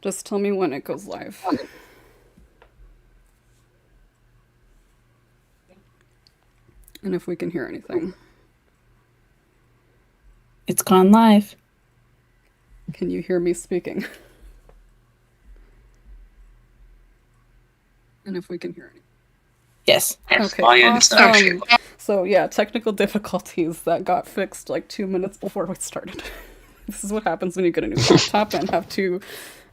Just tell me when it goes live. And if we can hear anything. It's gone live. Can you hear me speaking? And if we can hear anything. Yes. Okay, awesome. So yeah, technical difficulties that got fixed like 2 minutes before we started. This is what happens when you get a new laptop and have to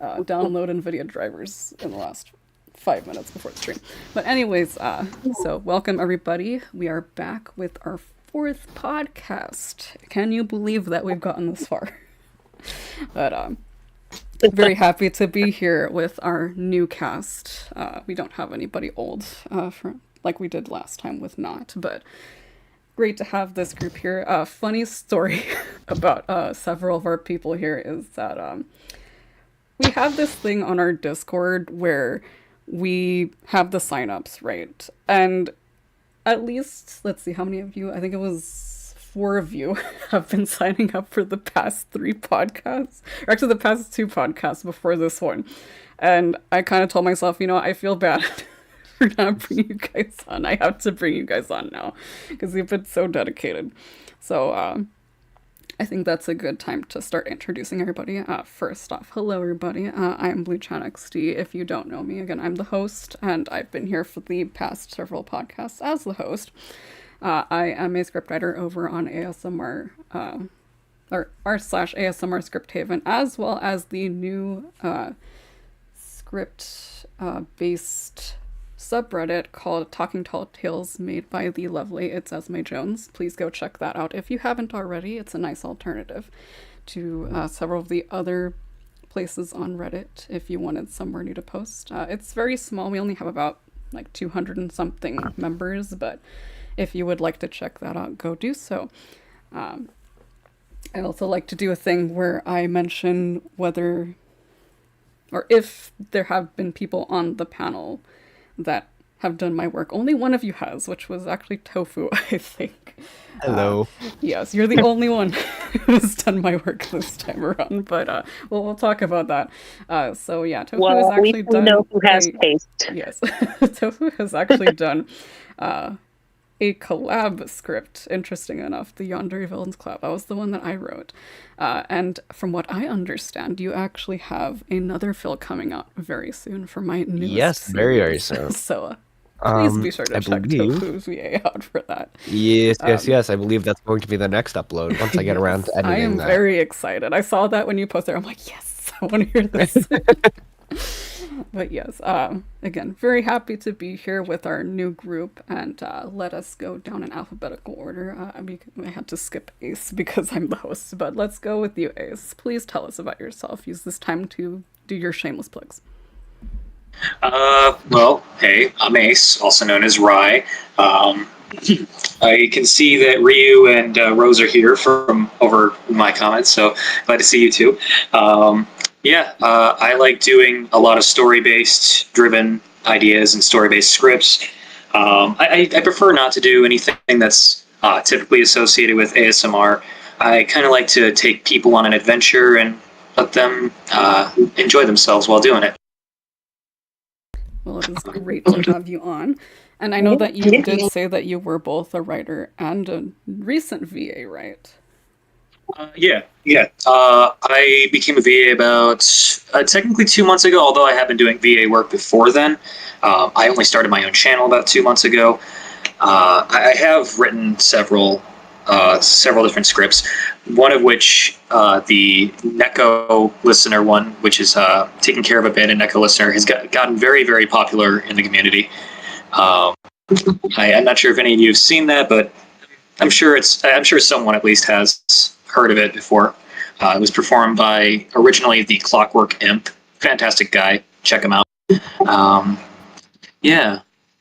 download NVIDIA drivers in the last 5 minutes before the stream. But anyways, so welcome everybody. We are back with our fourth podcast. Can you believe that we've gotten this far? But very happy to be here with our new cast. We don't have anybody old like we did last time with Not, but great to have this group here. Funny story about several of our people here is that we have this thing on our Discord where we have the signups, right? And at least, let's see, how many of you? I think it was 4 of you have been signing up for the past 3 podcasts, or actually the past 2 podcasts before this one. And I kind of told myself, I feel bad for not bringing you guys on. I have to bring you guys on now because you've been so dedicated. So I think that's a good time to start introducing everybody. First off, hello everybody. I'm BluechanXD. If you don't know me, again, I'm the host, and I've been here for the past several podcasts as the host. I am a scriptwriter over on ASMR, or r/ASMR Script Haven, as well as the new script-based subreddit called Talking Tall Tales, made by the lovely It's Esme Jones. Please go check that out if you haven't already. It's a nice alternative to several of the other places on Reddit if you wanted somewhere new to post. It's very small. We only have about like 200 and something members, but if you would like to check that out, go do so. I also like to do a thing where I mention whether or if there have been people on the panel that have done my work. Only one of you has, which was actually Tofu, I think. Hello. Yes, you're the only one who's done my work this time around, but we'll talk about that. So yeah, Tofu has actually done. Know who has taste. Yes, Tofu has actually done a collab script, interesting enough, the Yandere Villains collab. That was the one that I wrote. And from what I understand, you actually have another fill coming out very soon for my newest Yes, series. very, very soon. So please be sure to check Tofu's VA out for that. Yes. I believe that's going to be the next upload once I get around to editing I am that. very excited. I saw that when you posted. I'm like, yes, I want to hear this. But yes, again, very happy to be here with our new group, and let us go down in alphabetical order. I had to skip Ace because I'm the host, but let's go with you, Ace. Please tell us about yourself. Use this time to do your shameless plugs. Well, hey, I'm Ace, also known as Rye. I can see that Ryu and Rose are here from over my comments, so glad to see you too. I like doing a lot of story-based driven ideas and story-based scripts. I prefer not to do anything that's typically associated with ASMR. I kind of like to take people on an adventure and let them enjoy themselves while doing it. Well, it is great to have you on. And I know that you did say that you were both a writer and a recent VA, right? Yeah. I became a VA about technically 2 months ago, although I have been doing VA work before then. I only started my own channel about 2 months ago. I have written several different scripts, one of which, the Neko listener one, which is taking care of a band and Neko listener, has gotten very, very popular in the community. I'm not sure if any of you have seen that, but I'm sure someone at least has heard of it before. It was performed by originally the Clockwork Imp. Fantastic guy. Check him out.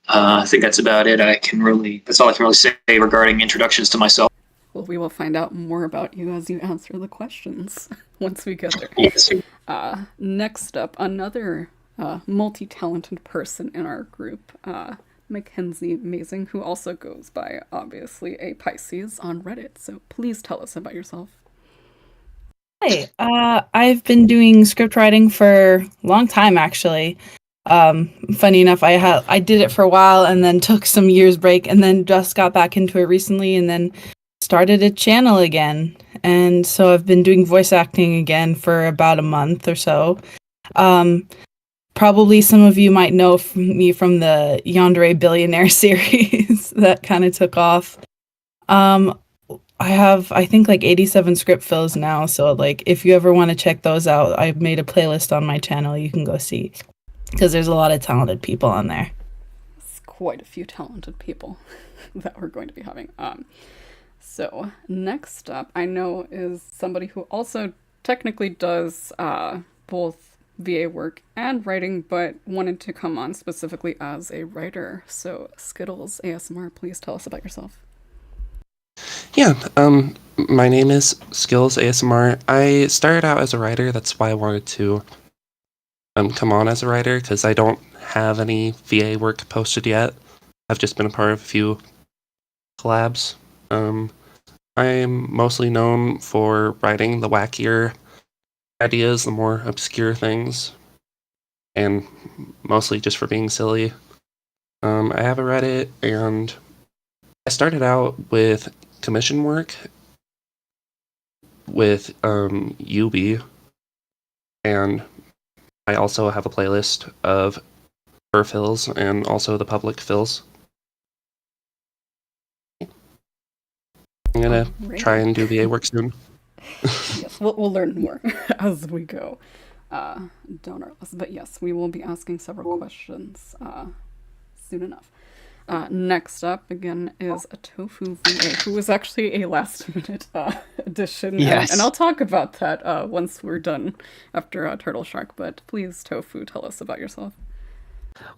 I think that's about it. That's all I can really say regarding introductions to myself. Well, we will find out more about you as you answer the questions once we get there. Yes. Next up, another multi-talented person in our group, Mackenzie Amazing, who also goes by, obviously, a Pisces on Reddit. So please tell us about yourself. Hi. I've been doing script writing for a long time, actually. Funny enough, I did it for a while and then took some years break and then just got back into it recently and then started a channel again. And so I've been doing voice acting again for about a month or so. Probably some of you might know me from the Yandere Billionaire series that kind of took off. I have, I think, like 87 script fills now, so like if you ever want to check those out, I've made a playlist on my channel you can go see because there's a lot of talented people on there. It's quite a few talented people that we're going to be having. So next up, I know is somebody who also technically does both VA work and writing, but wanted to come on specifically as a writer. So Skittles ASMR, please tell us about yourself. Yeah, my name is SkittlesASMR. I started out as a writer. That's why I wanted to come on as a writer, because I don't have any VA work posted yet. I've just been a part of a few collabs. I'm mostly known for writing the wackier ideas, the more obscure things, and mostly just for being silly. I have a Reddit, and I started out with commission work with UB, and I also have a playlist of her fills and also the public fills. I'm gonna try and do VA work soon. Yes, we'll learn more as we go down our list. But yes, we will be asking several questions soon enough. Next up, again, is a Tofu VA, who was actually a last-minute addition. Yes. And I'll talk about that once we're done after Turtle Shark. But please, Tofu, tell us about yourself.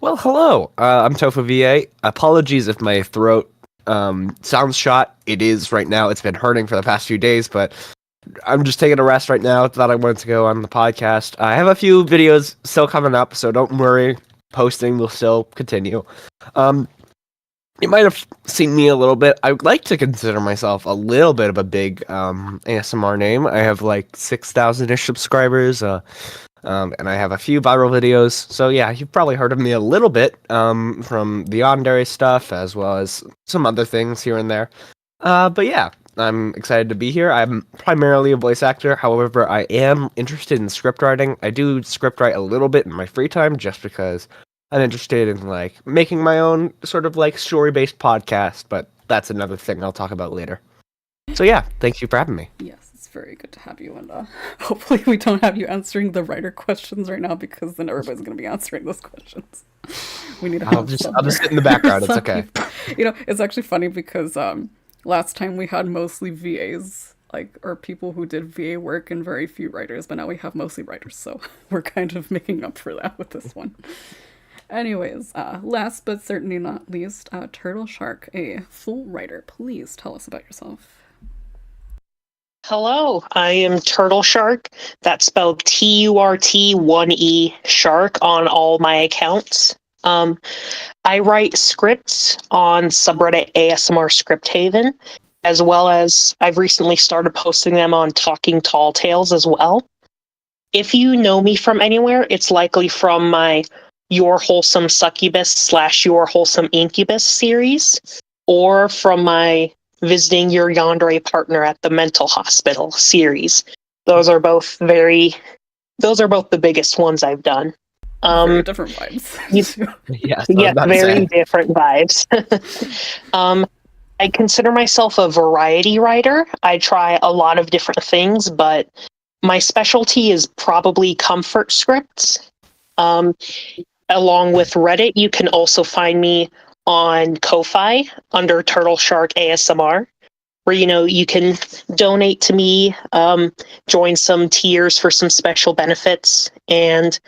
Well, hello. I'm Tofu VA. Apologies if my throat sounds shot. It is right now. It's been hurting for the past few days, but I'm just taking a rest right now. Thought I wanted to go on the podcast. I have a few videos still coming up, so don't worry. Posting will still continue. You might have seen me a little bit. I would like to consider myself a little bit of a big ASMR name. I have like 6,000-ish subscribers, and I have a few viral videos. So yeah, you've probably heard of me a little bit from the Yandere stuff, as well as some other things here and there. But yeah, I'm excited to be here. I'm primarily a voice actor. However, I am interested in script writing. I do script write a little bit in my free time just because I'm interested in like making my own sort of like story-based podcast, but that's another thing I'll talk about later. So yeah, thank you for having me. Yes, it's very good to have you, and hopefully we don't have you answering the writer questions right now, because then everybody's going to be answering those questions. We need to I'll just sit in the background. It's okay. You know, it's actually funny because last time we had mostly VAs, like, or people who did VA work, and very few writers, but now we have mostly writers, so we're kind of making up for that with this one. Anyways, last but certainly not least, Turtle Shark, a full writer. Please tell us about yourself. Hello, I am Turtle Shark. That's spelled TURT1E Shark on all my accounts. I write scripts on subreddit ASMR Script Haven, as well as I've recently started posting them on Talking Tall Tales as well. If you know me from anywhere, it's likely from my Your Wholesome Succubus / Your Wholesome Incubus series, or from my Visiting Your Yandere Partner at the Mental Hospital series. Those are both the biggest ones I've done. Very different vibes. Yes, yeah, very different vibes. I consider myself a variety writer. I try a lot of different things, but my specialty is probably comfort scripts. Along with Reddit, you can also find me on Ko-Fi under Turtle Shark ASMR, where, you know, you can donate to me, join some tiers for some special benefits. And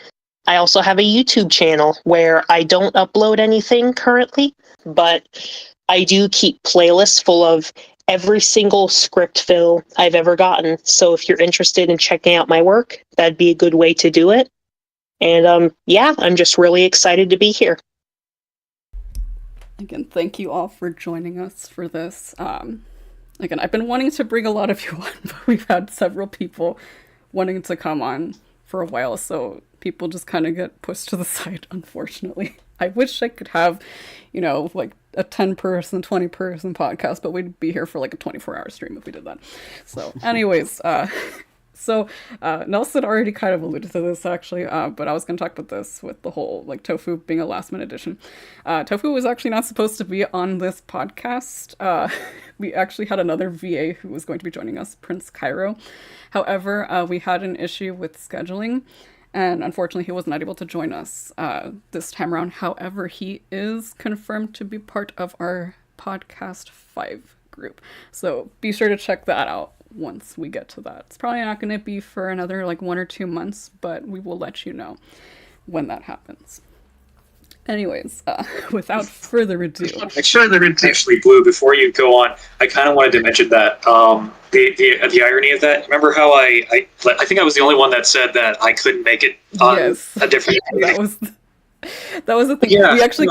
I also have a YouTube channel where I don't upload anything currently, but I do keep playlists full of every single script fill I've ever gotten. So if you're interested in checking out my work, that'd be a good way to do it. And yeah, I'm just really excited to be here. Again, thank you all for joining us for this. Again, I've been wanting to bring a lot of you on, but we've had several people wanting to come on for a while, so people just kind of get pushed to the side, unfortunately. I wish I could have, like a 10-person, 20-person podcast, but we'd be here for like a 24-hour stream if we did that. So anyways, Nelson already kind of alluded to this actually, but I was going to talk about this with the whole like Tofu being a last minute addition. Tofu was actually not supposed to be on this podcast. We actually had another VA who was going to be joining us, Prince Cairo. However, we had an issue with scheduling, and unfortunately he was not able to join us this time around. However, he is confirmed to be part of our podcast 5 group. So be sure to check that out once we get to that. It's probably not going to be for another like 1 or 2 months, but we will let you know when that happens. Anyways, without further ado. Actually, Blue, before you go on, I kind of wanted to mention that the irony of that. Remember how I think I was the only one that said that I couldn't make it on a different day. That was the thing. Yeah. We actually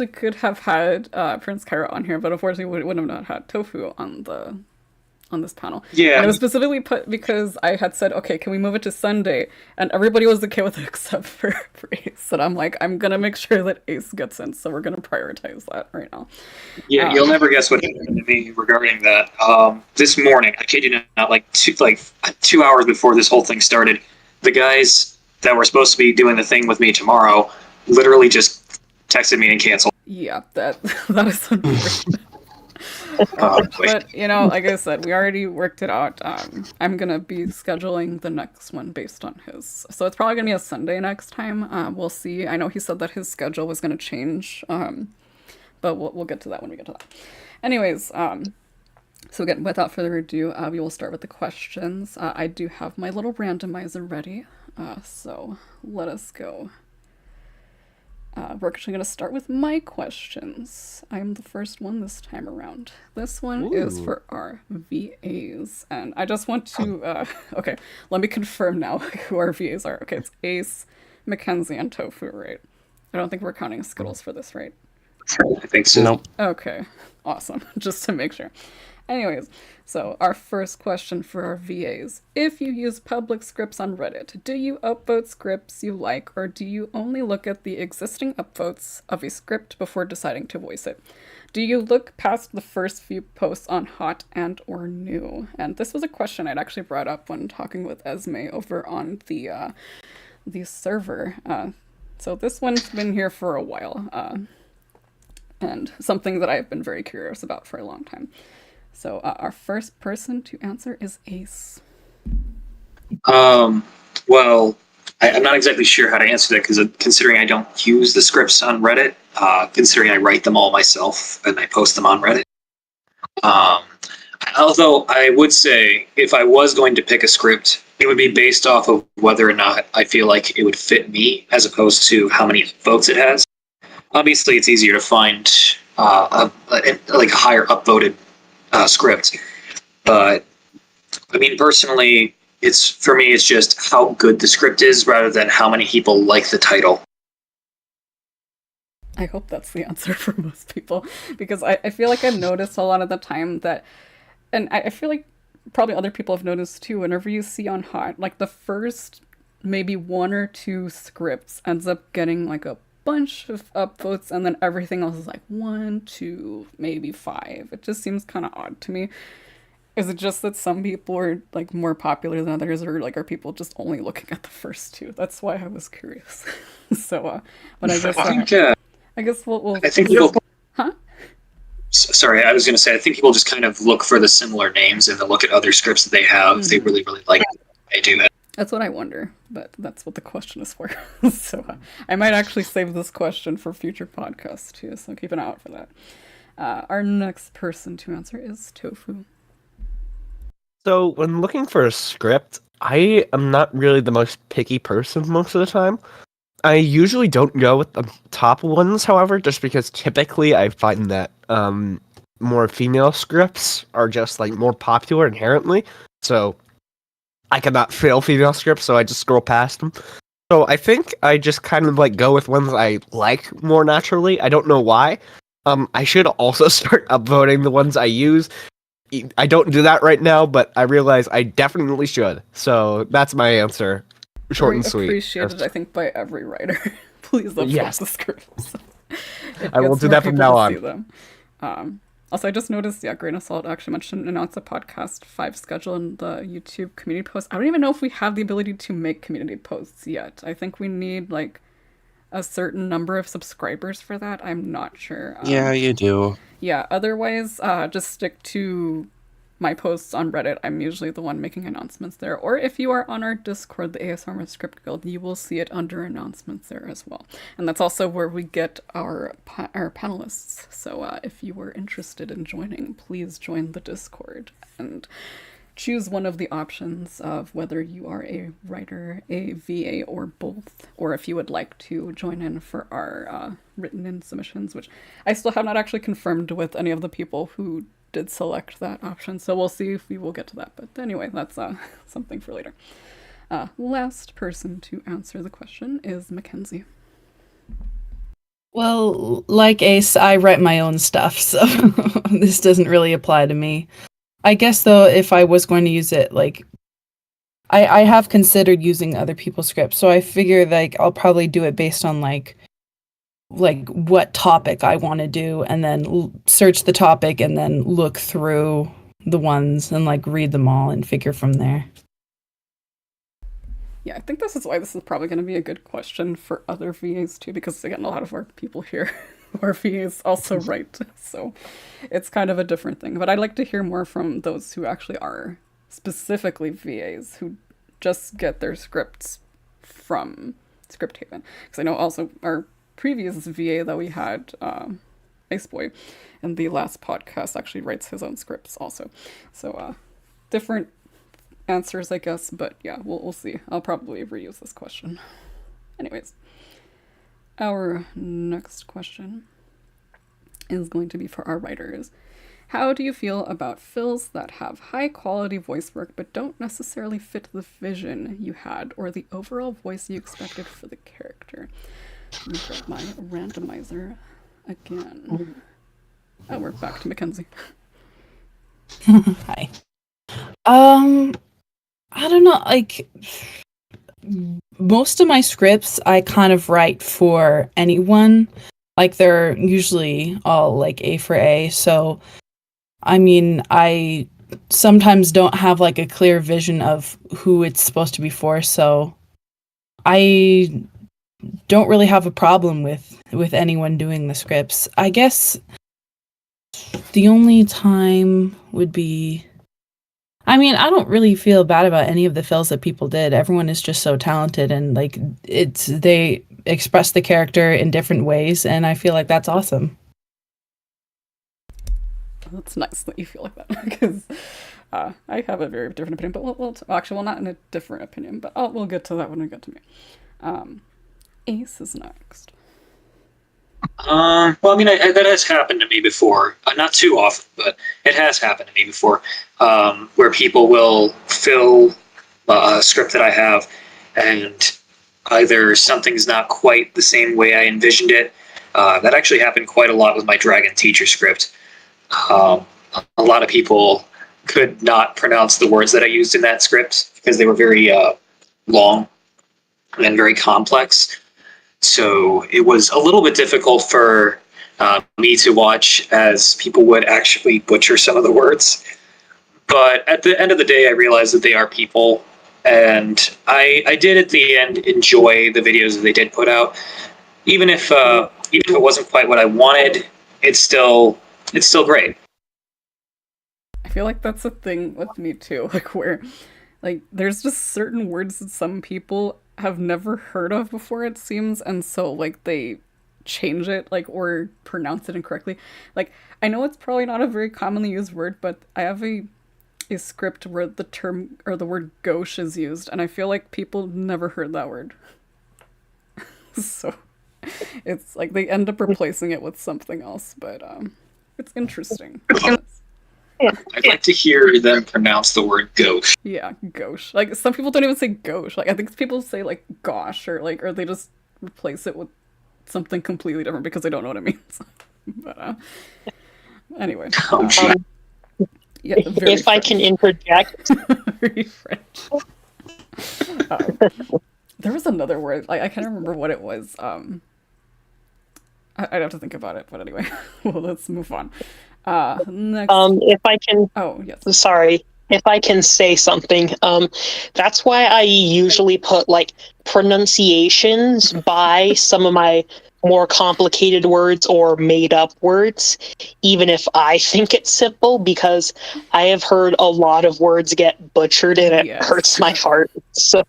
could have had Prince Cairo on here, but unfortunately we would have not had Tofu on this panel. Yeah. And it was specifically put because I had said, okay, can we move it to Sunday? And everybody was okay with it except for Ace. And I'm like, I'm going to make sure that Ace gets in, so we're going to prioritize that right now. Yeah, you'll never guess what happened to me regarding that. This morning, I kid you not, like 2 hours before this whole thing started, the guys that were supposed to be doing the thing with me tomorrow literally just texted me and canceled. Yeah, that is unfortunate. But like I said, we already worked it out. I'm gonna be scheduling the next one based on his, so it's probably gonna be a Sunday next time. We'll see. I know he said that his schedule was gonna change, but we'll get to that when we get to that. Anyways, so again, without further ado, we will start with the questions. I do have my little randomizer ready, so let us go. We're actually going to start with my questions. I'm the first one this time around. This one is for our VAs. And I just want to... okay, let me confirm now who our VAs are. Okay, it's Ace, Mackenzie, and Tofu, right? I don't think we're counting Skittles for this, right? I think so. Nope. Okay, awesome. Just to make sure. Anyways, so our first question for our VAs. If you use public scripts on Reddit, do you upvote scripts you like, or do you only look at the existing upvotes of a script before deciding to voice it? Do you look past the first few posts on hot and or new? And this was a question I'd actually brought up when talking with Esme over on the server. So this one's been here for a while, and something that I've been very curious about for a long time. So our first person to answer is Ace. Well, I'm not exactly sure how to answer that because considering I don't use the scripts on Reddit, considering I write them all myself and I post them on Reddit. Although I would say if I was going to pick a script, it would be based off of whether or not I feel like it would fit me as opposed to how many votes it has. Obviously, it's easier to find a higher upvoted script, but I mean personally, it's just how good the script is rather than how many people like the title. I hope that's the answer for most people, because I feel like I've noticed a lot of the time that, and I feel like probably other people have noticed too, whenever you see on Hot, like the first maybe 1 or 2 scripts ends up getting like a bunch of upvotes, and then everything else is like 1, 2, maybe 5. It just seems kind of odd to me. Is it just that some people are like more popular than others, or like are people just only looking at the first 2? That's why I was curious. So, but I guess we'll. I think people. Huh? Sorry, I was going to say I think people just kind of look for the similar names and then look at other scripts that they have. If they really, really like it, they do that. That's what I wonder, but that's what the question is for. So I might actually save this question for future podcasts too, so keep an eye out for that. Our next person to answer is Tofu. So when looking for a script, I am not really the most picky person most of the time. I usually don't go with the top ones, however, just because typically I find that more female scripts are just like more popular inherently. So I cannot fail female scripts, so I just scroll past them. So I think I just kind of like go with ones I like more naturally. I don't know why. I should also start upvoting the ones I use. I don't do that right now, but I realize I definitely should. So that's my answer. Short and sweet. Appreciated, I think, by every writer. Please upload Yes. the scripts. I will do that from now on. Them. Also, I just noticed, Grain of Salt actually mentioned announce a podcast 5 schedule in the YouTube community post. I don't even know if we have the ability to make community posts yet. I think we need like a certain number of subscribers for that. I'm not sure. Yeah, you do. Yeah, otherwise, just stick to my posts on Reddit. I'm usually the one making announcements there. Or if you are on our Discord, the ASMR Script Guild, you will see it under announcements there as well. And that's also where we get our panelists. So if you are interested in joining, please join the Discord and choose one of the options of whether you are a writer, a VA, or both, or if you would like to join in for our written-in submissions, which I still have not actually confirmed with any of the people who did select that option, so we'll see if we will get to that. But anyway, that's something for later. Last person to answer the question is Mackenzie. Well, like Ace, I write my own stuff, so this doesn't really apply to me. I guess, though, if I was going to use it, like, I have considered using other people's scripts, so I figure, like, I'll probably do it based on, like what topic I want to do, and then search the topic, and then look through the ones, and, like, read them all, and figure from there. Yeah, I think this is why this is probably going to be a good question for other VAs, too, because, again, a lot of our people here who are VAs also write, so it's kind of a different thing. But I'd like to hear more from those who actually are specifically VAs, who just get their scripts from Scripthaven. Because I know also our previous VA that we had, Iceboy, in the last podcast actually writes his own scripts also. So different answers, I guess, but yeah, we'll see. I'll probably reuse this question. Anyways, our next question is going to be for our writers. How do you feel about fills that have high quality voice work but don't necessarily fit the vision you had or the overall voice you expected for the character? Let me grab my randomizer again. Oh, we're back to Mackenzie. Hi. I don't know, like, most of my scripts I kind of write for anyone. Like, they're usually all, like, A for A, so, I mean, I sometimes don't have, like, a clear vision of who it's supposed to be for, so I don't really have a problem with anyone doing the scripts. I guess the only time would be... I mean, I don't really feel bad about any of the fills that people did. Everyone is just so talented, and like they express the character in different ways, and I feel like that's awesome. That's nice that you feel like that, because I have a very different opinion. But we'll not in a different opinion, but we'll get to that when we get to me. Ace is next. Well, I mean, that has happened to me before. Not too often, but it has happened to me before, where people will fill a script that I have, and either something's not quite the same way I envisioned it. That actually happened quite a lot with my Dragon Teacher script. A lot of people could not pronounce the words that I used in that script because they were very long and very complex. So it was a little bit difficult for me to watch, as people would actually butcher some of the words. But at the end of the day, I realized that they are people, and I did at the end enjoy the videos that they did put out. Even if it wasn't quite what I wanted, it's still great. I feel like that's a thing with me too, like where like there's just certain words that some people have never heard of before, it seems, and so like they change it, like, or pronounce it incorrectly. Like, I know it's probably not a very commonly used word, but I have a script where the term or the word gauche is used, and I feel like people never heard that word. So it's like they end up replacing it with something else, but it's interesting. I'd like to hear them pronounce the word gauche. Yeah, gauche. Like, some people don't even say gauche. Like, I think people say, like, gosh, or they just replace it with something completely different because they don't know what it means. But, anyway. Yeah, very If I can French. interject, Very French. There was another word. I can't remember what it was. I'd have to think about it. But anyway, well, let's move on. Next. if I can, Oh yes. sorry, if I can say something, that's why I usually put like pronunciations by some of my more complicated words or made up words, even if I think it's simple, because I have heard a lot of words get butchered and it Yes. hurts my heart. So,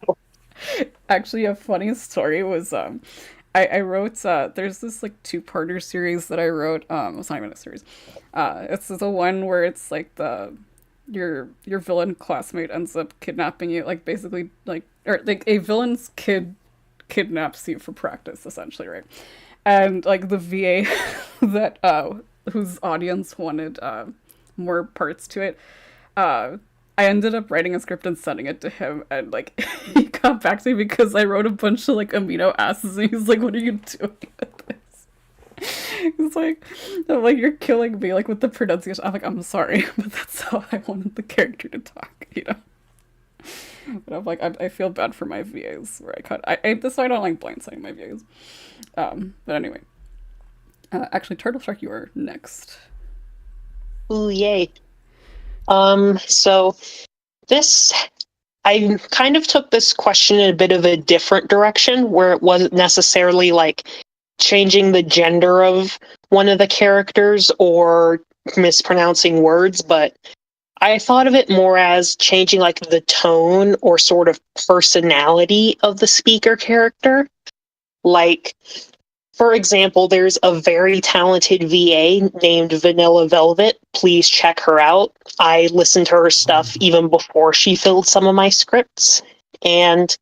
Actually, a funny story was I wrote there's this like two-parter series that I wrote. It's not even a series. It's the one where it's like your villain classmate ends up kidnapping you, like basically like, or like a villain's kid kidnaps you for practice, essentially, right? And like the VA that whose audience wanted more parts to it, I ended up writing a script and sending it to him, and like he got back to me because I wrote a bunch of like amino acids, and he's like, "What are you doing with this?" He's like, I'm like, "You're killing me," like with the pronunciation. I'm like, "I'm sorry, but that's how I wanted the character to talk," you know. But I'm like, I feel bad for my VAs where I cut. That's why I don't like blindsiding my VAs. But anyway, actually, Turtle Shark, you are next. ooh, yay. So this, I kind of took this question in a bit of a different direction, where it wasn't necessarily like changing the gender of one of the characters or mispronouncing words, but I thought of it more as changing like the tone or sort of personality of the speaker character. Like, for example, there's a very talented VA named Vanilla Velvet. Please check her out. I listened to her stuff even before she filled some of my scripts. And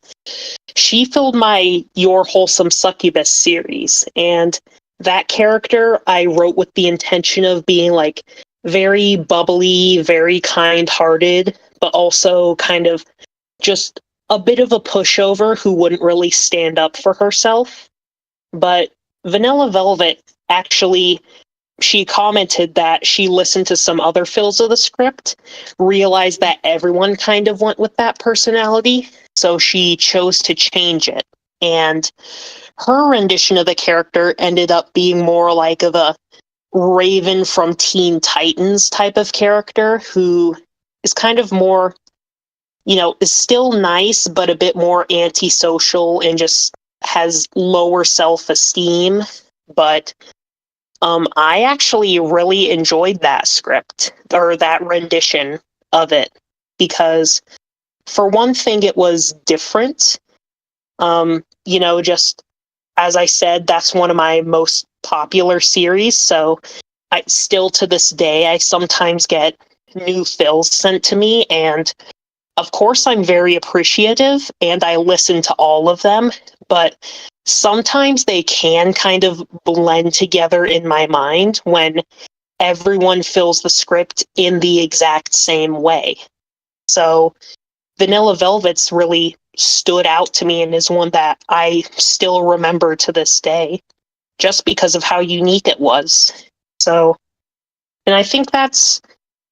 she filled my Your Wholesome Succubus series. And that character I wrote with the intention of being like very bubbly, very kind-hearted, but also kind of just a bit of a pushover who wouldn't really stand up for herself. But Vanilla Velvet actually, she commented that she listened to some other fills of the script, realized that everyone kind of went with that personality, so she chose to change it. And her rendition of the character ended up being more like of a Raven from Teen Titans type of character who is kind of more, is still nice, but a bit more antisocial and just has lower self-esteem. But I actually really enjoyed that script or that rendition of it because, for one thing, it was different. Just as I said, that's one of my most popular series. So I still to this day, I sometimes get new fills sent to me. And of course, I'm very appreciative and I listen to all of them. But sometimes they can kind of blend together in my mind when everyone fills the script in the exact same way. So Vanilla Velvet's really stood out to me and is one that I still remember to this day just because of how unique it was. So, and I think that's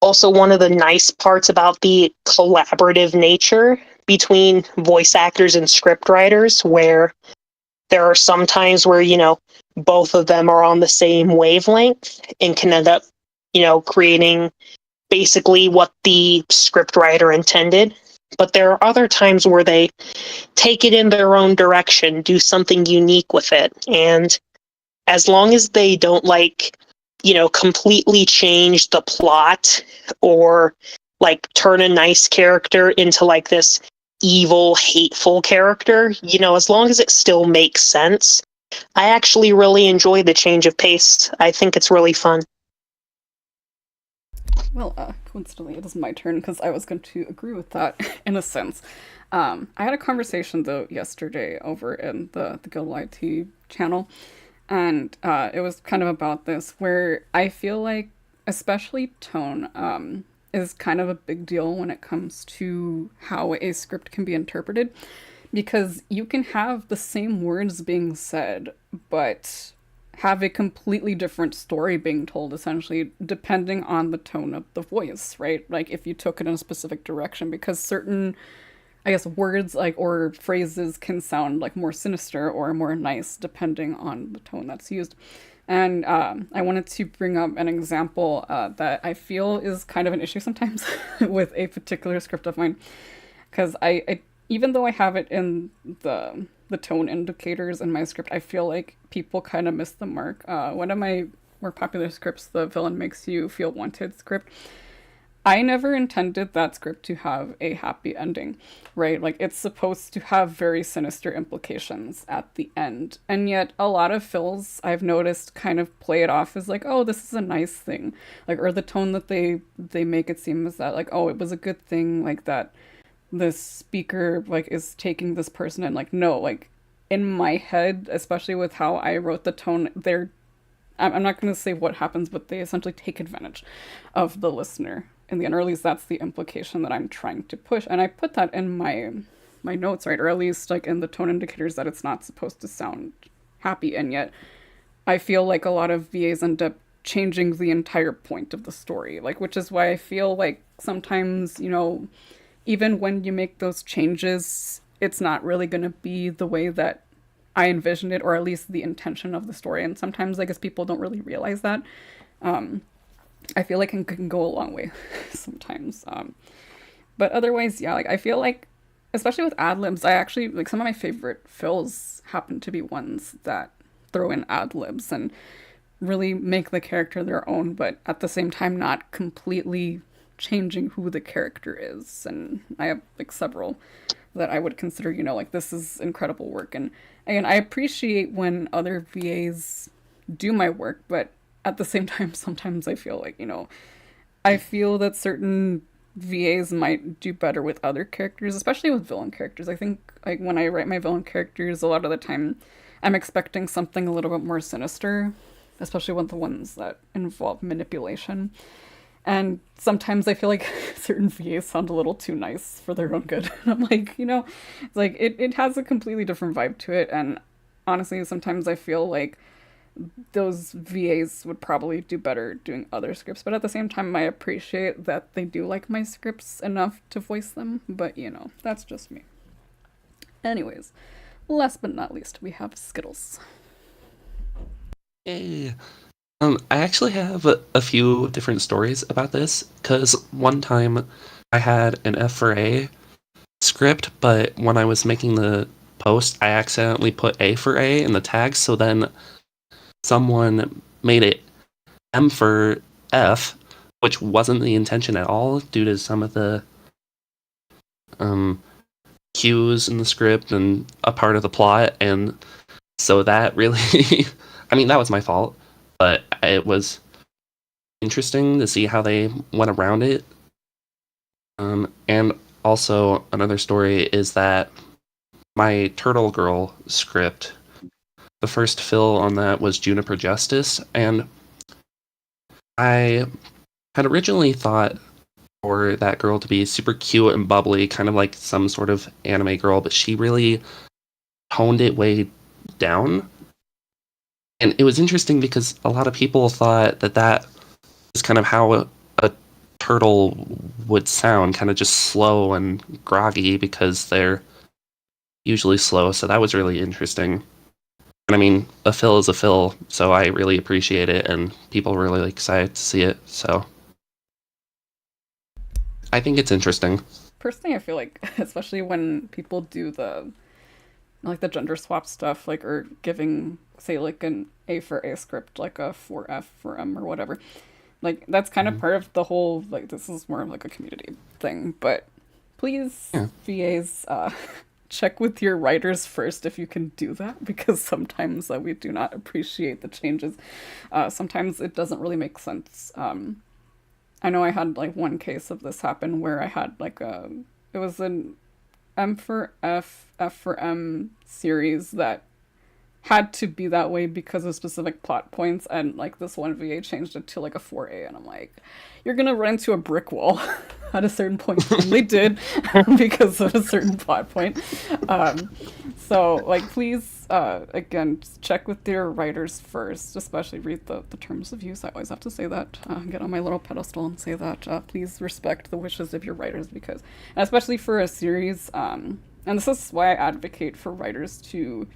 also one of the nice parts about the collaborative nature between voice actors and script writers, where there are some times where, both of them are on the same wavelength and can end up, creating basically what the script writer intended. But there are other times where they take it in their own direction, do something unique with it. And as long as they don't completely change the plot or turn a nice character into this evil, hateful character, as long as it still makes sense, I actually really enjoy the change of pace. I think it's really fun. Well, coincidentally, it is my turn because I was going to agree with that in a sense. I had a conversation though yesterday over in the Guild YT channel, and it was kind of about this, where I feel like, especially tone, is kind of a big deal when it comes to how a script can be interpreted, because you can have the same words being said, but have a completely different story being told, essentially, depending on the tone of the voice, right? Like if you took it in a specific direction, because certain, I guess, words like or phrases can sound like more sinister or more nice depending on the tone that's used. And I wanted to bring up an example that I feel is kind of an issue sometimes with a particular script of mine, because I even though I have it in the tone indicators in my script, I feel like people kind of miss the mark. One of my more popular scripts, the villain makes you feel wanted script, I never intended that script to have a happy ending, right? Like it's supposed to have very sinister implications at the end. And yet a lot of fills I've noticed kind of play it off as like, oh, this is a nice thing. Like, or the tone that they make it seem is that like, oh, it was a good thing, like that this speaker like is taking this person, and like, no, like in my head, especially with how I wrote the tone, I'm not going to say what happens, but they essentially take advantage of the listener in the end, or at least that's the implication that I'm trying to push. And I put that in my notes, right? Or at least like in the tone indicators, that it's not supposed to sound happy. And yet I feel like a lot of VAs end up changing the entire point of the story, like, which is why I feel like sometimes, you know, even when you make those changes, it's not really going to be the way that I envisioned it, or at least the intention of the story. And sometimes I guess people don't really realize that. I feel like it can go a long way sometimes. But otherwise, yeah, like I feel like, especially with ad libs, I actually like some of my favorite fills happen to be ones that throw in ad libs and really make the character their own, but at the same time not completely changing who the character is. And I have like several that I would consider, you know, like this is incredible work. And again, I appreciate when other VAs do my work, but at the same time, sometimes I feel like, you know, I feel that certain VAs might do better with other characters, especially with villain characters. I think like when I write my villain characters, a lot of the time I'm expecting something a little bit more sinister, especially with the ones that involve manipulation. And sometimes I feel like certain VAs sound a little too nice for their own good. And I'm like, you know, it's like it has a completely different vibe to it. And honestly, sometimes I feel like those VAs would probably do better doing other scripts. But at the same time, I appreciate that they do like my scripts enough to voice them. But, you know, that's just me. Anyways, last but not least, we have Skittles. Yay. I actually have a few different stories about this, because one time I had an F for A script, but when I was making the post, I accidentally put A for A in the tag, so then someone made it M for F, which wasn't the intention at all due to some of the cues in the script and a part of the plot, and so that really, I mean, that was my fault. But it was interesting to see how they went around it. And also, another story is that my Turtle Girl script, the first fill on that was Juniper Justice, and I had originally thought for that girl to be super cute and bubbly, kind of like some sort of anime girl, but she really toned it way down. And it was interesting because a lot of people thought that is kind of how a turtle would sound, kind of just slow and groggy, because they're usually slow. So that was really interesting. And I mean, a fill is a fill, so I really appreciate it, and people were really excited to see it. So I think it's interesting. Personally, I feel like, especially when people do the gender swap stuff, like, or giving, say, like an A for A script, like a 4F for M or whatever, like that's kind of part of the whole, like, this is more of like a community thing. But please, VAs, check with your writers first if you can do that, because sometimes we do not appreciate the changes. Sometimes it doesn't really make sense. I know I had like one case of this happen where I had like it was an M for F, F for M series that had to be that way because of specific plot points, and like this one VA changed it to like a 4A, and I'm like, you're gonna run into a brick wall at a certain point, and they did because of a certain plot point. So like, please, again, just check with your writers first, especially read the terms of use. I always have to say that, get on my little pedestal and say that, please respect the wishes of your writers, because, and especially for a series, and this is why I advocate for writers to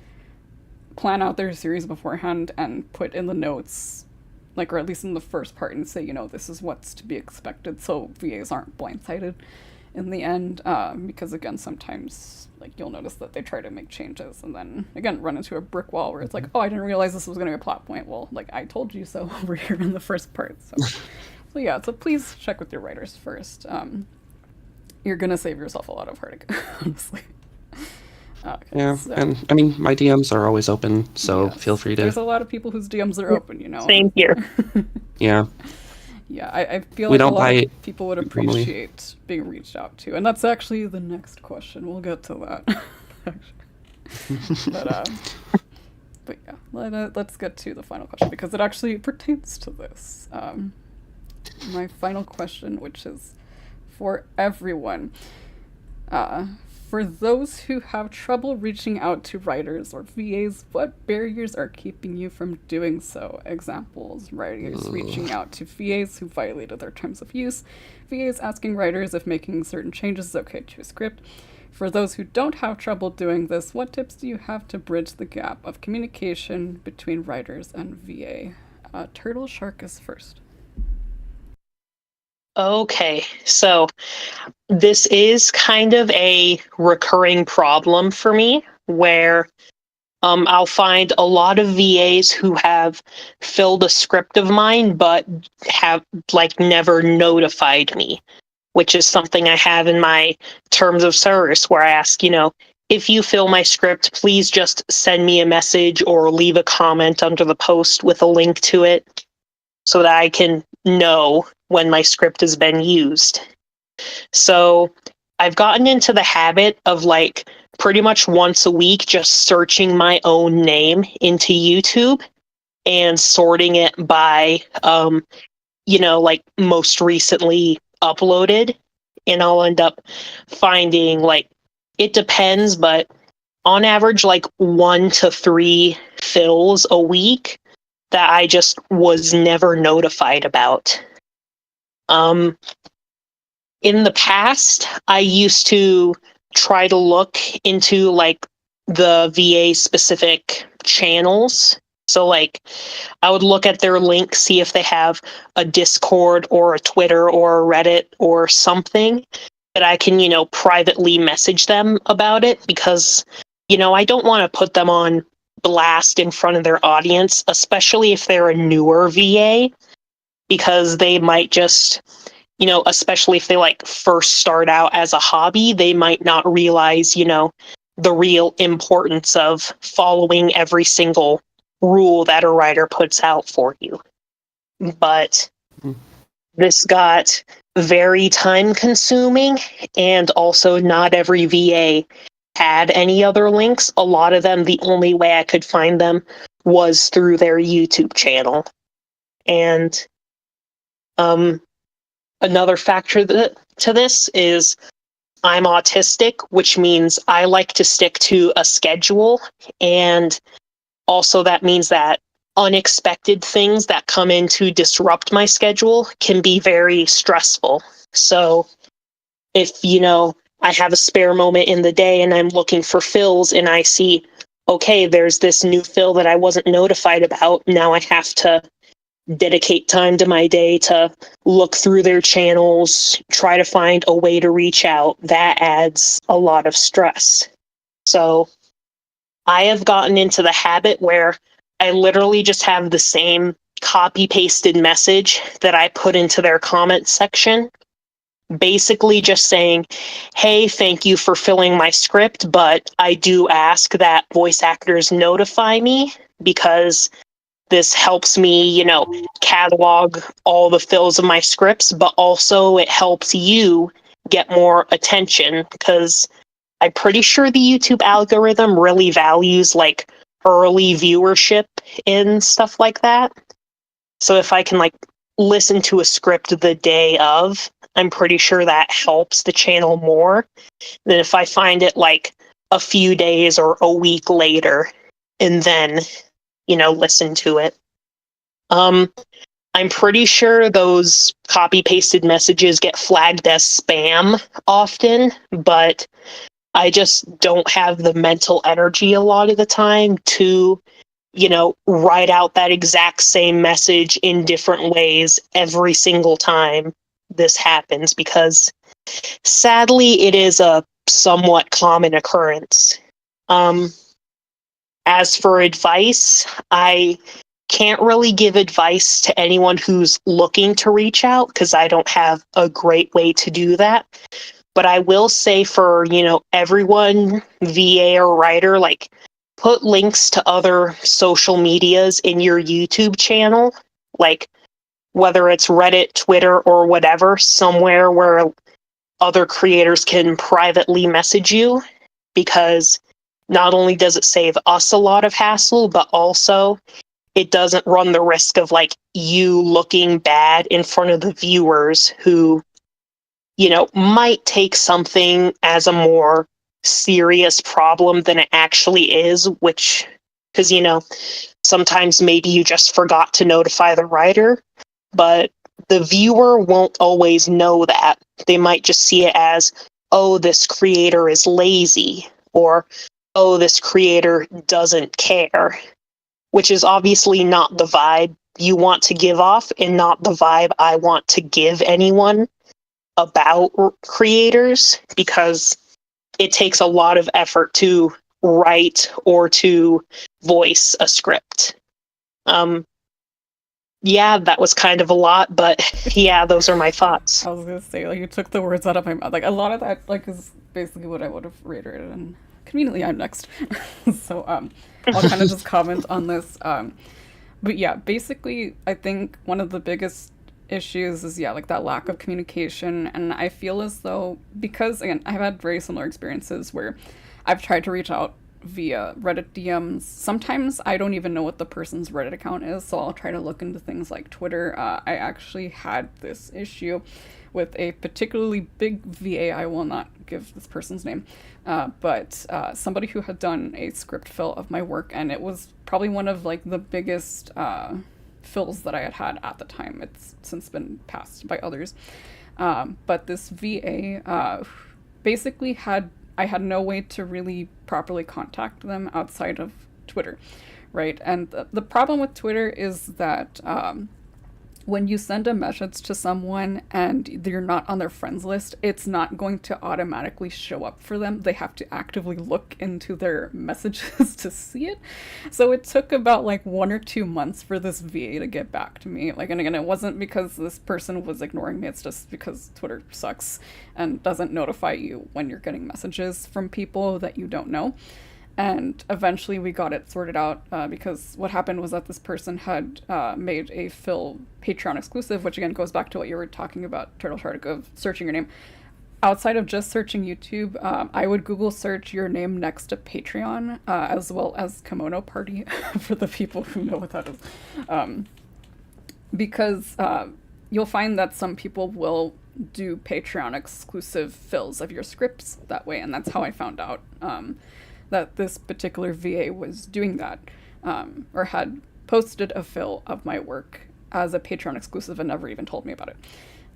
plan out their series beforehand and put in the notes, like, or at least in the first part, and say, you know, this is what's to be expected, so VAs aren't blindsided in the end, because again, sometimes like you'll notice that they try to make changes and then again run into a brick wall where it's like, oh, I didn't realize this was going to be a plot point. Well, like, I told you so over here in the first part. So yeah, so please check with your writers first. You're gonna save yourself a lot of heartache, honestly. Okay, Yeah, so, and I mean, my DMs are always open, so yes, feel free to. There's a lot of people whose DMs are open, you know. Same here. Yeah, Yeah, I feel We like a don't lot of bite people would normally. appreciate being reached out to, and that's actually the next question. We'll get to that. But yeah, let's get to the final question because it actually pertains to this. My final question, which is for everyone. For those who have trouble reaching out to writers or VAs, what barriers are keeping you from doing so? Examples: writers reaching out to VAs who violated their terms of use, VAs asking writers if making certain changes is okay to a script. For those who don't have trouble doing this, what tips do you have to bridge the gap of communication between writers and VA? Turtle Shark is first. Okay, so this is kind of a recurring problem for me where I'll find a lot of VAs who have filled a script of mine but have like never notified me, which is something I have in my terms of service where I ask, you know, if you fill my script, please just send me a message or leave a comment under the post with a link to it so that I can know when my script has been used. So I've gotten into the habit of like pretty much once a week just searching my own name into YouTube and sorting it by, you know, like most recently uploaded. And I'll end up finding, like, it depends, but on average, like 1 to 3 fills a week that I just was never notified about. In the past, I used to try to look into like the VA specific channels. So like I would look at their link, see if they have a Discord or a Twitter or a Reddit or something that I can, you know, privately message them about it because, you know, I don't want to put them on blast in front of their audience, especially if they're a newer VA, because they might just, you know, especially if they like first start out as a hobby, they might not realize, you know, the real importance of following every single rule that a writer puts out for you. But this got very time consuming, and also not every VA had any other links. A lot of them, the only way I could find them was through their YouTube channel. And another factor to this is I'm autistic, which means I like to stick to a schedule. And also that means that unexpected things that come in to disrupt my schedule can be very stressful. So if, you know, I have a spare moment in the day and I'm looking for fills and I see, okay, there's this new fill that I wasn't notified about. Now I have to dedicate time to my day to look through their channels, try to find a way to reach out. That adds a lot of stress. So I have gotten into the habit where I literally just have the same copy pasted message that I put into their comment section, basically just saying, hey, thank you for filling my script, but I do ask that voice actors notify me because this helps me, you know, catalog all the fills of my scripts, but also it helps you get more attention because I'm pretty sure the YouTube algorithm really values like early viewership in stuff like that. So if I can like listen to a script the day of, I'm pretty sure that helps the channel more than if I find it like a few days or a week later and then, listen to it. I'm pretty sure those copy pasted messages get flagged as spam often, but I just don't have the mental energy a lot of the time to, write out that exact same message in different ways every single time this happens, because sadly it is a somewhat common occurrence. As for advice, I can't really give advice to anyone who's looking to reach out because I don't have a great way to do that. But I will say for, everyone, VA or writer, like put links to other social medias in your YouTube channel, like whether it's Reddit, Twitter, or whatever, somewhere where other creators can privately message you, because not only does it save us a lot of hassle, but also it doesn't run the risk of like you looking bad in front of the viewers who, might take something as a more serious problem than it actually is, which, because, sometimes maybe you just forgot to notify the writer, but the viewer won't always know that. They might just see it as, oh, this creator is lazy, or, oh, this creator doesn't care, which is obviously not the vibe you want to give off and not the vibe I want to give anyone about creators, because it takes a lot of effort to write or to voice a script. Yeah, that was kind of a lot, but yeah, those are my thoughts. I was gonna say, like, you took the words out of my mouth. Like, a lot of that, like, is basically what I would have reiterated, and conveniently, I'm next. So, I'll kind of just comment on this. But yeah, basically, I think one of the biggest issues is, yeah, like that lack of communication, and I feel as though, because, again, I've had very similar experiences where I've tried to reach out via Reddit DMs. Sometimes I don't even know what the person's Reddit account is, so I'll try to look into things like Twitter. I actually had this issue with a particularly big VA. I will not give this person's name, but somebody who had done a script fill of my work, and it was probably one of like the biggest fills that I had had at the time. It's since been passed by others, but this VA basically I had no way to really properly contact them outside of Twitter, right? And the problem with Twitter is that when you send a message to someone and you're not on their friends list, it's not going to automatically show up for them. They have to actively look into their messages to see it. So it took about like 1 or 2 months for this VA to get back to me. Like, and again, it wasn't because this person was ignoring me. It's just because Twitter sucks and doesn't notify you when you're getting messages from people that you don't know. And eventually we got it sorted out because what happened was that this person had made a fill Patreon exclusive, which again goes back to what you were talking about, Turtle Shark, of searching your name. Outside of just searching YouTube, I would Google search your name next to Patreon, as well as Kimono Party, for the people who know what that is. Because you'll find that some people will do Patreon exclusive fills of your scripts that way, and that's how I found out that this particular VA was doing that, or had posted a fill of my work as a Patreon exclusive and never even told me about it.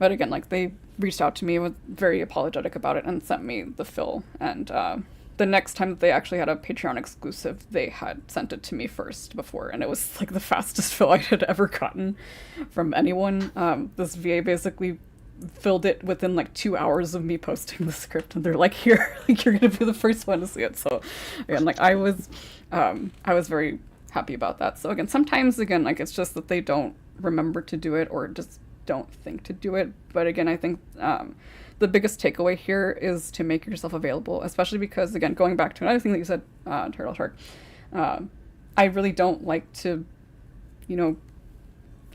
But again, like, they reached out to me, was very apologetic about it, and sent me the fill. And the next time that they actually had a Patreon exclusive, they had sent it to me first before, and it was like the fastest fill I had ever gotten from anyone. This VA basically filled it within like 2 hours of me posting the script, and they're like, here, like, you're gonna be the first one to see it. So again, like, I was very happy about that. So again, sometimes, again, like, it's just that they don't remember to do it or just don't think to do it. But again, I think the biggest takeaway here is to make yourself available, especially because, again, going back to another thing that you said, Turtle Shark, I really don't like to, I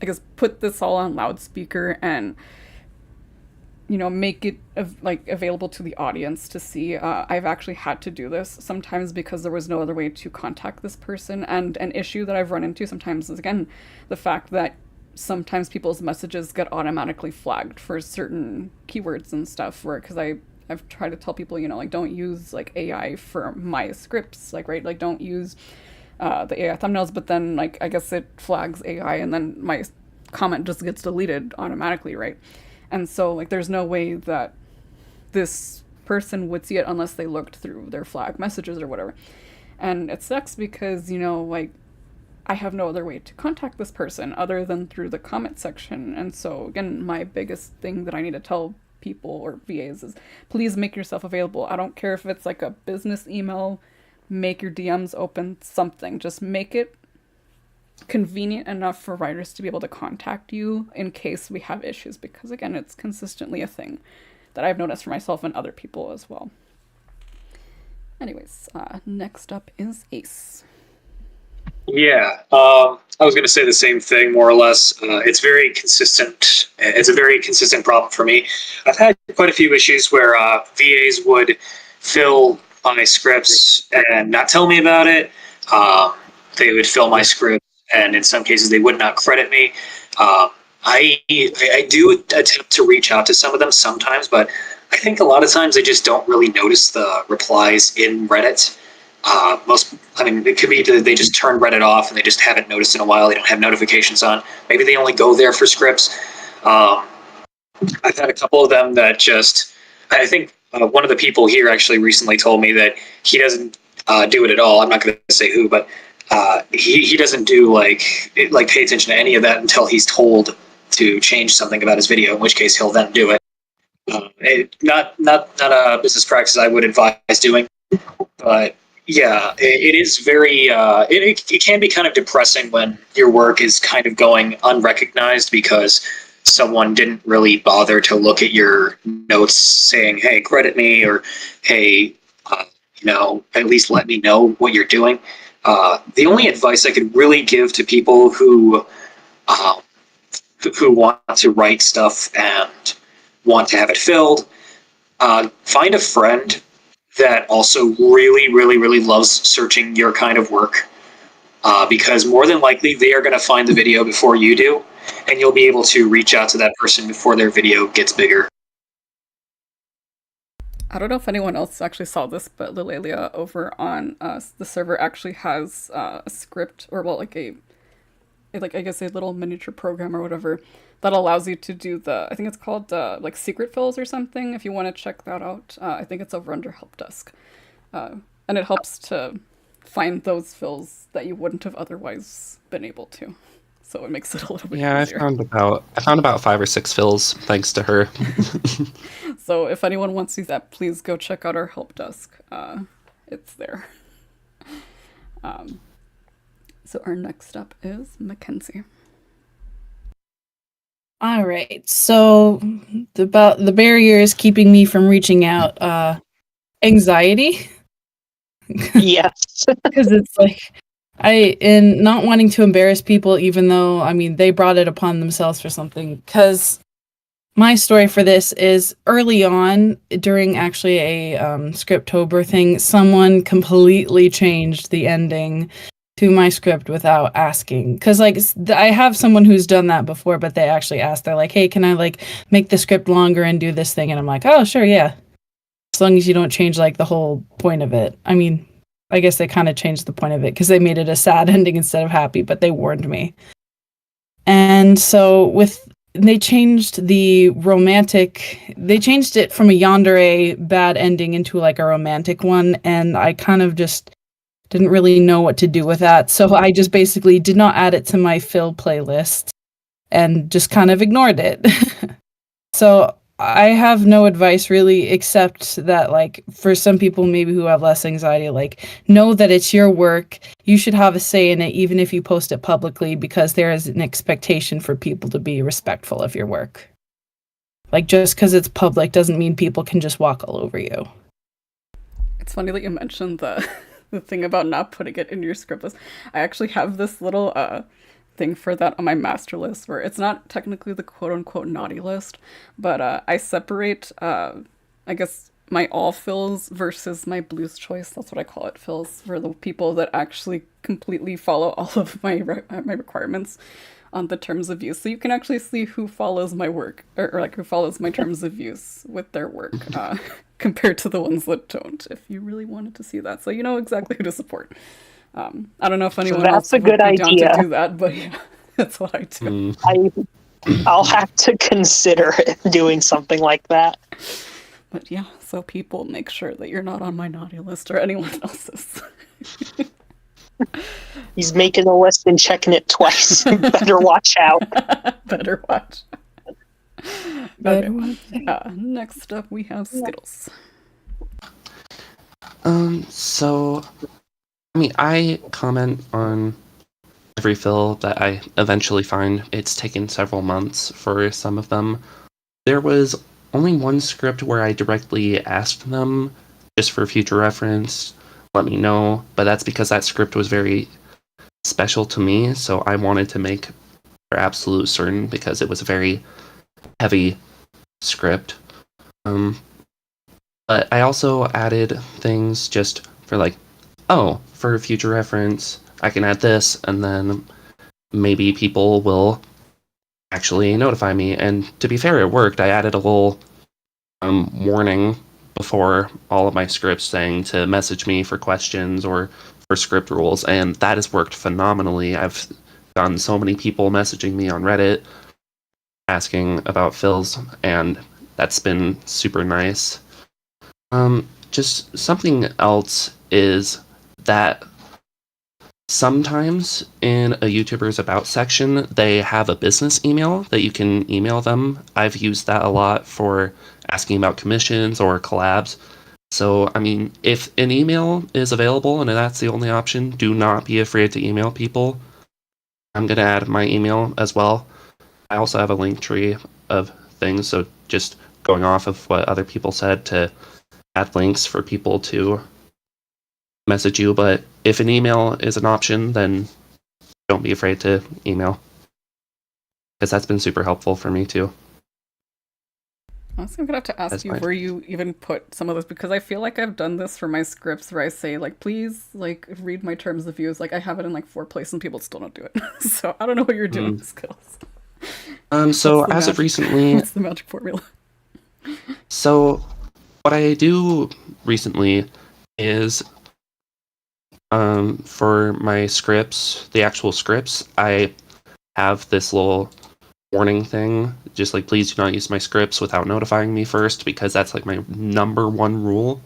guess, put this all on loudspeaker and make it available to the audience to see. I've actually had to do this sometimes because there was no other way to contact this person. And an issue that I've run into sometimes is, again, the fact that sometimes people's messages get automatically flagged for certain keywords and stuff, because I've tried to tell people, don't use AI for my scripts, right? Don't use the AI thumbnails, but then I guess it flags AI and then my comment just gets deleted automatically, right? And so there's no way that this person would see it unless they looked through their flag messages or whatever. And it sucks because, I have no other way to contact this person other than through the comment section. And so again, my biggest thing that I need to tell people or VAs is, please make yourself available. I don't care if it's a business email, make your DMs open, something. Just make it convenient enough for writers to be able to contact you in case we have issues, because again, it's consistently a thing that I've noticed for myself and other people as well. Anyways, next up is Ace. Yeah, I was going to say the same thing, more or less. It's very consistent. It's a very consistent problem for me. I've had quite a few issues where VAs would fill my scripts and not tell me about it. They would fill my script, and in some cases, they would not credit me. I do attempt to reach out to some of them sometimes, but I think a lot of times they just don't really notice the replies in Reddit. It could be that they just turn Reddit off and they just haven't noticed in a while. They don't have notifications on. Maybe they only go there for scripts. I've had a couple of them that I think one of the people here actually recently told me that he doesn't do it at all. I'm not going to say who, but he doesn't do pay attention to any of that until he's told to change something about his video, in which case he'll then do it. Not a business practice I would advise doing, but yeah, it is very, it can be kind of depressing when your work is kind of going unrecognized because someone didn't really bother to look at your notes saying, hey, credit me, or hey, at least let me know what you're doing. The only advice I could really give to people who want to write stuff and want to have it filled, find a friend that also really, really, really loves searching your kind of work, because more than likely they are going to find the video before you do, and you'll be able to reach out to that person before their video gets bigger. I don't know if anyone else actually saw this, but Lilelia over on the server actually has a script, or I guess a little miniature program or whatever that allows you to do I think it's called secret fills or something, if you want to check that out. I think it's over under help desk. And it helps to find those fills that you wouldn't have otherwise been able to. So it makes it a little bit easier. I found about 5 or 6 fills thanks to her. So if anyone wants to use that, please go check out our help desk. It's there. So our next up is Mackenzie. All right. So the barriers keeping me from reaching out, anxiety. Yes. Because it's in not wanting to embarrass people, even though, they brought it upon themselves for something. Because my story for this is early on, during actually a Scriptober thing, someone completely changed the ending to my script without asking. Because I have someone who's done that before, but they actually asked. They're like, hey, can I make the script longer and do this thing? And I'm like, oh, sure, yeah. As long as you don't change the whole point of it. I guess they kind of changed the point of it because they made it a sad ending instead of happy, but they warned me. And so they changed the romantic, they changed it from a yandere bad ending into a romantic one, and I kind of just didn't really know what to do with that. So I just basically did not add it to my fill playlist and just kind of ignored it. So I have no advice really, except that for some people maybe who have less anxiety, know that it's your work. You should have a say in it, even if you post it publicly, because there is an expectation for people to be respectful of your work. Just because it's public doesn't mean people can just walk all over you. It's funny that you mentioned the thing about not putting it in your script list. I actually have this little thing for that on my master list where it's not technically the quote unquote naughty list, but I separate, I guess, my all fills versus my blues choice. That's what I call it. Fills for the people that actually completely follow all of my my requirements on the terms of use. So you can actually see who follows my work, or like who follows my terms of use with their work, compared to the ones that don't, if you really wanted to see that. So you know exactly who to support. I don't know if anyone else would be down to do that, but yeah, that's what I do. I'll have to consider doing something like that. But yeah, so people make sure that you're not on my naughty list or anyone else's. He's making a list and checking it twice. Better watch out. Better watch. Better Okay. Next up, we have Skittles. So, I mean, I comment on every fill that I eventually find. It's taken several months for some of them. There was only one script where I directly asked them, just for future reference, let me know, but that's because that script was very special to me, so I wanted to make for absolute certain because it was a very heavy script. But I also added things just for like, oh, for future reference, I can add this, and then maybe people will actually notify me. And to be fair, it worked. I added a little warning before all of my scripts saying to message me for questions or for script rules, and that has worked phenomenally. I've gotten so many people messaging me on Reddit asking about fills, and that's been super nice. Just something else is that sometimes in a YouTuber's About section, they have a business email that you can email them. I've used that a lot for asking about commissions or collabs. So, I mean, if an email is available and that's the only option, do not be afraid to email people. I'm going to add my email as well. I also have a link tree of things, so just going off of what other people said to add links for people to message you. But if an email is an option, then don't be afraid to email, because that's been super helpful for me too. Honestly, I'm gonna have to ask you where you even put some of this, because I feel like I've done this for my scripts where I say like, please like read my terms of use. Like I have it in like 4 places and people still don't do it. So I don't know what you're doing, Skittles. So as of recently, what's the magic formula? So what I do recently is for my scripts, the actual scripts, I have this little warning thing, just like, please do not use my scripts without notifying me first, because that's like my number one rule.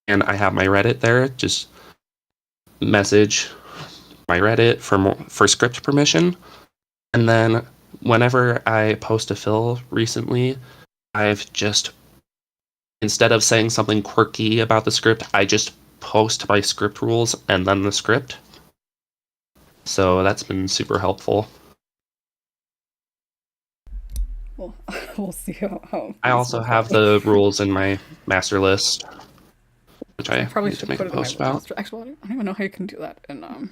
And I have my Reddit there, just message my Reddit for script permission. And then whenever I post a fill recently, I've just, instead of saying something quirky about the script, I just post my script rules and then the script. So that's been super helpful. Well, we'll see how I also have the rules in my master list, which I probably need to should make put a it in my post about. master. Actually, I don't even know how you can do that in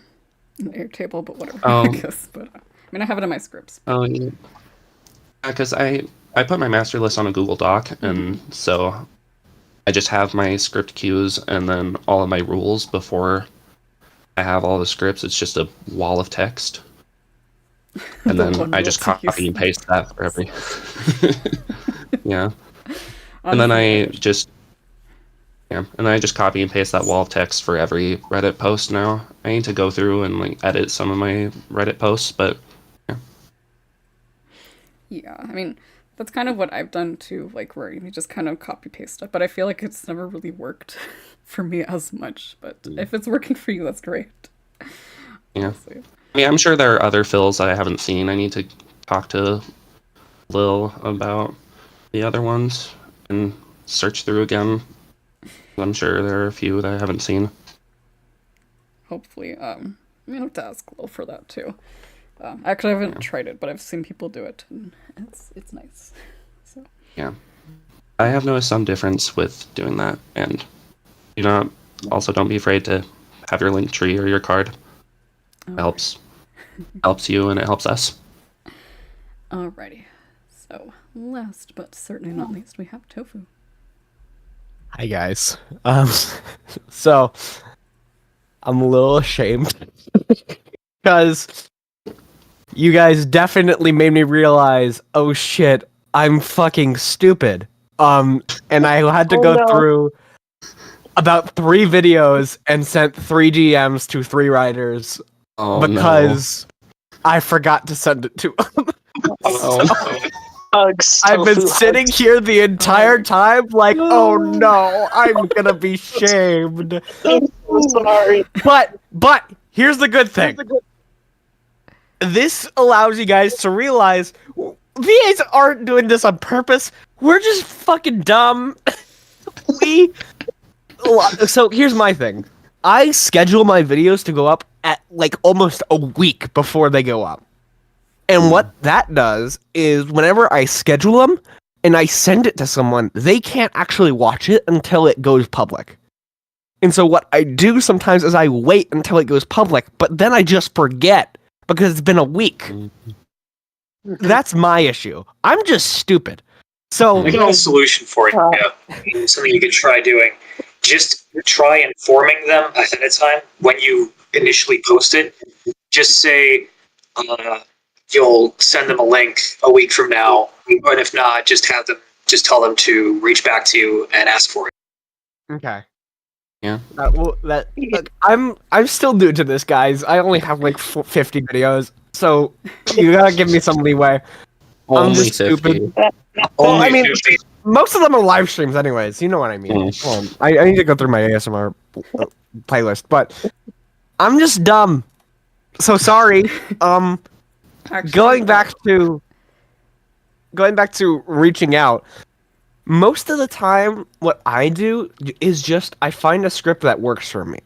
Airtable, but whatever. Oh. I guess, but I mean, I have it in my scripts. Oh, yeah. Because I put my master list on a Google Doc, and so I just have my script queues and then all of my rules before I have all the scripts. It's just a wall of text. And then I just copy and paste that for every... Yeah. And then I just... Yeah, and then I just copy and paste that wall of text for every Reddit post now. I need to go through and like edit some of my Reddit posts, but yeah. Yeah, I mean, that's kind of what I've done too, like where you just kind of copy paste it, but I feel like it's never really worked for me as much. But if it's working for you, that's great. Yeah. Honestly. I mean, I'm sure there are other fills that I haven't seen. I need to talk to Lil about the other ones and search through again. I'm sure there are a few that I haven't seen. Hopefully, I'm gonna have to ask Lil for that too. Actually, I haven't tried it, but I've seen people do it, and it's nice. So yeah, I have noticed some difference with doing that, and also don't be afraid to have your link tree or your card. It helps. helps you and it helps us. Alrighty. So, last but certainly not least, we have Tofu. Hi guys. So I'm a little ashamed because you guys definitely made me realize, oh shit, I'm fucking stupid. And I had to go through about 3 videos and sent 3 DMs to 3 writers because I forgot to send it to them. I've been sitting here the entire time like, oh no, I'm gonna be shamed. I'm so sorry. But here's the good thing. This allows you guys to realize VAs aren't doing this on purpose. We're just fucking dumb. So here's my thing. I schedule my videos to go up at like almost a week before they go up. And what that does is whenever I schedule them and I send it to someone, they can't actually watch it until it goes public. And so what I do sometimes is I wait until it goes public, but then I just forget because it's been a week. That's my issue. I'm just stupid. So I got a solution for you. Something you could try doing. Just try informing them ahead of time when you initially post it. Just say, you'll send them a link a week from now, and if not, just tell them to reach back to you and ask for it. okay. Yeah. Look, I'm still new to this, guys. I only have like 50 videos, so you gotta give me some leeway. I'm just stupid. Well, I mean, most of them are live streams, anyways. You know what I mean. I need to go through my ASMR playlist, but I'm just dumb. So sorry. Actually, Going back to reaching out, most of the time what I do is just I find a script that works for me.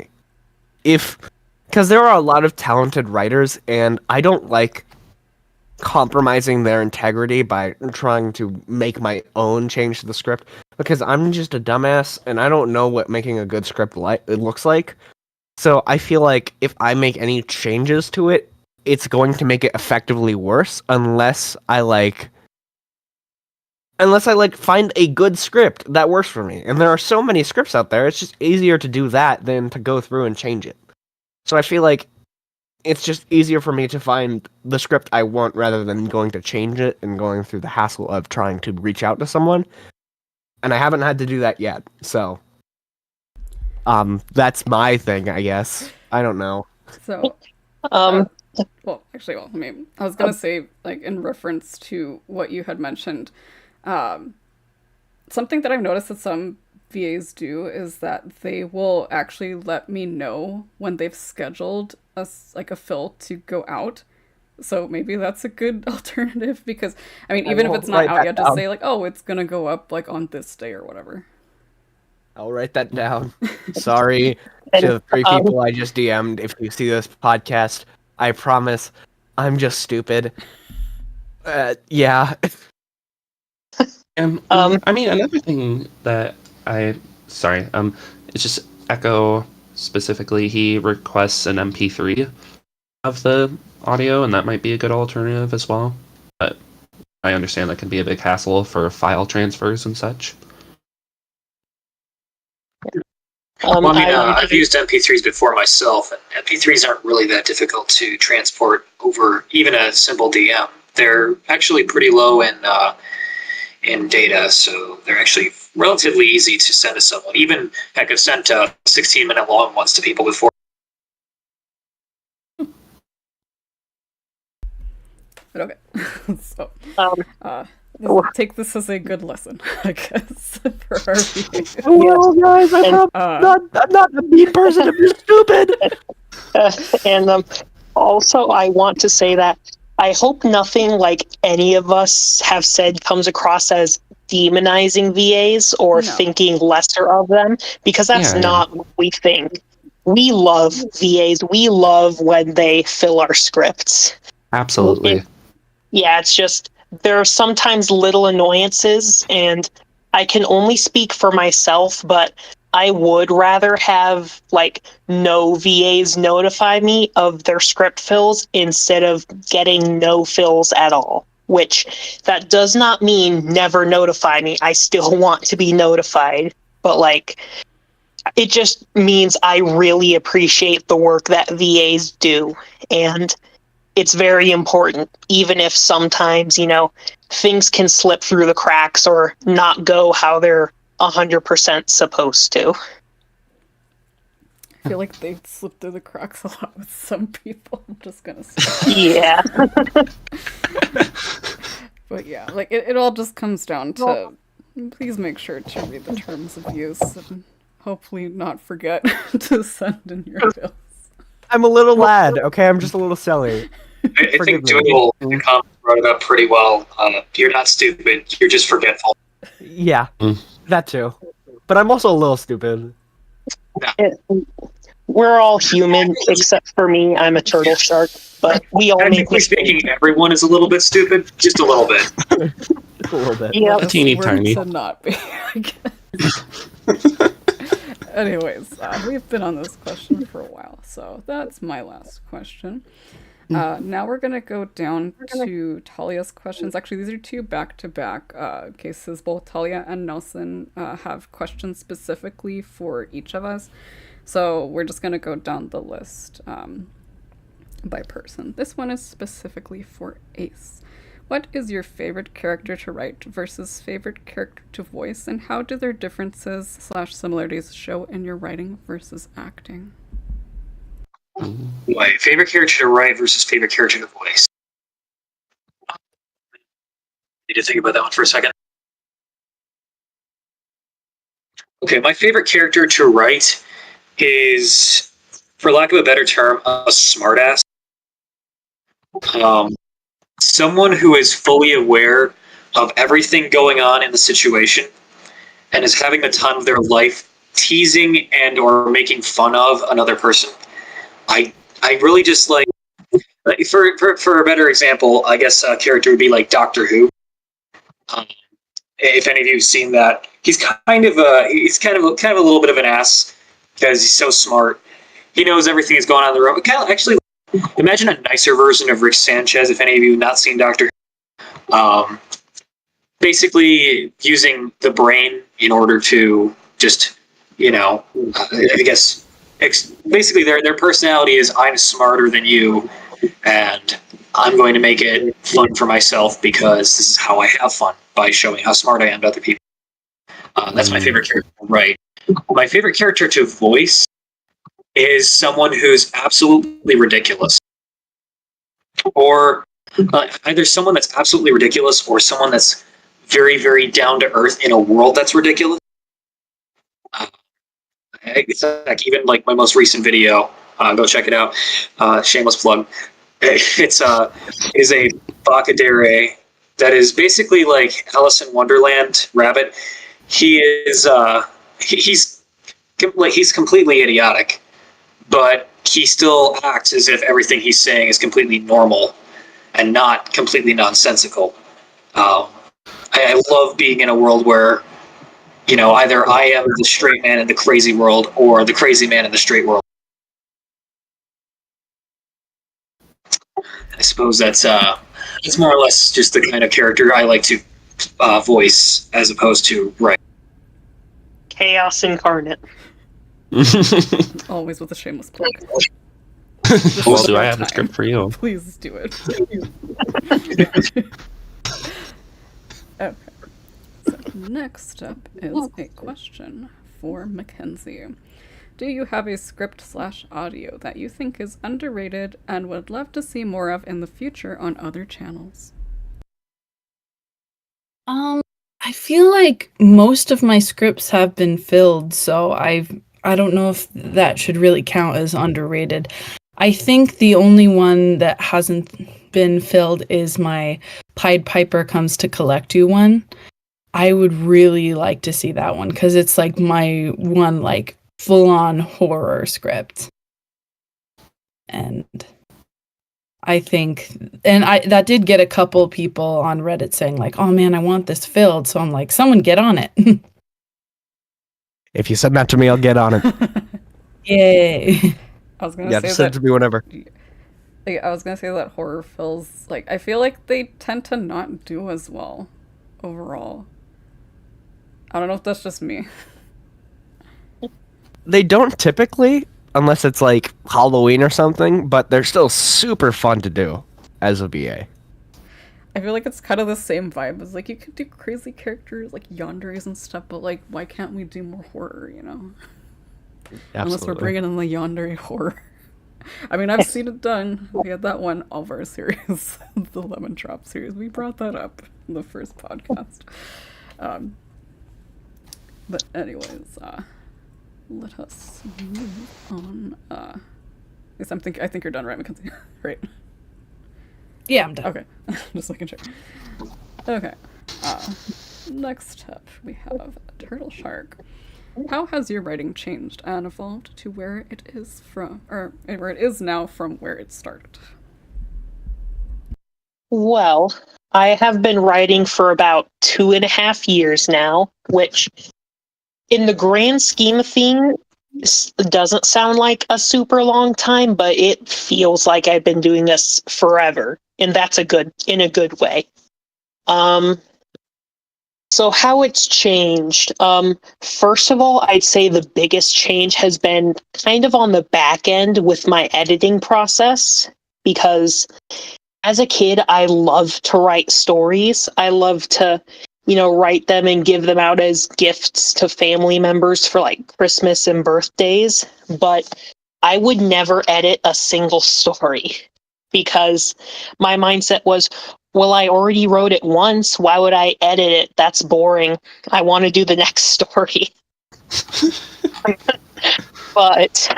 Because there are a lot of talented writers and I don't like compromising their integrity by trying to make my own change to the script because I'm just a dumbass and I don't know what making a good script it looks like. So I feel like if I make any changes to it, it's going to make it effectively worse unless I find a good script that works for me. And there are so many scripts out there, it's just easier to do that than to go through and change it. So I feel like it's just easier for me to find the script I want rather than going to change it and going through the hassle of trying to reach out to someone. And I haven't had to do that yet. So that's my thing, I guess. I don't know. So well, actually, I mean, I was gonna say, like, in reference to what you had mentioned, something that I've noticed that some VAs do is that they will actually let me know when they've scheduled a fill to go out. So maybe that's a good alternative because, I mean, even if it's not out yet, just say, like, oh, it's gonna go up, like, on this day or whatever. I'll write that down. Sorry to the 3 people I just DM'd. If you see this podcast, I promise I'm just stupid. Yeah. I mean, another thing that it's just Echo specifically, he requests an MP3 of the audio, and that might be a good alternative as well. But I understand that can be a big hassle for file transfers and such. I've used MP3s before myself, and MP3s aren't really that difficult to transport over even a simple DM. They're actually pretty low in data, so they're actually relatively easy to send to someone. Even, heck, I've sent 16-minute long ones to people before. But okay, so take this as a good lesson, I guess, for our VAs. Well, guys, I'm not a mean person. I'm just stupid. And also, I want to say that I hope nothing like any of us have said comes across as demonizing VAs or thinking lesser of them, because that's not what we think. We love VAs. We love when they fill our scripts. Absolutely. It's just there are sometimes little annoyances, and I can only speak for myself, but I would rather have like no VAs notify me of their script fills instead of getting no fills at all. Which that does not mean never notify me. I still want to be notified, but like it just means I really appreciate the work that VAs do, and it's very important, even if sometimes, things can slip through the cracks or not go how they're 100% supposed to. I feel like they slip through the cracks a lot with some people. I'm just gonna say. Yeah. But yeah, like it all just comes down to please make sure to read the terms of use and hopefully not forget to send in your bills. I'm a little lad, okay? I'm just a little silly. I Forgive think me. Doodle in the comments brought it up pretty well. You're not stupid. You're just forgetful. Yeah, that too. But I'm also a little stupid. We're all human, except for me. I'm a turtle shark, but we all make Technically mistakes. speaking, everyone is a little bit stupid. Just a little bit. Just a little bit. Yeah. Best teeny word tiny. to not be, I guess. Anyways, we've been on this question for a while, so that's my last question. Now we're gonna go down to Talia's questions. Actually, these are two back-to-back cases. Both Talia and Nelson have questions specifically for each of us. So we're just gonna go down the list by person. This one is specifically for Ace. What is your favorite character to write versus favorite character to voice, and how do their differences / similarities show in your writing versus acting? My favorite character to write versus favorite character to voice. Need to think about that one for a second. Okay, my favorite character to write is, for lack of a better term, a smartass. Someone who is fully aware of everything going on in the situation and is having the time of their life teasing and or making fun of another person. I really just like for a better example, I guess a character would be like Doctor Who. If any of you have seen that, he's kind of a little bit of an ass because he's so smart. He knows everything that's going on in the room. Actually, imagine a nicer version of Rick Sanchez. If any of you have not seen Doctor Who, basically using the brain in order to just, I guess. Basically, their personality is I'm smarter than you, and I'm going to make it fun for myself because this is how I have fun, by showing how smart I am to other people. That's my favorite character to write. My favorite character to voice is someone who's absolutely ridiculous. Or either someone that's absolutely ridiculous or someone that's very, very down to earth in a world that's ridiculous. Like even like my most recent video, go check it out. Shameless plug. It's is a Bakadere that is basically like Alice in Wonderland rabbit. He is he's completely idiotic, but he still acts as if everything he's saying is completely normal and not completely nonsensical. I love being in a world where, either I am the straight man in the crazy world or the crazy man in the straight world. I suppose that's it's more or less just the kind of character I like to voice as opposed to write. Chaos incarnate. Always with a shameless plug. Well, do I have a script for you? Please do it. Okay. So next up is a question for Mackenzie. Do you have a script / audio that you think is underrated and would love to see more of in the future on other channels? I feel like most of my scripts have been filled, so I don't know if that should really count as underrated. I think the only one that hasn't been filled is my Pied Piper Comes to Collect You one. I would really like to see that one because it's like my one like full-on horror script. And I think, and that did get a couple people on Reddit saying like, oh man, I want this filled. So I'm like, someone get on it. If you send that to me, I'll get on it. Yay. I was gonna Yeah, say just send it that. to me whenever. I was gonna say that horror feels like I feel like they tend to not do as well overall. I don't know if that's just me. They don't typically, unless it's like Halloween or something, but they're still super fun to do as a VA. I feel like it's kind of the same vibe as like you could do crazy characters like yanderes and stuff, but like why can't we do more horror? You know, unless we're Absolutely. bringing in the yandere horror. I mean, I've seen it done. We had that one Alvar series, the Lemon Drop series. We brought that up in the first podcast. But anyways, let us move on. Yes, I think you're done, right, Mackenzie? Right. Yeah, I'm done. Okay. Just making sure. Okay. Next up, we have Turtle Shark. How has your writing changed and evolved to where it is from, or where it is now from where it started? Well, I have been writing for about 2.5 years now, which, in the grand scheme of things, doesn't sound like a super long time, but it feels like I've been doing this forever, and that's in a good way. So how it's changed. First of all, I'd say the biggest change has been kind of on the back end with my editing process, because as a kid, I loved to write stories. I love to, write them and give them out as gifts to family members for like Christmas and birthdays. But I would never edit a single story because my mindset was, well, I already wrote it once. Why would I edit it? That's boring. I want to do the next story. But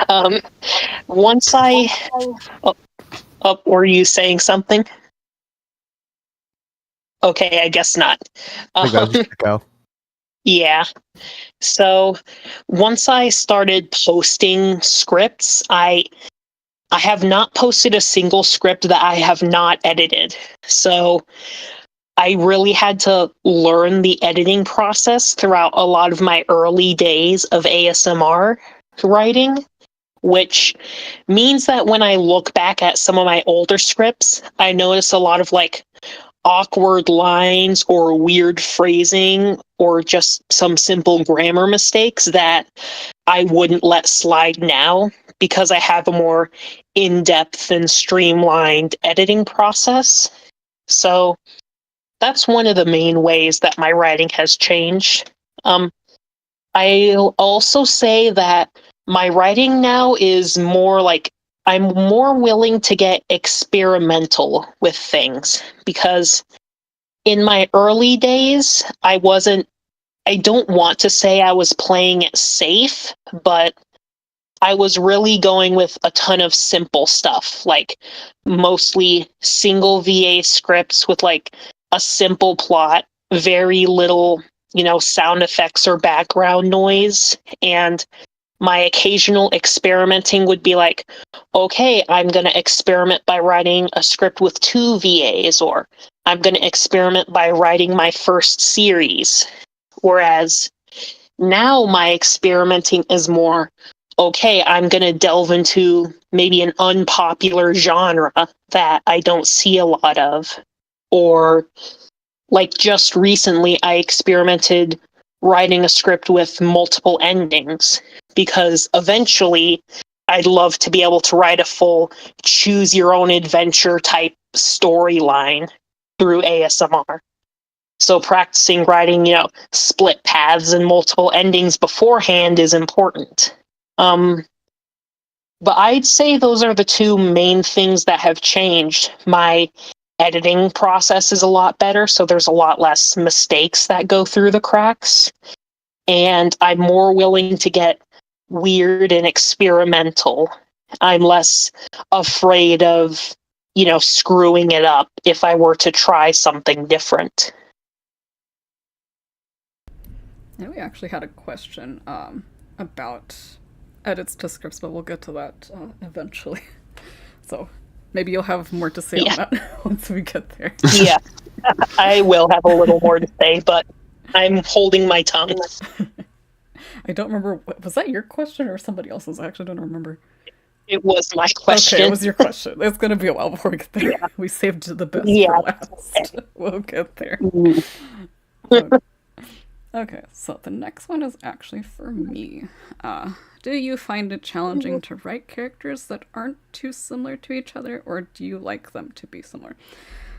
once I... were you saying something? Okay, I guess not. I think that was just a go. Yeah. So once I started posting scripts, I have not posted a single script that I have not edited. So I really had to learn the editing process throughout a lot of my early days of ASMR writing, which means that when I look back at some of my older scripts, I notice a lot of like awkward lines or weird phrasing or just some simple grammar mistakes that I wouldn't let slide now because I have a more in-depth and streamlined editing process. So that's one of the main ways that my writing has changed. I'll also say that my writing now is more like I'm more willing to get experimental with things, because in my early days, I don't want to say I was playing it safe, but I was really going with a ton of simple stuff, like mostly single VA scripts with like a simple plot, very little, sound effects or background noise. And my occasional experimenting would be like, okay, I'm going to experiment by writing a script with 2 VAs, or I'm going to experiment by writing my first series. Whereas now my experimenting is more, okay, I'm going to delve into maybe an unpopular genre that I don't see a lot of. Or like just recently, I experimented writing a script with multiple endings, because eventually I'd love to be able to write a full choose your own adventure type storyline through ASMR. So practicing writing, split paths and multiple endings beforehand is important. But I'd say those are the two main things that have changed. My editing process is a lot better, so there's a lot less mistakes that go through the cracks. And I'm more willing to get weird and experimental. I'm less afraid of, screwing it up if I were to try something different. Yeah, we actually had a question about edits to scripts, but we'll get to that eventually. So maybe you'll have more to say on that once we get there. Yeah, I will have a little more to say, but I'm holding my tongue. I don't remember. Was that your question or somebody else's? I actually don't remember. It was my question. Okay, it was your question. It's gonna be a while before we get there. Yeah. We saved the best Yeah. for last. We'll get there. Mm. Okay, so the next one is actually for me. Do you find it challenging to write characters that aren't too similar to each other, or do you like them to be similar?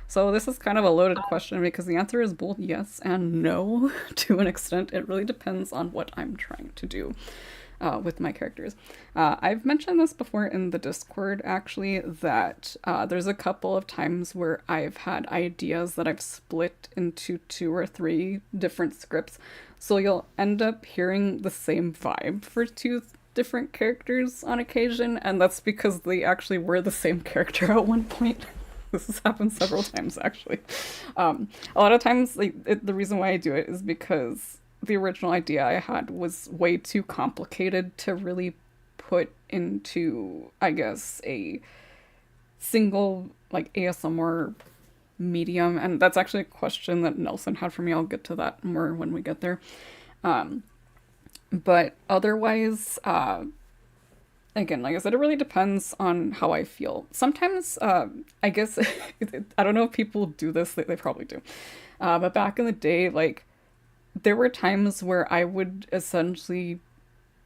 So this is kind of a loaded question because the answer is both yes and no to an extent. It really depends on what I'm trying to do with my characters. I've mentioned this before in the Discord, actually, that there's a couple of times where I've had ideas that I've split into 2 or 3 different scripts. So you'll end up hearing the same vibe for 2 different characters on occasion, and that's because they actually were the same character at one point. This has happened several times, actually. A lot of times, the reason why I do it is because the original idea I had was way too complicated to really put into, I guess, a single, like, ASMR medium. And that's actually a question that Nelson had for me. I'll get to that more when we get there. But otherwise, again, like I said, it really depends on how I feel. Sometimes, I guess, I don't know if people do this, they probably do. But back in the day, like, there were times where I would essentially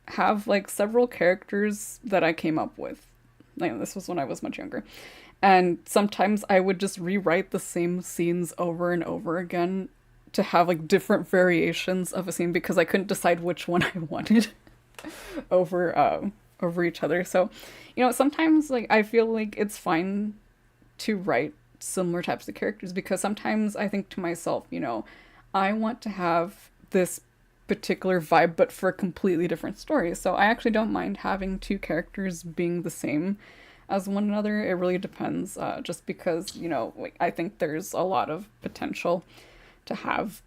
have, like, several characters that I came up with. Like, this was when I was much younger. And sometimes I would just rewrite the same scenes over and over again to have, like, different variations of a scene because I couldn't decide which one I wanted over each other. So, you know, sometimes, like, I feel like it's fine to write similar types of characters because sometimes I think to myself, you know, I want to have this particular vibe but for a completely different story. So I actually don't mind having 2 characters being the same as one another. It really depends, just because, you know, like, I think there's a lot of potential to have,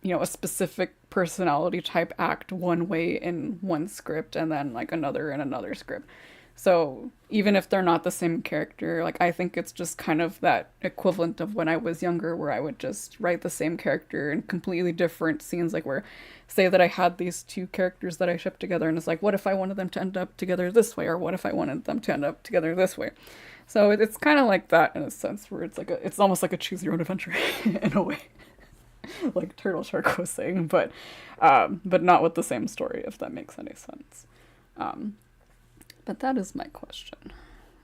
you know, a specific personality type act one way in one script and then, like, another in another script. So even if they're not the same character, like, I think it's just kind of that equivalent of when I was younger where I would just write the same character in completely different scenes, like where, say that I had these 2 characters that I shipped together and it's like, what if I wanted them to end up together this way, or what if I wanted them to end up together this way? So it's kind of like that in a sense where it's like it's almost like a choose your own adventure in a way. Like Turtle Shark was saying, but not with the same story, if that makes any sense. But that is my question,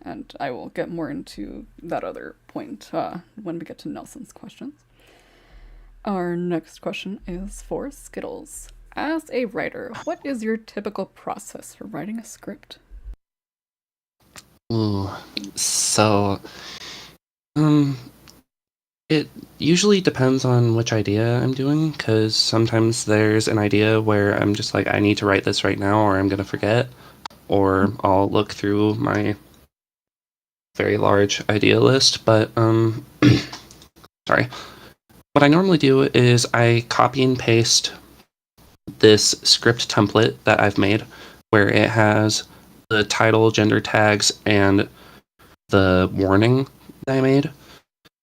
and I will get more into that other point when we get to Nelson's questions. Our next question is for Skittles. As a writer, what is your typical process for writing a script? Ooh, so, it usually depends on which idea I'm doing, because sometimes there's an idea where I'm just like, I need to write this right now or I'm going to forget, or I'll look through my very large idea list, but, sorry. What I normally do is I copy and paste this script template that I've made, where it has the title, gender tags, and the warning that I made.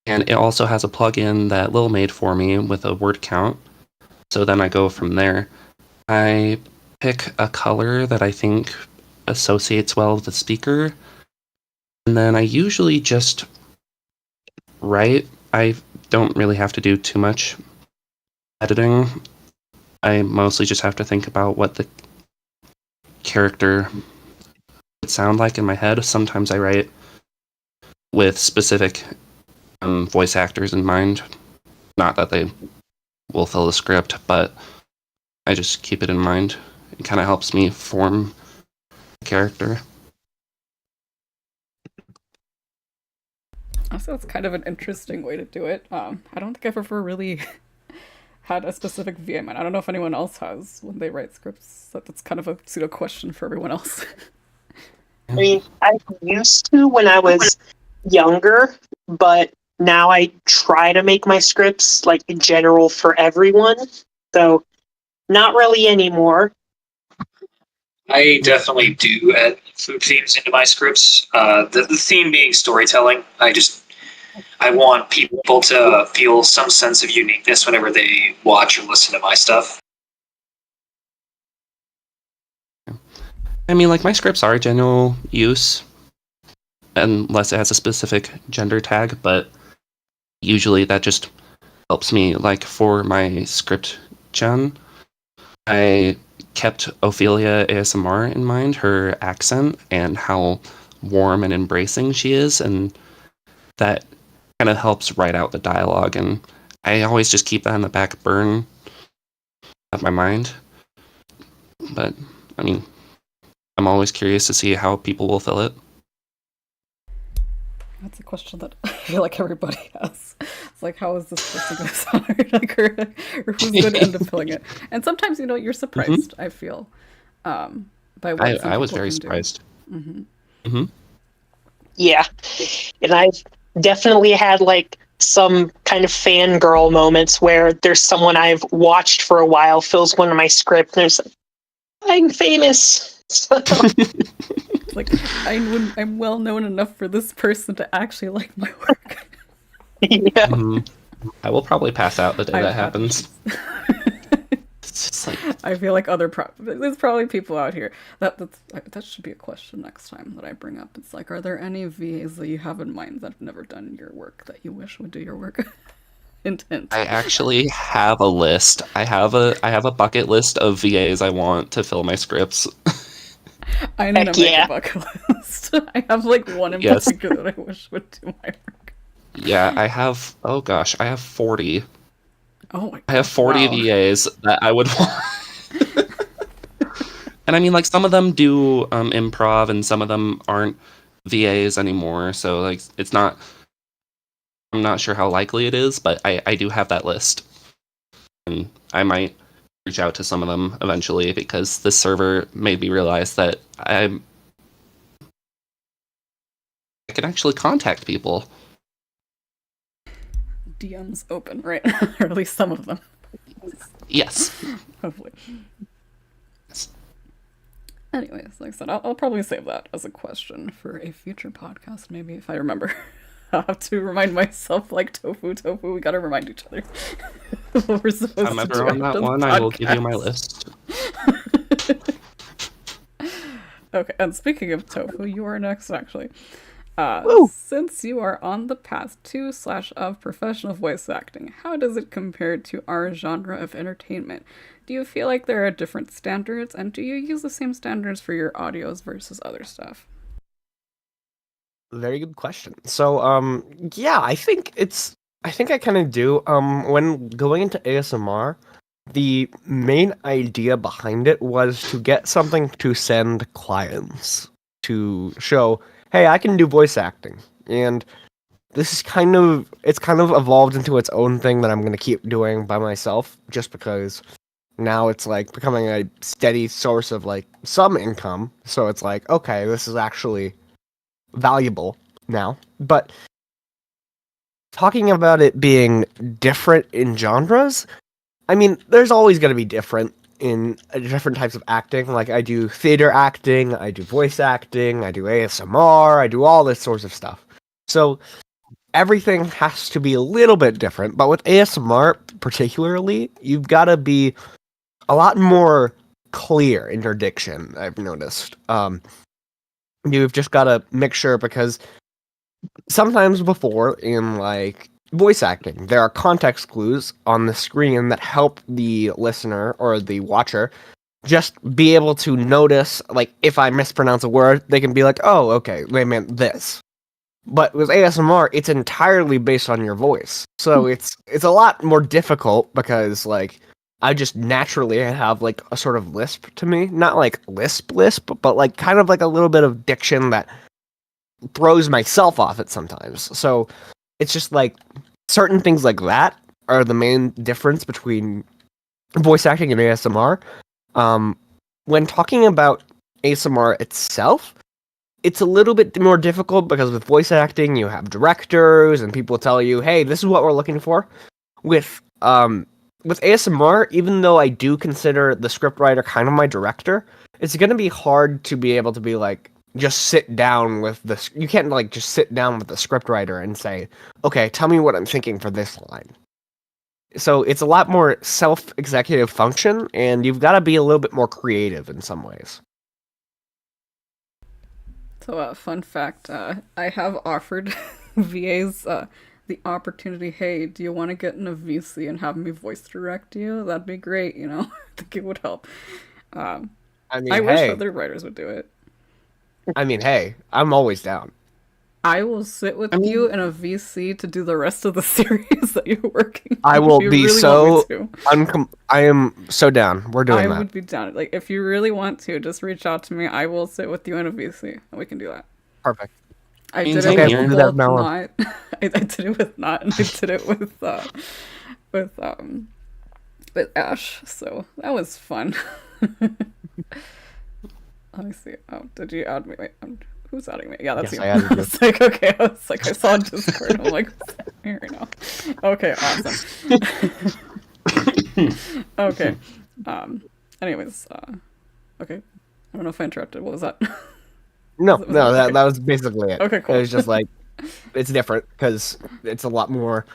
And it also has a plugin that Lil made for me with a word count. So then I go from there. I pick a color that I think associates well with the speaker. And then I usually just write. I don't really have to do too much editing. I mostly just have to think about what the character would sound like in my head. Sometimes I write with specific voice actors in mind. Not that they will fill the script, but I just keep it in mind. It kind of helps me form the character. Also, it's kind of an interesting way to do it. I don't think I've ever really had a specific VA in mind. I don't know if anyone else has when they write scripts. That's kind of a pseudo question for everyone else. I mean, I used to when I was younger, but now I try to make my scripts like general for everyone. So not really anymore. I definitely do add food themes into my scripts. The theme being storytelling. I want people to feel some sense of uniqueness whenever they watch or listen to my stuff. I mean, like, my scripts are general use, unless it has a specific gender tag, but usually that just helps me. Like, for my script gen, I kept Ophelia ASMR in mind, her accent, and how warm and embracing she is, and that kind of helps write out the dialogue, and I always just keep that in the back burn of my mind. But, I mean, I'm always curious to see how people will fill it. That's a question that I feel like everybody has. It's like, how is this person going to sound? Like, or who's going to end up filling it? And sometimes, you're surprised, I feel, by what some I was people very can do. surprised. Yeah. And I've definitely had like some kind of fangirl moments where there's someone I've watched for a while fills one of my scripts and there's like, I'm famous. So, It's like, I'm well known enough for this person to actually like my work. yeah. I will probably pass out the day I've that had happens. It's just like, I feel like there's probably people out here that should be a question next time that I bring up. It's like, are there any VAs that you have in mind that have never done your work that you wish would do your work? Intent. I actually have a list. I have a bucket list of VAs I want to fill my scripts. I need Heck to make yeah. a bucket list. I have like one in Yes. particular that I wish would do my work. Yeah, I have 40. Oh my I have 40 wow. VAs that I would want. And I mean, like, some of them do improv and some of them aren't VAs anymore, so like I'm not sure how likely it is, but I do have that list. And I might reach out to some of them eventually because this server made me realize that I can actually contact people. DMs open, right? Or at least some of them. Yes. Hopefully. Anyways, like I said, I'll probably save that as a question for a future podcast, maybe, if I remember. I'll have to remind myself, like, Tofu, we gotta remind each other what we're supposed I'm to do ever on after that the one, I will give you my podcast. list. Okay, and speaking of Tofu, you are next, actually. Woo! Since you are on the path to / of professional voice acting, how does it compare to our genre of entertainment? Do you feel like there are different standards, and do you use the same standards for your audios versus other stuff? Very good question. So, yeah, I think I kind of do. When going into ASMR, the main idea behind it was to get something to send clients to show, hey, I can do voice acting. And this is it's kind of evolved into its own thing that I'm going to keep doing by myself just because now it's like becoming a steady source of like some income. So it's like, okay, this is actually valuable now. But talking about it being different in genres, I mean, there's always going to be different in different types of acting. Like, I do theater acting, I do voice acting, I do ASMR, I do all this sorts of stuff. So everything has to be a little bit different. But with ASMR particularly, you've got to be a lot more clear in your diction, I've noticed. You've just got to make sure, because sometimes before in like voice acting, there are context clues on the screen that help the listener or the watcher just be able to notice, like, if I mispronounce a word, they can be like, oh, okay, they meant this. But with ASMR, it's entirely based on your voice. So it's a lot more difficult because, like, I just naturally have, like, a sort of lisp to me. Not like lisp, but like kind of like a little bit of diction that throws myself off it sometimes. So it's just like certain things like that are the main difference between voice acting and ASMR. When talking about ASMR itself, it's a little bit more difficult because with voice acting, you have directors and people tell you, "Hey, this is what we're looking for." With ASMR, even though I do consider the scriptwriter kind of my director, it's going to be hard to be able to be like, just sit down with the. You can't like just sit down with the scriptwriter and say, "Okay, tell me what I'm thinking for this line." So it's a lot more self-executive function, and you've got to be a little bit more creative in some ways. So, fun fact, I have offered VAs the opportunity, hey, do you want to get in a VC and have me voice direct you? That'd be great, you know? I think it would help. Um, I mean, I wish hey, other writers would do it. I'm always down. I will sit with I you mean, in a VC to do the rest of the series that you're working I on, will if you be really so want me to. I am so down. We're doing I that. would be down. Like, if you really want to, just reach out to me. I will sit with you in a VC, and we can do that. Perfect. I mean, did same it here. with We'll do that both now on. not. I did it with not, and I did it with with Ash. So that was fun. Let me see. Oh, did you add me? Wait, who's adding me? Yeah, that's Yes, you. I added I you. was like, okay. I was like, I saw Discord. I'm like, here we go. Okay, awesome. Okay. Anyways, okay. I don't know if I interrupted. What was that? No, Was no, okay. that was basically it. Okay, cool. It was just like it's different because it's a lot more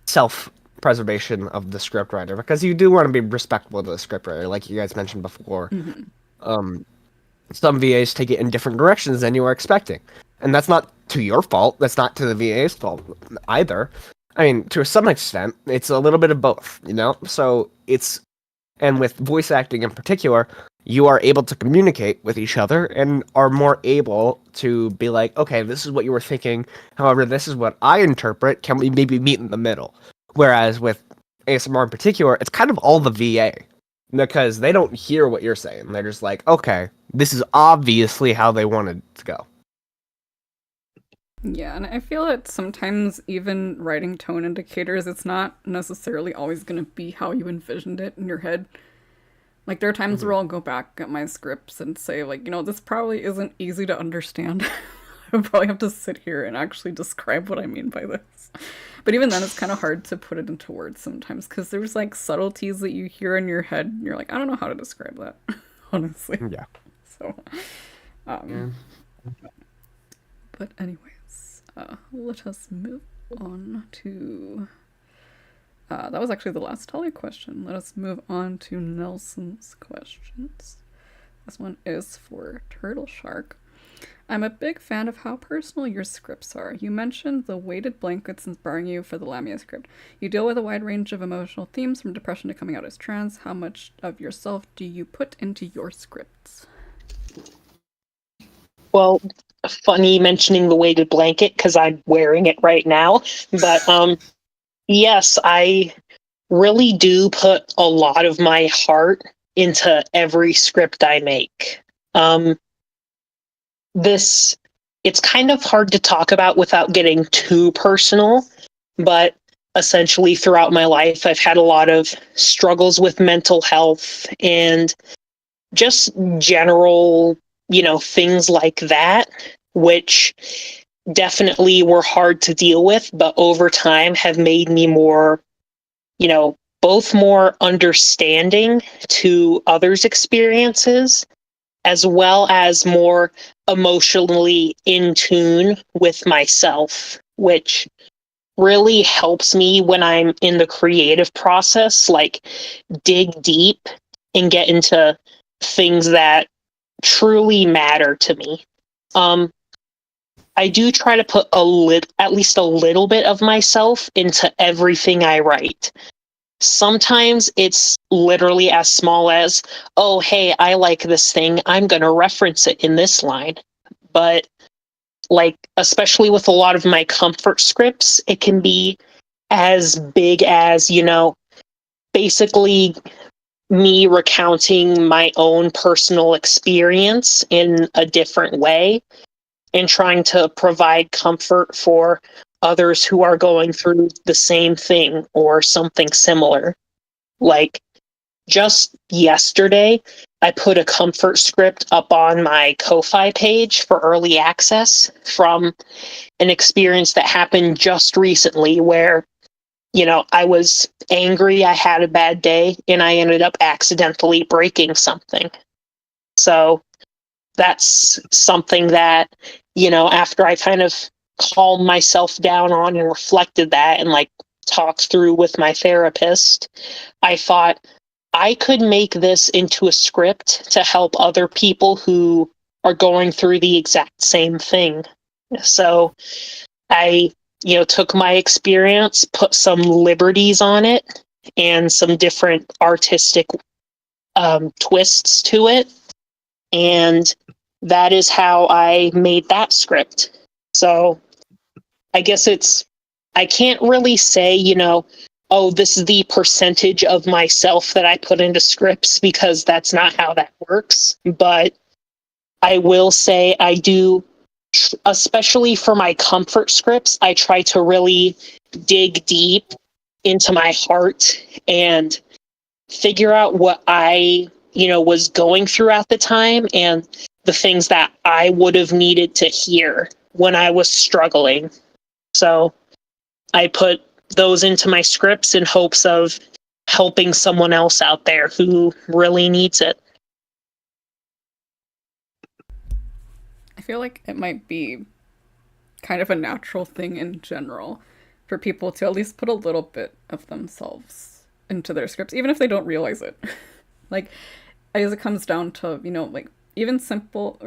self-preservation of the scriptwriter because you do want to be respectful to the scriptwriter, like you guys mentioned before. Mhm. Some VAs take it in different directions than you were expecting, and that's not to your fault. That's not to the VA's fault either. I mean, to some extent, it's a little bit of both, you know. So and with voice acting in particular, you are able to communicate with each other and are more able to be like, okay, this is what you were thinking. However, this is what I interpret. Can we maybe meet in the middle? Whereas with ASMR in particular, it's kind of all the VA because they don't hear what you're saying. They're just like, okay, this is obviously how they wanted to go. Yeah, and I feel that sometimes even writing tone indicators, it's not necessarily always going to be how you envisioned it in your head. Like, there are times where I'll go back at my scripts and say, like, you know, this probably isn't easy to understand. I would probably have to sit here and actually describe what I mean by this. But even then, it's kind of hard to put it into words sometimes because there's, like, subtleties that you hear in your head, and you're like, I don't know how to describe that, honestly. Yeah. So, but anyways, let us move on to... that was actually the last Tully question. Let us move on to Nelson's questions. This one is for Turtle Shark. I'm a big fan of how personal your scripts are. You mentioned the weighted blankets inspiring you for the Lamia script. You deal with a wide range of emotional themes from depression to coming out as trans. How much of yourself do you put into your scripts? Well, funny mentioning the weighted blanket because I'm wearing it right now. But yes, I really do put a lot of my heart into every script I make. It's kind of hard to talk about without getting too personal, but essentially throughout my life, I've had a lot of struggles with mental health and just general, things like that, which definitely were hard to deal with, but over time have made me more, both more understanding to others' experiences, as well as more emotionally in tune with myself, which really helps me when I'm in the creative process, like dig deep and get into things that truly matter to me. I do try to put at least a little bit of myself into everything I write. Sometimes it's literally as small as, oh, hey, I like this thing. I'm going to reference it in this line. But like, especially with a lot of my comfort scripts, it can be as big as, basically me recounting my own personal experience in a different way and trying to provide comfort for others who are going through the same thing or something similar. Like just yesterday, I put a comfort script up on my Ko-Fi page for early access from an experience that happened just recently where, I was angry, I had a bad day, and I ended up accidentally breaking something. So that's something that, after I kind of calmed myself down on and reflected that and like talked through with my therapist, I thought I could make this into a script to help other people who are going through the exact same thing. So I, took my experience, put some liberties on it, and some different artistic twists to it. And that is how I made that script. So I guess I can't really say, oh, this is the percentage of myself that I put into scripts, because that's not how that works. But I will say I do, especially for my comfort scripts, I try to really dig deep into my heart and figure out what I, was going through at the time, and the things that I would have needed to hear when I was struggling. So I put those into my scripts in hopes of helping someone else out there who really needs it. I feel like it might be kind of a natural thing in general for people to at least put a little bit of themselves into their scripts, even if they don't realize it. Like, I guess it comes down to, like, even simple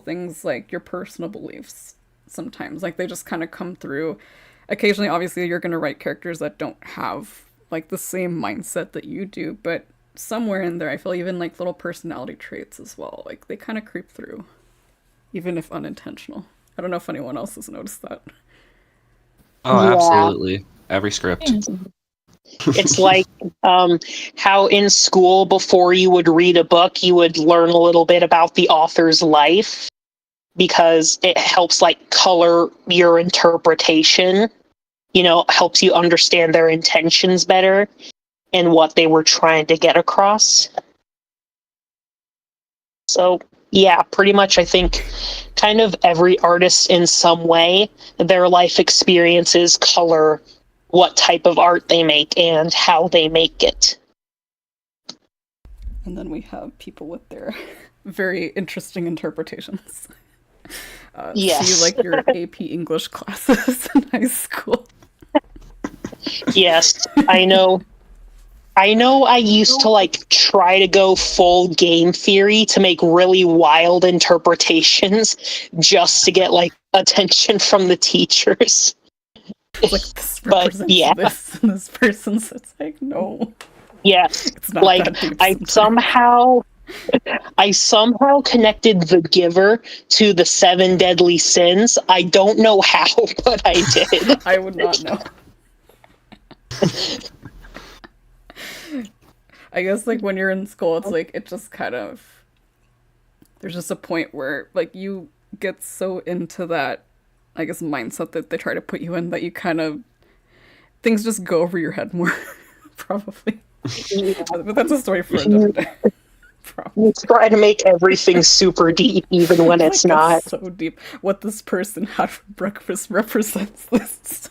things like your personal beliefs sometimes. Like, they just kind of come through. Occasionally, obviously, you're going to write characters that don't have, like, the same mindset that you do, but somewhere in there, I feel even, like, little personality traits as well. Like, they kind of creep through, even if unintentional. I don't know if anyone else has noticed that. Oh, Yeah. absolutely. Every script. It's like how in school, before you would read a book, you would learn a little bit about the author's life, because it helps like color your interpretation, helps you understand their intentions better and what they were trying to get across. So yeah, pretty much I think kind of every artist in some way, their life experiences color what type of art they make and how they make it. And then we have people with their very interesting interpretations. Yes. See, like, your AP English classes in high school. Yes, I know. I used to like try to go full game theory to make really wild interpretations just to get like attention from the teachers. It's like, this But represents yeah, this, and this person's, it's like, no. yeah, It's not like that deep I sometimes. somehow connected the giver to the 7 deadly sins. I don't know how, but I did. I would not know. I guess, like, when you're in school, it's like, it just kind of, there's just a point where, like, you get so into that, I guess, mindset that they try to put you in, that you kind of, things just go over your head more, probably. Yeah. But that's a story for another day. You try to make everything super deep, even when it's like, not. It's so deep. What this person had for breakfast represents this.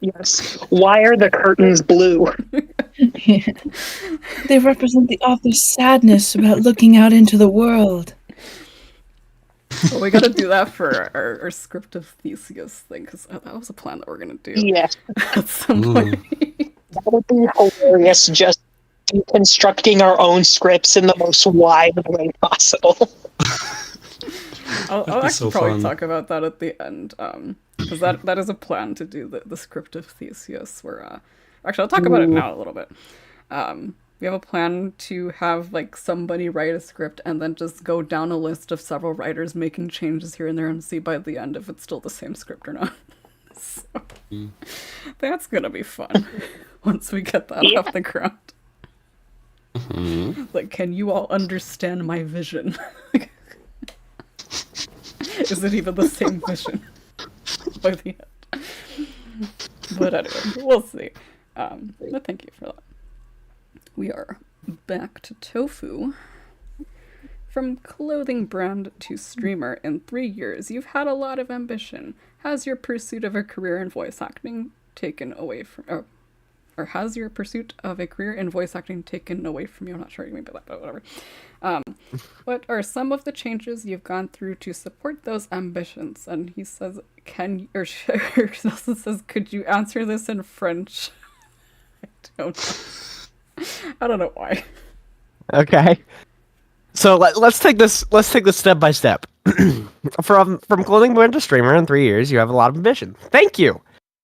Yes. Why are the curtains blue? They represent the author's sadness about looking out into the world. Well, we gotta do that for our script of Theseus thing, because that was a plan that we're gonna do Yes. at some point. That would be hilarious, just deconstructing our own scripts in the most wide way possible. I'll be actually so probably fun. talk about that at the end, because that is a plan to do the script of Theseus, where, actually, I'll talk about it now a little bit. We have a plan to have, like, somebody write a script and then just go down a list of several writers making changes here and there and see by the end if it's still the same script or not. So, that's gonna be fun once we get that off the ground. Like, can you all understand my vision? Is it even the same vision by the end? But anyway, we'll see. But thank you for that. We are back to Tofu. From clothing brand to streamer, in 3 years, you've had a lot of ambition. Has your pursuit of a career in voice acting taken away from... Or has your pursuit of a career in voice acting taken away from you? I'm not sure what you mean by that, but whatever. What are some of the changes you've gone through to support those ambitions? And he says, Nelson says, could you answer this in French? I don't know. I don't know why. Okay. So let's take this step by step. from clothing brand to streamer in 3 years, you have a lot of ambition. Thank you.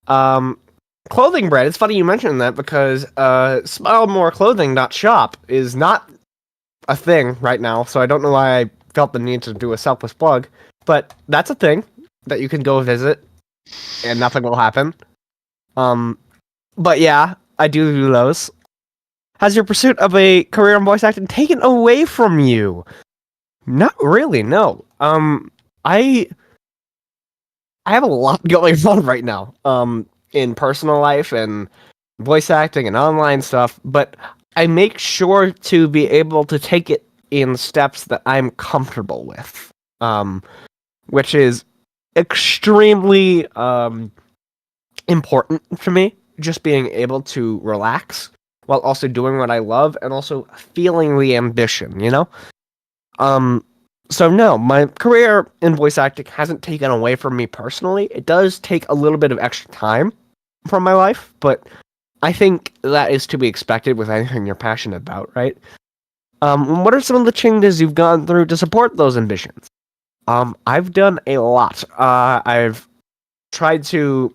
Clothing brand. It's funny you mentioned that because Smile More Clothing Shop is not a thing right now, so I don't know why I felt the need to do a selfless plug, but that's a thing that you can go visit, and nothing will happen. But yeah, I do those. Has your pursuit of a career in voice acting taken away from you? Not really, no. I have a lot going on right now. In personal life and voice acting and online stuff, but I make sure to be able to take it in steps that I'm comfortable with. Which is extremely important to me. Just being able to relax while also doing what I love and also feeling the ambition, you know? So no, my career in voice acting hasn't taken away from me personally. It does take a little bit of extra time from my life, but I think that is to be expected with anything you're passionate about, right? What are some of the changes you've gone through to support those ambitions? I've done a lot. I've tried to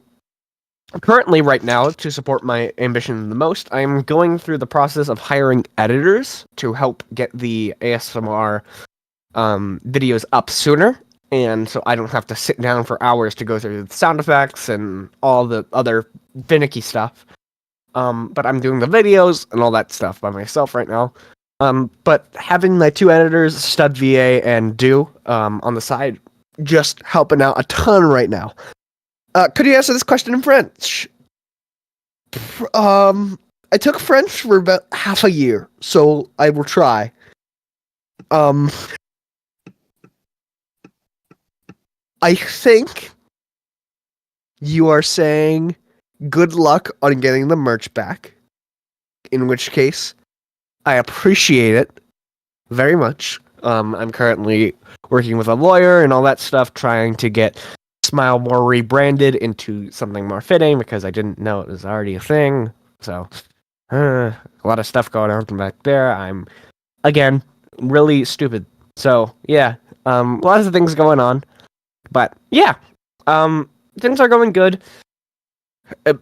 currently right now to support my ambition the most. I'm going through the process of hiring editors to help get the ASMR videos up sooner, and so I don't have to sit down for hours to go through the sound effects and all the other finicky stuff. But I'm doing the videos and all that stuff by myself right now. But having my 2 editors, Stud VA and Do, on the side, just helping out a ton right now. Could you answer this question in French? I took French for about half a year, so I will try. I think you are saying good luck on getting the merch back, in which case I appreciate it very much. I'm currently working with a lawyer and all that stuff, trying to get Smile More rebranded into something more fitting because I didn't know it was already a thing. So, a lot of stuff going on back there. I'm, again, really stupid. So, yeah, lots of things going on. But, yeah, things are going good.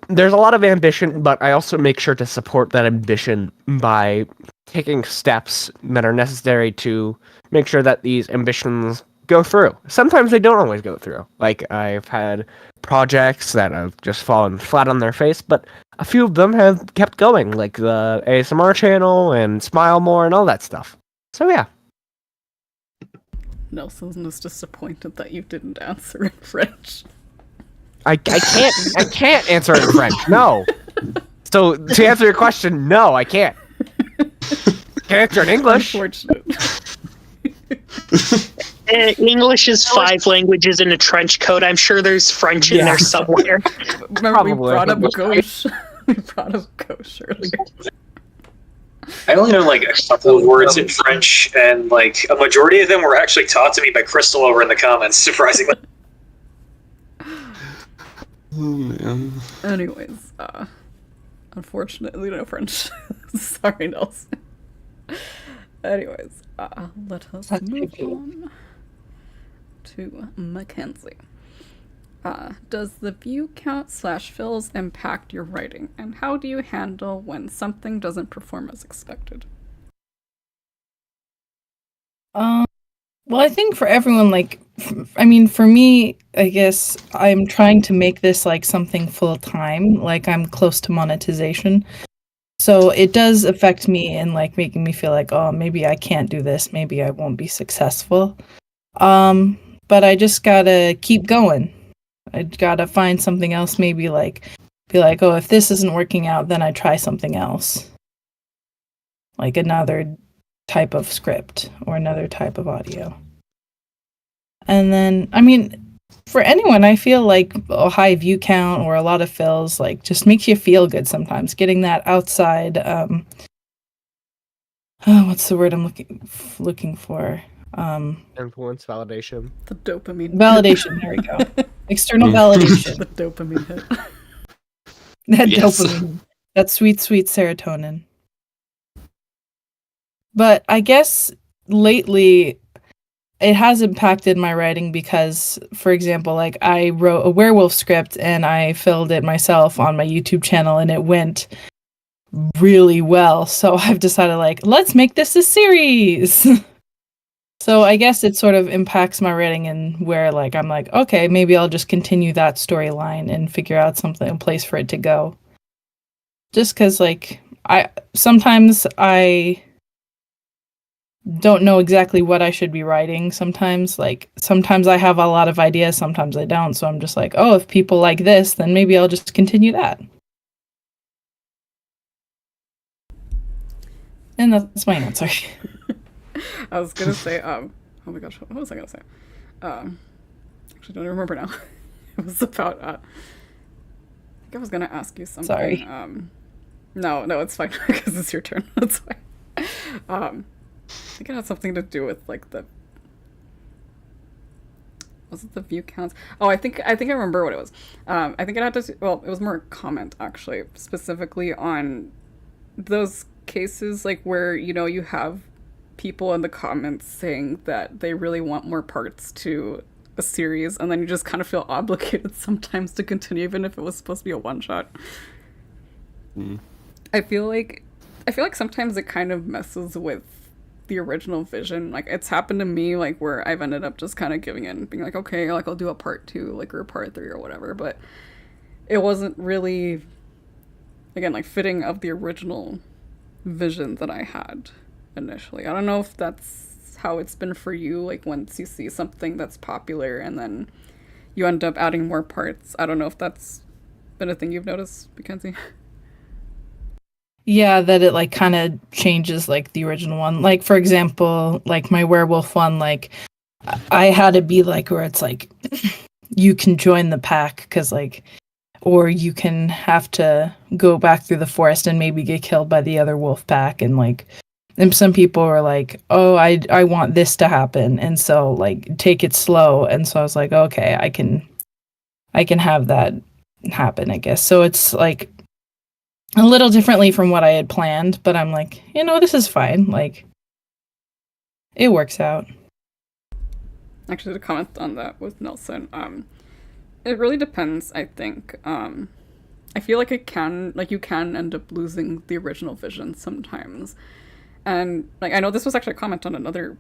There's a lot of ambition, but I also make sure to support that ambition by taking steps that are necessary to make sure that these ambitions go through. Sometimes they don't always go through. Like, I've had projects that have just fallen flat on their face, but a few of them have kept going, like the ASMR channel and Smile More and all that stuff. So, yeah. Nelson is disappointed that you didn't answer in French. I can't answer it in French. No. So to answer your question, no, I can't. Can answer in English. Unfortunate. English is 5 languages in a trench coat. I'm sure there's French in there somewhere. Remember, Probably. we brought up gauche. We brought up gauche earlier. I only know like a couple of words in French, and like a majority of them were actually taught to me by Crystal over in the comments, surprisingly. Oh man. Anyways, unfortunately no French. Sorry, Nelson. Anyways, let us move on to Mackenzie. Does the view count / fills impact your writing, and how do you handle when something doesn't perform as expected? Well, I think for everyone, like, I mean, for me, I guess I'm trying to make this like something full time, like I'm close to monetization. So it does affect me and like making me feel like, oh, maybe I can't do this, maybe I won't be successful. But I just gotta keep going. I gotta find something else, maybe like be like, oh, if this isn't working out, then I try something else. Like another type of script or another type of audio. And then, I mean, for anyone, I feel like a high view count or a lot of fills like just makes you feel good sometimes. Getting that outside, what's the word I'm looking for? Influence validation. The dopamine. Validation. There we go. External validation. The dopamine hit. That Yes. dopamine. That sweet, sweet serotonin. But I guess lately, it has impacted my writing because, for example, like I wrote a werewolf script and I filled it myself on my YouTube channel and it went really well. So I've decided like, let's make this a series. So I guess it sort of impacts my writing and where like I'm like, okay, maybe I'll just continue that storyline and figure out something, a place for it to go. Just because like I sometimes I don't know exactly what I should be writing. Sometimes I have a lot of ideas, sometimes I don't. So I'm just like, oh, if people like this, then maybe I'll just continue that. And that's my answer. I was gonna say, oh my gosh, what was I gonna say? Actually, don't remember now. It was about, I think I was gonna ask you something. Sorry. No, it's fine because it's your turn. That's fine. I think it had something to do with like was it the view counts? Oh, I think I remember what it was. I think it had to. Well, it was more a comment actually, specifically on those cases like where you have people in the comments saying that they really want more parts to a series, and then you just kind of feel obligated sometimes to continue, even if it was supposed to be a one shot. Mm. I feel like sometimes it kind of messes with the original vision. Like it's happened to me, like where I've ended up just kind of giving in, being like, okay, like I'll do a part 2, like or a part 3 or whatever. But it wasn't really, again, like fitting of the original vision that I had initially. I don't know if that's how it's been for you, like once you see something that's popular and then you end up adding more parts. I don't know if that's been a thing you've noticed, Mackenzie. Yeah, that it like kind of changes like the original one. Like for example, like my werewolf one, like I had to be like where it's like you can join the pack because like, or you can have to go back through the forest and maybe get killed by the other wolf pack, and like, and some people are like, oh, I want this to happen, and so like take it slow, and so I was like, okay, I can have that happen, I guess. So it's like a little differently from what I had planned, but I'm like, this is fine. Like, it works out. Actually, to comment on that with Nelson, it really depends, I think. I feel like you can end up losing the original vision sometimes. And like I know this was actually a comment on another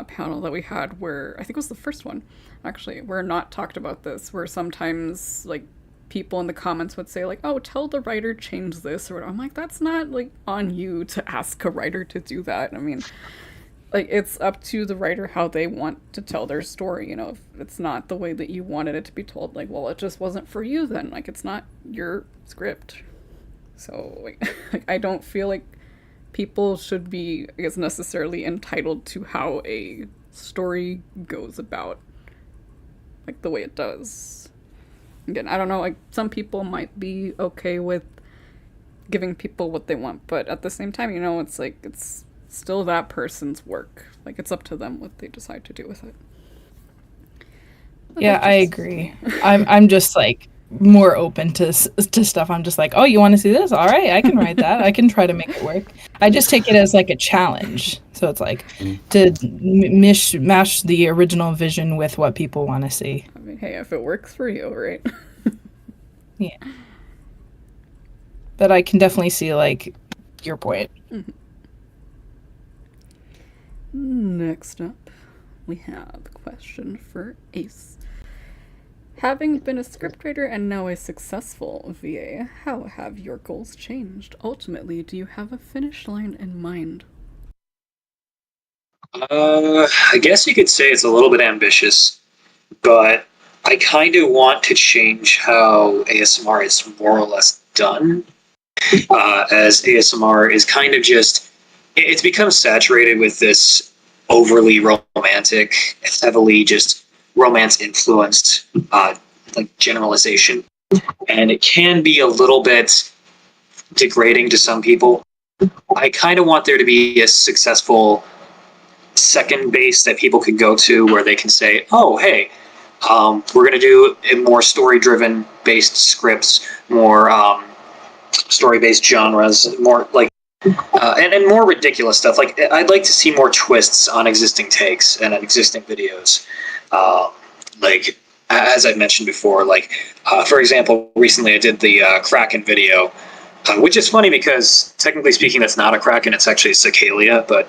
panel that we had where I think it was the first one, actually, where Not talked about this, where sometimes like people in the comments would say like, oh, tell the writer change this or whatever. I'm like, that's not like on you to ask a writer to do that. I mean, like it's up to the writer how they want to tell their story. If it's not the way that you wanted it to be told, like, well, it just wasn't for you then. Like it's not your script. So like I don't feel like people should be, I guess, necessarily entitled to how a story goes about, like the way it does. Again, I don't know, like some people might be okay with giving people what they want, but at the same time, it's like it's still that person's work. Like it's up to them what they decide to do with it. But yeah, I agree. I'm just like more open to stuff. I'm just like, oh, you want to see this? All right, I can write that. I can try to make it work. I just take it as like a challenge. So it's like to mash the original vision with what people want to see. I mean, hey, if it works for you, right? Yeah. But I can definitely see like your point. Mm-hmm. Next up, we have a question for Ace. Having been a scriptwriter and now a successful VA, how have your goals changed? Ultimately, do you have a finish line in mind? I guess you could say it's a little bit ambitious, but I kind of want to change how ASMR is more or less done, as ASMR is kind of just, it's become saturated with this overly romantic, heavily just romance-influenced like generalization, and it can be a little bit degrading to some people. I kind of want there to be a successful second base that people can go to where they can say, oh, hey, we're going to do a more story-driven based scripts, more story-based genres, more like and more ridiculous stuff. Like, I'd like to see more twists on existing takes and on existing videos. Like, as I've mentioned before, like, for example, recently I did the Kraken video, which is funny because technically speaking, that's not a Kraken, it's actually a Cicalia, but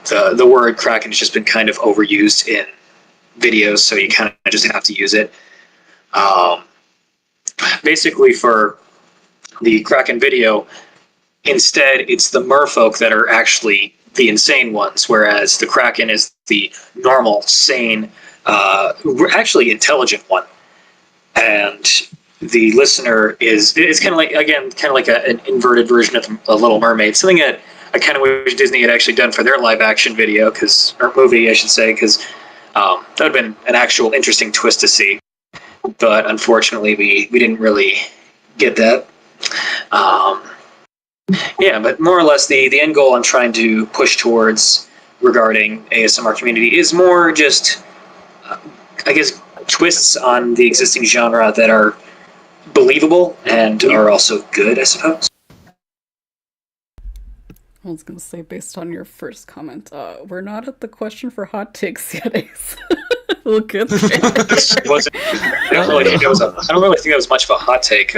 the word Kraken has just been kind of overused in videos, so you kind of just have to use it. Basically, for the Kraken video, instead, it's the merfolk that are actually the insane ones, whereas the Kraken is the normal, sane, actually intelligent one. And the listener is kind of like, again, kind of like an inverted version of a Little Mermaid, something that I kind of wish Disney had actually done for their live action video, or movie, I should say, because that would have been an actual interesting twist to see. But unfortunately, we didn't really get that. Yeah, but more or less the end goal I'm trying to push towards regarding ASMR community is more just, I guess, twists on the existing genre that are believable and are also good, I suppose. I was going to say, based on your first comment, we're not at the question for hot takes yet, Ace. We'll get there. I don't really think that was much of a hot take,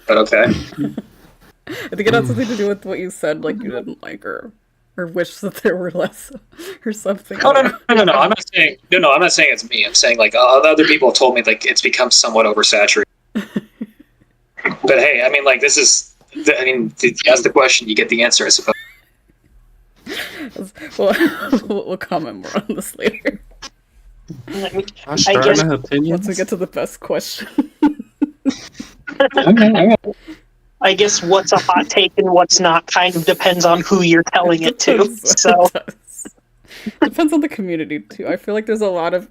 but okay. I think it has something to do with what you said, like you didn't like or wish that there were less or something. Oh, no. I'm not saying it's me. I'm saying like other people have told me like it's become somewhat oversaturated. But hey, I mean, like this is. I mean, you ask the question, you get the answer, I suppose. Well, we'll comment more on this later. I guess Once we get to the best question. Okay. I guess what's a hot take and what's not kind of depends on who you're telling it to. So depends on the community too. I feel like there's a lot of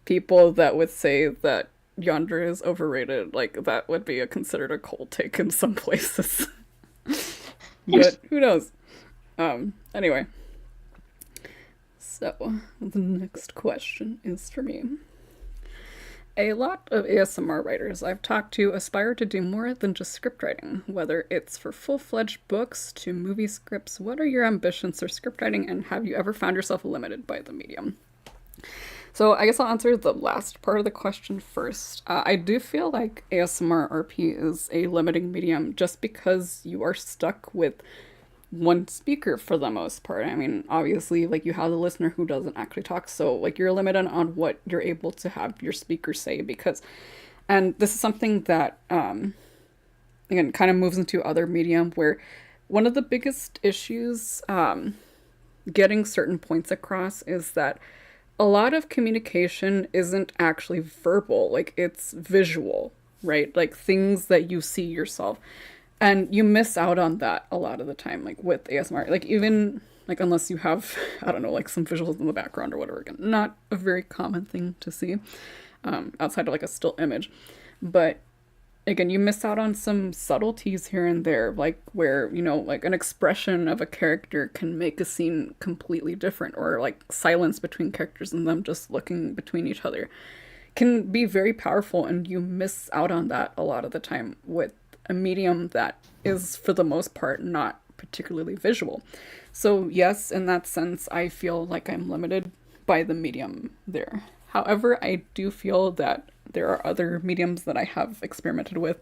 people that would say that Yandere is overrated. Like that would be considered a cold take in some places. But who knows? Anyway. So the next question is for me. A lot of ASMR writers I've talked to aspire to do more than just script writing, whether it's for full-fledged books to movie scripts. What are your ambitions for script writing, and have you ever found yourself limited by the medium? So I guess I'll answer the last part of the question first. I do feel like ASMR RP is a limiting medium just because you are stuck with one speaker for the most part. I mean, obviously, like you have the listener who doesn't actually talk, so like you're limited on what you're able to have your speaker say and this is something that again kind of moves into other medium where one of the biggest issues getting certain points across is that a lot of communication isn't actually verbal, like it's visual, right? Like things that you see yourself. And you miss out on that a lot of the time, like with ASMR. Like even, like unless you have, I don't know, like some visuals in the background or whatever. Again, not a very common thing to see outside of like a still image. But again, you miss out on some subtleties here and there, like where, you know, like an expression of a character can make a scene completely different, or like silence between characters and them just looking between each other can be very powerful, and you miss out on that a lot of the time with a medium that is, for the most part, not particularly visual. So yes, in that sense, I feel like I'm limited by the medium there. However, I do feel that there are other mediums that I have experimented with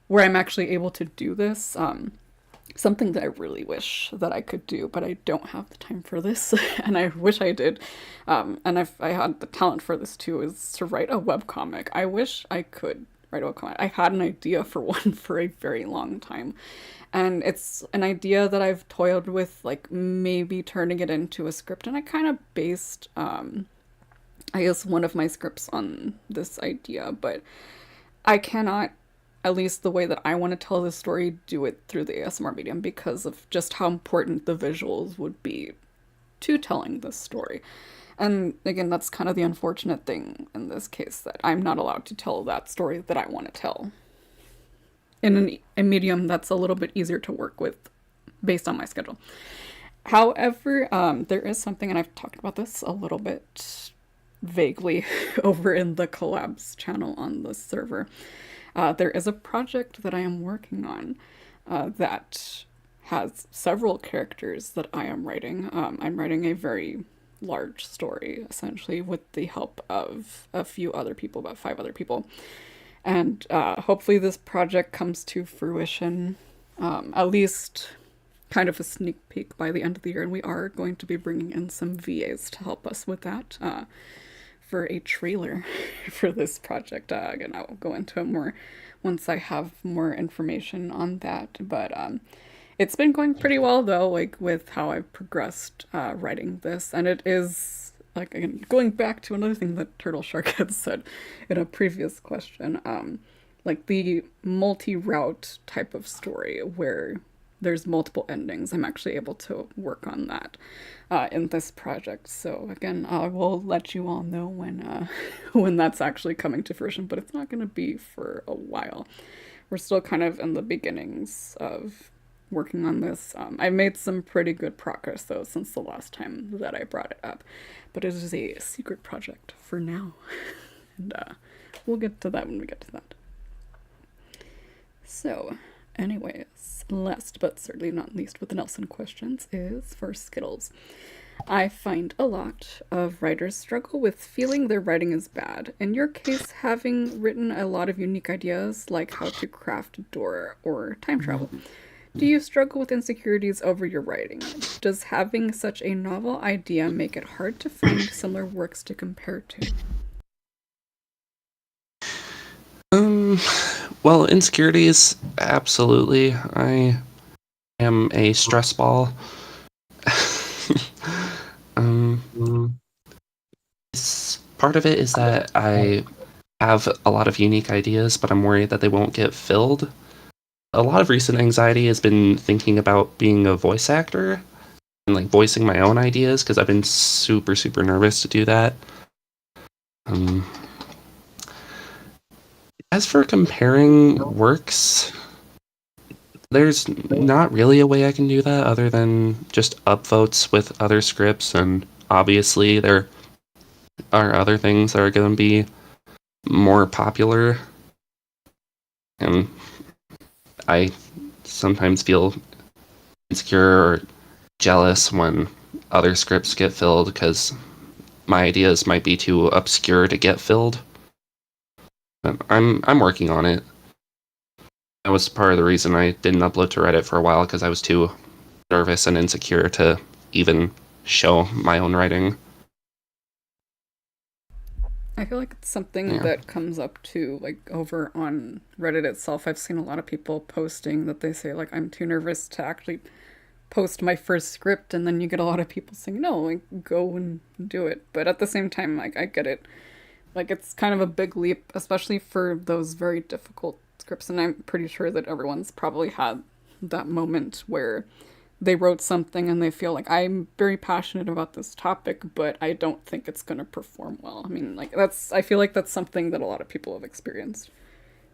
where I'm actually able to do this. Something that I really wish that I could do, but I don't have the time for this, and I wish I did. And if I had the talent for this too, is to write a webcomic. I wish I could write a webcomic. I had an idea for one for a very long time. And it's an idea that I've toyed with, like maybe turning it into a script. And I kind of based, I guess, one of my scripts on this idea, but I cannot, at least the way that I want to tell this story, do it through the ASMR medium because of just how important the visuals would be to telling this story. And again, that's kind of the unfortunate thing in this case, that I'm not allowed to tell that story that I want to tell in a medium that's a little bit easier to work with based on my schedule. However, there is something, and I've talked about this a little bit vaguely over in the collabs channel on the server. There is a project that I am working on that has several characters that I am writing. I'm writing a very large story, essentially, with the help of a few other people, about 5 other people. And hopefully this project comes to fruition, at least kind of a sneak peek by the end of the year. And we are going to be bringing in some VAs to help us with that for a trailer for this project. Again, I will go into it more once I have more information on that. But it's been going pretty well, though, like with how I've progressed writing this. And it is, like, again, going back to another thing that Turtle Shark had said in a previous question, like the multi-route type of story where there's multiple endings. I'm actually able to work on that in this project. So again, I will let you all know when that's actually coming to fruition, but it's not going to be for a while. We're still kind of in the beginnings of working on this. I made some pretty good progress, though, since the last time that I brought it up, but it is a secret project for now. And we'll get to that when we get to that. So, anyways, last but certainly not least with the Nelson questions is for Skittles. I find a lot of writers struggle with feeling their writing is bad. In your case, having written a lot of unique ideas like how to craft a door or time travel, do you struggle with insecurities over your writing? Does having such a novel idea make it hard to find similar works to compare to? Well, insecurities, absolutely. I am a stress ball. Part of it is that I have a lot of unique ideas, but I'm worried that they won't get filled. A lot of recent anxiety has been thinking about being a voice actor and like voicing my own ideas because I've been super, super nervous to do that. As for comparing works, there's not really a way I can do that other than just upvotes with other scripts, and obviously there are other things that are going to be more popular, and I sometimes feel insecure or jealous when other scripts get filled because my ideas might be too obscure to get filled. But I'm working on it. That was part of the reason I didn't upload to Reddit for a while, because I was too nervous and insecure to even show my own writing. I feel like it's something that comes up too, like over on Reddit itself. I've seen a lot of people posting that they say, like, I'm too nervous to actually post my first script, and then you get a lot of people saying, no, like, go and do it. But at the same time, like, I get it. Like, it's kind of a big leap, especially for those very difficult scripts, and I'm pretty sure that everyone's probably had that moment where they wrote something and they feel like, I'm very passionate about this topic, but I don't think it's going to perform well. I mean, like, I feel like that's something that a lot of people have experienced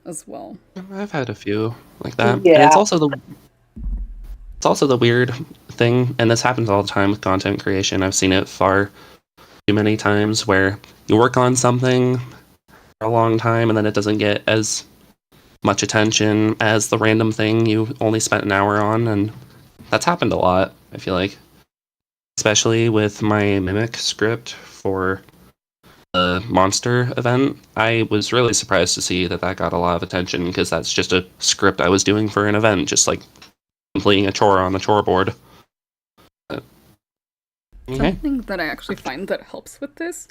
as well. I've had a few like that. Yeah. And it's also the weird thing, and this happens all the time with content creation. I've seen it far too many times where you work on something for a long time and then it doesn't get as much attention as the random thing you only spent an hour on, and that's happened a lot, I feel like. Especially with my Mimic script for the monster event. I was really surprised to see that got a lot of attention, because that's just a script I was doing for an event, just like completing a chore on the chore board. Something that I actually find that helps with this,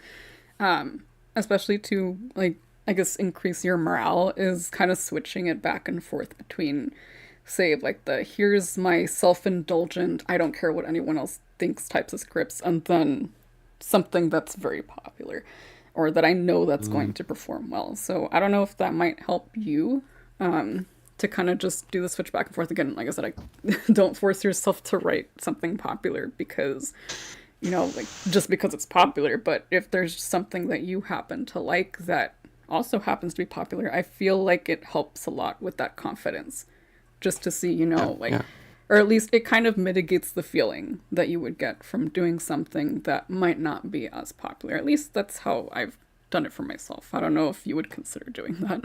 especially to, like, I guess increase your morale, is kind of switching it back and forth between, say, like the here's my self-indulgent, I don't care what anyone else thinks types of scripts, and then something that's very popular or that I know that's going to perform well. So I don't know if that might help you to kind of just do the switch back and forth. Again, like I said, don't force yourself to write something popular because, you know, like, just because it's popular. But if there's something that you happen to like that also happens to be popular, I feel like it helps a lot with that confidence, just to see, you know, or at least it kind of mitigates the feeling that you would get from doing something that might not be as popular. At least that's how I've done it for myself. I don't know if you would consider doing that.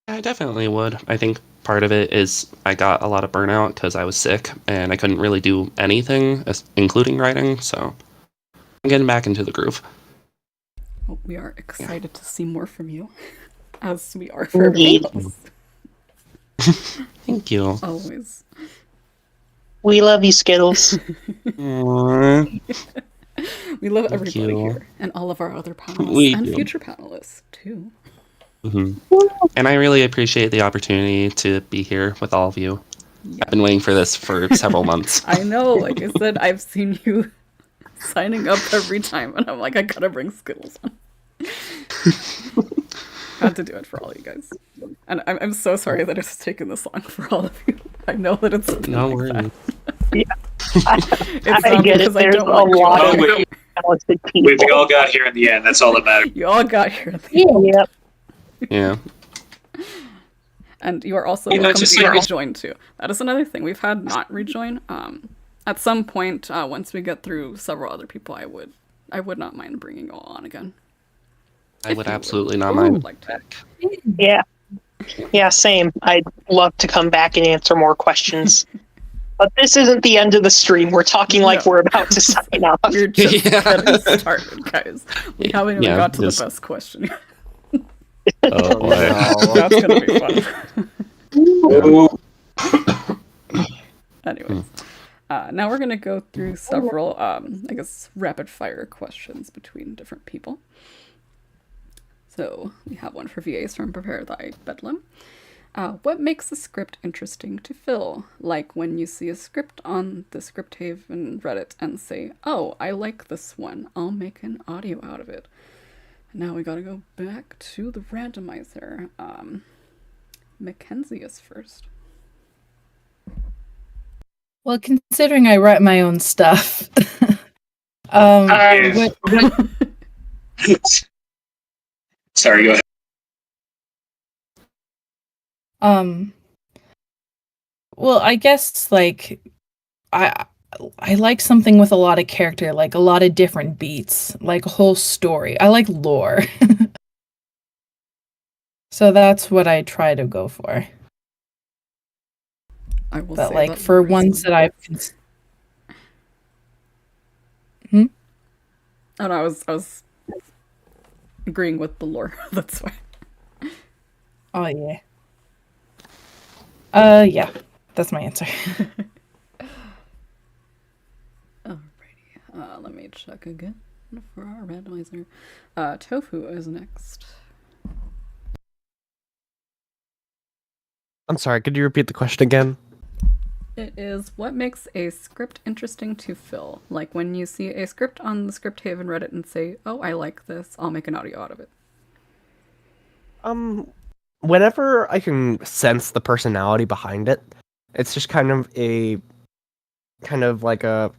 I definitely would. I think part of it is I got a lot of burnout because I was sick and I couldn't really do anything, including writing. So I'm getting back into the groove. Well, we are excited to see more from you, as we are for everyone else. Thank you. Always. We love you, Skittles. Aww. We love Thank everybody you. here, and all of our other panelists, We and do. future panelists, too. And I really appreciate the opportunity to be here with all of you. Yeah. I've been waiting for this for several months. I know, like I said, I've seen you signing up every time, and I'm like, I gotta bring Skittles on. Had to do it for all you guys. And I'm so sorry that it's taken this long for all of you. I know that it's been No like worries. that. I get it. because I There's a don't want you lot all- of talented people. We all got here in the end. That's all that matters. You all got here at the end. Yep. Yeah. And you are also You know, welcome just to like- rejoin too. That is another thing. We've had not rejoin. At some point, once we get through several other people, I would not mind bringing you all on again. I would you absolutely not would mind. like to. Yeah. Yeah, same. I'd love to come back and answer more questions. But this isn't the end of the stream. We're talking like No. we're about to sign off. We're just Yeah. getting started, guys. We haven't even Yeah, got to just- the best question yet. Oh, boy. That's gonna be fun. Anyways, now we're gonna go through several, I guess, rapid fire questions between different people. So we have one for VAs from Prepare Thy Bedlam. What makes a script interesting to fill? Like when you see a script on the Script Haven Reddit and say, "Oh, I like this one. I'll make an audio out of it." Now we gotta go back to the randomizer. Mackenzie is first. Well, considering I write my own stuff, Yeah. Sorry, go ahead. Well, I guess like I like something with a lot of character, like a lot of different beats, like a whole story. I like lore. So that's what I try to go for. I will But say like that for Laura's ones one. that I've Oh no, I was agreeing with the lore. That's why. Oh yeah. Yeah. That's my answer. Alrighty. Let me check again for our randomizer. Tofu is next. I'm sorry, could you repeat the question again? It is what makes a script interesting to fill? Like when you see a script on the Script Haven Reddit and say, "Oh, I like this. I'll make an audio out of it." Whenever I can sense the personality behind it, it's just kind of like a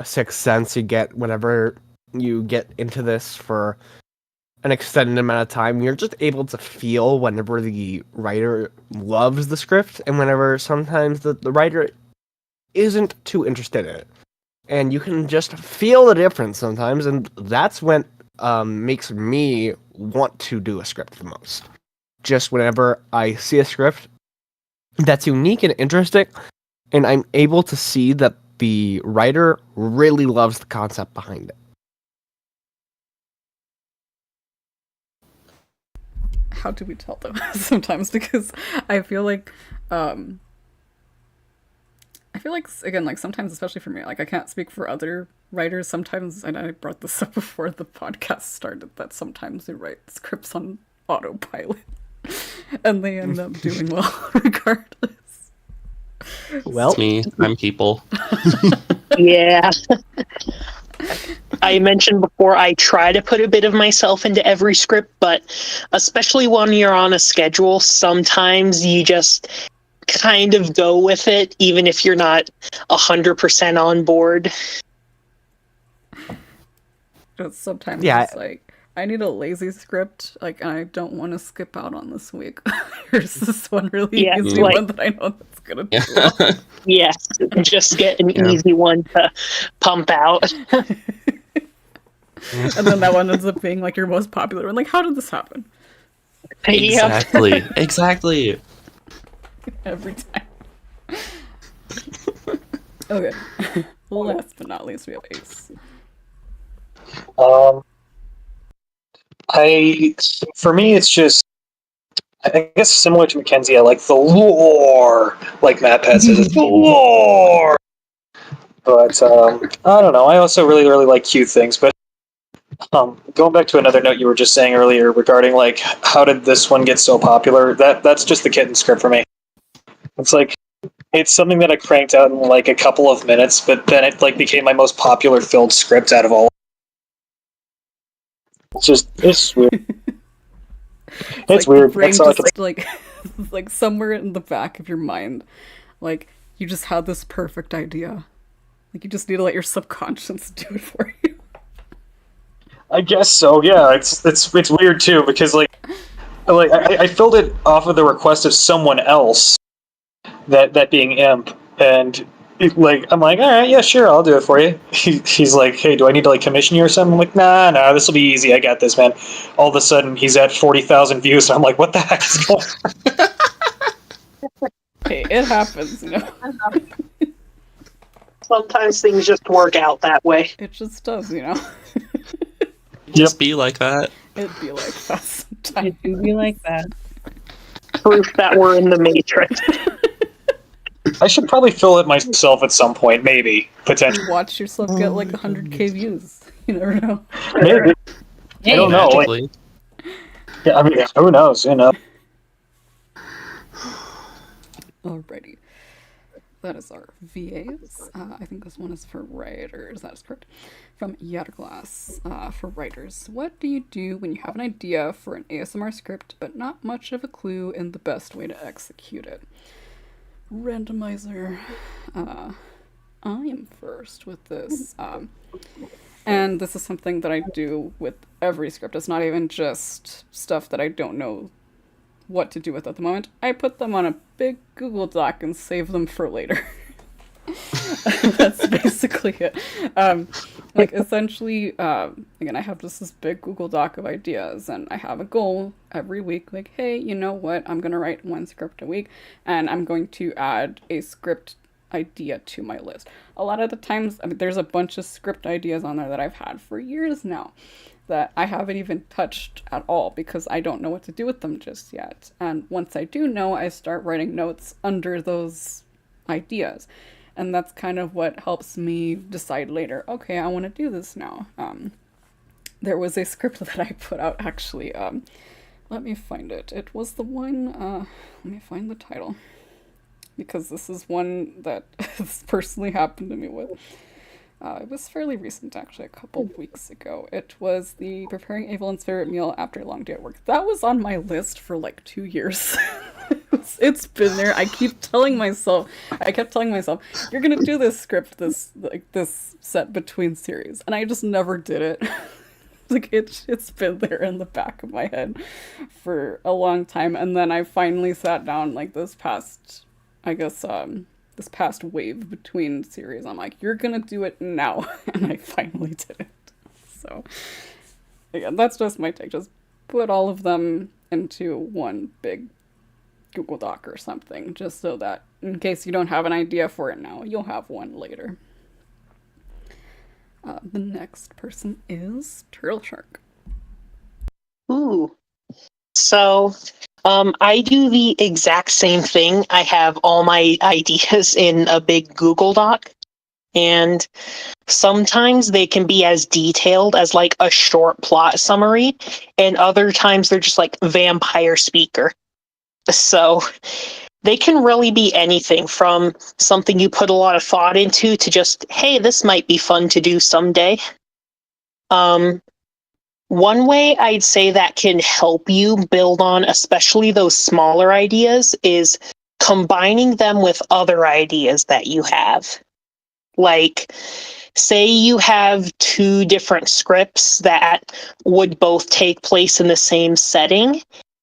sixth sense you get whenever you get into this for an extended amount of time. You're just able to feel whenever the writer loves the script and whenever sometimes the writer isn't too interested in it. And you can just feel the difference sometimes, and that's when makes me want to do a script the most. Just whenever I see a script that's unique and interesting, and I'm able to see that the writer really loves the concept behind it. How do we tell though? Sometimes because I feel like again, like sometimes, especially for me, like I can't speak for other writers. Sometimes, and I brought this up before the podcast started, that sometimes they write scripts on autopilot and they end up doing well regardless. Well, It's me. I'm people. Yeah. I mentioned before I try to put a bit of myself into every script, but especially when you're on a schedule, sometimes you just kind of go with it, even if you're not 100% on board. Just sometimes Yeah. it's like, I need a lazy script, like, and I don't want to skip out on this week. Here's this one really Yeah, easy like- one that I know that's gonna do Yeah. well. Yes, just get an Yeah. easy one to pump out. And then that one ends up being like your most popular one. Like, how did this happen? Yep. Exactly. Every time. Okay. Last but not least, we have Ace. For me, it's just, I guess similar to Mackenzie, I like the lore, like Matt Pat says, it's the lore. But I don't know. I also really, really like cute things. But going back to another note you were just saying earlier regarding like how did this one get so popular? That's just the kitten script for me. It's like it's something that I cranked out in like a couple of minutes, but then it like became my most popular filled script out of all. It's weird. It's like weird. The brain That's all I just can like somewhere in the back of your mind, like you just had this perfect idea. Like you just need to let your subconscious do it for you. I guess so. Yeah, it's weird too because like I filled it off of the request of someone else. That being Imp, and like I'm like, all right, yeah, sure, I'll do it for you. He's like, hey, do I need to like commission you or something? I'm like, nah, this will be easy. I got this, man. All of a sudden, he's at 40,000 views, and I'm like, what the heck is going on? Hey, it happens, you know. Sometimes things just work out that way. It just does, you know. Just be like that. It'd be like that sometimes. It do be like that. Proof that we're in the Matrix. I should probably fill it myself at some point, maybe potentially. Watch yourself get like 100k views. You never know. Maybe. I don't know. Like, Magically. yeah, I mean, who knows? You know. Alrighty. That is our VAs. I think this one is for writers. That is correct. From Yatterglass. For writers, what do you do when you have an idea for an ASMR script, but not much of a clue in the best way to execute it? Randomizer. I am first with this. And this is something that I do with every script. It's not even just stuff that I don't know what to do with at the moment. I put them on a big Google Doc and save them for later. That's basically it. Like essentially, again, I have just this big Google Doc of ideas, and I have a goal every week. Like, hey, you know what? I'm gonna write one script a week, and I'm going to add a script idea to my list. A lot of the times, I mean, there's a bunch of script ideas on there that I've had for years now that I haven't even touched at all because I don't know what to do with them just yet. And once I do know, I start writing notes under those ideas. And that's kind of what helps me decide later, okay, I want to do this now. There was a script that I put out, actually. Let me find it. It was the one, let me find the title. Because this is one that this personally happened to me with. It was fairly recent, actually, a couple of weeks ago. It was the preparing Evelyn's favorite meal after a long day at work. That was on my list for like 2 years. It's been there. I kept telling myself, you're gonna do this script, this set between series, and I just never did it. Like it's been there in the back of my head for a long time, and then I finally sat down like this past wave between series. I'm like, you're gonna do it now, and I finally did it. So again, that's just my take. Just put all of them into one big Google Doc or something, just so that in case you don't have an idea for it now, you'll have one later. The next person is Turtle Shark. Ooh. So, I do the exact same thing. I have all my ideas in a big Google Doc, and sometimes they can be as detailed as like a short plot summary, and other times they're just like vampire speaker. So they can really be anything from something you put a lot of thought into to just, hey, this might be fun to do someday. One way I'd say that can help you build on, especially those smaller ideas, is combining them with other ideas that you have. Like, say you have 2 different scripts that would both take place in the same setting.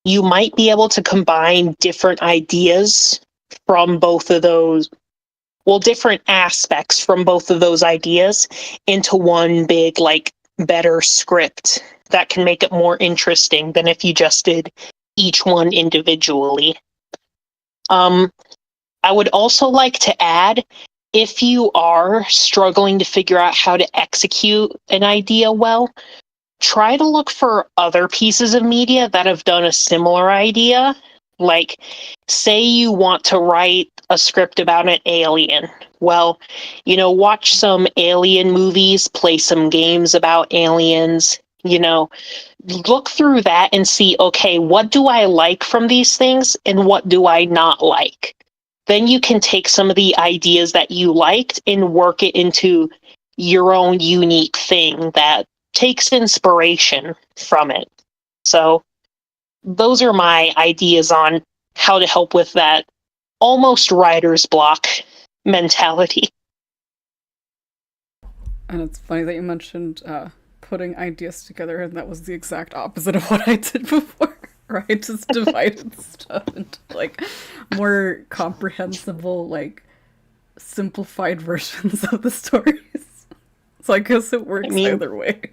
You might be able to combine different ideas from both of those, different aspects from both of those ideas into one big, like, better script that can make it more interesting than if you just did each one individually. I would also like to add, if you are struggling to figure out how to execute an idea well, try to look for other pieces of media that have done a similar idea. Like, say you want to write a script about an alien. Well, watch some alien movies, play some games about aliens, look through that and see, okay, what do I like from these things and what do I not like? Then you can take some of the ideas that you liked and work it into your own unique thing that takes inspiration from it. So those are my ideas on how to help with that almost writer's block mentality. And it's funny that you mentioned putting ideas together, and that was the exact opposite of what I did before. Right? I just divided stuff into like more comprehensible, like simplified versions of the stories. So I guess it works either way.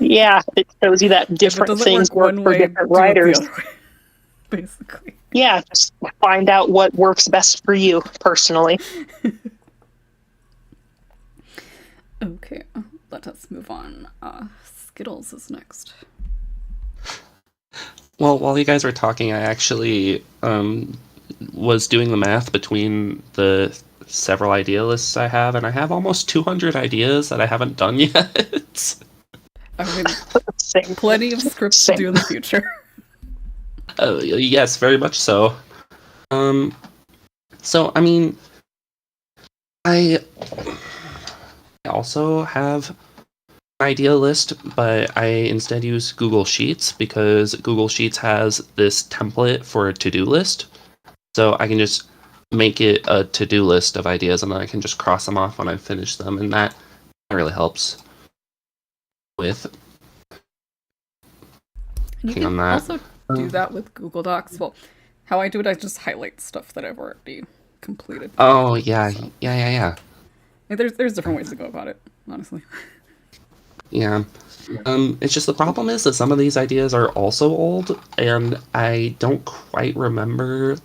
Yeah, it shows you that different things work for different writers. Basically. Yeah, just find out what works best for you personally. Okay, let us move on. Skittles is next. Well, while you guys were talking, I actually was doing the math between the several idea lists I have, and I have almost 200 ideas that I haven't done yet. I mean, plenty of scripts to do in the future. Yes, very much so. So, I mean, I also have an idea list, but I instead use Google Sheets because Google Sheets has this template for a to-do list. So I can just make it a to-do list of ideas, and then I can just cross them off when I finish them, and that really helps with you can also do that with Google Docs. Well, how I do it, I just highlight stuff that I've already completed. Oh, yeah, so. Yeah. There's different ways to go about it, honestly. Yeah. It's just the problem is that some of these ideas are also old, and I don't quite remember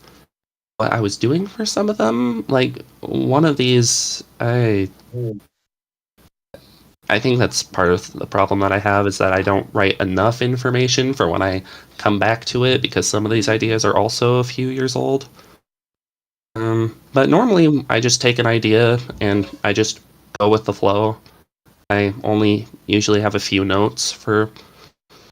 what I was doing for some of them. Like, one of these, I think that's part of the problem that I have, is that I don't write enough information for when I come back to it, because some of these ideas are also a few years old. But normally I just take an idea and I just go with the flow. I only usually have a few notes for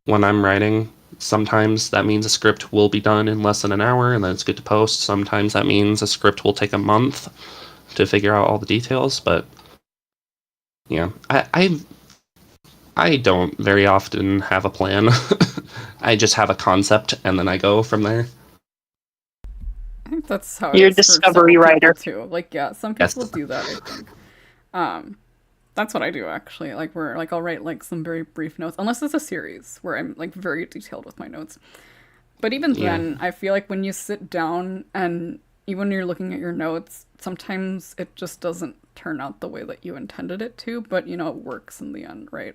when I'm writing. Sometimes that means a script will be done in less than an hour and then it's good to post. Sometimes that means a script will take a month to figure out all the details, but yeah, I don't very often have a plan. I just have a concept and then I go from there. I think that's how you're a discovery writer too. Like, yeah, some people do that, I think. That's what I do actually. Like, I'll write like some very brief notes, unless it's a series where I'm like very detailed with my notes. But even then, I feel like when you sit down and even when you're looking at your notes, sometimes it just doesn't turn out the way that you intended it to, but it works in the end, right?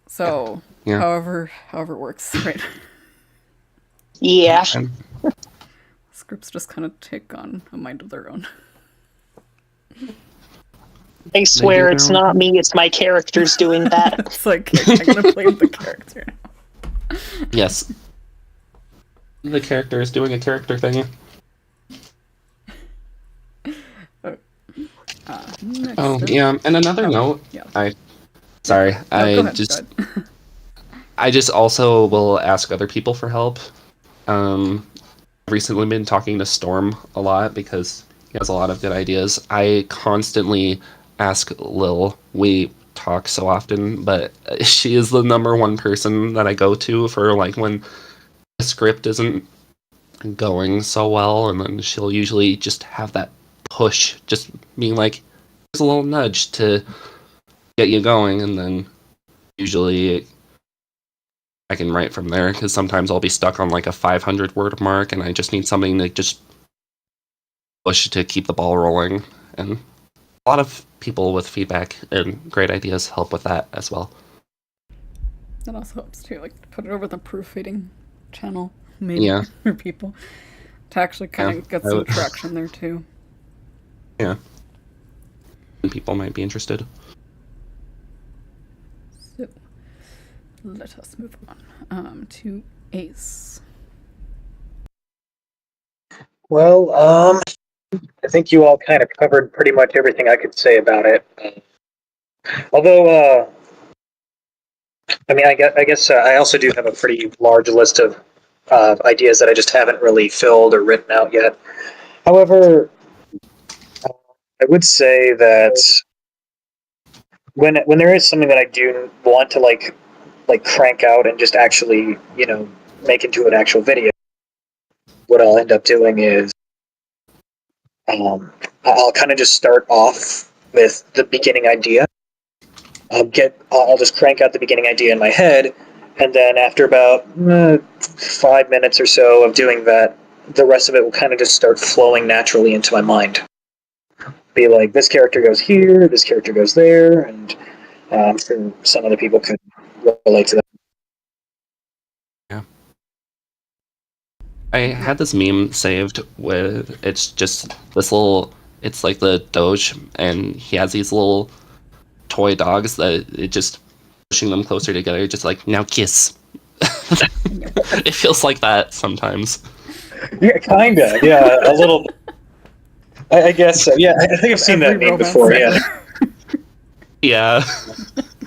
So, however it works, right? Yeah. Scripts just kind of take on a mind of their own. I swear it's not me, it's my characters doing that. It's like, I'm gonna blame the character now. Yes. The character is doing a character thing. And another note. Yeah. I just also will ask other people for help. I've recently been talking to Storm a lot because he has a lot of good ideas. I constantly ask Lil. We talk so often, but she is the number one person that I go to for like when the script isn't going so well, and then she'll usually just have that push, just being like, there's a little nudge to get you going, and then usually I can write from there, because sometimes I'll be stuck on like a 500 word mark and I just need something to just push to keep the ball rolling. And a lot of people with feedback and great ideas help with that as well. That also helps too, like put it over the proofreading channel. maybe, Yeah. for people to actually kind of get some traction there too. Yeah. And people might be interested. So, let us move on to Ace. Well, I think you all kind of covered pretty much everything I could say about it. Although, I mean, I guess I also do have a pretty large list of ideas that I just haven't really filled or written out yet. However, I would say that when there is something that I do want to like crank out and just actually, make into an actual video, what I'll end up doing is I'll kind of just start off with the beginning idea. I'll just crank out the beginning idea in my head, and then after about 5 minutes or so of doing that, the rest of it will kind of just start flowing naturally into my mind. Be like, this character goes here, this character goes there, and I'm sure some other people could relate to that. Yeah. I had this meme saved with, it's just this little, it's like the Doge, and he has these little toy dogs that it just pushing them closer together, just like, now kiss. It feels like that sometimes. Yeah, kinda. Yeah, a little. I guess. Yeah, I think I've seen that meme before. Yeah. Yeah.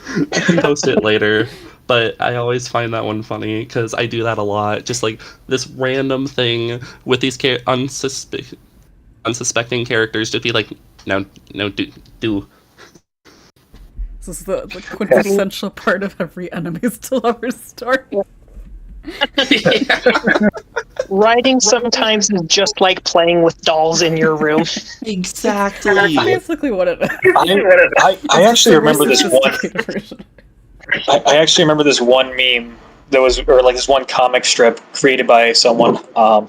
I can post it later, but I always find that one funny because I do that a lot. Just like this random thing with these unsuspecting characters to be like, no, do. This is the quintessential part of every enemies to lovers story. Writing sometimes is just like playing with dolls in your room. Exactly. That's basically what it is. I actually remember this one. Version. I actually remember this one meme that was, or like this one comic strip created by someone. I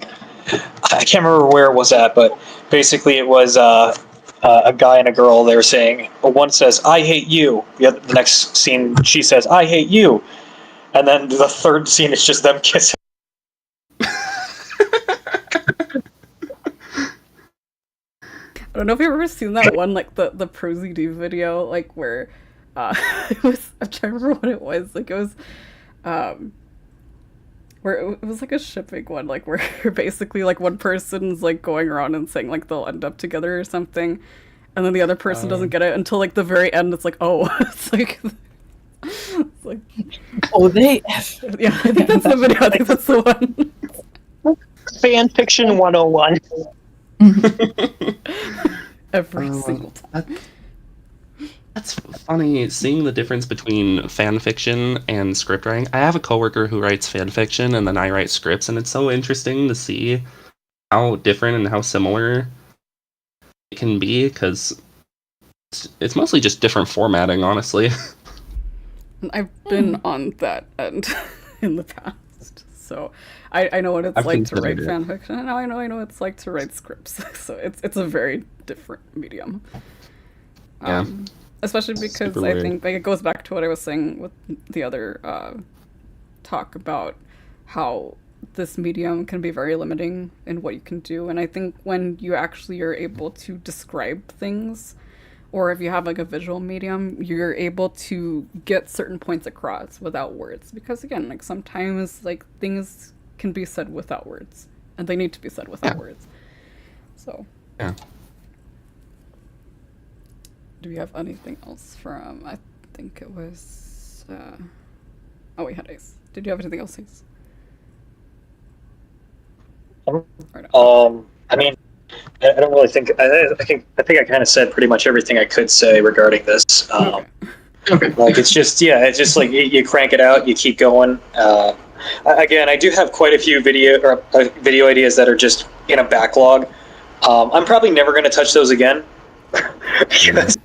can't remember where it was at, but basically it was a guy and a girl. They were saying, one says, "I hate you." The next scene, she says, "I hate you," and then the third scene is just them kissing. I don't know if you've ever seen that one, like the ProZD video, like where it was, I'm trying to remember what it was. Like it was where it was like a shipping one, like where basically like one person's like going around and saying like they'll end up together or something, and then the other person doesn't get it until like the very end. It's like, oh, it's like oh, they yeah, I think that's the video. I think that's the one. Fan fiction 101. Every single time. That's funny, seeing the difference between fan fiction and script writing. I have a coworker who writes fan fiction, and then I write scripts, and it's so interesting to see how different and how similar it can be, because it's mostly just different formatting, honestly. I've been on that end in the past, so I know what it's like to write fan fiction, and now I know what it's like to write scripts. So it's a very different medium. Yeah. Especially because I think like it goes back to what I was saying with the other talk about how this medium can be very limiting in what you can do. And I think when you actually are able to describe things, or if you have like a visual medium, you're able to get certain points across without words. Because again, like sometimes like things can be said without words, and they need to be said without words. So yeah. Do we have anything else from, I think it was, oh, we had Ace. Did you have anything else, Ace? I mean, I don't really think, I think I kind of said pretty much everything I could say regarding this. Okay. Like, it's just like you crank it out, you keep going. Again, I do have quite a few video ideas that are just in a backlog. I'm probably never going to touch those again. Because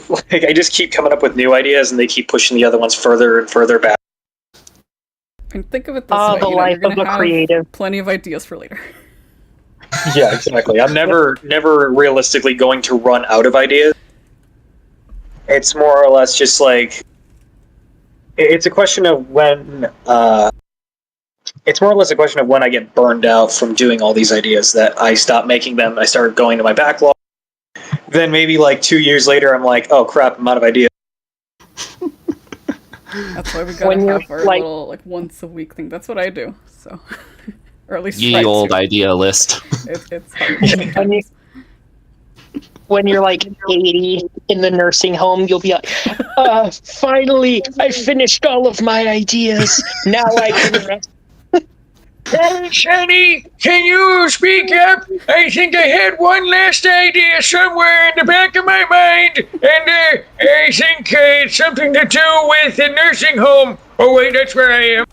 like I just keep coming up with new ideas, and they keep pushing the other ones further and further back. And think of it this way: the life you're of a have creative. plenty of ideas for later. Yeah, exactly. I'm never realistically going to run out of ideas. It's more or less just like it's a question of when it's more or less a question of when I get burned out from doing all these ideas that I stop making them. I start going to my backlog. Then maybe like 2 years later, I'm like, oh crap, I'm out of ideas. That's why we gotta have our little like once a week thing. That's what I do. So, or at least Ye old idea list. It's hard. When you're like 80 in the nursing home, you'll be like, finally, I finished all of my ideas. Now I can rest. Hey, Sonny, can you speak up? I think I had one last idea somewhere in the back of my mind, and I think it's something to do with the nursing home. Oh wait, that's where I am.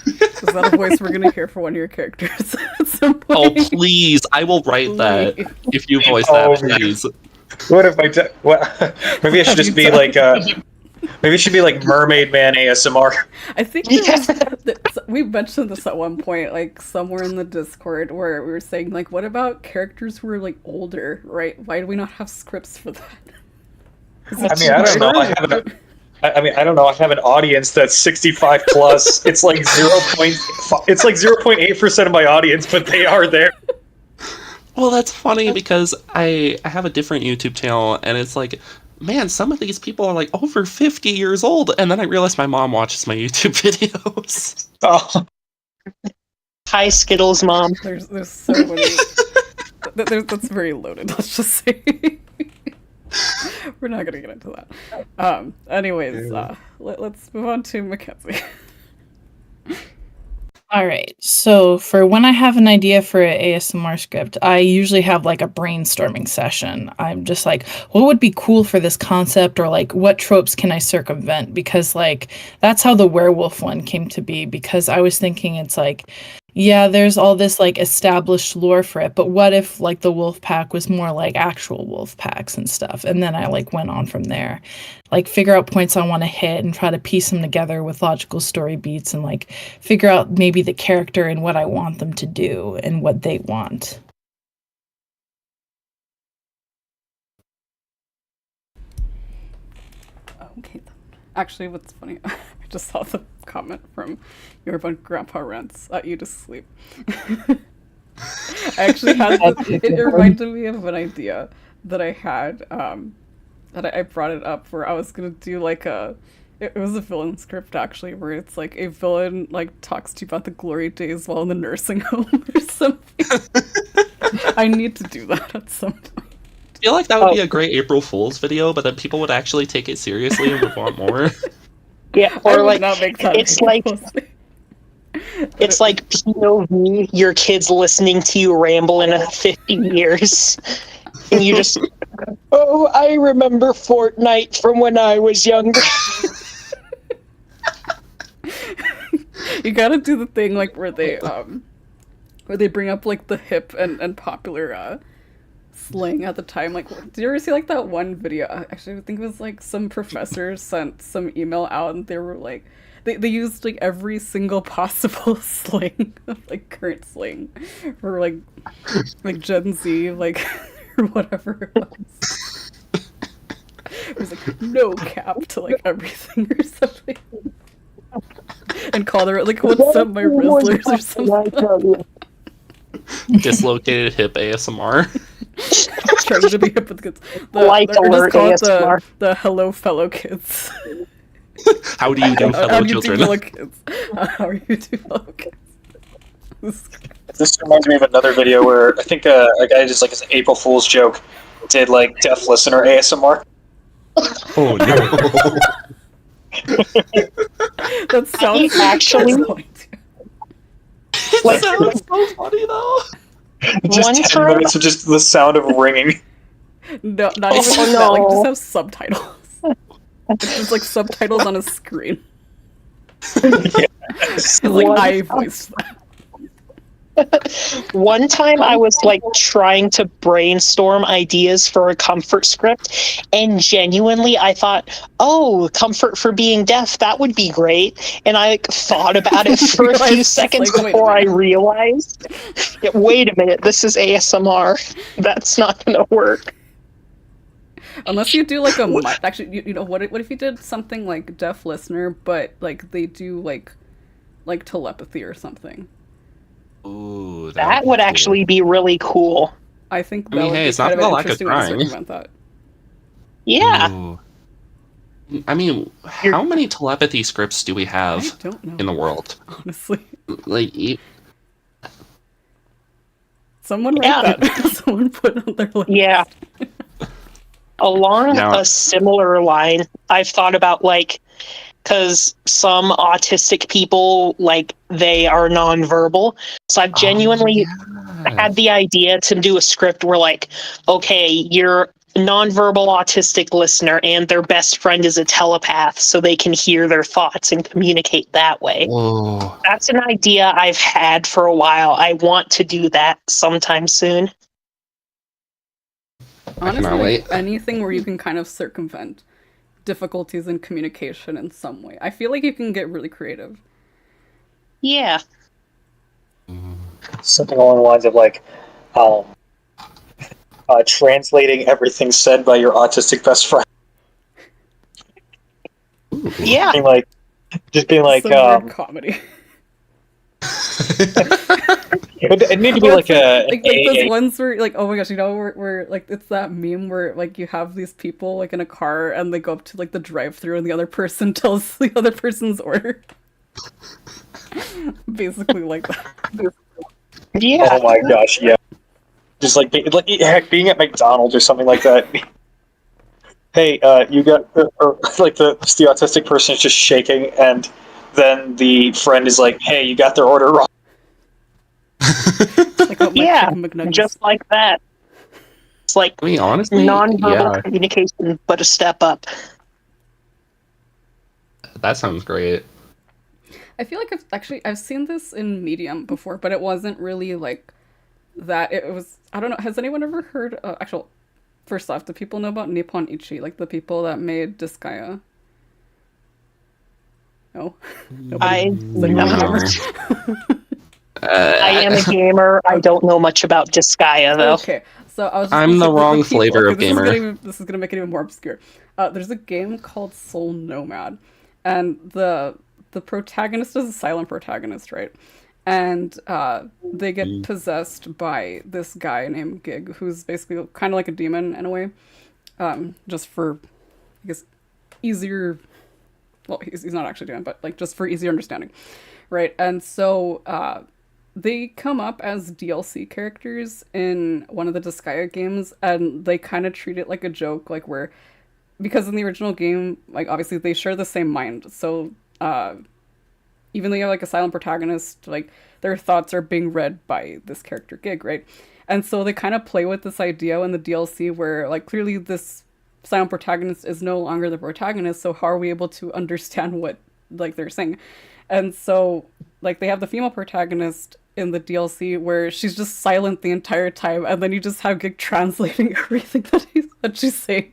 Is that a voice we're gonna hear for one of your characters at some point? Oh, please. I will write that if you voice that, please. What if maybe I should just be like, maybe it should be like Mermaid Man ASMR. I think we mentioned this at one point, like somewhere in the Discord, where we were saying, like, what about characters who are like older, right? Why do we not have scripts for that? I mean, I don't know. I don't know. I have an audience that's 65 plus. It's like 0.8% of my audience, but they are there. Well, that's funny because I have a different YouTube channel, and it's like, man, some of these people are like over 50 years old, and then I realized my mom watches my YouTube videos. Oh. Hi, Skittles Mom. There's so many. That's very loaded. Let's just say. We're not gonna get into that. Anyways, let's move on to Mackenzie. All right. So for when I have an idea for an ASMR script, I usually have like a brainstorming session. I'm just like, what would be cool for this concept, or like what tropes can I circumvent? Because like that's how the werewolf one came to be, because I was thinking it's like, yeah, there's all this like established lore for it, but what if like the wolf pack was more like actual wolf packs and stuff? And then I like went on from there, like figure out points I want to hit and try to piece them together with logical story beats, and like figure out maybe the character and what I want them to do and what they want. Okay. Actually, what's funny, I just saw the comment from your one Grandpa Rents you to sleep. I actually had it reminded me of an idea that I had, that I brought it up, where I was gonna do like it was a villain script actually, where it's like a villain like talks to you about the glory days while in the nursing home or something. I need to do that at some point. I feel like that would be a great April Fool's video, but then people would actually take it seriously and would want more. Yeah, or like it's like it's like POV, your kids listening to you ramble in 50 years, and you just, oh, I remember Fortnite from when I was younger. You gotta do the thing like where they bring up like the hip and popular slang at the time. Like, did you ever see like that one video? Actually, I think it was like some professors sent some email out, and they were like, they used like every single possible slang, like current slang, or like Gen Z, like or whatever it was. It was like no cap to like everything or something, and called her like, "What's up, my Rizzlers?" or something. Dislocated hip ASMR. Trying to be hip with kids. Like alert ASMR. The hello fellow kids. How do you do, fellow children? How are you do, fellow kids? This reminds me of another video where I think a guy just like as an April Fool's joke did like deaf listener ASMR. Oh no. That sounds actually It sounds so funny though. Just 10 minutes of just the sound of ringing. No, not even just that. Like, just have subtitles. It's just like subtitles on a screen. Yes. Like I voiced that. One time I was like trying to brainstorm ideas for a comfort script, and genuinely I thought, oh, comfort for being deaf, that would be great. And I like, thought about it for a few seconds like, before I realized, wait a minute, this is ASMR. That's not going to work. Unless you do like actually, you know, what if you did something like deaf listener, but like they do like like telepathy or something. Ooh, That would actually be really cool. I think I that mean, would hey, be it's not kind of for an the lack of interesting way to trying. circumvent that. Yeah. Ooh. I mean, how many telepathy scripts do we I have don't know. in the world? Honestly. Like, Someone write Yeah. that. Someone put on their list. Yeah. Along Now- a similar line, I've thought about, like, because some autistic people, like, they are nonverbal. So I've genuinely had the idea to do a script where, like, okay, you're a nonverbal autistic listener and their best friend is a telepath, so they can hear their thoughts and communicate that way. Whoa. That's an idea I've had for a while. I want to do that sometime soon. Honestly, cannot wait. anything where you can kind of circumvent difficulties in communication in some way. I feel like you can get really creative. Yeah. Something along the lines of like translating everything said by your autistic best friend. Yeah. Being like, Some weird comedy. it need to be like a like those ones where like, oh my gosh, you know, where like it's that meme where like you have these people like in a car and they go up to like the drive-through and the other person tells the other person's order. Basically like that. Yeah. Oh my gosh, yeah. Just like heck, being at McDonald's or something like that. Hey, you got or like the autistic person is just shaking, and then the friend is like, "Hey, you got their order wrong." Like, oh, Yeah, McNuggets. just like that. It's like I mean, honestly, nonverbal yeah, communication, but a step up. that sounds great. I feel like I've seen this in Medium before, but it wasn't really like that. It was, I don't know, has anyone ever heard first off, do people know about Nippon Ichi, like the people that made Disgaea? No? I Nobody? I am a gamer. I don't know much about Disgaea, though. Okay, so I was just I'm gonna the say wrong people- flavor of this is gamer. this is gonna make it even more obscure. There's a game called Soul Nomad, and the protagonist is a silent protagonist, right? And they get possessed by this guy named Gig, who's basically kind of like a demon in a way, just for, I guess, easier. Well, he's not actually demon, but like just for easier understanding, right? And so they come up as DLC characters in one of the Disgaea games, and they kind of treat it like a joke, like where, because in the original game, like obviously they share the same mind, so even though you have like a silent protagonist, like their thoughts are being read by this character Gig, right? And so they kind of play with this idea in the DLC where like clearly this silent protagonist is no longer the protagonist, so how are we able to understand what like they're saying? And so like they have the female protagonist in the DLC where she's just silent the entire time, and then you just have Gig translating everything that she's saying.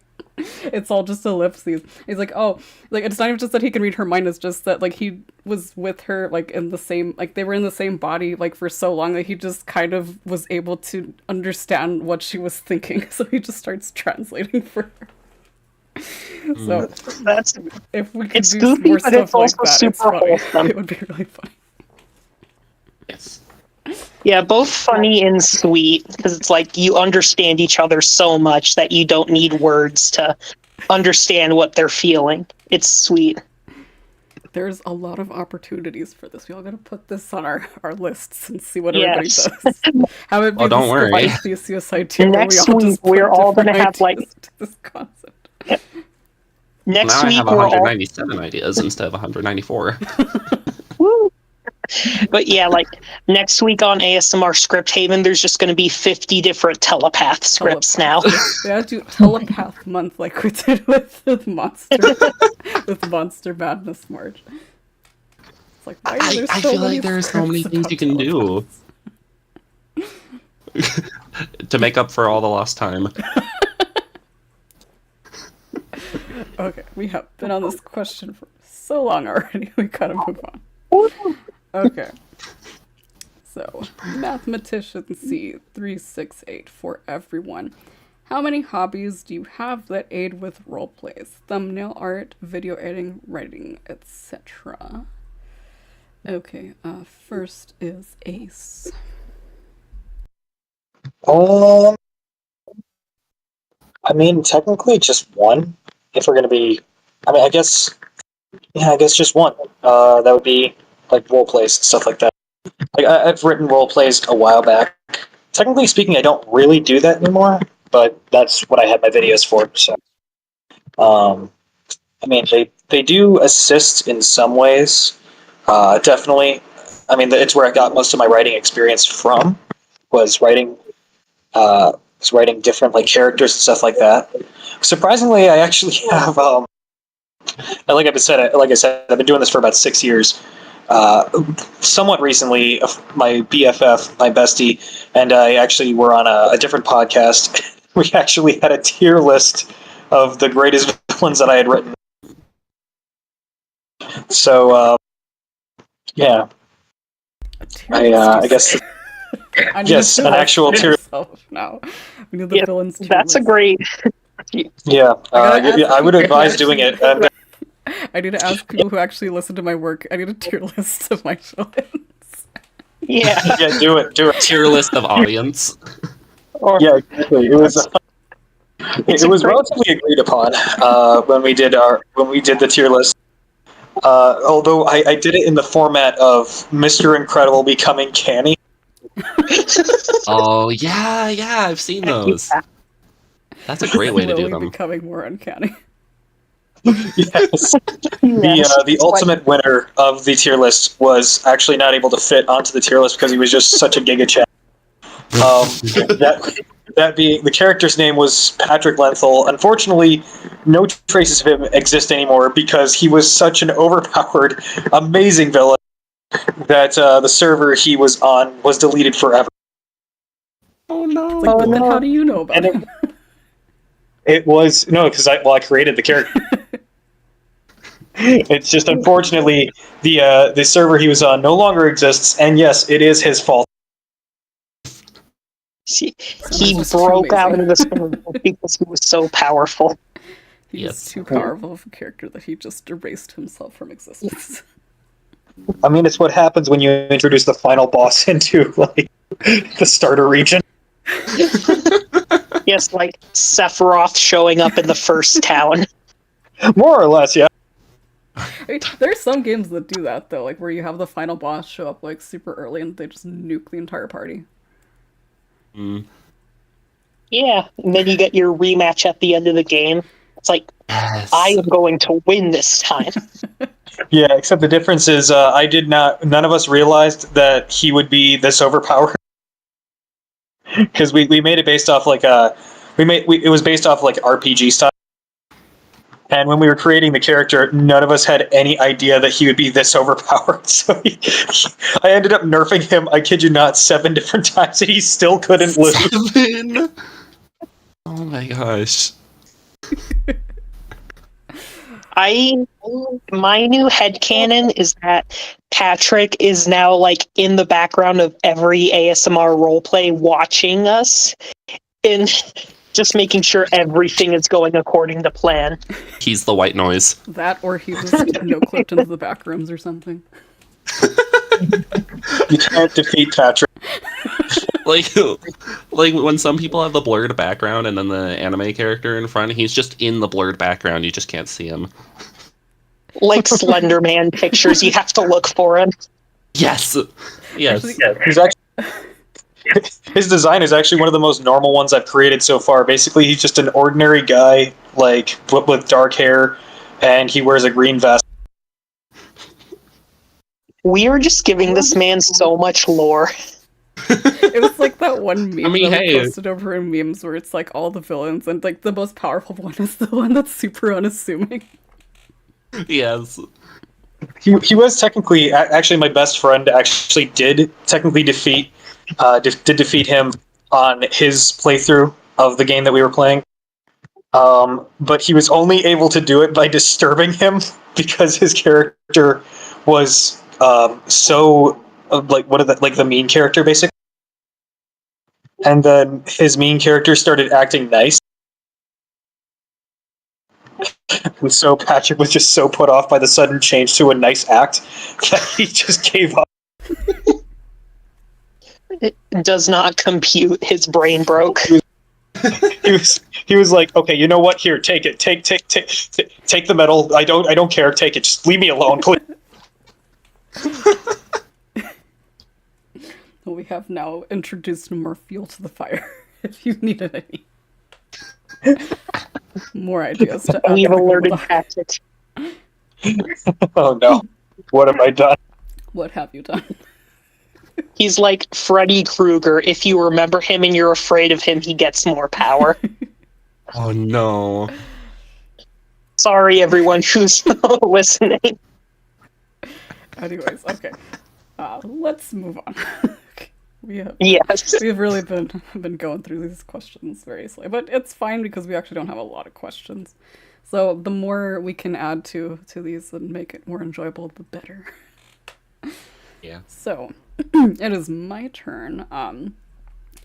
It's all just ellipses. He's like, oh, like it's not even just that he can read her mind, it's just that like he was with her like in the same, like they were in the same body like for so long that he just kind of was able to understand what she was thinking, so he just starts translating for her. So That's if we could it's do goofy, more but stuff it's like also that, it's super funny. wholesome. It would be really funny. Yes. yeah, both funny and sweet, because it's like you understand each other so much that you don't need words to understand what they're feeling. It's sweet. There's a lot of opportunities for this. We all gotta put this on our lists and see what Yes. everybody does. Have it be Oh, don't this worry. Theseus idea where Next we all week, just put we're all different gonna have, like- ideas to this concept. Next Now I week have we're all 197 ideas instead of 194. Woo. But yeah, like next week on ASMR Script Haven, there's just going to be 50 different telepath scripts now. We have to do telepath month like we did with Monster Madness March. It's like, why are there I so feel many like there are so many scripts things you about can do to make up for all the lost time. Okay, we have been on this question for so long already. We gotta move on. Okay. So, Mathematician C368 for everyone. How many hobbies do you have that aid with roleplays? Thumbnail art, video editing, writing, etc. Okay, first is Ace. I mean, technically just one. If we're gonna be, I guess just one. That would be like role plays and stuff like that. Like I've written role plays a while back. Technically speaking, I don't really do that anymore, but that's what I had my videos for. So, I mean, they do assist in some ways. Definitely. I mean, it's where I got most of my writing experience from. Was writing different like characters and stuff like that. Surprisingly, I actually have like I said, I've been doing this for about 6 years. Somewhat recently, my BFF, my bestie, and I actually were on a different podcast. We actually had a tier list of the greatest villains that I had written. So, yeah, I guess. Yes, an actual tier. Now we need the villains. That's a great. Yeah, I would advise doing it. I need to ask people who actually listen to my work. I need a tier list of my villains. Yeah. Yeah, do it. Tier list of audience. Yeah, exactly. It was relatively agreed upon when we did the tier list. Although I did it in the format of Mr. Incredible becoming Canny. Oh yeah, I've seen those. That's a great way to do them. Becoming more uncanny. Yes. The ultimate winner of the tier list was actually not able to fit onto the tier list because he was just such a giga chat. That being the character's name was Patrick Lenthal. Unfortunately, no traces of him exist anymore because he was such an overpowered, amazing villain that the server he was on was deleted forever. Oh no! Like, then how do you know about him? It was because I created the character. It's just unfortunately the server he was on no longer exists, and yes, it is his fault. He broke out into the server because he was so powerful. He's too powerful of a character that he just erased himself from existence. I mean, it's what happens when you introduce the final boss into like the starter region. Yes, like Sephiroth showing up in the first town. More or less, yeah. There's some games that do that though, like where you have the final boss show up like super early and they just nuke the entire party. Mm. Yeah, and then you get your rematch at the end of the game. It's like, yes. I am going to win this time. Yeah, except the difference is none of us realized that he would be this overpowered. Because we made it based off like it was based off like RPG style. And when we were creating the character, none of us had any idea that he would be this overpowered. So I ended up nerfing him, I kid you not, 7 different times, and he still couldn't lose. 7? Oh my gosh. My new headcanon is that Patrick is now like in the background of every ASMR roleplay watching us and just making sure everything is going according to plan. He's the white noise. That or he was no-clipped into the back rooms or something. You can't defeat Patrick. like when some people have the blurred background and then the anime character in front, he's just in the blurred background, you just can't see him. Like Slender Man pictures, you have to look for him. Yes. Actually, He's actually, his design is actually one of the most normal ones I've created so far. Basically, he's just an ordinary guy, like with dark hair, and he wears a green vest. We are just giving this man so much lore. It was like that one meme that hey. we posted over in memes where it's like all the villains and like the most powerful one is the one that's super unassuming. Yes. He was technically actually my best friend. Actually, did technically defeat him on his playthrough of the game that we were playing. But he was only able to do it by disturbing him because his character was so like the mean character basically. And then his mean character started acting nice. Patrick was just so put off by the sudden change to a nice act that he just gave up. It does not compute. His brain broke. He was like, okay, you know what? Here, take it. Take the medal. I don't care. Take it. Just leave me alone, please. We have now introduced more fuel to the fire. If you needed any more ideas to add. We've alerted Patrick. Oh no. What have I done? What have you done? He's like Freddy Krueger. If you remember him and you're afraid of him, he gets more power. Oh no. Sorry, everyone who's listening. Anyways, okay. Let's move on. Yes. We've really been going through these questions very slowly, but it's fine because we actually don't have a lot of questions. So the more we can add to these and make it more enjoyable, the better. Yeah. So it is my turn.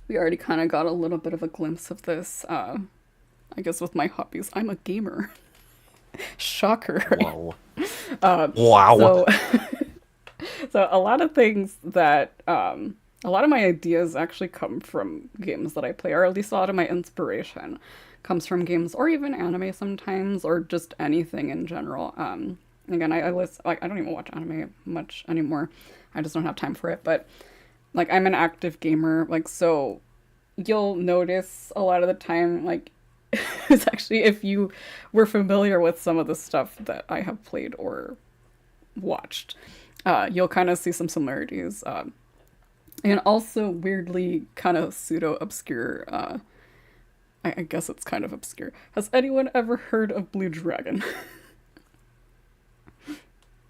We already kind of got a little bit of a glimpse of this. I guess with my hobbies, I'm a gamer. Shocker. Wow. Wow. So a lot of things that a lot of my ideas actually come from games that I play, or at least a lot of my inspiration comes from games, or even anime sometimes, or just anything in general. Again, I don't even watch anime much anymore. I just don't have time for it. But like, I'm an active gamer, like, so you'll notice a lot of the time, like, it's actually, if you were familiar with some of the stuff that I have played or watched, you'll kind of see some similarities. And also weirdly kind of pseudo-obscure, I guess it's kind of obscure. Has anyone ever heard of Blue Dragon?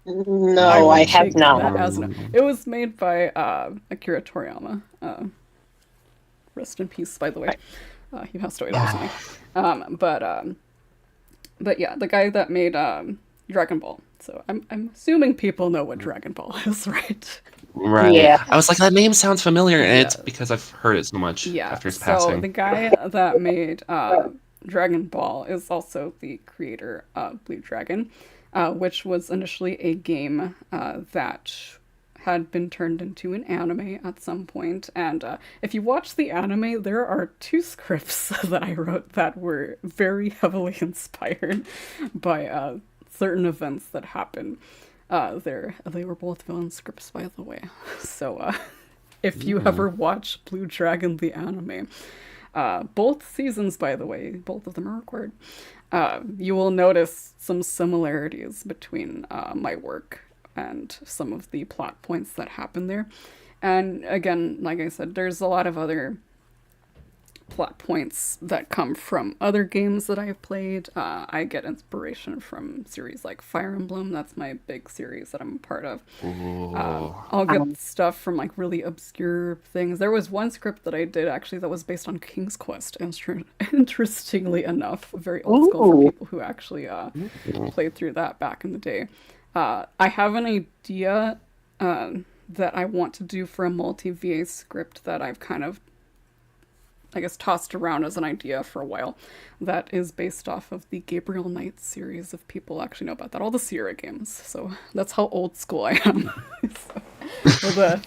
No, I have not. It was made by Akira Toriyama. Rest in peace, by the way. He passed away recently. But yeah, the guy that made Dragon Ball. So I'm assuming people know what Dragon Ball is, right? Right. Yeah. I was like, that name sounds familiar, and it's because I've heard it so much after his passing. So the guy that made Dragon Ball is also the creator of Blue Dragon, which was initially a game that had been turned into an anime at some point. And if you watch the anime, there are 2 scripts that I wrote that were very heavily inspired by certain events that happened. They were both villain scripts, by the way. So if you ever watch Blue Dragon the anime, both seasons, by the way, both of them are required, you will notice some similarities between my work and some of the plot points that happen there. And again, like I said, there's a lot of other plot points that come from other games that I've played. I get inspiration from series like Fire Emblem. That's my big series that I'm a part of. I'll get stuff from like really obscure things. There was one script that I did actually that was based on King's Quest, interestingly enough. Very old school for people who actually played through that back in the day. I have an idea that I want to do for a multi-VA script that I've kind of, I guess, tossed around as an idea for a while, that is based off of the Gabriel Knight series, if people actually know about that, all the Sierra games. So that's how old school I am. So,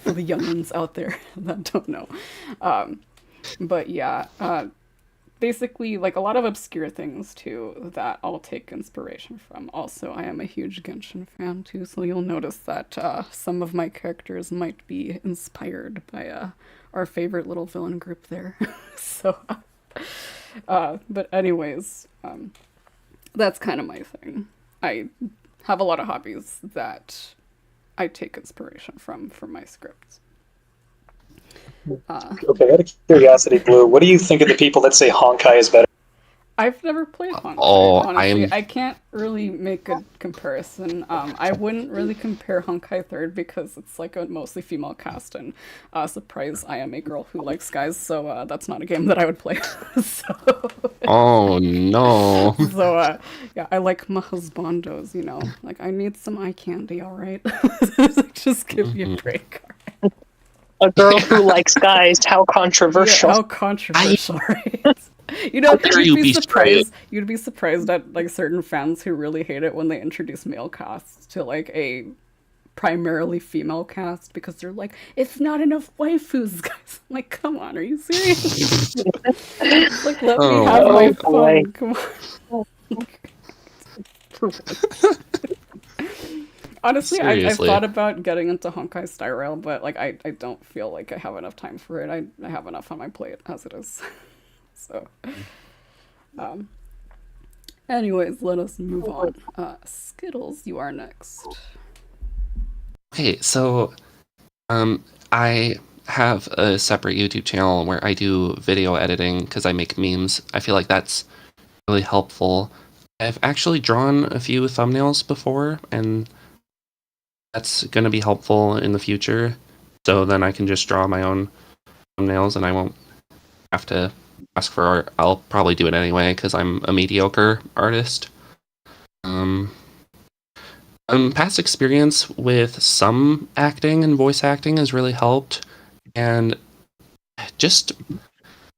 for the youngins out there that don't know. But yeah, basically, like, a lot of obscure things too that I'll take inspiration from. Also, I am a huge Genshin fan too, so you'll notice that some of my characters might be inspired by our favorite little villain group there. So, but anyways, that's kind of my thing. I have a lot of hobbies that I take inspiration from my scripts. Okay, out of curiosity, Blue, what do you think of the people that say Honkai is better? I've never played Honkai, honestly. I can't really make a comparison. I wouldn't really compare Honkai 3rd because it's like a mostly female cast, and surprise, I am a girl who likes guys, so that's not a game that I would play. Oh no. So yeah, I like my husbandos, you know. Like, I need some eye candy, alright? Just give me a break. A girl who likes guys, how controversial. Yeah, how controversial, right? You know, dare you be surprised. You'd be surprised at like certain fans who really hate it when they introduce male casts to like a primarily female cast because they're like, it's not enough waifus, guys. I'm like, come on, are you serious? Like, let me have my fun. Come on. Honestly, I've thought about getting into Honkai Star Rail, but like I don't feel like I have enough time for it. I have enough on my plate as it is. So, anyways, let us move on. Skittles, you are next. Okay, so I have a separate YouTube channel where I do video editing because I make memes. I feel like that's really helpful. I've actually drawn a few thumbnails before, and that's going to be helpful in the future. So then I can just draw my own thumbnails and I won't have to ask for art. I'll probably do it anyway because I'm a mediocre artist. Past experience with some acting and voice acting has really helped, and just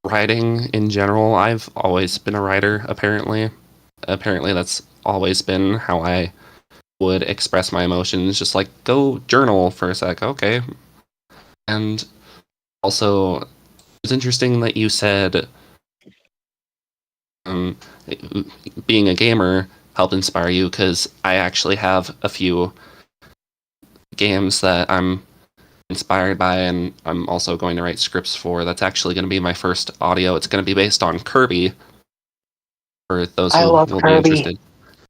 writing in general. I've always been a writer, apparently. Apparently that's always been how I would express my emotions, just like, go journal for a sec, okay. And also, it's interesting that you said being a gamer helped inspire you, because I actually have a few games that I'm inspired by and I'm also going to write scripts for. That's actually going to be my first audio. It's going to be based on Kirby, for those who will be interested.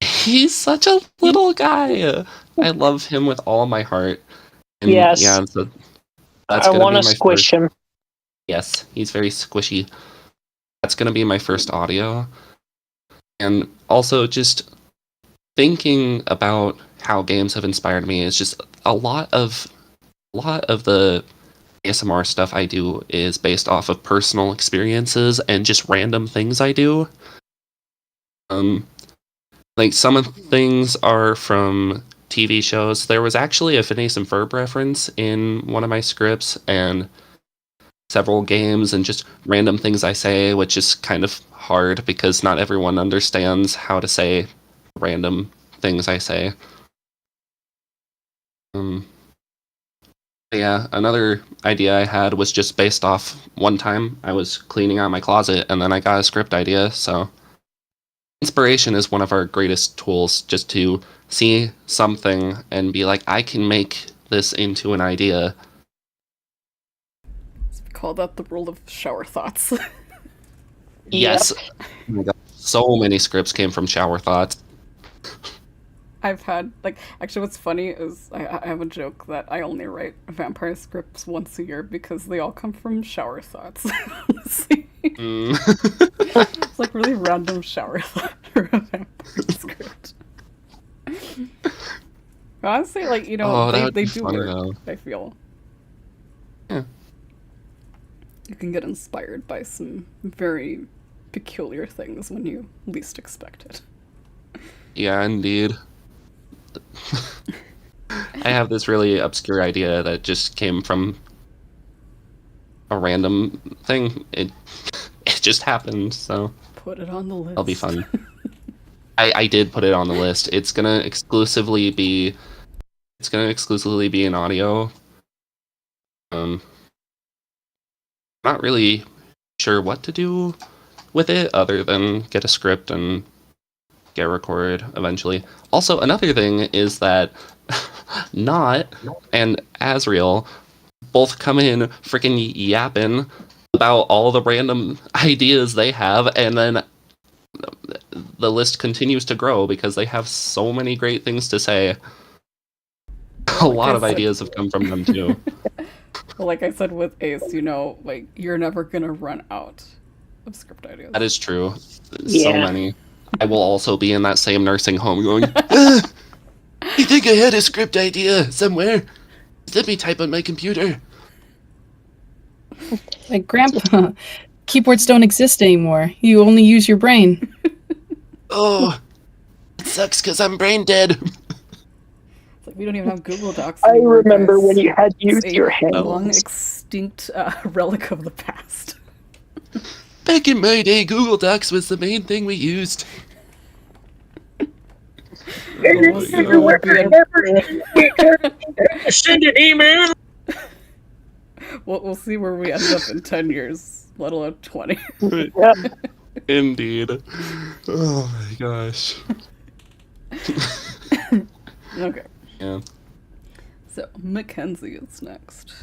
He's such a little guy. I love him with all my heart. And yes. Yeah, so that's I want to squish him. Yes, he's very squishy. That's going to be my first audio. And also just thinking about how games have inspired me is just a lot of the ASMR stuff I do is based off of personal experiences and just random things I do. Like some of the things are from TV shows. There was actually a Phineas and Ferb reference in one of my scripts, and several games, and just random things I say, which is kind of hard because not everyone understands how to say random things I say. Yeah, another idea I had was just based off one time I was cleaning out my closet and then I got a script idea. So inspiration is one of our greatest tools, just to see something and be like, I can make this into an idea. We call that the rule of shower thoughts. Yes. Oh my God. So many scripts came from shower thoughts. I've had, like, actually what's funny is I have a joke that I only write vampire scripts once a year because they all come from shower thoughts. Honestly. It's like really random shower thought for a vampire script. Honestly, like, you know, they do work, though. I feel. Yeah. You can get inspired by some very peculiar things when you least expect it. Yeah, indeed. I have this really obscure idea that just came from a random thing. It just happened, so put it on the list. That'll be fun. I did put it on the list. It's gonna exclusively be an audio. Not really sure what to do with it other than get a script and get recorded eventually. Also, another thing is that Not and Asriel both come in freaking yapping about all the random ideas they have, and then the list continues to grow because they have so many great things to say. A lot of ideas have come from them too. Well, like I said with Ace, you know, like, you're never gonna run out of script ideas. That is true. So many. I will also be in that same nursing home going, I think I had a script idea somewhere. Let me type on my computer. Like, Grandpa, keyboards don't exist anymore. You only use your brain. Oh, it sucks because I'm brain dead. It's like we don't even have Google Docs I anymore, remember guys. when you had to use It's your a hands. long extinct relic of the past. Back in my day, Google Docs was the main thing we used. Send an email. We'll see where we end up in 10 years, let alone 20. Indeed. Oh my gosh. Okay. Yeah. So, Mackenzie is next.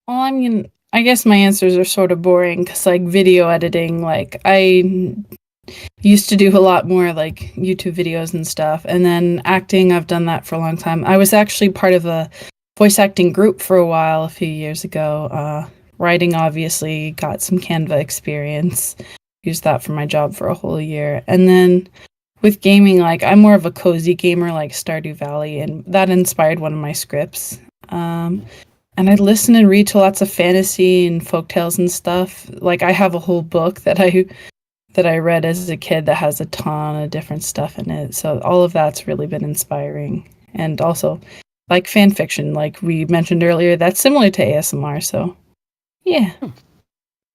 Well, I guess my answers are sort of boring because, like, video editing, like, I used to do a lot more, like, YouTube videos and stuff. And then acting, I've done that for a long time. I was actually part of a voice acting group for a while a few years ago. Writing, obviously, got some Canva experience. Used that for my job for a whole year. And then with gaming, like, I'm more of a cozy gamer like Stardew Valley, and that inspired one of my scripts. And I listen and read to lots of fantasy and folktales and stuff. Like, I have a whole book that I read as a kid that has a ton of different stuff in it. So all of that's really been inspiring. And also, like, fan fiction, like we mentioned earlier, that's similar to ASMR. So, yeah.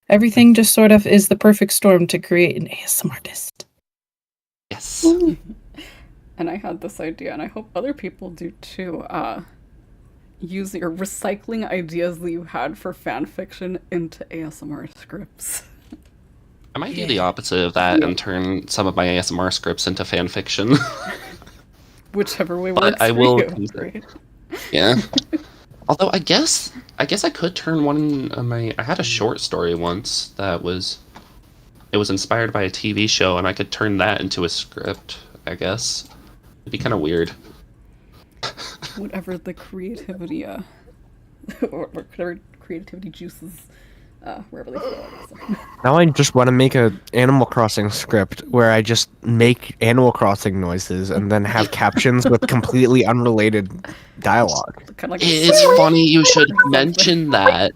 Everything just sort of is the perfect storm to create an ASMR artist. Yes. And I had this idea, and I hope other people do too. Using or recycling ideas that you had for fan fiction into ASMR scripts. I might do the opposite of that and turn some of my ASMR scripts into fan fiction. Whichever way But works I for will you. Right? Yeah. Although I guess I could turn one of my. I had a short story once that was. It was inspired by a TV show, and I could turn that into a script. I guess it'd be kind of weird. Whatever the creativity, or whatever creativity juices, wherever they flow. So. Now I just want to make a Animal Crossing script where I just make Animal Crossing noises and then have captions with completely unrelated dialogue. Kind of like It's funny you should mention that.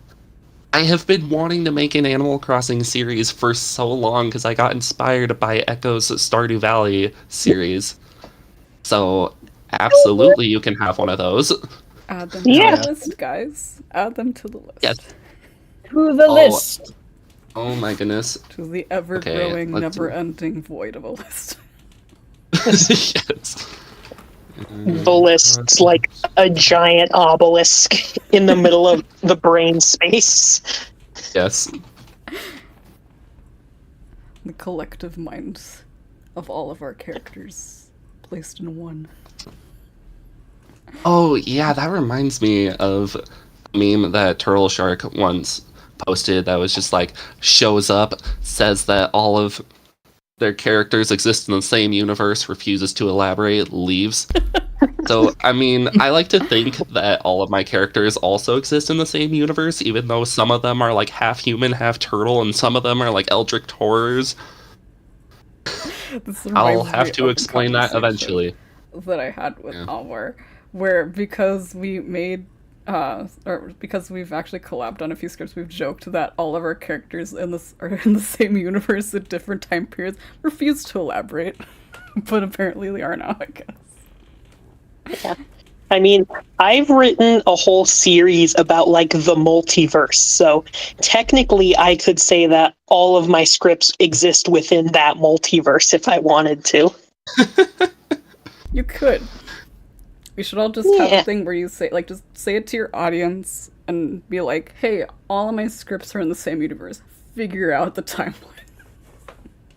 I have been wanting to make an Animal Crossing series for so long because I got inspired by Echo's Stardew Valley series. So, absolutely, you can have one of those. Add them to the list, guys. Add them to the list. Yes. To the list. Oh my goodness. To the ever-growing, never-ending void of a list. Yes. The list's like a giant obelisk in the middle of the brain space. Yes. The collective minds of all of our characters placed in one. Oh, yeah, that reminds me of a meme that Turtle Shark once posted that was just like, shows up, says that all of their characters exist in the same universe, refuses to elaborate, leaves. So, I mean, I like to think that all of my characters also exist in the same universe, even though some of them are like half human, half turtle, and some of them are like eldritch horrors. I'll have to explain that eventually. That I had with Alvar, where because we made or because we've actually collabed on a few scripts, we've joked that all of our characters in this are in the same universe at different time periods. Refuse to elaborate, but apparently they are now, I guess. Yeah. I mean, I've written a whole series about, like, the multiverse, so technically I could say that all of my scripts exist within that multiverse if I wanted to. You could. We should all just have a thing where you say, like, just say it to your audience and be like, hey, all of my scripts are in the same universe. Figure out the timeline.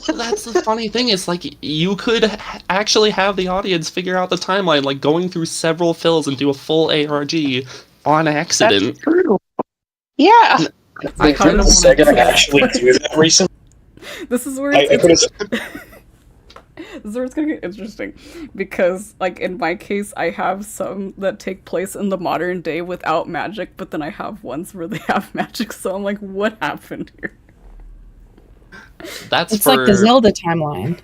That's the funny thing, is like, you could actually have the audience figure out the timeline, like going through several fills and do a full ARG on accident. That's true. Yeah. I kind of Sega actually do that recently. This is where this is where it's gonna get interesting, because, like, in my case, I have some that take place in the modern day without magic, but then I have ones where they have magic, so I'm like, what happened here? It's like the Zelda timeline.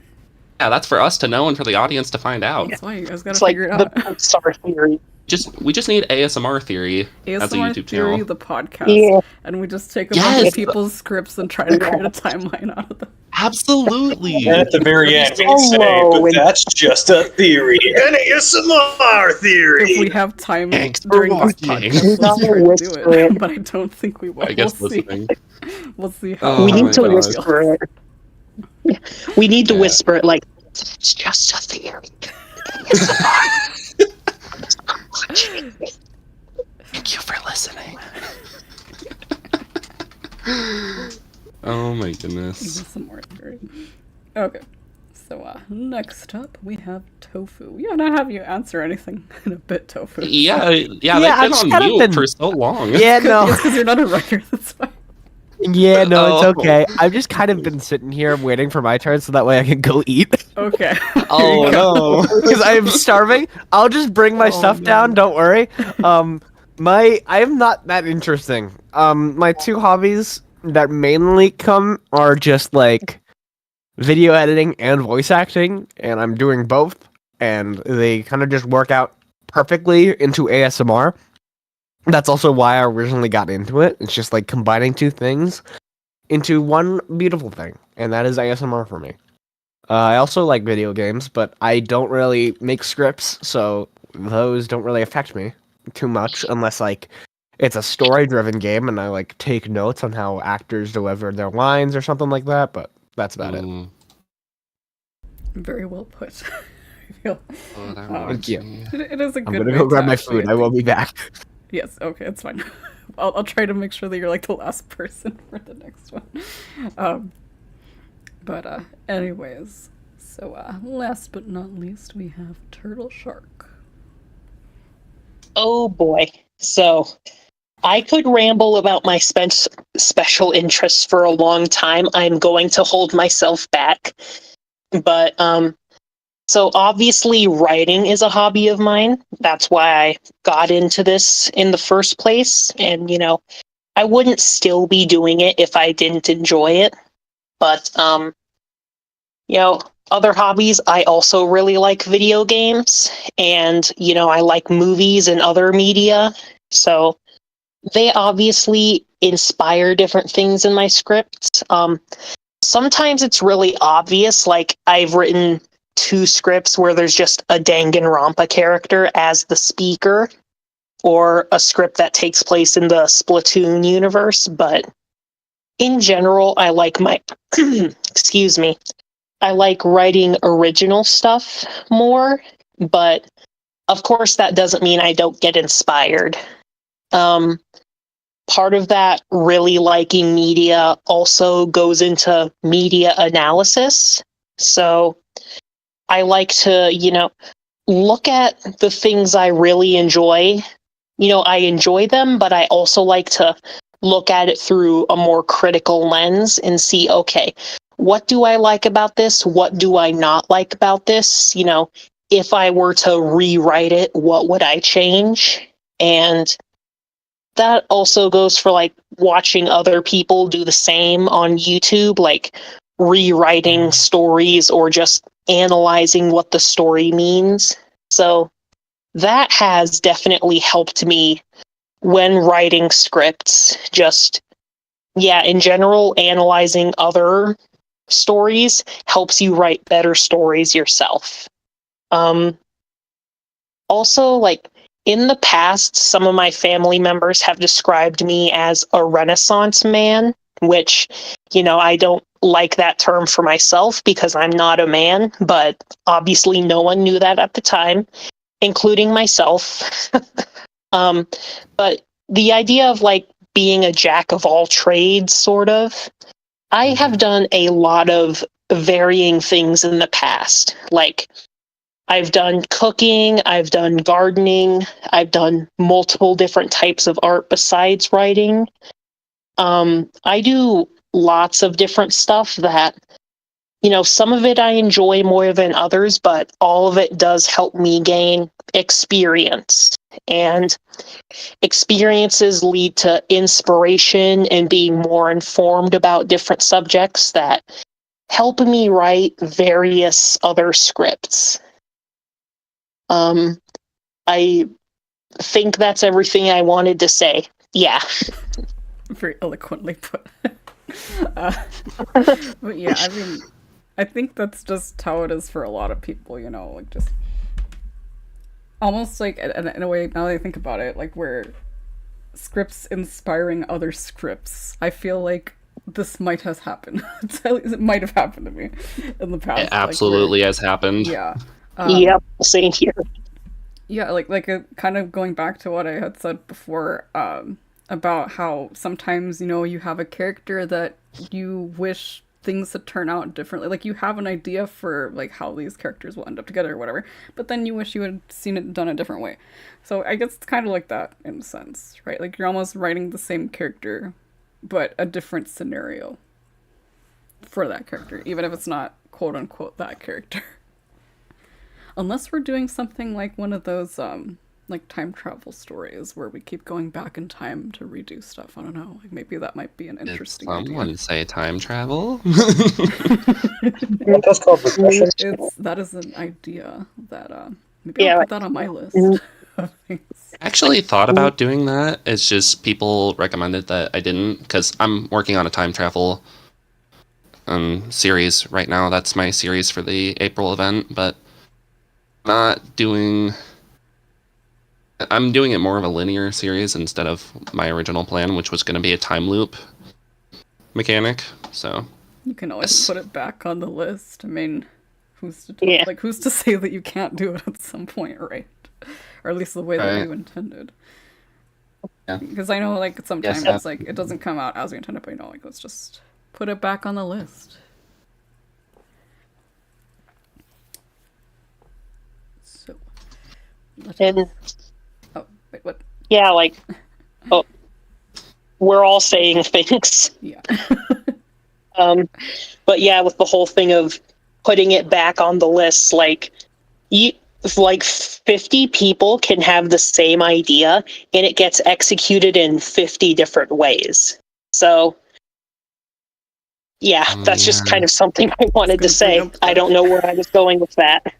Yeah, that's for us to know and for the audience to find out. That's why you guys gotta figure it out. The Star Theory. We just need ASMR Theory as a YouTube Theory, channel. the podcast, and we just take a bunch of people's scripts and try to create a timeline out of them. Absolutely. And at the very end, we say, but that's just a theory. An ASMR theory. If we have time during this podcast, we'll try to do it. But I don't think we will. I guess we'll see. listening. We'll see how. Oh We how need to everybody God. whisper it. We need to Yeah. whisper it like it's just a theory. Thank you for listening. Oh my goodness. Some more theory. Okay. So next up we have Tofu. Yeah, not have you answer anything in a bit, Tofu. Yeah, Yeah, they've I've been on kind of mute been- for so long. Yeah, It's no. because you're not a writer. That's why. Yeah, no, it's Oh. okay. I've just kind of been sitting here waiting for my turn so that way I can go eat. Okay. Oh Here you go. no. Because I am starving. I'll just bring my stuff down, don't worry. I am not that interesting. My two hobbies that mainly come are just like video editing and voice acting, and I'm doing both, and they kind of just work out perfectly into ASMR. That's also why I originally got into it. It's just like combining two things into one beautiful thing, and that is ASMR for me. I also like video games, but I don't really make scripts, so those don't really affect me too much unless like it's a story-driven game and I like take notes on how actors deliver their lines or something like that, but that's about it. Very well put. I feel Oh, that Thank you. reminds me. it is a I'm good. gonna way go to grab my actually, food. I will be back. Yes. Okay. It's fine. I'll try to make sure that you're like the last person for the next one. But anyways, so last but not least, we have Turtle Shark. Oh boy. So I could ramble about my special interests for a long time. I'm going to hold myself back. But so obviously writing is a hobby of mine. That's why I got into this in the first place. And, you know, I wouldn't still be doing it if I didn't enjoy it. But, you know, other hobbies, I also really like video games. And, you know, I like movies and other media. So they obviously inspire different things in my scripts. Sometimes it's really obvious, like I've written 2 scripts where there's just a Danganronpa character as the speaker, or a script that takes place in the Splatoon universe, but in general, I like my, excuse me, I like writing original stuff more, but of course that doesn't mean I don't get inspired. Part of that really liking media also goes into media analysis. So I like to, you know, look at the things I really enjoy. You know, I enjoy them, but I also like to look at it through a more critical lens and see, okay, what do I like about this? What do I not like about this? You know, if I were to rewrite it, what would I change? And that also goes for like watching other people do the same on YouTube, like rewriting stories or just analyzing what the story means. So that has definitely helped me when writing scripts. Just, yeah, in general, analyzing other stories helps you write better stories yourself. Also, like, in the past, some of my family members have described me as a Renaissance man, which, you know, I don't like that term for myself because I'm not a man, but obviously no one knew that at the time, including myself. But the idea of like being a jack of all trades, sort of, I have done a lot of varying things in the past. Like, I've done cooking, I've done gardening, I've done multiple different types of art besides writing. I do lots of different stuff that, you know, some of it I enjoy more than others, but all of it does help me gain experience. And experiences lead to inspiration and being more informed about different subjects that help me write various other scripts. I think that's everything I wanted to say. Yeah. Very eloquently put. But yeah, I mean, I think that's just how it is for a lot of people, you know, like just almost like in a way, now that I think about it, like where scripts inspiring other scripts. I feel like this might have happened. It might have happened to me in the past. It absolutely has happened. Yeah. Yep, same here. Yeah, kind of going back to what I had said before, about how sometimes, you have a character that you wish things to turn out differently. Like, you have an idea for, like, how these characters will end up together or whatever, but then you wish you had seen it done a different way. So I guess it's kind of like that in a sense, right? Like, you're almost writing the same character, but a different scenario for that character, even if it's not quote-unquote that character. Unless we're doing something like one of those, like, time travel stories where we keep going back in time to redo stuff. I don't know. Like, maybe that might be an interesting idea. Someone say time travel? That's called regression. That is an idea that, maybe I'll put that on my list of things. I actually thought about doing that. It's just people recommended that I didn't, because I'm working on a time travel series right now. That's my series for the April event, but I'm doing it more of a linear series instead of my original plan, which was going to be a time loop mechanic. So you can always put it back on the list. I mean, who's to say that you can't do it at some point, right? Or at least the way that you intended. Yeah. Because I know, like, sometimes it's like it doesn't come out as we intended, but like, let's just put it back on the list. So. Oh, wait, what? Yeah, like, we're all saying things. Yeah. But yeah, with the whole thing of putting it back on the list, like, 50 people can have the same idea and it gets executed in 50 different ways. So yeah, that's just kind of something I wanted to say. I don't know where I was going with that.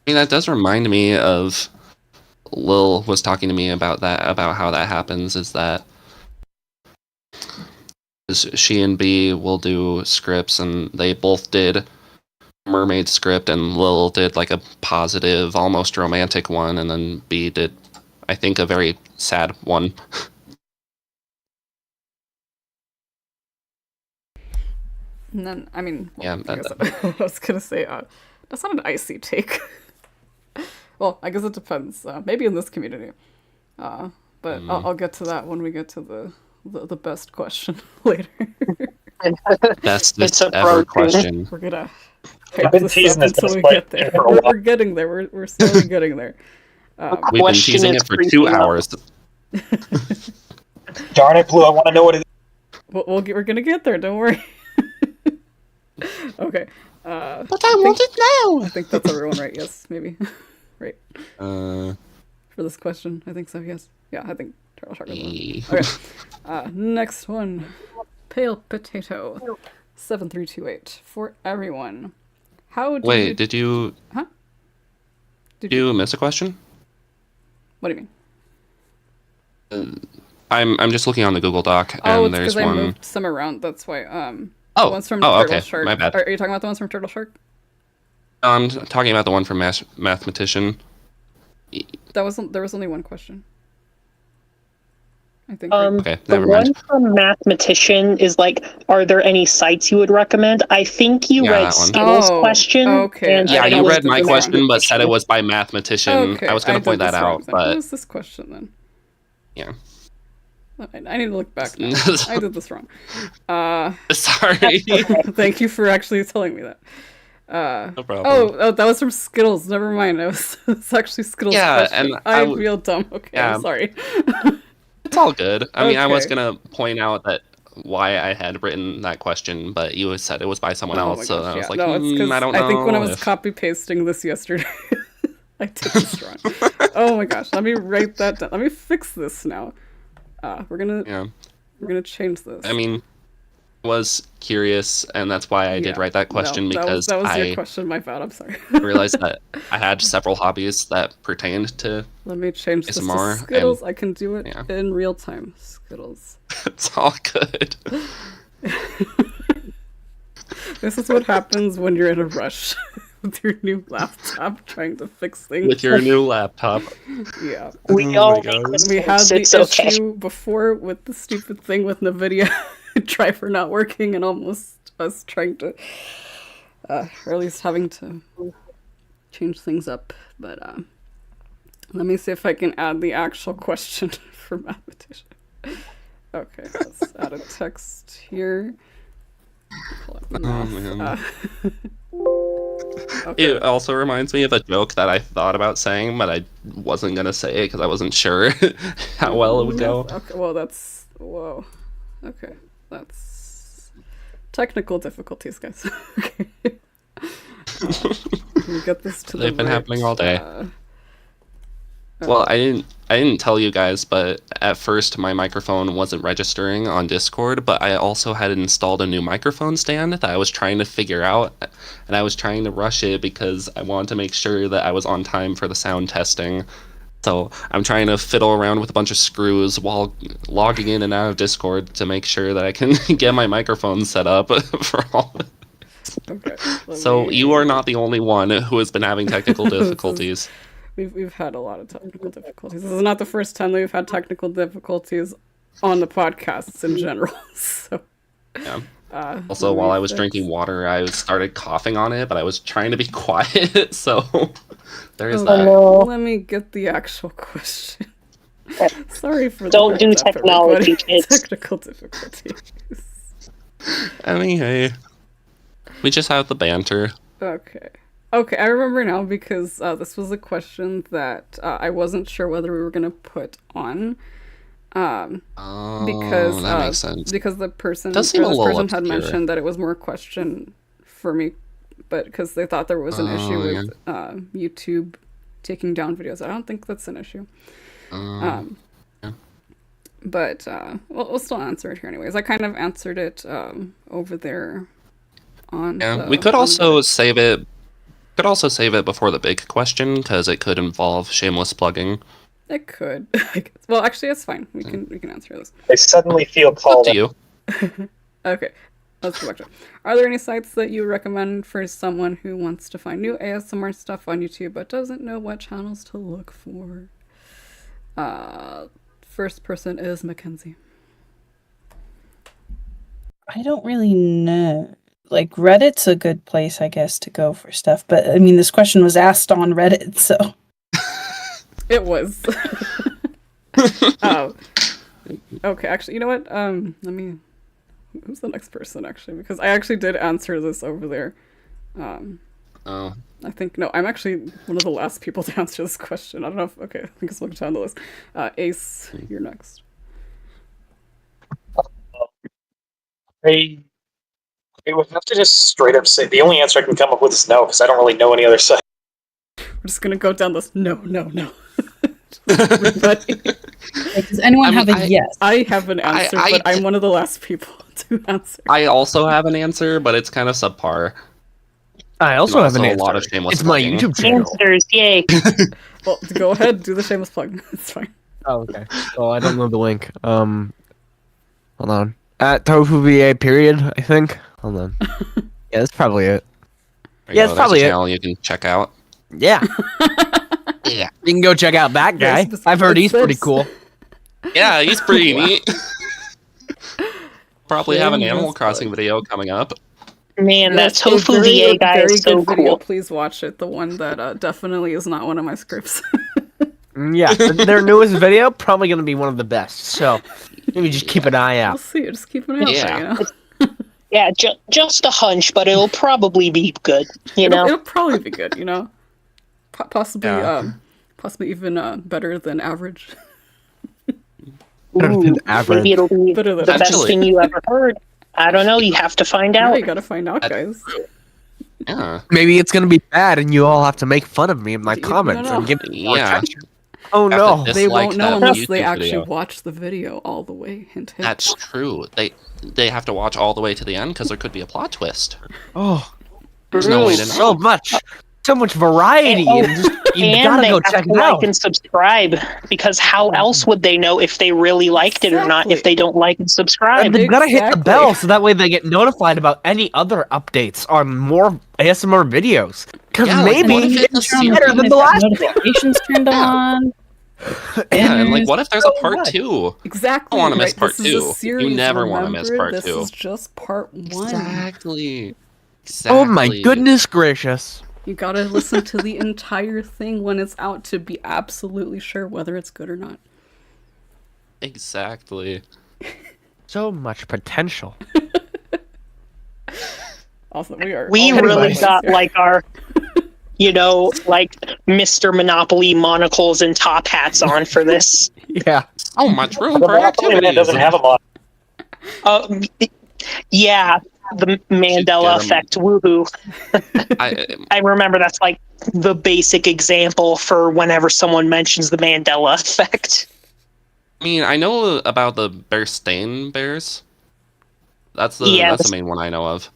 That does remind me of Lil was talking to me about how that happens, is that she and B will do scripts, and they both did mermaid script, and Lil did like a positive, almost romantic one, and then B did, I think, a very sad one. And then, I mean, yeah, I was gonna say, that's not an icy take. Well, I guess it depends. Maybe in this community, but I'll get to that when we get to the best question later. Best ever question. We're gonna. I've been teasing this until we get there. We're getting there. We're slowly getting there. We've been teasing it for 2 hours. Darn it, Blue! I want to know what it is. We're gonna get there. Don't worry. Okay. But I want it now. I think that's everyone, right? Yes, maybe. Right. For this question, I think so. Yes. Yeah, I think Turtle Shark is one. Okay. Next one. Pale Potato 7328 for everyone. Did you? Huh? Did you miss a question? What do you mean? I'm just looking on the Google Doc, and there's one. I moved some around. That's why. The ones from Turtle okay. Shark. My bad. Are you talking about the ones from Turtle Shark? I'm talking about the one from Mathematician. There was only one question. I think. Okay, the never mind. one from Mathematician is like, are there any sites you would recommend? I think you read Skittles' question. Okay. Yeah, you read my question, but said it was by Mathematician. Okay, I was going to point that out, but what was this question then? Yeah. I need to look back now. I did this wrong. Sorry. Thank you for actually telling me that. No problem. Oh, that was from Skittles. Never mind. It's actually Skittles. Yeah, question. and I feel dumb. Okay, yeah. I'm sorry. It's all good. I mean, I was gonna point out that why I had written that question, but you said it was by someone else, so I was like, no, it's 'cause I don't know. I think when I was copy pasting this yesterday, I did this wrong. Oh my gosh, let me write that down. Let me fix this now. We're gonna change this. I mean, I was curious, and that's why I did write that question, because that was your question. My bad. I'm sorry. realized that I had several hobbies that pertained to. Let me change this ASMR, to Skittles. I can do it in real time. Skittles. It's all good. This is what happens when you're in a rush. with your new laptop trying to fix things. With your new laptop. Yeah. We Oh all my make God. We had mistakes. the It's okay. issue before with the stupid thing with NVIDIA driver not working and almost us trying to, or at least having to change things up. But let me see if I can add the actual question for mathematician. Okay, let's add a text here. Pull up math. man. Okay. It also reminds me of a joke that I thought about saying, but I wasn't gonna say it because I wasn't sure how well it would go. Okay, well that's whoa. Okay, that's technical difficulties, guys. Okay. Let me get this to They've the been right, happening all day. Oh. Well, I didn't tell you guys, but at first my microphone wasn't registering on Discord, but I also had installed a new microphone stand that I was trying to figure out, and I was trying to rush it because I wanted to make sure that I was on time for the sound testing. So I'm trying to fiddle around with a bunch of screws while logging in and out of Discord to make sure that I can get my microphone set up for all. Okay. So you are not the only one who has been having technical difficulties. We've had a lot of technical difficulties. This is not the first time that we've had technical difficulties on the podcasts in general. So Yeah. Also, while I was drinking water, I started coughing on it, but I was trying to be quiet, so there is that. Let me get the actual question. Sorry for Don't do hold up, technology, everybody. kids. Technical difficulties. I mean, hey, we just have the banter. Okay. Okay, I remember now because this was a question that I wasn't sure whether we were going to put on. Because that makes sense. Because the person, Does seem a this little person had obscure. mentioned that it was more a question for me, but because they thought there was an issue with YouTube taking down videos. I don't think that's an issue. Yeah. But we'll still answer it here anyways. I kind of answered it over there on. Yeah, we could also save it. Could also save it before the big question because it could involve shameless plugging. It could. I guess. Well, actually, it's fine. We can answer this. I suddenly feel Up called to out. you. Okay, let's go back to it. Are there any sites that you recommend for someone who wants to find new ASMR stuff on YouTube but doesn't know what channels to look for? First person is Mackenzie. I don't really know. Like, Reddit's a good place, I guess, to go for stuff. But, I mean, this question was asked on Reddit, so... It was. Oh. Okay, actually, you know what? Let me... Who's the next person, actually? Because I actually did answer this over there. Oh. I think... No, I'm actually one of the last people to answer this question. I don't know if... Okay, I think it's looking down the list. Ace, you're next. I would have to just straight up say the only answer I can come up with is no, because I don't really know any other site. We're just gonna go down this. No. Everybody. Does anyone have a yes? I have an answer, but I'm one of the last people to answer. I also have an answer, but it's kind of subpar. I also have an a answer. lot of shameless It's my plugging. YouTube channel. Answers, yay. Well, go ahead, do the shameless plug. It's fine. Oh, okay. Well, I don't know the link. Hold on. At Tofu VA period, I think. Hold on. Yeah, that's probably it. There you Yeah, go. it's There's probably a it. channel you can check out. Yeah. Yeah. You can go check out that guy. Yes, I've heard he's pretty it's- cool. Yeah, he's pretty neat. Probably have an Shameless Animal Crossing plug. video coming up. Man, that Yes, a Tofu very VA good- guy very is so good video. cool. Please watch it. The one that definitely is not one of my scripts. Yeah, their newest video probably gonna be one of the best. So maybe just keep an eye We'll out. see. Just keep an eye out Yeah. there, you know? Yeah, just a hunch, but it'll probably be good, you know? It'll probably be good, you know? Possibly, Yeah. possibly even better than average. Better than Ooh, average. maybe it'll be Better than the best Actually- thing you ever heard. I don't know, you have to find Now out. you gotta find out, guys. Yeah. Maybe it's gonna be bad, and you all have to make fun of me in my You- you comments don't and give me more Yeah. attention. Oh Have no! to They dislike won't know that unless they YouTube actually video. watch the video all the way. Hint, hint. That's true. They have to watch all the way to the end because there could be a plot twist. Oh, There's no way to so know. so much variety, And- and just, you And gotta they go have check to it like out. and subscribe, because how else would they know if they really liked it or not if Exactly. they don't like and subscribe? And they gotta hit the Exactly. bell so that way they get notified about any other updates on more ASMR videos. Because Yeah, maybe what if it's better than the last one. notifications turned on. Yeah, and like, what if there's a part 2? Exactly. I don't want to miss right? part This is a 2. series, You never want to miss remember? part This 2. is just part 1. Exactly. Oh my goodness gracious. You gotta listen to the entire thing when it's out to be absolutely sure whether it's good or not. Exactly. So much potential. Also, we are. We all over the really place got here. like our, like Mr. Monopoly monocles and top hats on for this. Yeah. So much room The for Monopoly Man activities. doesn't have a mod. Yeah, the Mandela get 'em. effect. Woohoo! I remember that's like the basic example for whenever someone mentions the Mandela effect. I mean, I know about the Bearstain bears. That's the main one I know of.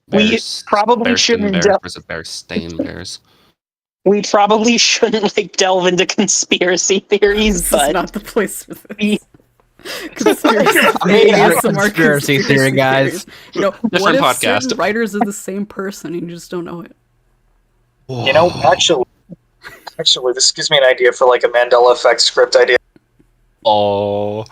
We probably Bearstain shouldn't bears del- versus Bearstain bears. We probably shouldn't delve into conspiracy theories, This is but not the place for we- this. Conspiracy Conspiracy theory, guys. theories. You know, what Different if podcast. certain writers are the same person and you just don't know it? You know, actually, this gives me an idea for like a Mandela effect script idea. Oh.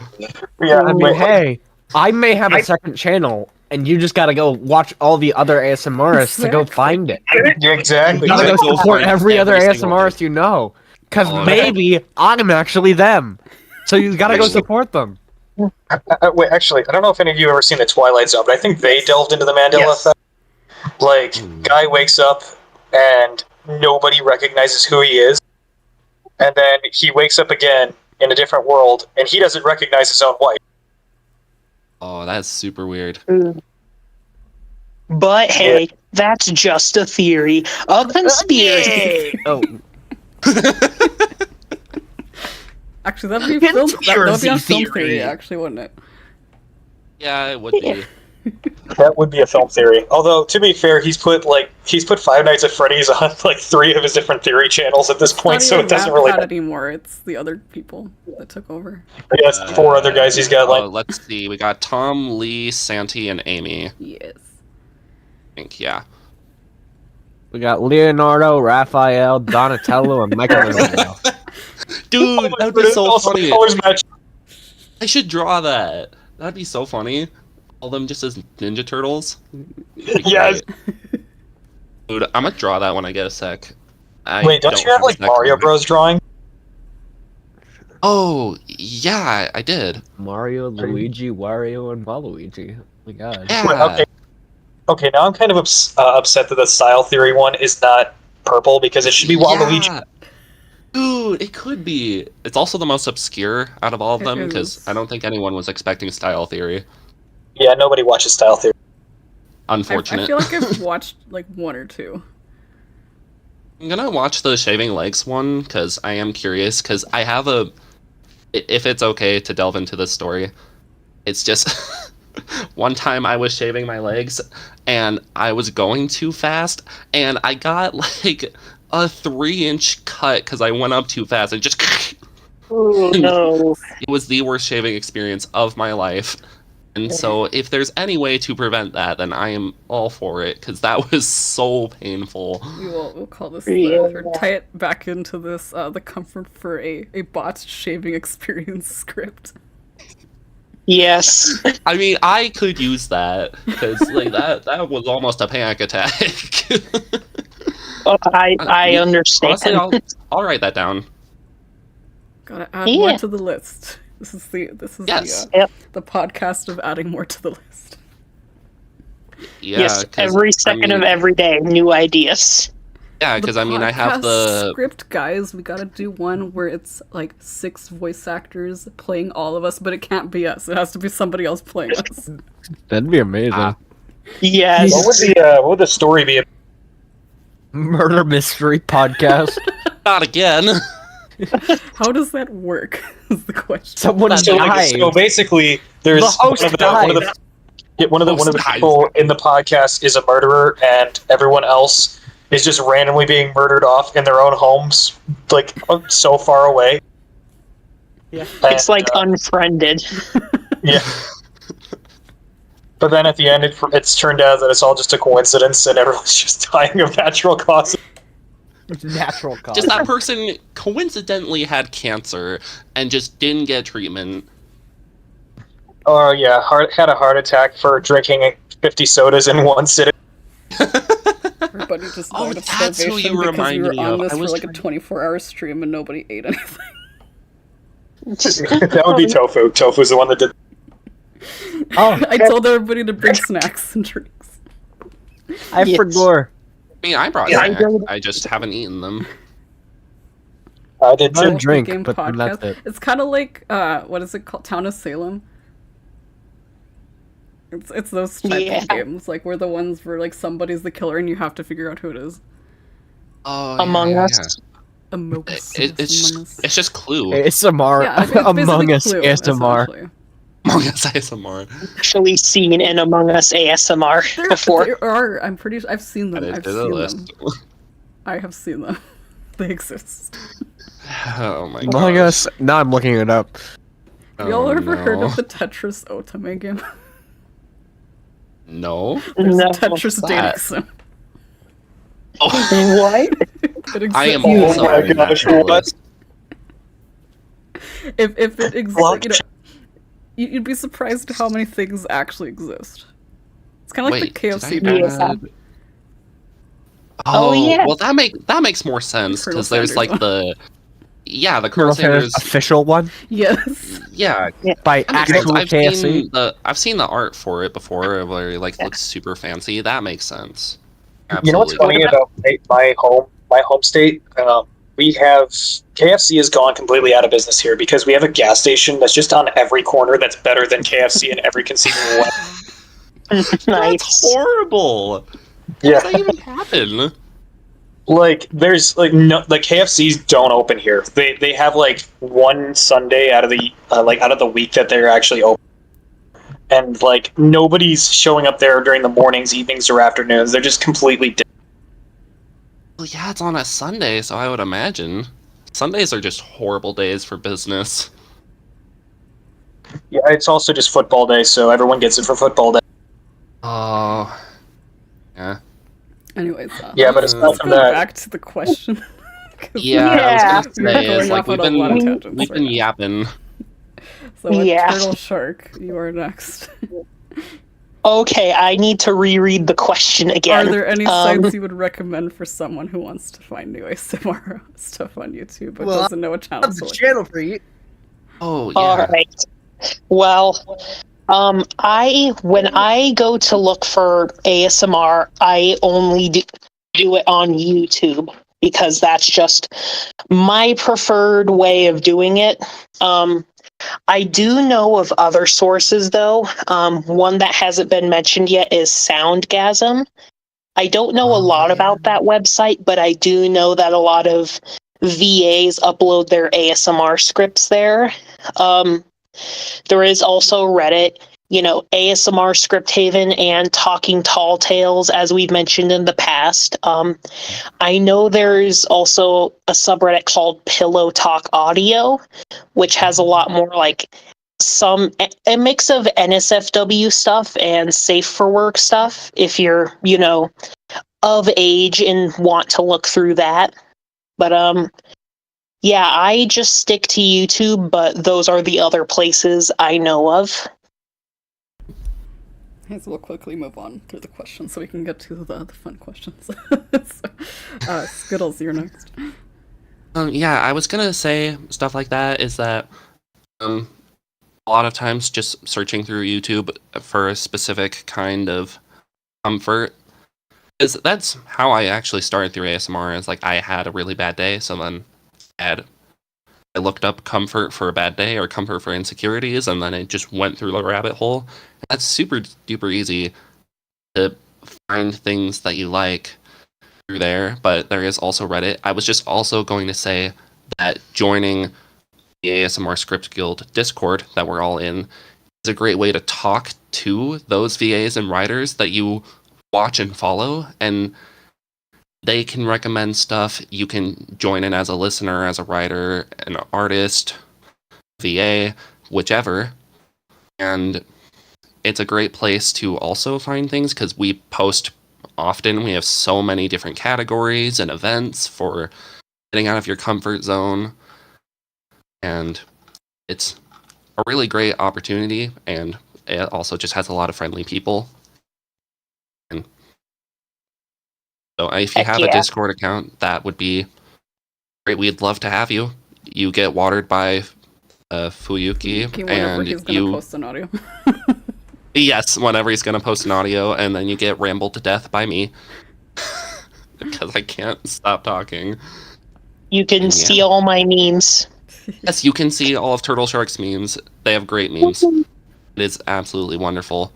Yeah, I mean, hey, I may have a second channel, and you just gotta go watch all the other ASMRists to go find it. yeah, exactly. You gotta Go go support find every other every single ASMRist you know. Because Oh, maybe I'm actually them. So you gotta go support them. Wait, actually, I don't know if any of you have ever seen The Twilight Zone, but I think they delved into the Mandela effect. Like, guy wakes up and nobody recognizes who he is, and then he wakes up again in a different world, and he doesn't recognize his own wife. Oh, that's super weird. but hey, that's just a theory. A conspiracy. Oh, Actually, that'd be film. That would be on film Conspiracy theory, theory. actually, wouldn't it? Yeah, it would be. That would be a film theory. Although, to be fair, he's put Five Nights at Freddy's on like 3 of his different theory channels at this point, so it doesn't really. Not anymore. It's the other people that took over. Yeah, it's 4 other guys he's got. Like, Let's see. We got Tom, Lee, Santi, and Amy. Yes. I think, yeah. we got Leonardo, Raphael, Donatello, and Michelangelo. Dude, that would be so also funny. the colors match. I should draw that. That'd be so funny. All them just as Ninja Turtles. Yes. Dude, I'm gonna draw that when I get a sec. Wait, don't you have like Mario Bros drawing? Oh, yeah, I did. Mario, Luigi, Wario, and Waluigi. Oh my god. Yeah. Wait, okay. Now I'm kind of upset that the style theory one is not purple because it should be Waluigi. Yeah. Dude, it could be. It's also the most obscure out of all of them It because is. I don't think anyone was expecting style theory. Yeah, nobody watches style theory. Unfortunate. I feel like I've watched like 1 or 2. I'm gonna watch the shaving legs one because I am curious. Because I have a. If it's okay to delve into this story, it's just one time I was shaving my legs and I was going too fast and I got like a 3-inch cut because I went up too fast and just. Oh no. It was the worst shaving experience of my life. And so if there's any way to prevent that, then I am all for it, because that was so painful. We'll call this, Yeah. or tie it back into this, the comfort for a botched shaving experience script. Yes. I mean, I could use that, because like, that was almost a panic attack. I understand. Honestly, I'll write that down. Gotta add Yeah. more to the list. This is Yes. the podcast of adding more to the list. Yeah, yes, 'cause, every second of every day, new ideas. Yeah, because I mean, I have podcast the... script, guys. We gotta do one where it's like 6 voice actors playing all of us, but it can't be us. It has to be somebody else playing us. That'd be amazing. Yes. What would the story be? Murder mystery podcast. Not again. How does that work? Is the question. Someone So, died. so basically, there's The host one of the people in the podcast is a murderer, and everyone else is just randomly being murdered off in their own homes, like so far away. Yeah. It's like unfriended. Yeah. But then at the end, it's turned out that it's all just a coincidence, and everyone's just dying of natural causes. Natural cause. Just that person coincidentally had cancer and just didn't get treatment. Oh yeah, had a heart attack for drinking 50 sodas in one sitting. Everybody just Oh, died of that's who starvation you because we reminded were me on of. this I for was like a trying- 24-hour stream and nobody ate anything. That would be Tofu. Tofu's the one that did. Oh, I told everybody to bring snacks and drinks. I Yes. forgot. I mean, I brought Yeah, I snacks. don't- I just haven't eaten them. I did Not too. a drink, Game but then that's podcast. it. It's kind of like what is it called? Town of Salem. It's those type Yeah. of games. Like we're the ones where like somebody's the killer and you have to figure out who it is. Oh, Among Us. Among Us. It's just Clue. ASMR. Yeah, it's Among basically Us Clue, ASMR. essentially. Among Us ASMR. Actually seen an Among Us ASMR before. There are. I'm pretty sure I've seen them. Added I've to the seen list. them. I have seen them. They exist. Oh my god. Among Us. Now I'm looking it up. Have y'all ever heard no. of the Tetris Otome game? No. There's No. a Tetris What's dating that? sim. Oh, What? It exists. I am Oh also my adding that gosh, to the what? list. If it exists, you know, you'd be surprised at how many things actually exist. It's kind of like Wait, the KFC did I dating add- sim. Oh, yeah. Well, that makes more sense Colonel because there's Sanders like one. the Colonel Colonel Sanders Sanders. official one Yes. Yeah, by that makes sense. actual KFC. I've seen the art for it before, where it like looks super fancy. That makes sense. You know what's Absolutely. funny about my home state? We have KFC has gone completely out of business here because we have a gas station that's just on every corner that's better than KFC in every conceivable way. That's Nice. horrible. Yeah, How does that even happen? like there's like no the KFCs don't open here. They have like one Sunday out of the week that they're actually open, and like nobody's showing up there during the mornings, evenings, or afternoons. They're just completely dead. Well, yeah, it's on a Sunday, so I would imagine Sundays are just horrible days for business. Yeah, it's also just football day, so everyone gets it for football day. Oh, yeah. Anyways, Yeah, but aside let's from go that, back to the question. 'Cause Yeah, Yeah. I was gonna say, We're is going like off on a lot of tangents we've right been now. yapping. So, Yeah. Turtle Shark, you are next. Okay, I need to reread the question again. Are there any Um, sites you would recommend for someone who wants to find new ASMR stuff on YouTube but Well, doesn't know what channel That's to the look channel for you. Oh yeah. All right. Well, when I go to look for ASMR, I only do it on YouTube because that's just my preferred way of doing it. I do know of other sources though. One that hasn't been mentioned yet is Soundgasm. I don't know a lot about that website, but I do know that a lot of VAs upload their ASMR scripts there. There is also Reddit, ASMR Script Haven and Talking Tall Tales, as we've mentioned in the past. I know there's also a subreddit called Pillow Talk Audio, which has a lot more like a mix of NSFW stuff and safe for work stuff if you're, of age and want to look through that. But yeah, I just stick to YouTube, but those are the other places I know of. Okay, so we'll quickly move on through the questions so we can get to the fun questions. Skittles, you're next. Yeah, I was gonna say stuff like that is that a lot of times just searching through YouTube for a specific kind of comfort is that's how I actually started through ASMR. Is like I had a really bad day, so then I looked up comfort for a bad day or comfort for insecurities, and then it just went through the rabbit hole. That's super duper easy to find things that you like through there, but there is also Reddit. I was just also going to say that joining the ASMR Script Guild Discord that we're all in is a great way to talk to those VAs and writers that you watch and follow, and they can recommend stuff. You can join in as a listener, as a writer, an artist, VA, whichever, and it's a great place to also find things because we post often. We have so many different categories and events for getting out of your comfort zone. And it's a really great opportunity, and it also just has a lot of friendly people. And so if you have a Discord account, that would be great. We'd love to have you. You get watered by Fuyuki, and he's gonna post an audio. Yes, whenever he's gonna post an audio, and then you get rambled to death by me because I can't stop talking. You can see all my memes. Yes, you can see all of Turtle Shark's memes. They have great memes. It is absolutely wonderful.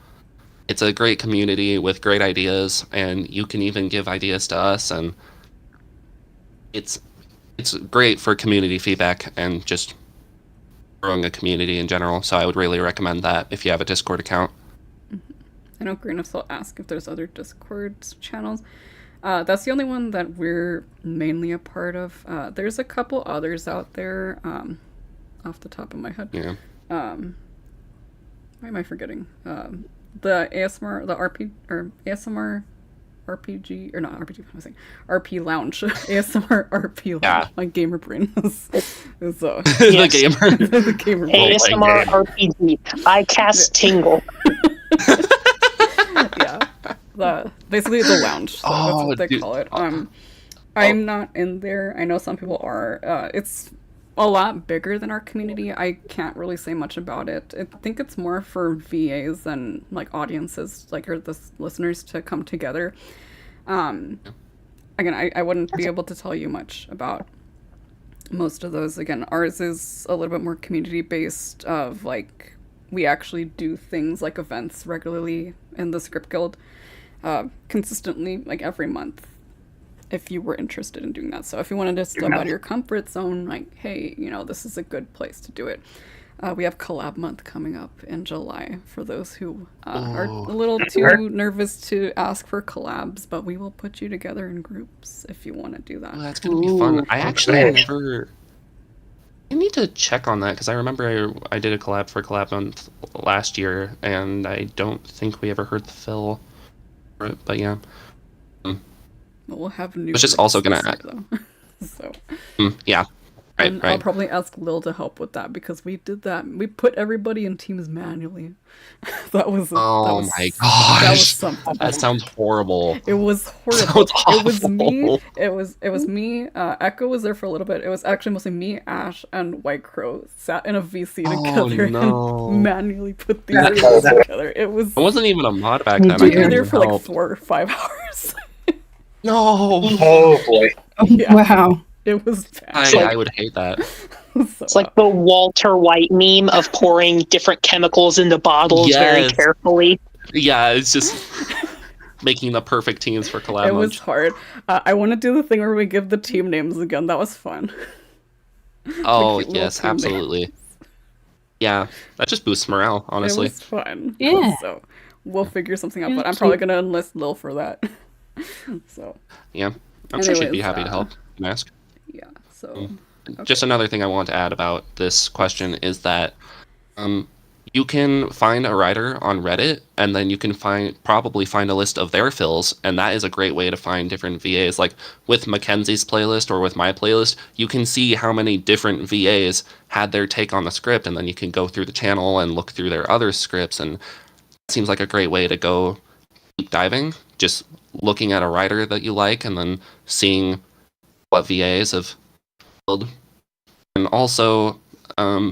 It's a great community with great ideas, and you can even give ideas to us, and it's great for community feedback and just growing a community in general. So I would really recommend that if you have a Discord account. I know Greenups will ask if there's other Discord channels. That's the only one that we're mainly a part of. There's a couple others out there, off the top of my head. Yeah. Why am I forgetting? The ASMR, the RP, or ASMR RPG, or not RPG, I was saying RP Lounge. ASMR RP Lounge. Yeah. My gamer brain is The gamer. the gamer brain. ASMR RPG. I cast Tingle. Yeah. Basically the lounge. So that's what they dude. call it. I'm not in there. I know some people are. It's a lot bigger than our community. I can't really say much about it. I think it's more for VAs and like audiences, like or the listeners to come together. Again, I wouldn't be able to tell you much about most of those. Again, ours is a little bit more community based. Of like we actually do things like events regularly in the Script Guild, consistently, like every month. If you were interested in doing that. So if you wanted to step out of your comfort zone, like, hey, you know, this is a good place to do it. We have collab month coming up in July for those who are a little too nervous to ask for collabs, but we will put you together in groups if you want to do that. Oh, that's going to be fun. I actually never... I need to check on that because I remember I did a collab for collab month last year, and I don't think we ever heard the fill for it, but yeah. We'll have new. It's just also gonna add though. So. Yeah. Right. I'll probably ask Lil to help with that because we did that. We put everybody in teams manually. That was. Oh my gosh. That was something. That sounds horrible. It was horrible. It was me. It was me. Echo was there for a little bit. It was actually mostly me, Ash, and White Crow sat in a VC together and manually put these things together. It was. I wasn't even a mod back then. We were there for like 4 or 5 hours. No. Oh boy. Yeah. Wow. It was bad. I would hate that. It's like the Walter White meme of pouring different chemicals into bottles very carefully. Yeah, it's just making the perfect teams for collab. It was hard. I want to do the thing where we give the team names again. That was fun. Oh, yes, absolutely. Names. Yeah, that just boosts morale, honestly. It was fun. Yeah. So we'll figure something out, but I'm probably going to enlist Lil for that. So. Yeah, I'm sure she'd be happy to help and ask. Yeah, so. Okay. Just another thing I want to add about this question is that you can find a writer on Reddit, and then you can probably find a list of their fills, and that is a great way to find different VAs. Like with Mackenzie's playlist or with my playlist, you can see how many different VAs had their take on the script, and then you can go through the channel and look through their other scripts, and it seems like a great way to go deep diving, just looking at a writer that you like and then seeing what VAs have filled. And also, a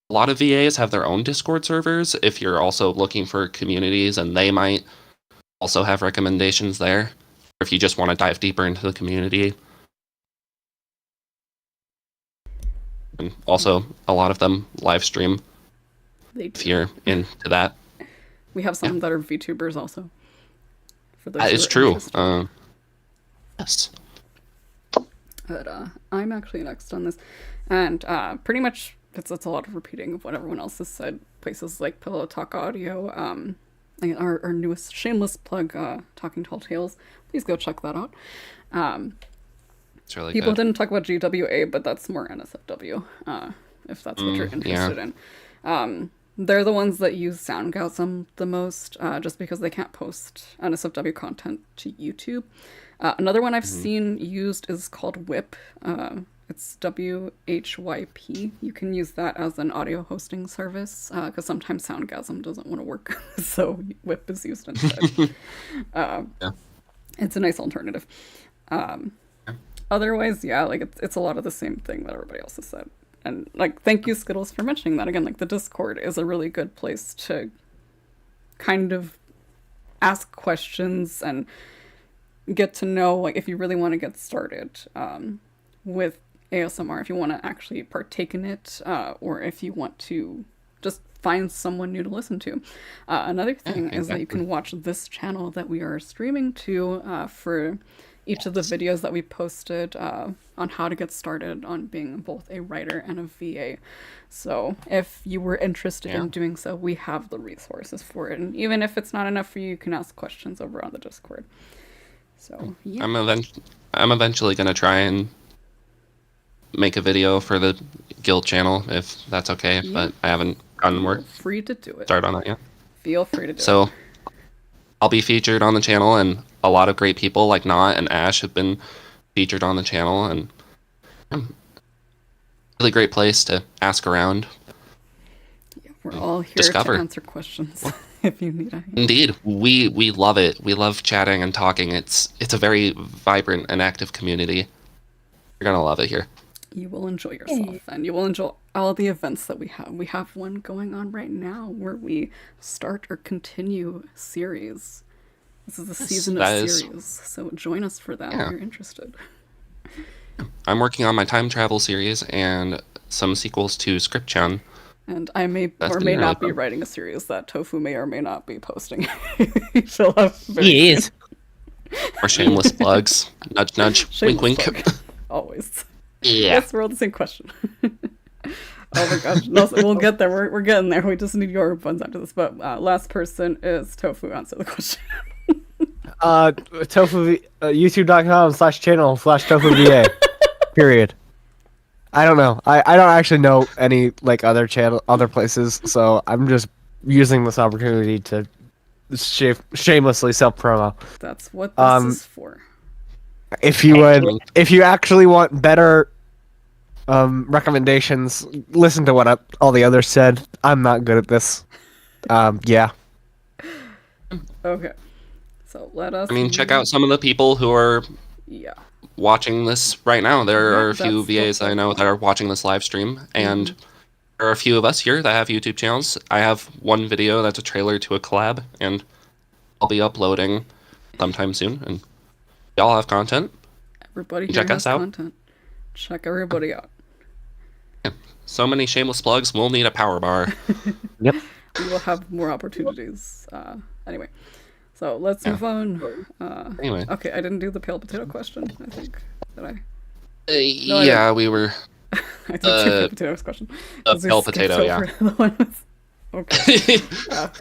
lot of VAs have their own Discord servers if you're also looking for communities, and they might also have recommendations there if you just want to dive deeper into the community. And also, a lot of them live stream if you're into that. We have some that are VTubers also. For those that is true. Yes. But I'm actually next on this. And pretty much it's a lot of repeating of what everyone else has said. Places like Pillow Talk Audio, our newest shameless plug, Talking Tall Tales. Please go check that out. It's really people good. didn't talk about GWA, but that's more NSFW, if that's what you're interested in. They're the ones that use Soundgasm the most, just because they can't post NSFW content to YouTube. Another one I've seen used is called Whip. It's WHYP. You can use that as an audio hosting service, because sometimes Soundgasm doesn't want to work, so Whip is used instead. It's a nice alternative. Otherwise, yeah, like it's a lot of the same thing that everybody else has said. And like, thank you, Skittles, for mentioning that again. Like, the Discord is a really good place to kind of ask questions and get to know, like, if you really want to get started with ASMR, if you want to actually partake in it, or if you want to just find someone new to listen to. Another thing is that you can watch this channel that we are streaming to for each of the videos that we posted on how to get started on being both a writer and a VA. So if you were interested in doing so, we have the resources for it. And even if it's not enough for you, you can ask questions over on the Discord. So yeah. I'm eventually going to try and make a video for the guild channel, if that's okay, but I haven't gotten work. Free to do it. Start on that yet. Feel free to do it. So I'll be featured on the channel, and a lot of great people like Knot and Ash have been featured on the channel, and really great place to ask around. Yeah, we're all here discover. to answer questions if you need any. Indeed, we love it. We love chatting and talking. It's a very vibrant and active community. You're gonna love it here. You will enjoy yourself, and you will enjoy all the events that we have. We have one going on right now where we start or continue series. This is a season of series, so join us for that if you're interested. I'm working on my time travel series and some sequels to Scriptchan. And I may or may not be writing a series that Tofu may or may not be posting. He is. Or shameless plugs. Nudge, nudge. Shameless wink, plug. wink. Always. Yeah. Yes, we're all the same question. Oh my gosh. No, we'll get there. We're getting there. We just need your response after this. But last person is Tofu. Answer the question. Tofu, youtube.com/channel/TofuVA. Period. I don't know. I don't actually know any like other places, so I'm just using this opportunity to shamelessly self-promo. That's what this is for. If you actually want better recommendations, listen to what all the others said. I'm not good at this. Yeah. Okay. So let us. I mean, check out some of the people who are watching this right now. There are a few VAs I know that are watching this live stream, and there are a few of us here that have YouTube channels. I have one video that's a trailer to a collab, and I'll be uploading sometime soon, and y'all have content. Everybody here check has us out. content. Check everybody out. Yeah. So many shameless plugs. We'll need a power bar. Yep. We will have more opportunities. Anyway, so let's move on. Anyway. Okay, I didn't do the pale potato question. I think did I? We were. I did the pale potatoes question. Pale potato, yeah. Okay.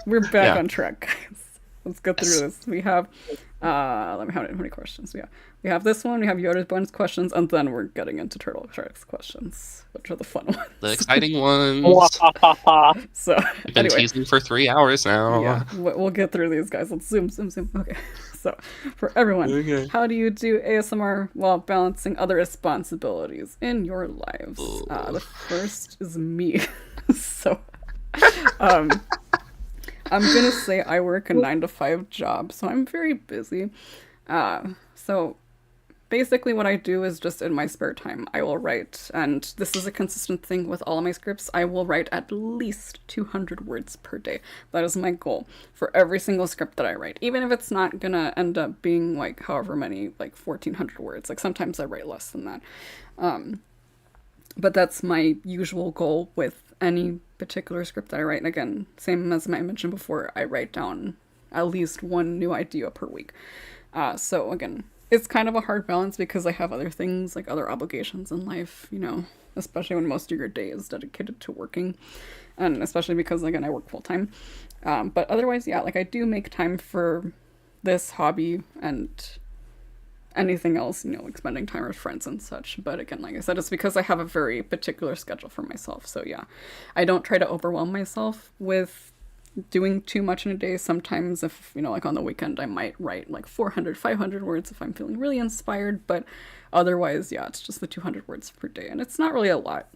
We're back on track, guys. Let's go through this. We have, let me how many questions we have. We have this one, we have Yoda's bonus questions, and then we're getting into Turtle Shark's questions, which are the fun ones. The exciting ones. So, We've been teasing for 3 hours now. Yeah, we'll get through these, guys. Let's zoom. Okay. So, for everyone, how do you do ASMR while balancing other responsibilities in your lives? The first is me. So, I'm gonna say I work a 9-to-5 job, so I'm very busy. So basically what I do is just in my spare time, I will write, and this is a consistent thing with all of my scripts, I will write at least 200 words per day. That is my goal for every single script that I write, even if it's not gonna end up being like however many, like 1,400 words. Like sometimes I write less than that. But that's my usual goal with any particular script that I write. And again, same as I mentioned before, I write down at least one new idea per week. So again, it's kind of a hard balance because I have other things, like other obligations in life, you know, especially when most of your day is dedicated to working. And especially because, again, I work full time. But otherwise, yeah, like I do make time for this hobby and anything else, like spending time with friends and such. But again, like I said, it's because I have a very particular schedule for myself. So yeah, I don't try to overwhelm myself with doing too much in a day. Sometimes if, like on the weekend, I might write like 400, 500 words if I'm feeling really inspired. But otherwise, yeah, it's just the 200 words per day. And it's not really a lot.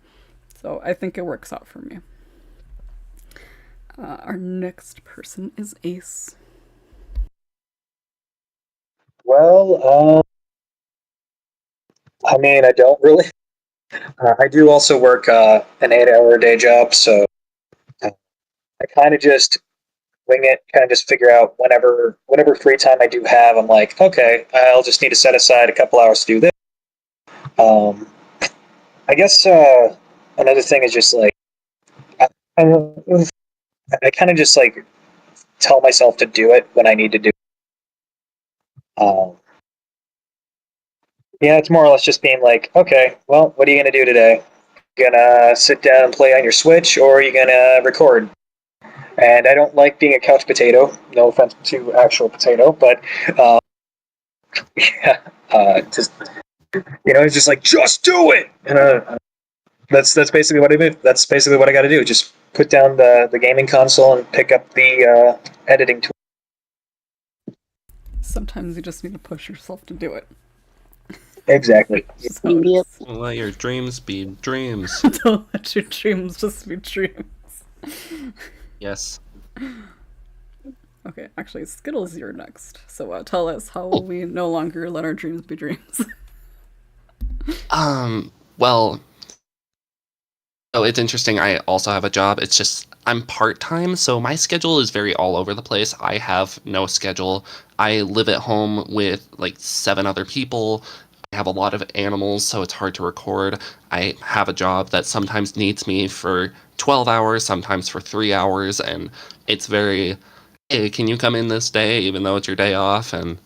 So I think it works out for me. Our next person is Ace. Well, I mean, I don't really. I do also work an 8-hour day job, so I kind of just wing it, kind of just figure out whenever free time I do have. I'm like, okay, I'll just need to set aside a couple hours to do this. I guess another thing is just like I kind of just like tell myself to do it when I need to do it. Yeah, it's more or less just being like, okay, well, what are you gonna do today? You gonna sit down and play on your Switch, or are you gonna record? And I don't like being a couch potato. No offense to actual potato, but yeah, just it's just like just do it. And that's basically what I do. That's basically what I got to do. Just put down the gaming console and pick up the editing tool. Sometimes you just need to push yourself to do it. Exactly. So Yep. Let your dreams be dreams. don't let your dreams just be dreams. Yes. Okay, actually, Skittles, you're next. So tell us, how will we no longer let our dreams be dreams? Well, oh, it's interesting. I also have a job. It's just I'm part-time, so my schedule is very all over the place. I have no schedule. I live at home with like 7 other people. I have a lot of animals, so it's hard to record. I have a job that sometimes needs me for 12 hours, sometimes for 3 hours, and it's very, hey, can you come in this day, even though it's your day off? And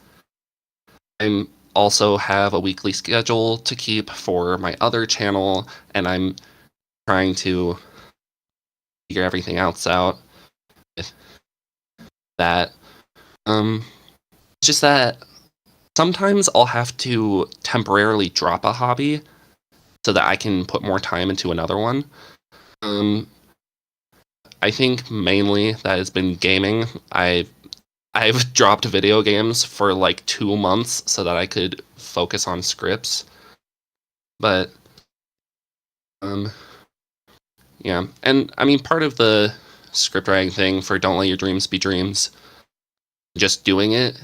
I also have a weekly schedule to keep for my other channel, and I'm trying to figure everything else out with that. It's just that sometimes I'll have to temporarily drop a hobby so that I can put more time into another one. I think mainly that has been gaming. I've dropped video games for like 2 months so that I could focus on scripts. But yeah, and I mean part of the script writing thing for Don't Let Your Dreams Be Dreams, just doing it,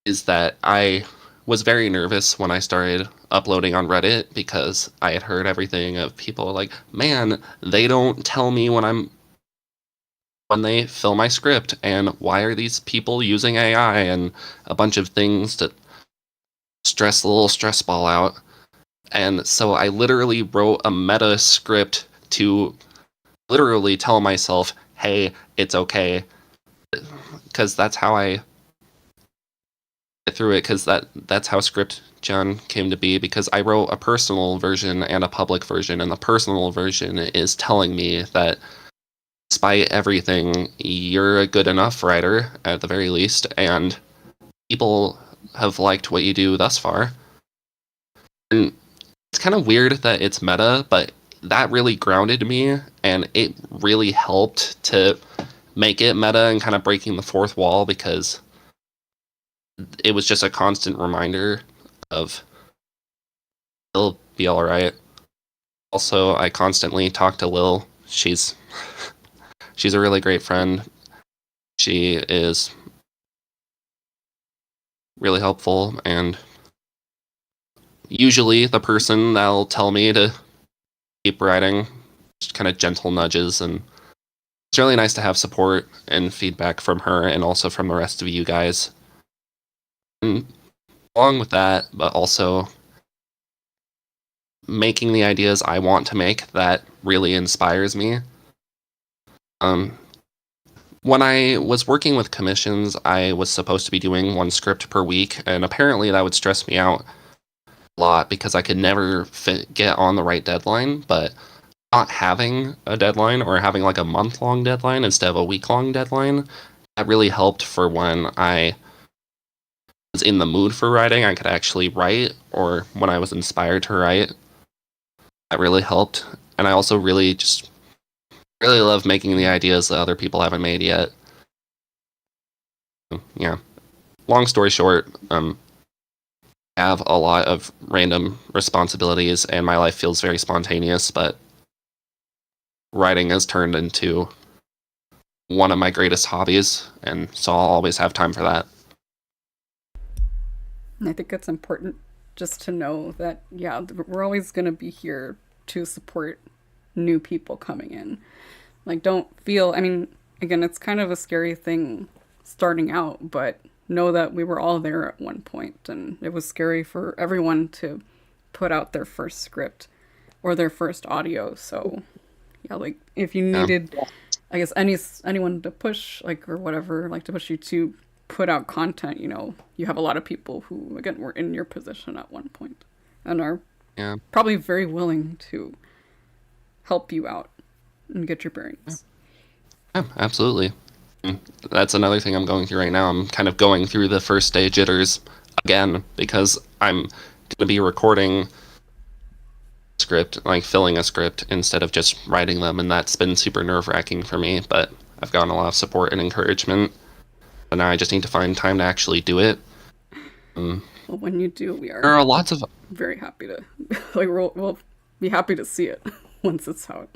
is that I was very nervous when I started uploading on Reddit because I had heard everything of people like, man, they don't tell me when they fill my script, and why are these people using AI, and a bunch of things to stress the little stress ball out. And so I literally wrote a meta script to literally tell myself, hey, it's okay, because that's how I get through it, because that's how Script John came to be, because I wrote a personal version and a public version, and the personal version is telling me that despite everything, you're a good enough writer, at the very least, and people have liked what you do thus far. And it's kind of weird that it's meta, but that really grounded me, and it really helped to make it meta and kind of breaking the fourth wall, because it was just a constant reminder of it'll be alright. Also, I constantly talk to Lil. She's a really great friend. She is really helpful, and usually the person that'll tell me to keep writing, just kind of gentle nudges, and it's really nice to have support and feedback from her and also from the rest of you guys. And along with that, but also making the ideas I want to make that really inspires me. When I was working with commissions, I was supposed to be doing 1 script per week, and apparently that would stress me out a lot because I could never get on the right deadline. But not having a deadline, or having like a month-long deadline instead of a week-long deadline, that really helped for when I was in the mood for writing, I could actually write, or when I was inspired to write, that really helped. And I also really love making the ideas that other people haven't made yet. Yeah. Long story short, I have a lot of random responsibilities and my life feels very spontaneous, but writing has turned into one of my greatest hobbies, and so I'll always have time for that. And I think it's important just to know that, yeah, we're always going to be here to support new people coming in. Like, don't feel, I mean, again, it's kind of a scary thing starting out, but know that we were all there at one point, and it was scary for everyone to put out their first script or their first audio. So, yeah, like, if you needed, I guess, anyone to push, like, or whatever, like, to push you to put out content, you know, you have a lot of people who, again, were in your position at one point and are probably very willing to help you out and get your bearings. Yeah, absolutely. That's another thing I'm going through right now. I'm kind of going through the first day jitters again because I'm going to be recording script, like filling a script instead of just writing them, and that's been super nerve-wracking for me, but I've gotten a lot of support and encouragement, but now I just need to find time to actually do it. Well, when you do, there are lots of very happy to like we'll be happy to see it once it's out.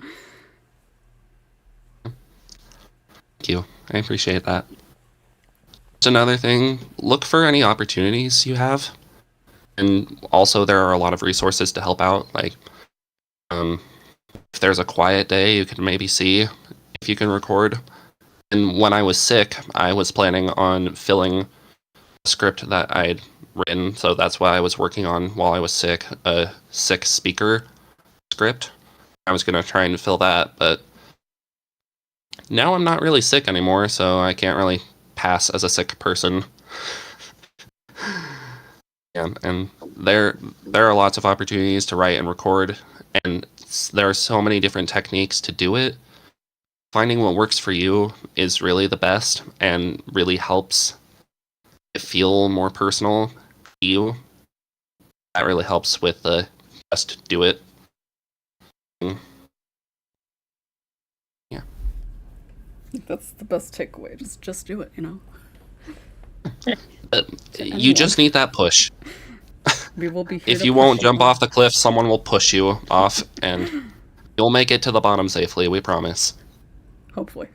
Thank you. I appreciate that. Just another thing, look for any opportunities you have. And also there are a lot of resources to help out. Like, if there's a quiet day, you can maybe see if you can record. And when I was sick, I was planning on filling a script that I'd written. So that's what I was working on while I was sick, a sick speaker script. I was going to try and fill that, but now I'm not really sick anymore, so I can't really pass as a sick person. Yeah, and there are lots of opportunities to write and record, and there are so many different techniques to do it. Finding what works for you is really the best and really helps it feel more personal to you. That really helps with the just do it. Yeah. That's the best takeaway. Just do it, you know. You just need that push. We will be here if you won't jump off the cliff, someone will push you off, and you'll make it to the bottom safely, we promise. Hopefully.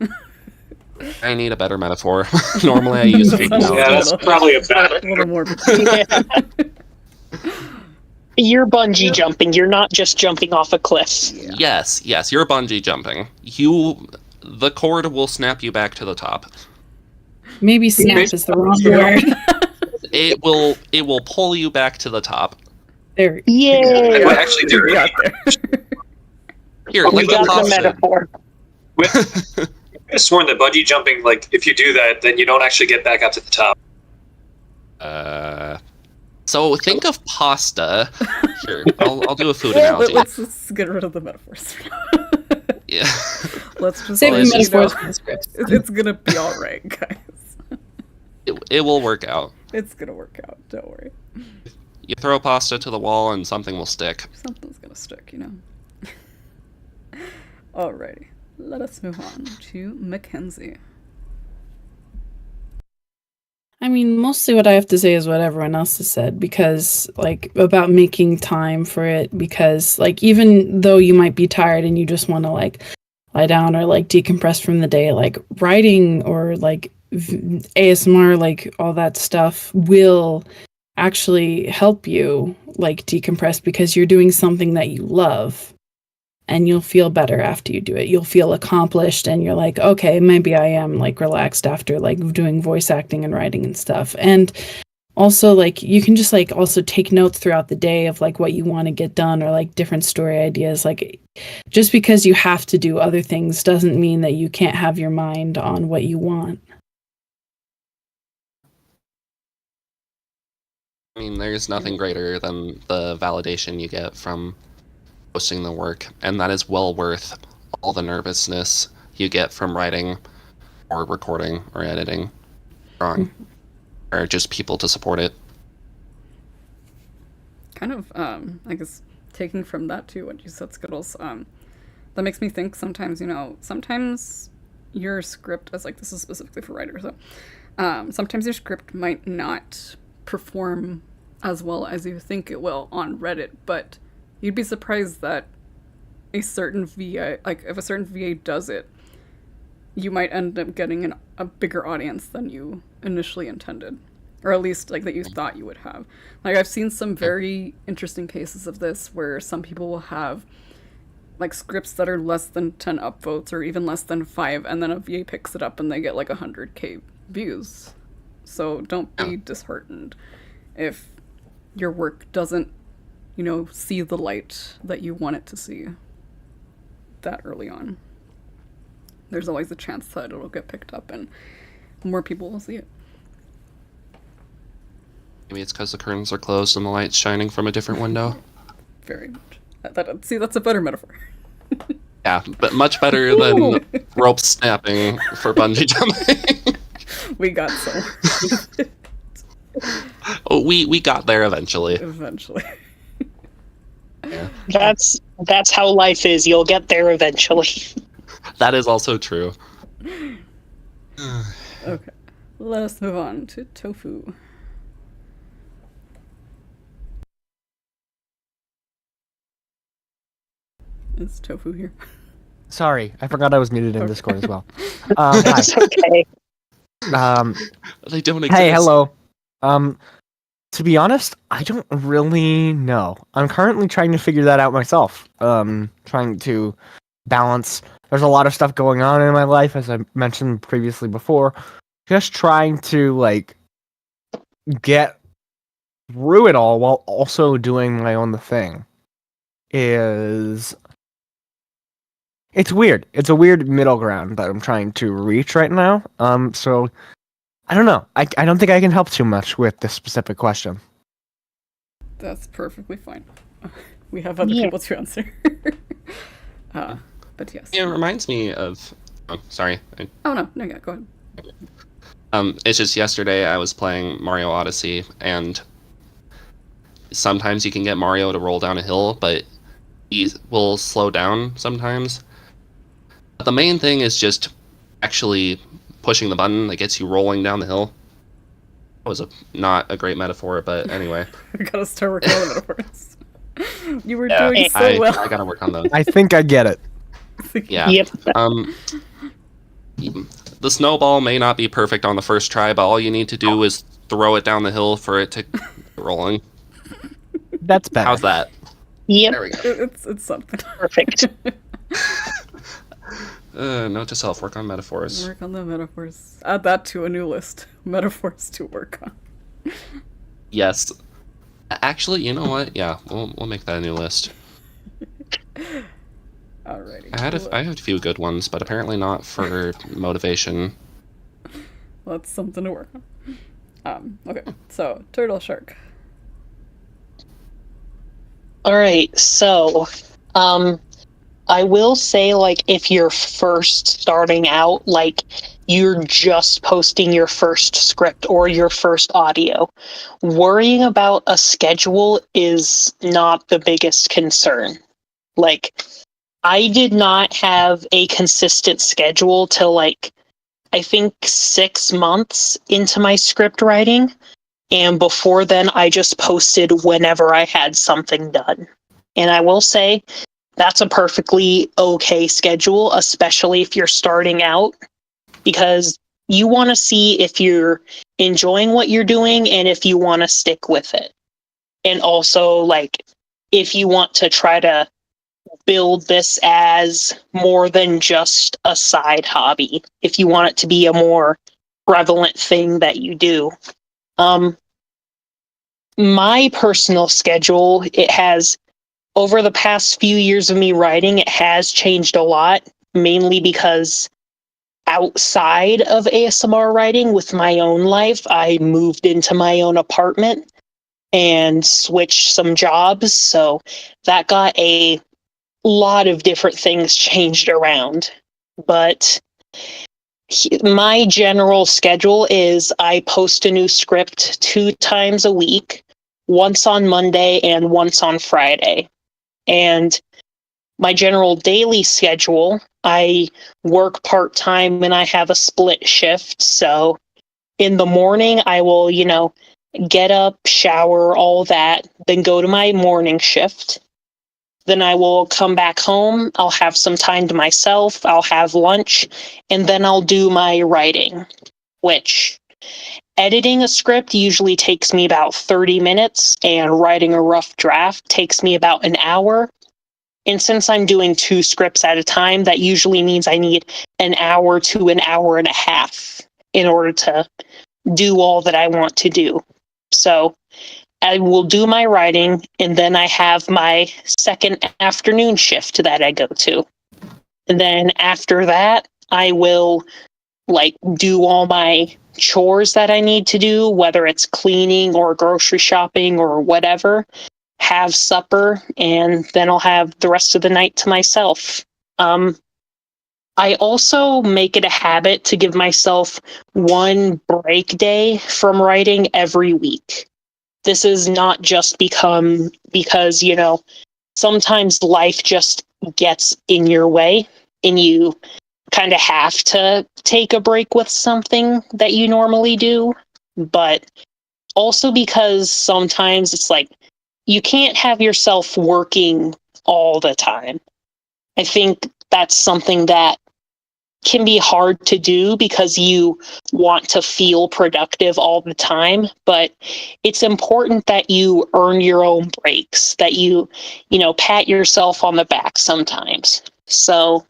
I need a better metaphor. Normally I use fake analogies. Yeah, that's probably a little more. You're bungee jumping. You're not just jumping off a cliff. Yeah. Yes, you're bungee jumping. The cord will snap you back to the top. Maybe snap is the wrong word. It will pull you back to the top. There. Yay! Well, actually, do it. Here, we got the metaphor. I have sworn that bungee jumping, like, if you do that, then you don't actually get back up to the top. So think of pasta. Sure, I'll do a food analogy. Let's just get rid of the metaphors. Yeah. Let's just save the metaphors for the script. It's gonna be all right, guys. It will work out. It's gonna work out. Don't worry. You throw pasta to the wall and something will stick. Something's gonna stick, you know. Alrighty, let us move on to Mackenzie. I mean, mostly what I have to say is what everyone else has said, because, like, about making time for it, because, like, even though you might be tired and you just want to, like, lie down or, like, decompress from the day, like, writing or, like, ASMR, like, all that stuff will actually help you, like, decompress because you're doing something that you love. And you'll feel better after you do it. You'll feel accomplished and you're like, okay, maybe I am like relaxed after like doing voice acting and writing and stuff. And also like you can just like also take notes throughout the day of like what you want to get done or like different story ideas. Like just because you have to do other things doesn't mean that you can't have your mind on what you want. I mean, there's nothing greater than the validation you get from posting the work, and that is well worth all the nervousness you get from writing or recording or editing drawing. or just people to support it. Kind of, I guess, taking from that too, what you said, Skittles, that makes me think sometimes, sometimes your script, as like, this is specifically for writers, so sometimes your script might not perform as well as you think it will on Reddit, but you'd be surprised that a certain VA, like if a certain VA does it, you might end up getting a bigger audience than you initially intended, or at least like that you thought you would have. Like I've seen some very interesting cases of this where some people will have like scripts that are less than 10 upvotes or even less than 5, and then a VA picks it up and they get like 100k views. So don't be disheartened if your work doesn't, see the light that you want it to see that early on. There's always a chance that it'll get picked up and more people will see it. Maybe it's because the curtains are closed and the light's shining from a different window. Very much. See, that's a better metaphor. Yeah, but much better than rope snapping for bungee jumping. We got somewhere. Oh, we got there eventually. Eventually. Yeah. That's how life is. You'll get there eventually. That is also true. Okay, let us move on to Tofu. Is Tofu here? Sorry, I forgot I was muted in Okay. Discord as well. Hi. That's okay. They don't exist. Hey, hello. To be honest, I don't really know. I'm currently trying to figure that out myself. Trying to balance. There's a lot of stuff going on in my life, as I mentioned previously before. Just trying to get through it all while also doing my own thing it's weird. It's a weird middle ground that I'm trying to reach right now. So I don't know. I don't think I can help too much with this specific question. That's perfectly fine. We have other people to answer. But yes. It reminds me of. Oh, sorry. Oh no, yeah, go ahead. It's just yesterday I was playing Mario Odyssey, and sometimes you can get Mario to roll down a hill, but he will slow down sometimes. But the main thing is just actually pushing the button that gets you rolling down the hill. That was not a great metaphor, but anyway. We gotta start working on the metaphors. You were doing so well. I gotta work on those. I think I get it. Yeah. Yep. The snowball may not be perfect on the first try, but all you need to do is throw it down the hill for it to get rolling. That's better. How's that? Yep. There we go. It's something. Perfect. Note to self: work on metaphors. Work on the metaphors. Add that to a new list. Metaphors to work on. Yes. Actually, you know what? Yeah, we'll make that a new list. Alrighty. I had a few good ones, but apparently not for motivation. Well, that's something to work on. Okay, so turtle shark. All right, so I will say, if you're first starting out, you're just posting your first script or your first audio, worrying about a schedule is not the biggest concern. I did not have a consistent schedule till I think 6 months into my script writing. And before then, I just posted whenever I had something done. And I will say that's a perfectly okay schedule, especially if you're starting out, because you want to see if you're enjoying what you're doing and if you want to stick with it. And also, if you want to try to build this as more than just a side hobby, if you want it to be a more prevalent thing that you do. My personal schedule, it has, over the past few years of me writing, it has changed a lot, mainly because outside of ASMR writing with my own life, I moved into my own apartment and switched some jobs. So that got a lot of different things changed around. But My general schedule is I post a new script 2 times a week, once on Monday and once on Friday. And my general daily schedule, I work part-time and I have a split shift. So in the morning, I will, get up, shower, all that, then go to my morning shift. Then I will come back home. I'll have some time to myself. I'll have lunch, and then I'll do my writing, which editing a script usually takes me about 30 minutes, and writing a rough draft takes me about an hour. And since I'm doing 2 scripts at a time, that usually means I need an hour to an hour and a half in order to do all that I want to do. So I will do my writing, and then I have my second afternoon shift that I go to. And then after that, I will do all my chores that I need to do, whether it's cleaning or grocery shopping or whatever, have supper, and then I'll have the rest of the night to myself. I also make it a habit to give myself one break day from writing every week. This is not just because, sometimes life just gets in your way and you kind of have to take a break with something that you normally do. But also because sometimes it's you can't have yourself working all the time. I think that's something that can be hard to do because you want to feel productive all the time, but it's important that you earn your own breaks, that you pat yourself on the back sometimes. So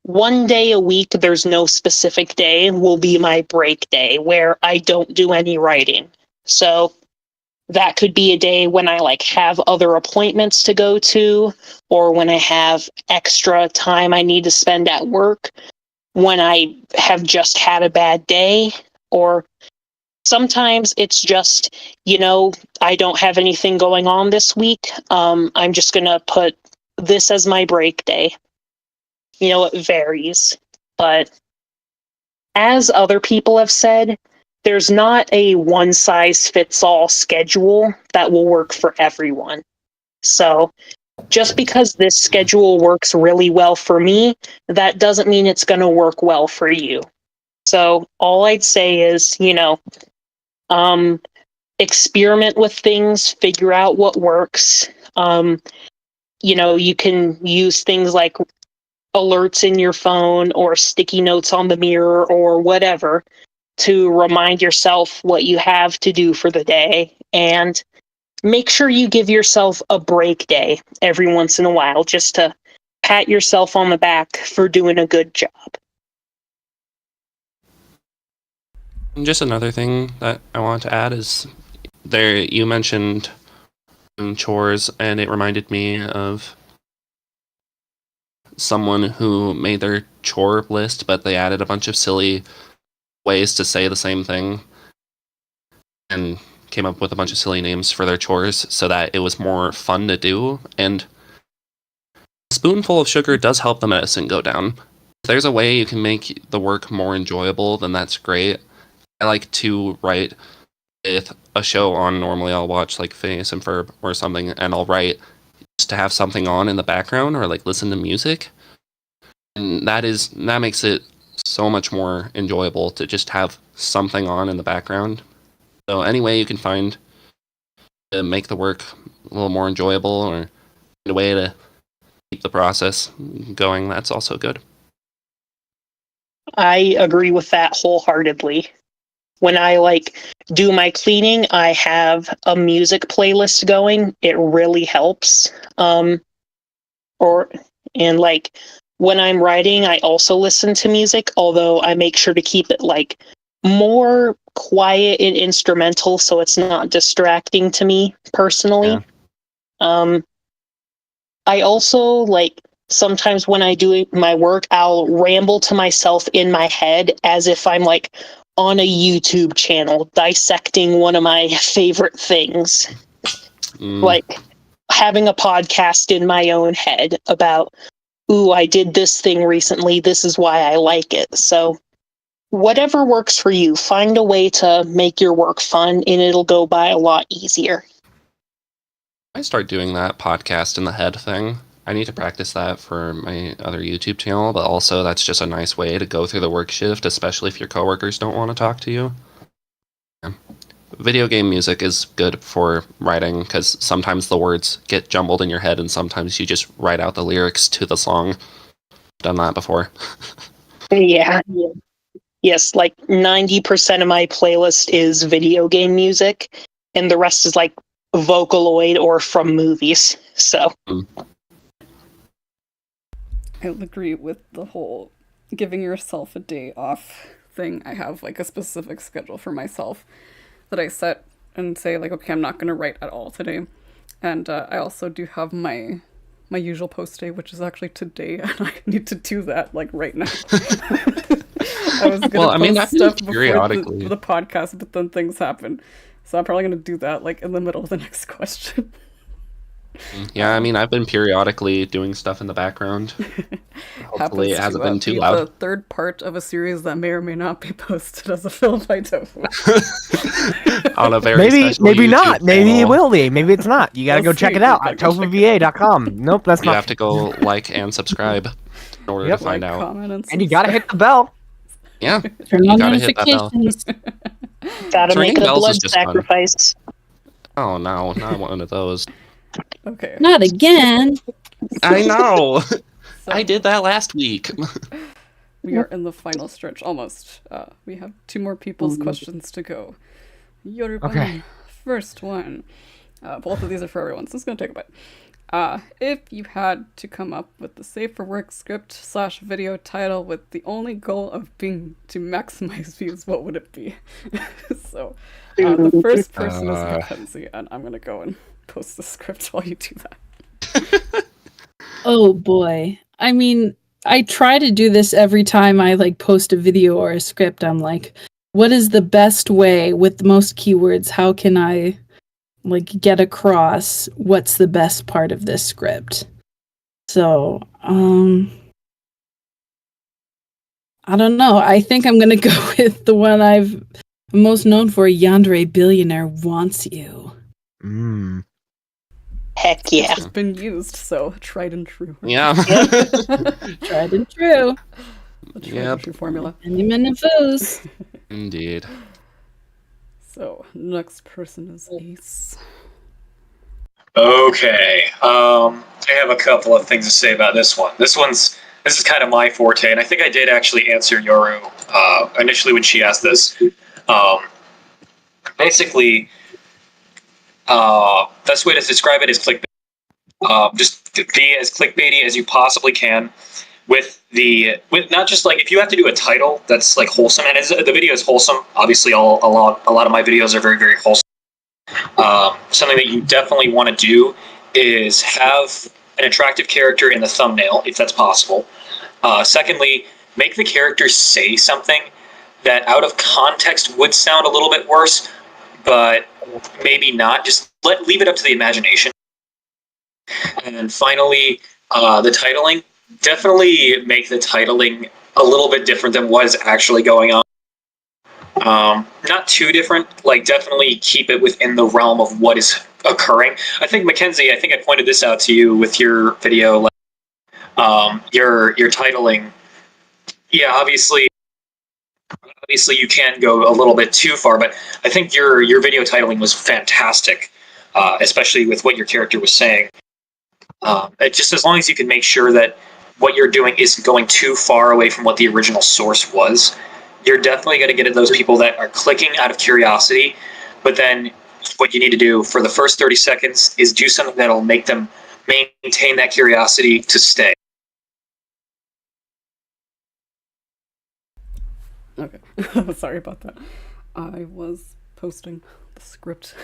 one day a week, there's no specific day, will be my break day where I don't do any writing. So that could be a day when I have other appointments to go to, or when I have extra time I need to spend at work, when I have just had a bad day, or sometimes it's just, I don't have anything going on this week. I'm just going to put this as my break day. It varies. But as other people have said, there's not a one-size-fits-all schedule that will work for everyone. So just because this schedule works really well for me, that doesn't mean it's going to work well for you. So all I'd say is, experiment with things, figure out what works. You can use things like alerts in your phone or sticky notes on the mirror or whatever to remind yourself what you have to do for the day, and make sure you give yourself a break day every once in a while just to pat yourself on the back for doing a good job. And just another thing that I want to add is you mentioned chores, and it reminded me of someone who made their chore list, but they added a bunch of silly ways to say the same thing and came up with a bunch of silly names for their chores so that it was more fun to do. And a spoonful of sugar does help the medicine go down. If there's a way you can make the work more enjoyable, then that's great. I like to write with a show on. Normally I'll watch Phineas and Ferb or something, and I'll write just to have something on in the background or listen to music. And that makes it so much more enjoyable to just have something on in the background. So any way you can find to make the work a little more enjoyable, or a way to keep the process going, that's also good. I agree with that wholeheartedly. When I do my cleaning, I have a music playlist going. It really helps. When I'm writing, I also listen to music, although I make sure to keep it more quiet and instrumental so it's not distracting to me personally. Yeah. I also sometimes when I do my work, I'll ramble to myself in my head as if I'm on a YouTube channel dissecting one of my favorite things. Having a podcast in my own head about, ooh, I did this thing recently, this is why I like it. So whatever works for you. Find a way to make your work fun, and it'll go by a lot easier. I start doing that podcast in the head thing. I need to practice that for my other YouTube channel, but also that's just a nice way to go through the work shift, especially if your coworkers don't want to talk to you. Yeah. Video game music is good for writing because sometimes the words get jumbled in your head and sometimes you just write out the lyrics to the song. Done that before. Yeah. Yes, like 90% of my playlist is video game music, and the rest is like Vocaloid or from movies. So I agree with the whole giving yourself a day off thing. I have like a specific schedule for myself that I set and say like, okay, I'm not going to write at all today. And I also do have my usual post day, which is actually today, and I need to do that like right now. I was gonna post stuff before the podcast, but then things happen. So I'm probably gonna do that like in the middle of the next question. Yeah, I mean, I've been periodically doing stuff in the background. Hopefully, it hasn't been too loud. The third part of a series that may or may not be posted as a film by Tofu. On a very maybe YouTube not. channel. Maybe it will be. Maybe it's not. You gotta go check it out at tofuva.com. Nope, that's not. You have to go like and subscribe in order to find out. And you gotta hit the bell. Yeah, Turn you on gotta hit that bell. notifications. gotta Turning make a bells blood is just fun. sacrifice. Oh no, not one of those. Okay. Not again. I know. So, I did that last week. we are in the final stretch, almost. We have 2 more people's questions to go. Okay. First one. Both of these are for everyone, so it's going to take a bit. If you had to come up with the Safe for Work script / video title with the only goal of being to maximize views, what would it be? So, the first person is Mackenzie, and I'm going to go and post the script while you do that. Oh boy. I mean, I try to do this every time I like post a video or a script. I'm like, what is the best way with the most keywords? How can I like get across what's the best part of this script? So, I don't know. I think I'm going to go with the one I'm most known for, Yandere Billionaire Wants You. Heck yeah. It's been used, so tried and true. Yeah. Tried and true. The tried and true formula. Many men foes. Indeed. So, next person is Ace. Okay. I have a couple of things to say about this one. This is kind of my forte, and I think I did actually answer Yoru initially when she asked this. Basically, best way to describe it is clickbait. Just be as clickbaity as you possibly can with not just like, if you have to do a title that's like wholesome, and the video is wholesome. Obviously, a lot of my videos are very, very wholesome. Something that you definitely want to do is have an attractive character in the thumbnail, if that's possible. Secondly, make the character say something that out of context would sound a little bit worse, but maybe not. Just leave it up to the imagination. And finally, the titling. Definitely make the titling a little bit different than what is actually going on. Not too different, like definitely keep it within the realm of what is occurring. I think, Mackenzie, I pointed this out to you with your video, like, your titling. Yeah, obviously you can go a little bit too far, but I think your video titling was fantastic, especially with what your character was saying. Just as long as you can make sure that what you're doing isn't going too far away from what the original source was, you're definitely going to get at those people that are clicking out of curiosity. But then what you need to do for the first 30 seconds is do something that'll make them maintain that curiosity to stay. Okay. Sorry about that. I was posting the script,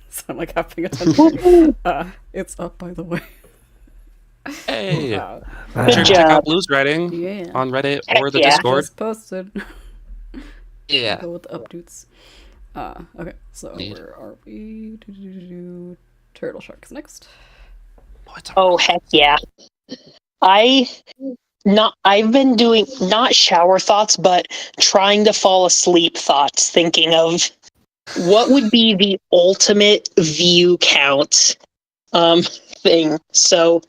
so I'm like half paying attention. It's up, by the way. Hey, Good check job. out Blue's writing on Reddit or the Discord. Just posted. Yeah. Go with the updates. Okay, so where are we? Turtle Sharks next. Oh, heck yeah. I I've been doing not shower thoughts, but trying to fall asleep thoughts, thinking of what would be the ultimate view count thing. So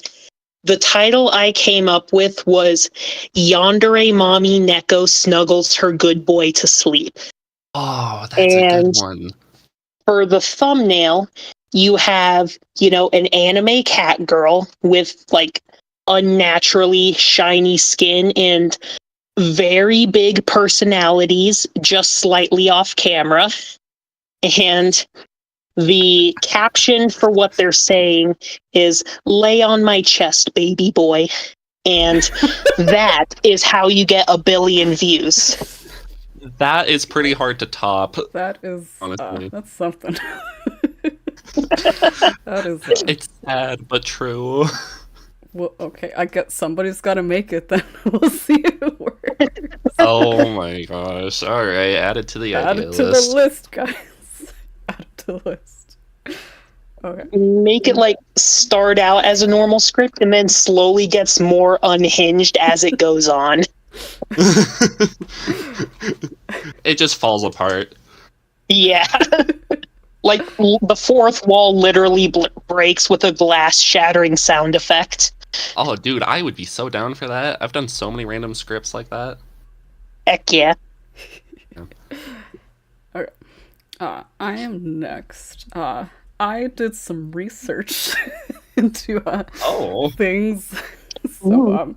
the title I came up with was Yandere Mommy Neko Snuggles Her Good Boy to Sleep. Oh, that's And a good one. for the thumbnail, you have, an anime cat girl with like unnaturally shiny skin and very big personalities, just slightly off camera. And the caption for what they're saying is "Lay on my chest, baby boy." And that is how you get 1 billion views. That is pretty hard to top. That is honestly. that's something. That is. It's sad but true. Well, okay. I guess somebody's got to make it. Then we'll see who works. Oh my gosh! All right, add it to the Add idea it to list. the list, guys. Add it to the list. Okay. Make it like start out as a normal script and then slowly gets more unhinged as it goes on. It just falls apart. Yeah. Like the fourth wall literally breaks with a glass shattering sound effect. Oh, dude, I would be so down for that. I've done so many random scripts like that. Heck yeah. Okay. I am next. I did some research into things. So,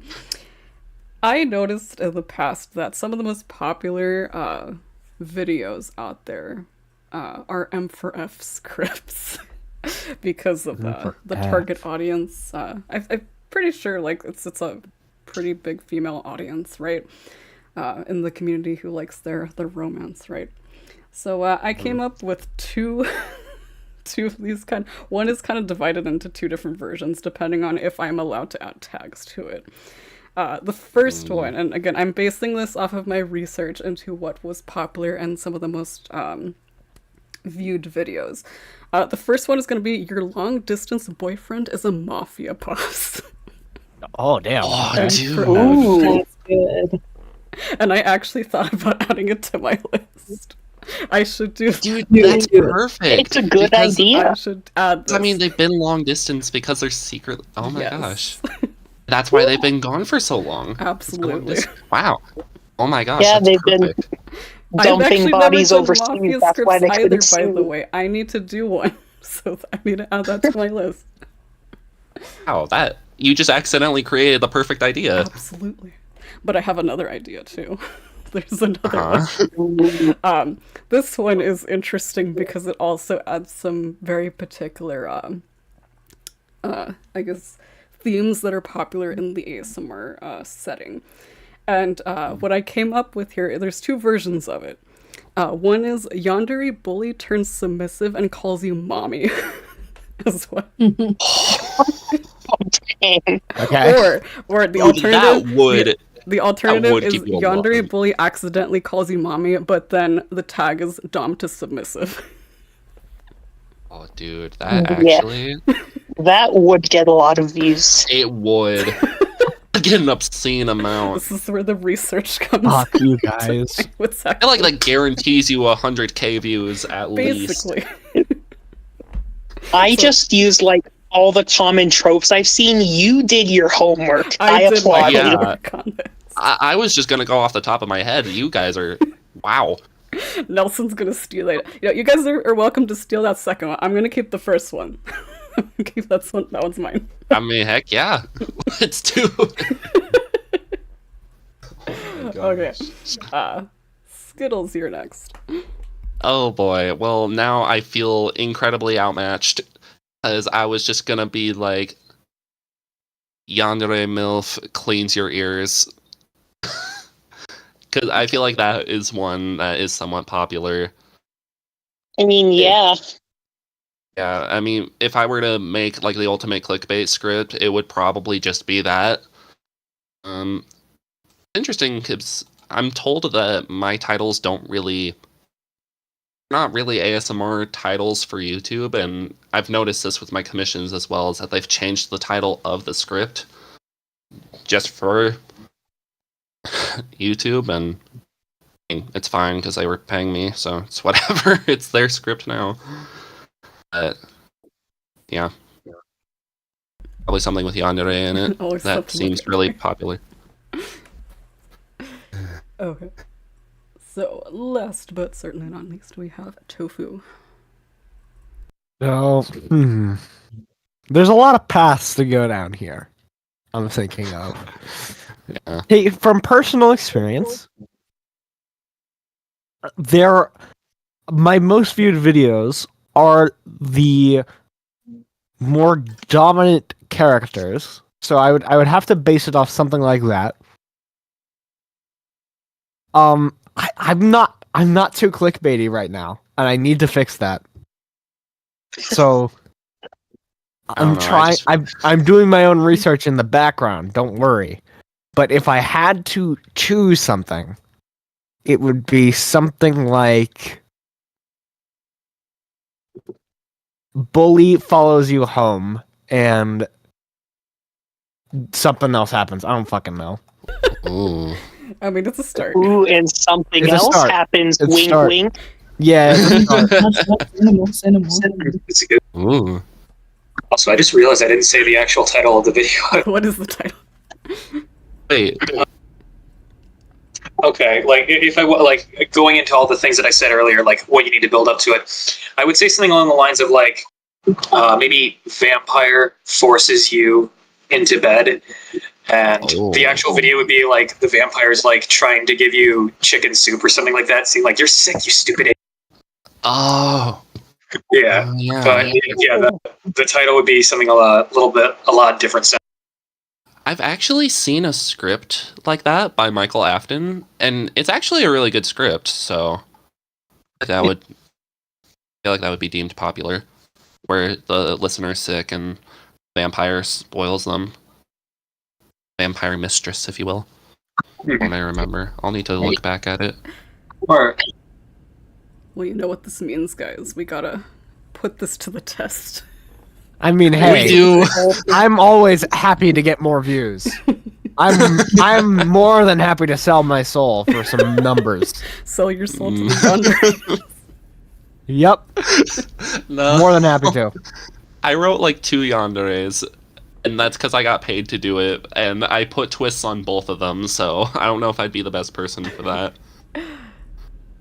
I noticed in the past that some of the most popular videos out there are M for F scripts because of the target audience. I'm pretty sure like it's a pretty big female audience, right? In the community who likes their romance, right? So I came up with two of these one is kind of divided into two different versions depending on if I'm allowed to add tags to it. The first one, and again, I'm basing this off of my research into what was popular and some of the most viewed videos. The first one is going to be your long distance boyfriend is a mafia boss. Oh, damn. Oh, dude. Ooh, that's good. And I actually thought about adding it to my list. I should do. Dude, that's perfect. It's a good idea. I should add this. I mean, they've been long distance because they're secret. Oh my Yes. gosh. That's why they've been gone for so long. Absolutely. Wow. Oh my gosh. Yeah, that's they've been perfect. dumping bodies I've actually never overseas. done That's why they mafia couldn't scripts either, by sue. the way. I need to do one. So I need to add that to my list. Wow, that you just accidentally created the perfect idea. Absolutely. But I have another idea too. There's another one. This one is interesting because it also adds some very particular, I guess, themes that are popular in the ASMR setting. And what I came up with here, there's two versions of it. One is Yandere bully turns submissive and calls you mommy. As well. Okay. Or the Dude, alternative. that would. The alternative would is keep you Yandere alive. bully accidentally calls you mommy, but then the tag is dom to submissive. Oh, dude, that Yeah. actually. That would get a lot of views. It would. Get an obscene amount. This is where the research comes Fuck in. you guys. What's I feel like that guarantees you 100k views at least. basically. I just used like all the common tropes I've seen. You did your homework. I did my applaud you. Yeah. homework on this. I was just gonna go off the top of my head. You guys are. Wow. Nelson's gonna steal it. You guys are welcome to steal that second one. I'm gonna keep the first one. Keep that one. That one's mine. I mean, heck yeah. Let's do it. Okay. Skittles, you're next. Oh boy. Well, now I feel incredibly outmatched because I was just gonna be like, Yandere MILF cleans your ears. Because I feel like that is one that is somewhat popular. I mean, yeah. Yeah, I mean, if I were to make like the ultimate clickbait script, it would probably just be that. Interesting because I'm told that my titles not really ASMR titles for YouTube, and I've noticed this with my commissions as well, is that they've changed the title of the script just for YouTube, and it's fine because they were paying me, so it's whatever. It's their script now. But yeah, probably something with yandere in it. Always That something seems with really yandere. popular. Okay. So, last but certainly not least, we have Tofu. So, there's a lot of paths to go down here. I'm thinking of. Yeah. Hey, from personal experience, my most viewed videos are the more dominant characters. So I would have to base it off something like that. I'm not too clickbaity right now, and I need to fix that. So I'm doing my own research in the background, don't worry. But if I had to choose something, it would be something like bully follows you home and something else happens. I don't fucking know. Ooh. I mean, it's a start. Ooh, and something It's a else start. happens. It's a Wink, start. wink. Yeah, it's a start. It's a good. Ooh. Also, I just realized I didn't say the actual title of the video. What is the title? Wait. Okay, like if I like going into all the things that I said earlier, like what you need to build up to it, I would say something along the lines of like maybe vampire forces you into bed, and the actual video would be like the vampire's like trying to give you chicken soup or something like that, saying like you're sick, you stupid idiot. Oh. Yeah, Yeah. but yeah, the title would be something a lot different. Sound. I've actually seen a script like that by Michael Afton, and it's actually a really good script, so that would I feel like that would be deemed popular, where the listener's sick and vampire spoils them. Vampire mistress, if you will. When I remember. I'll need to look back at it. Or Well, you know what this means, guys. We gotta put this to the test. I mean, hey, We do. I'm always happy to get more views. I'm more than happy to sell my soul for some numbers. Sell your soul to the yonder. Yep, No. more than happy to. I wrote like 2 yanderes, and that's because I got paid to do it, and I put twists on both of them, so I don't know if I'd be the best person for that.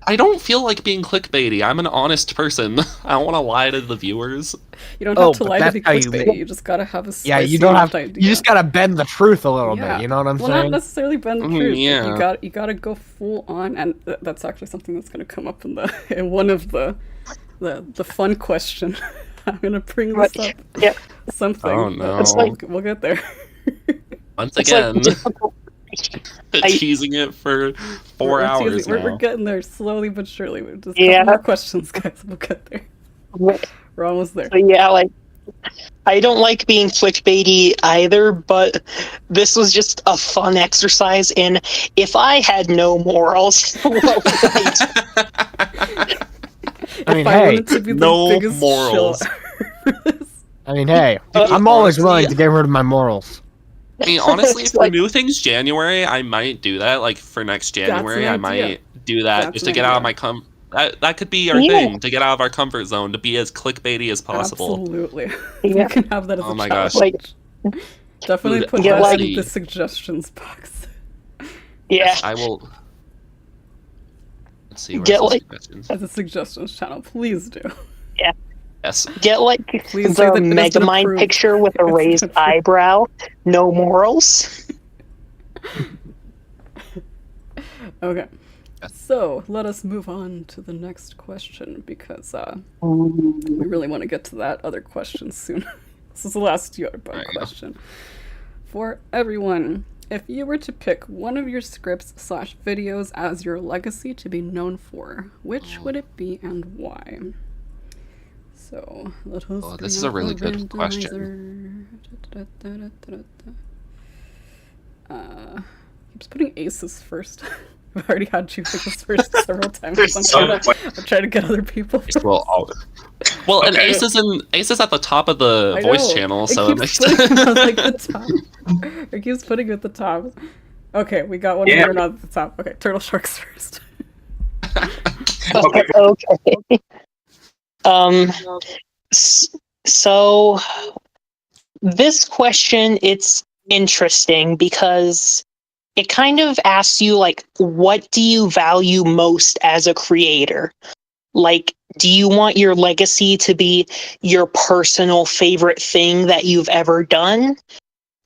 I don't feel like being clickbaity. I'm an honest person. I don't want to lie to the viewers. You don't have to but lie to that's be how clickbait. You just gotta have a Yeah, you spicy don't have. enough idea. You just gotta bend the truth a little Yeah. bit. You know what I'm Well, not saying? necessarily bend the truth. yeah. But you gotta go full on, and that's actually something that's gonna come up in one of the fun question. I'm gonna bring this up. Yeah. Something. Oh, no. It's like- We'll get there. Once It's again, like difficult. teasing it for 4 We're hours teasing- now. we're getting there slowly but surely. We're just Yeah. couple more questions, guys. We'll get there. We're almost there. But yeah, like I don't like being clickbaity either, but this was just a fun exercise in if I had no morals, what would I do? I mean, If I hey, wanted to be the no biggest morals. shill- I mean, hey, I'm always willing to get rid of my morals. I mean, honestly, It's for like- New Things January, I might do that. Like, for next January, I an idea. might do that That's just an to get out of idea. my that could be our Yeah. thing, to get out of our comfort zone, to be as clickbaity as possible. Absolutely. Yeah. We can have that as Oh a my challenge. gosh. Like, Definitely Dude, put Yeah, that like- in the suggestions box. yeah, I will. Let's see. Where's Get, the like- suggestions? As a suggestions channel, please do. Yes. get like Please say the that it has been Megamind approved. picture with a It's raised been approved. eyebrow, no morals. Okay. Yes. So let us move on to the next question because we really want to get to that other question soon. This is the last Yoda There you go. question. For everyone, if you were to pick one of your scripts / videos as your legacy to be known for, which would it be and why? So let us Oh, this bring is a up really the good question. randomizer. Keeps putting aces first. I've already had you pick this first several times. I'm trying to get other people. Well, and Okay. Ace is at the top of the I voice know. channel, It so it keeps makes putting it at, like the top. It keeps putting it at the top. Okay, we got one more at the top. Okay, turtle sharks first. Okay. Okay. So this question, it's interesting because it kind of asks you, like, what do you value most as a creator? Like, do you want your legacy to be your personal favorite thing that you've ever done?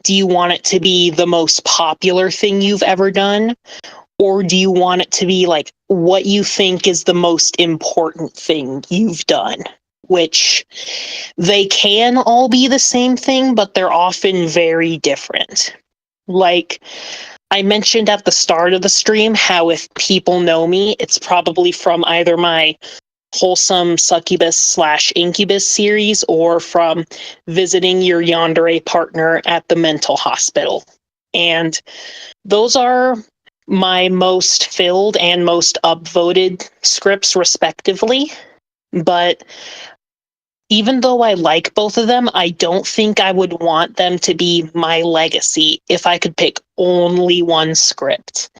Do you want it to be the most popular thing you've ever done? Or do you want it to be like what you think is the most important thing you've done? Which they can all be the same thing, but they're often very different. Like I mentioned at the start of the stream, how if people know me, it's probably from either my wholesome succubus/incubus series or from visiting your yandere partner at the mental hospital. And those are my most filled and most upvoted scripts respectively. But even though I like both of them, I don't think I would want them to be my legacy if I could pick only one script.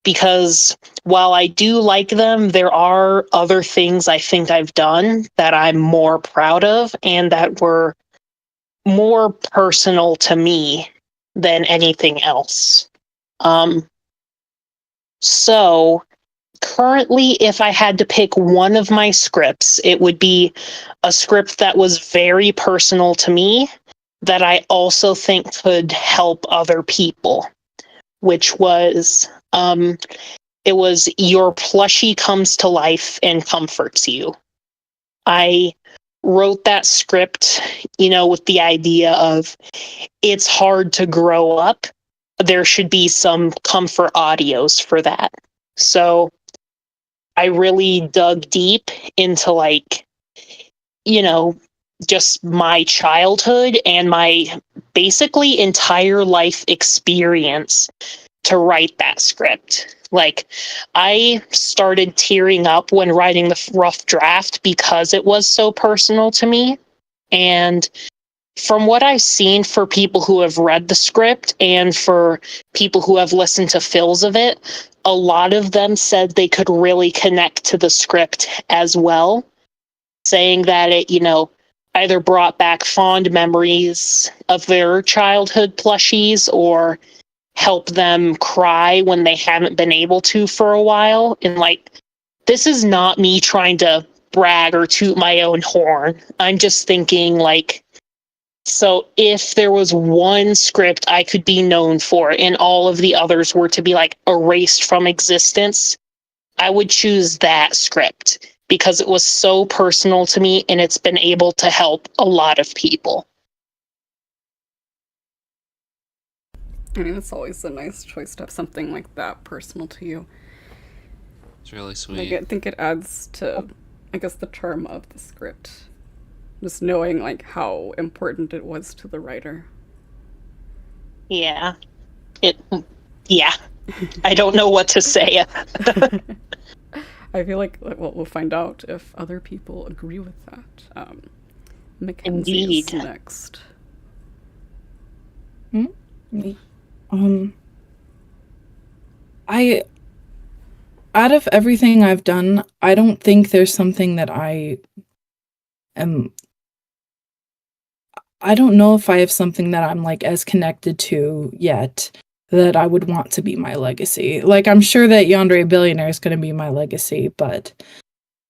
Because while I do like them, there are other things I think I've done that I'm more proud of and that were more personal to me than anything else. So currently, if I had to pick one of my scripts, it would be a script that was very personal to me that I also think could help other people, which was it was Your Plushie Comes to Life and Comforts You. I wrote that script, with the idea of it's hard to grow up. There should be some comfort audios for that. So I really dug deep into just my childhood and my basically entire life experience to write that script. Like, I started tearing up when writing the rough draft because it was so personal to me. And from what I've seen for people who have read the script and for people who have listened to fills of it, a lot of them said they could really connect to the script as well, saying that it, either brought back fond memories of their childhood plushies or help them cry when they haven't been able to for a while. And this is not me trying to brag or toot my own horn. I'm just thinking so if there was one script I could be known for and all of the others were to be erased from existence, I would choose that script because it was so personal to me and it's been able to help a lot of people. I mean, it's always a nice choice to have something like that personal to you. It's really sweet. I think it adds to, the charm of the script. Just knowing how important it was to the writer. Yeah. I don't know what to say. I feel like we'll find out if other people agree with that. Mackenzie is next. Out of everything I've done, I don't think there's something that I don't know if I have something that I'm as connected to yet that I would want to be my legacy. I'm sure that Yandere Billionaire is going to be my legacy, but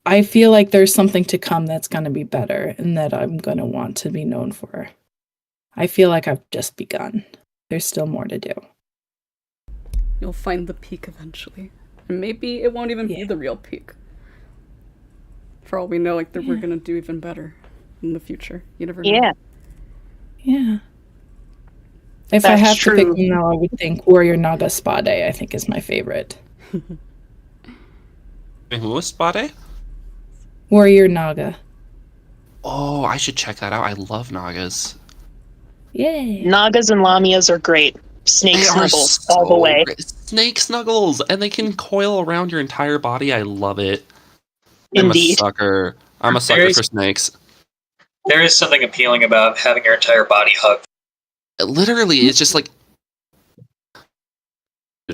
I feel like there's something to come that's going to be better and that I'm going to want to be known for. I feel like I've just begun. There's still more to do. You'll find the peak eventually. And maybe it won't even be the real peak. For all we know, we're going to do even better in the future. You never know. Yeah. If I have to pick one now, I would think Warrior Naga Spade, I think, is my favorite. Who was Spade? Warrior Naga. Oh, I should check that out. I love Nagas. Yay. Nagas and Lamias are great. Snake snuggles all the way. Snake snuggles, and they can coil around your entire body. I love it. Indeed. I'm a sucker for snakes. There is something appealing about having your entire body hugged. Literally, it's just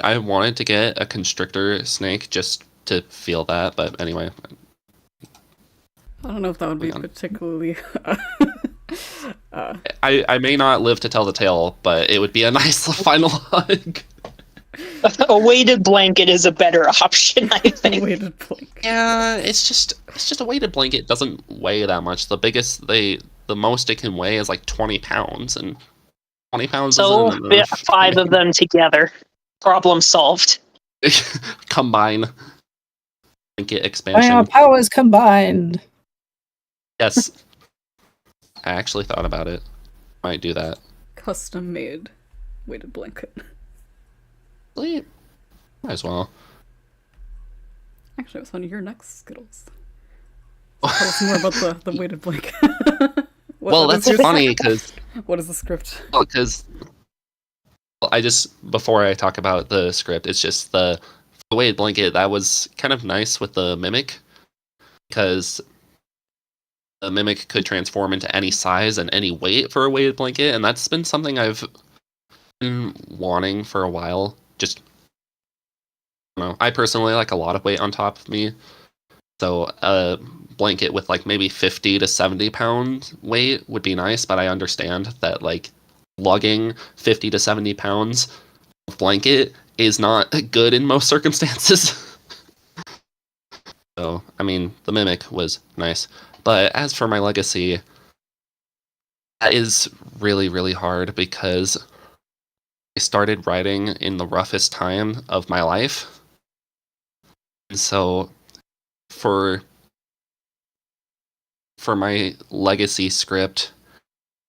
I wanted to get a constrictor snake just to feel that, but anyway. I don't know if that would be particularly. I may not live to tell the tale, but it would be a nice final hug. A weighted blanket is a better option, I think. Weighted blanket. Yeah, it's just a weighted blanket. It doesn't weigh that much. The most it can weigh is like 20 pounds, and 20 pounds So isn't enough. 5 of them together. Problem solved. Combine. Blanket expansion. Our powers combined. Yes. I actually thought about it. Might do that. Custom made weighted blanket. Might as well. Actually, it was one of your next Skittles. Tell us more about the weighted blanket. Well, that's funny because. What is the script? Well, because before I talk about the script, it's just the weighted blanket that was kind of nice with the mimic, because the mimic could transform into any size and any weight for a weighted blanket, and that's been something I've been wanting for a while. Just, I don't know. I personally like a lot of weight on top of me, so a blanket with like maybe 50 to 70 pound weight would be nice, but I understand that like lugging 50 to 70 pounds of blanket is not good in most circumstances. So, I mean, the mimic was nice. But as for my legacy, that is really, really hard because I started writing in the roughest time of my life. And so for my legacy script,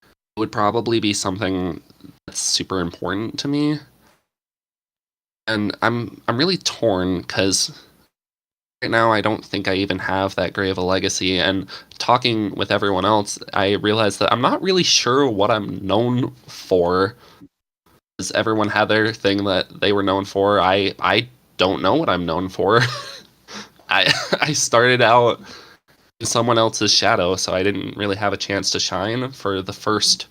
it would probably be something that's super important to me. And I'm really torn because right now I don't think I even have that great of a legacy, and talking with everyone else, I realized that I'm not really sure what I'm known for. Because everyone had their thing that they were known for. I don't know what I'm known for. I started out in someone else's shadow, so I didn't really have a chance to shine for the first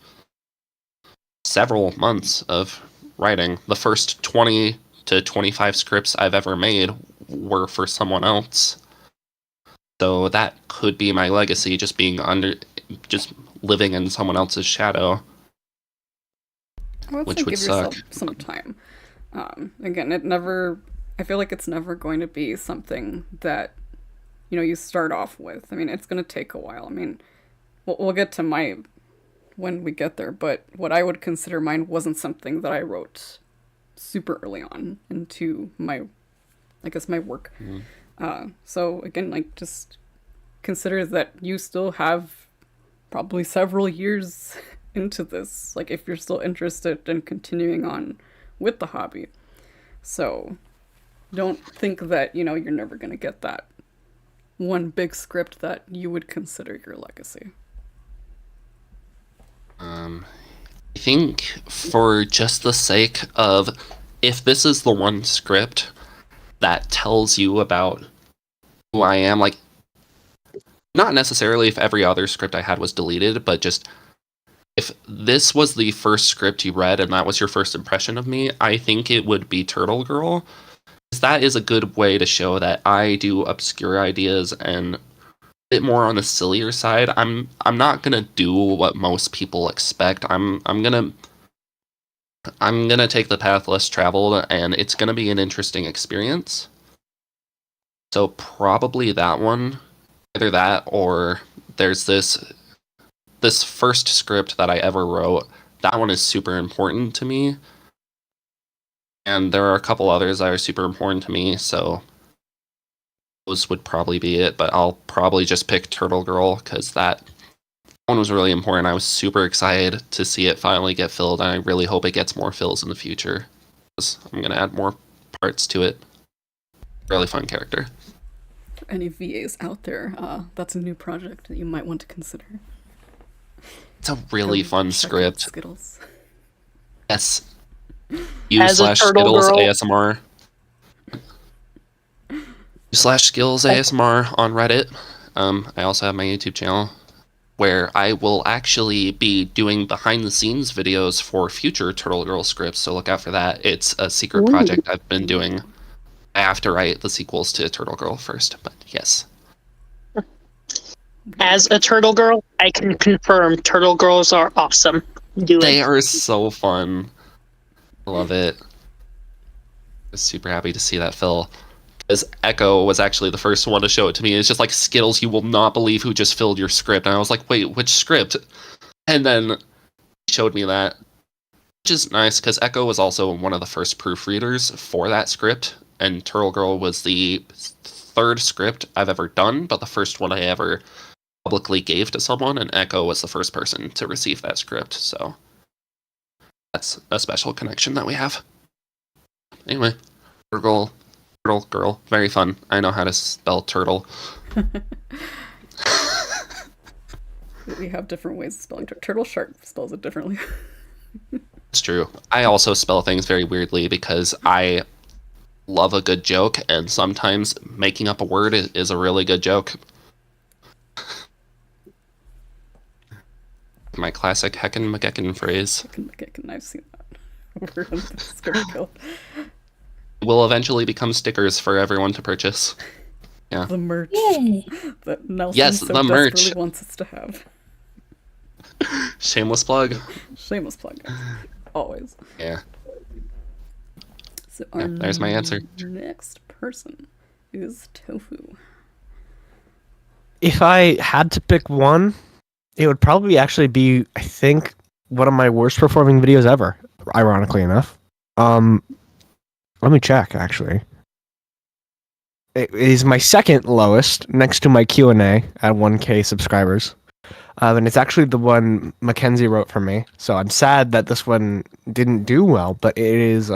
several months of writing. The first 20 to 25 scripts I've ever made were for someone else. So that could be my legacy, just living in someone else's shadow. Which would give suck. Yourself some time. Again, I feel like it's never going to be something that, you start off with. I mean, it's going to take a while. I mean, we'll get to when we get there, but what I would consider mine wasn't something that I wrote super early on into my work. Mm-hmm. So again, just consider that you still have probably several years into this, if you're still interested in continuing on with the hobby. So don't think that, you're never going to get that one big script that you would consider your legacy. I think for just the sake of, if this is the one script that tells you about who I am, not necessarily if every other script I had was deleted, but just if this was the first script you read and that was your first impression of me, I think it would be Turtle Girl. Because that is a good way to show that I do obscure ideas and a bit more on the sillier side. I'm not gonna do what most people expect. I'm gonna take the path less traveled, and it's gonna be an interesting experience. So probably that one. Either that or there's this first script that I ever wrote. That one is super important to me. And there are a couple others that are super important to me, so those would probably be it, but I'll probably just pick Turtle Girl, because that one was really important. I was super excited to see it finally get filled, and I really hope it gets more fills in the future, because I'm going to add more parts to it. Really fun character. Any VAs out there, that's a new project that you might want to consider. It's a really fun script. Skittles. Yes. U/SkittlesASMR. U/SkittlesASMR on Reddit. I also have my YouTube channel. where I will actually be doing behind the scenes videos for future Turtle Girl scripts, so look out for that. It's a secret project I've been doing. I have to write the sequels to Turtle Girl first, but yes. As a turtle girl, I can confirm turtle girls are awesome. They are so fun. I love it. I'm super happy to see that fill. Because Echo was actually the first one to show it to me. It's just like, Skittles, you will not believe who just filled your script. And I was like, wait, which script? And then he showed me that. Which is nice, because Echo was also one of the first proofreaders for that script. And Turtle Girl was the third script I've ever done, but the first one I ever publicly gave to someone. And Echo was the first person to receive that script. So that's a special connection that we have. Anyway, Turtle Girl, very fun. I know how to spell turtle. We have different ways of spelling Turtle Shark spells it differently. It's true. I also spell things very weirdly because I love a good joke, and sometimes making up a word is a really good joke. My classic Heckin' McGeckin phrase. Heckin' McGeckin, I've seen that. We're in the script guild. Will eventually become stickers for everyone to purchase. Yeah. The merch that Nelson Yes, so the desperately merch. wants us to have. Shameless plug. Shameless plug, guys. Always. Yeah. So Yeah, there's my answer. Next person is Tofu. If I had to pick one, it would probably actually be, I think, one of my worst performing videos ever, ironically enough. Let me check, actually. It is my second lowest, next to my Q&A at 1K subscribers. And it's actually the one Mackenzie wrote for me. So I'm sad that this one didn't do well, but it is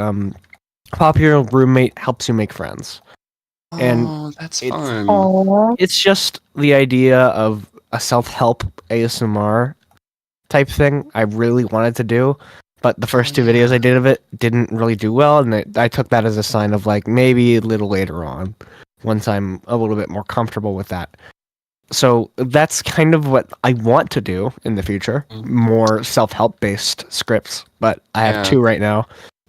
Popular Roommate Helps You Make Friends. And that's it's fun. It's just the idea of a self-help ASMR type thing I really wanted to do. But the first two videos I did of it didn't really do well, and I took that as a sign of, like, maybe a little later on, once I'm a little bit more comfortable with that. So that's kind of what I want to do in the future, more self-help based scripts. But I have two right now.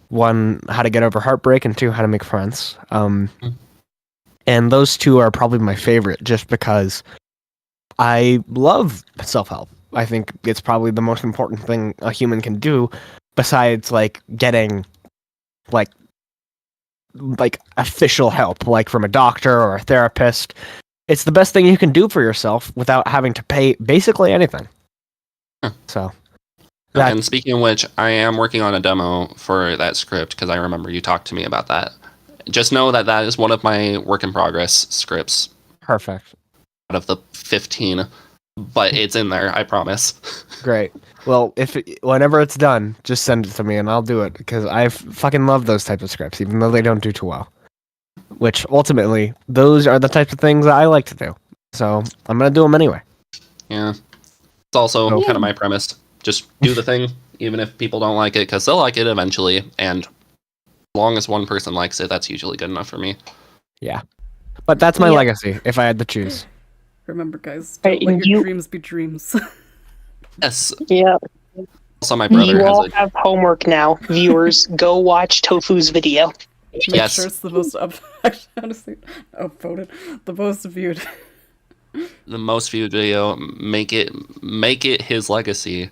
One, how to get over heartbreak, and two, how to make friends. And those two are probably my favorite, just because I love self-help. I think it's probably the most important thing a human can do, besides like getting like official help, like from a doctor or a therapist. It's the best thing you can do for yourself without having to pay basically anything. So, and speaking of which, I am working on a demo for that script because I remember you talked to me about that. Just know that that is one of my work in progress scripts. Perfect. Out of the 15. But it's in there, I promise. Great. Well, whenever it's done, just send it to me and I'll do it, because I fucking love those types of scripts, even though they don't do too well. Which, ultimately, those are the types of things that I like to do. So, I'm going to do them anyway. Yeah. It's also kind of my premise. Just do the thing, even if people don't like it, because they'll like it eventually. And as long as one person likes it, that's usually good enough for me. Yeah. But that's my legacy, if I had to choose. Remember, guys, don't let your dreams be dreams. Yes. Yeah. Also, my brother you has all have homework now, viewers. Go watch Tofu's video. Make sure it's the most upvoted, the most viewed. The most viewed video. Make it his legacy.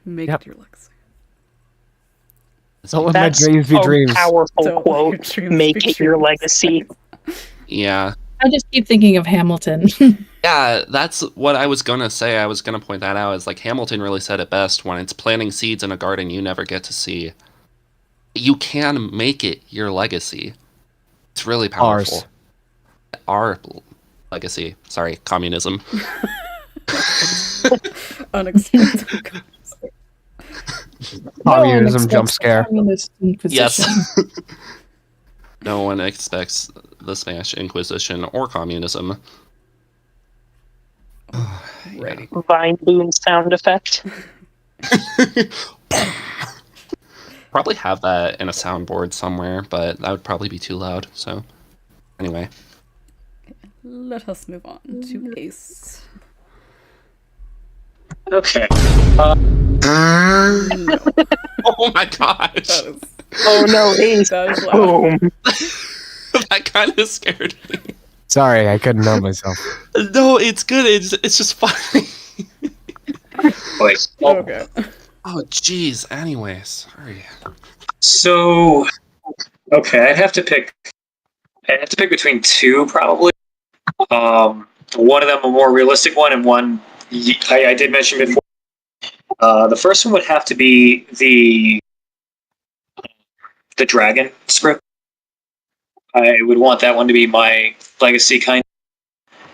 Make it your legacy. Don't let my dreams be dreams. Powerful quote. Make it your legacy. Yeah. I just keep thinking of Hamilton. Yeah, that's what I was gonna say. I was gonna point that out. Is like Hamilton really said it best when it's planting seeds in a garden you never get to see. You can make it your legacy. It's really powerful. Our legacy. Sorry, communism. Unexpected. Communism jump scare. Yes. No one expects the Spanish Inquisition or communism. Ready. Vine boom sound effect. Probably have that in a soundboard somewhere, but that would probably be too loud. So, anyway. Let us move on to Ace. Okay. No. Oh my gosh. That is, Oh no, Ace. that is loud. Boom. That kind of scared me. Sorry, I couldn't help myself. No, it's good. It's just funny. Wait. Okay. Oh, jeez. Anyways, sorry. So, okay, I have to pick between two probably. One of them a more realistic one, and one I did mention before. The first one would have to be the dragon script. I would want that one to be my legacy kind.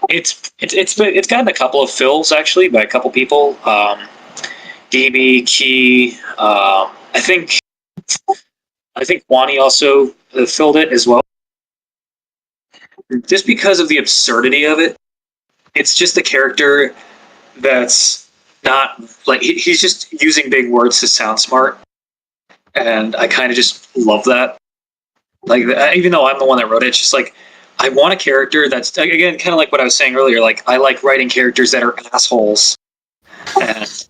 It's gotten a couple of fills actually by a couple people. DB Key. I think Wani also filled it as well. Just because of the absurdity of it, it's just a character that's not like he's just using big words to sound smart, and I kind of just love that. Like, even though I'm the one that wrote it, it's just like I want a character that's, again, kind of like what I was saying earlier. Like, I like writing characters that are assholes, and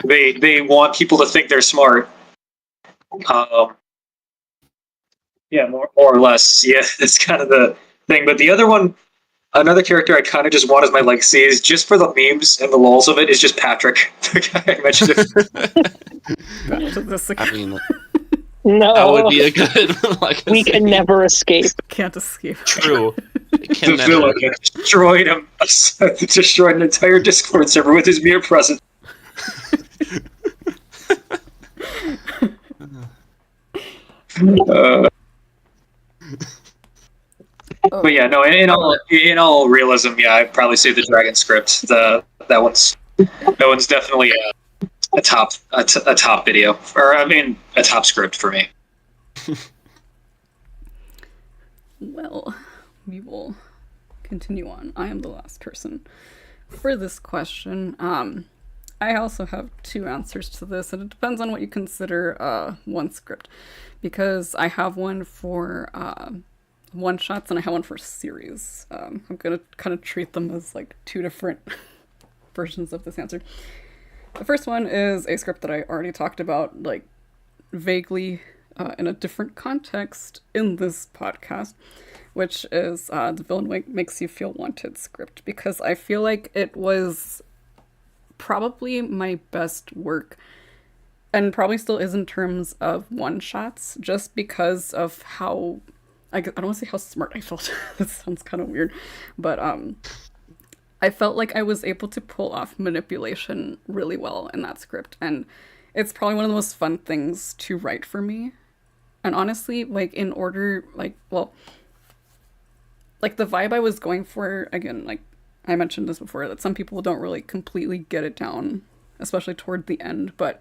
they want people to think they're smart. Yeah, more or less. Yeah, it's kind of the thing. But the other one, another character I kind of just want as my legacy is just for the memes and the lols of it is just Patrick, the guy I mentioned. Back to this I again. mean, No. that would be a good legacy. We can never escape. Can't escape. True. It can The never. villain that destroyed him, destroyed an entire Discord server with his mere presence. But yeah, no. In all realism, yeah, I'd probably say the Dragon script. That one's definitely a top video, or I mean a top script for me. Well, we will continue on. I am the last person for this question. I also have two answers to this, and it depends on what you consider one script, because I have one for one shots and I have one for series. I'm gonna kind of treat them as like two different versions of this answer. The first one is a script that I already talked about, like vaguely in a different context in this podcast, which is the Villain Makes You Feel Wanted script, because I feel like it was probably my best work, and probably still is in terms of one-shots, just because of how, I don't want to say how smart I felt. That sounds kind of weird, but I felt like I was able to pull off manipulation really well in that script, and it's probably one of the most fun things to write for me. And honestly, like, in order, like, well, like, the vibe I was going for, again, like, I mentioned this before, that some people don't really completely get it down, especially toward the end, but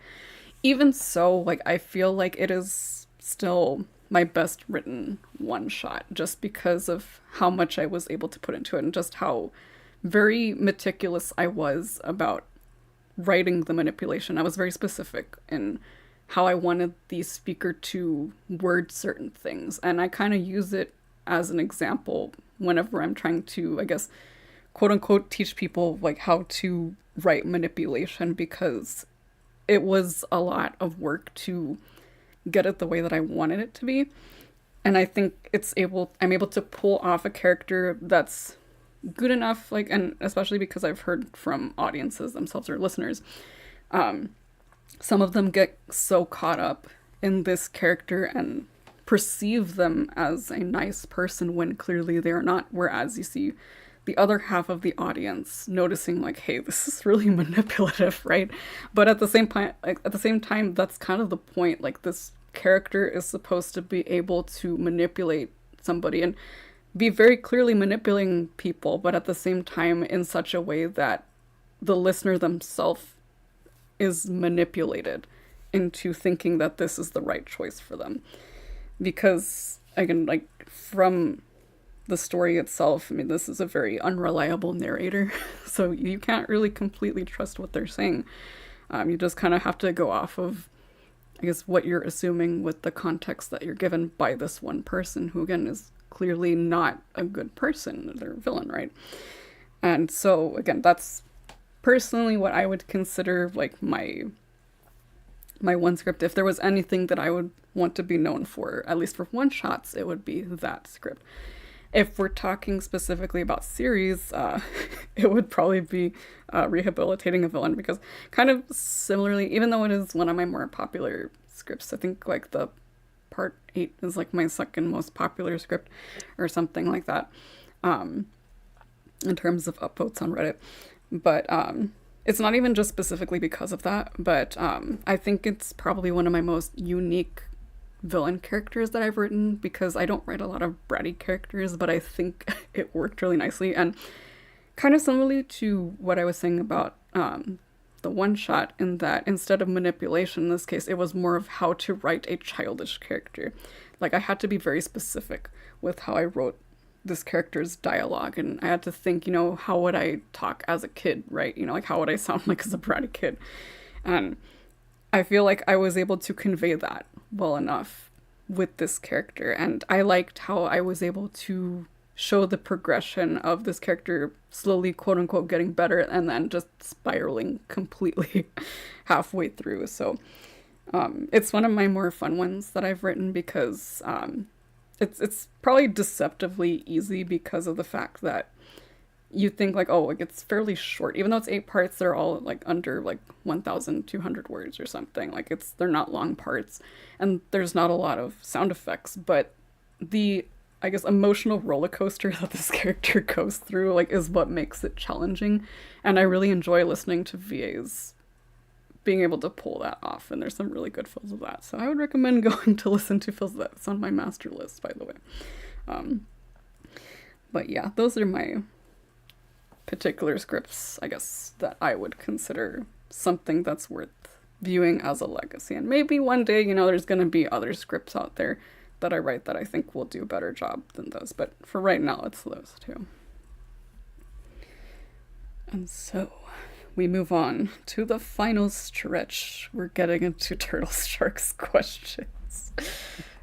even so, like, I feel like it is still my best written one-shot, just because of how much I was able to put into it, and just how very meticulous I was about writing the manipulation. I was very specific in how I wanted the speaker to word certain things, and I kind of use it as an example whenever I'm trying to, I guess, quote-unquote, teach people like how to write manipulation, because it was a lot of work to get it the way that I wanted it to be. And I think I'm able to pull off a character that's good enough, like, and especially because I've heard from audiences themselves or listeners, some of them get so caught up in this character and perceive them as a nice person when clearly they are not, whereas you see the other half of the audience noticing, like, hey, this is really manipulative, right? But at the same time, that's kind of the point. Like, this character is supposed to be able to manipulate somebody and be very clearly manipulating people, but at the same time in such a way that the listener themselves is manipulated into thinking that this is the right choice for them. Because, again, like, from the story itself, I mean, this is a very unreliable narrator, so you can't really completely trust what they're saying. You just kind of have to go off of, I guess, what you're assuming with the context that you're given by this one person, who, again, is clearly not a good person. They're a villain, right? And so, again, that's personally, what I would consider like my one script, if there was anything that I would want to be known for, at least for one-shots, it would be that script. If we're talking specifically about series, it would probably be Rehabilitating a Villain, because kind of similarly, even though it is one of my more popular scripts, I think like the part 8 is like my second most popular script or something like that, in terms of upvotes on Reddit. But it's not even just specifically because of that, but I think it's probably one of my most unique villain characters that I've written, because I don't write a lot of bratty characters, but I think it worked really nicely. And kind of similarly to what I was saying about the one-shot, in that instead of manipulation in this case, it was more of how to write a childish character. Like, I had to be very specific with how I wrote this character's dialogue, and I had to think, you know, how would I talk as a kid, right? You know, like, how would I sound like as a bratty kid? And I feel like I was able to convey that well enough with this character, and I liked how I was able to show the progression of this character slowly, quote-unquote, getting better, and then just spiraling completely halfway through. So it's one of my more fun ones that I've written, because it's probably deceptively easy because of the fact that you think like, oh, like it's fairly short, even though it's 8 parts. They're all like under like 1,200 words or something. Like, they're not long parts, and there's not a lot of sound effects, but the, I guess, emotional roller coaster that this character goes through, like, is what makes it challenging. And I really enjoy listening to VAs being able to pull that off, and there's some really good fills of that. So I would recommend going to listen to fills of that. It's on my master list, by the way. But yeah, those are my particular scripts, I guess, that I would consider something that's worth viewing as a legacy. And maybe one day, you know, there's going to be other scripts out there that I write that I think will do a better job than those. But for right now, it's those two. And so we move on to the final stretch. We're getting into Turtle Shark's questions.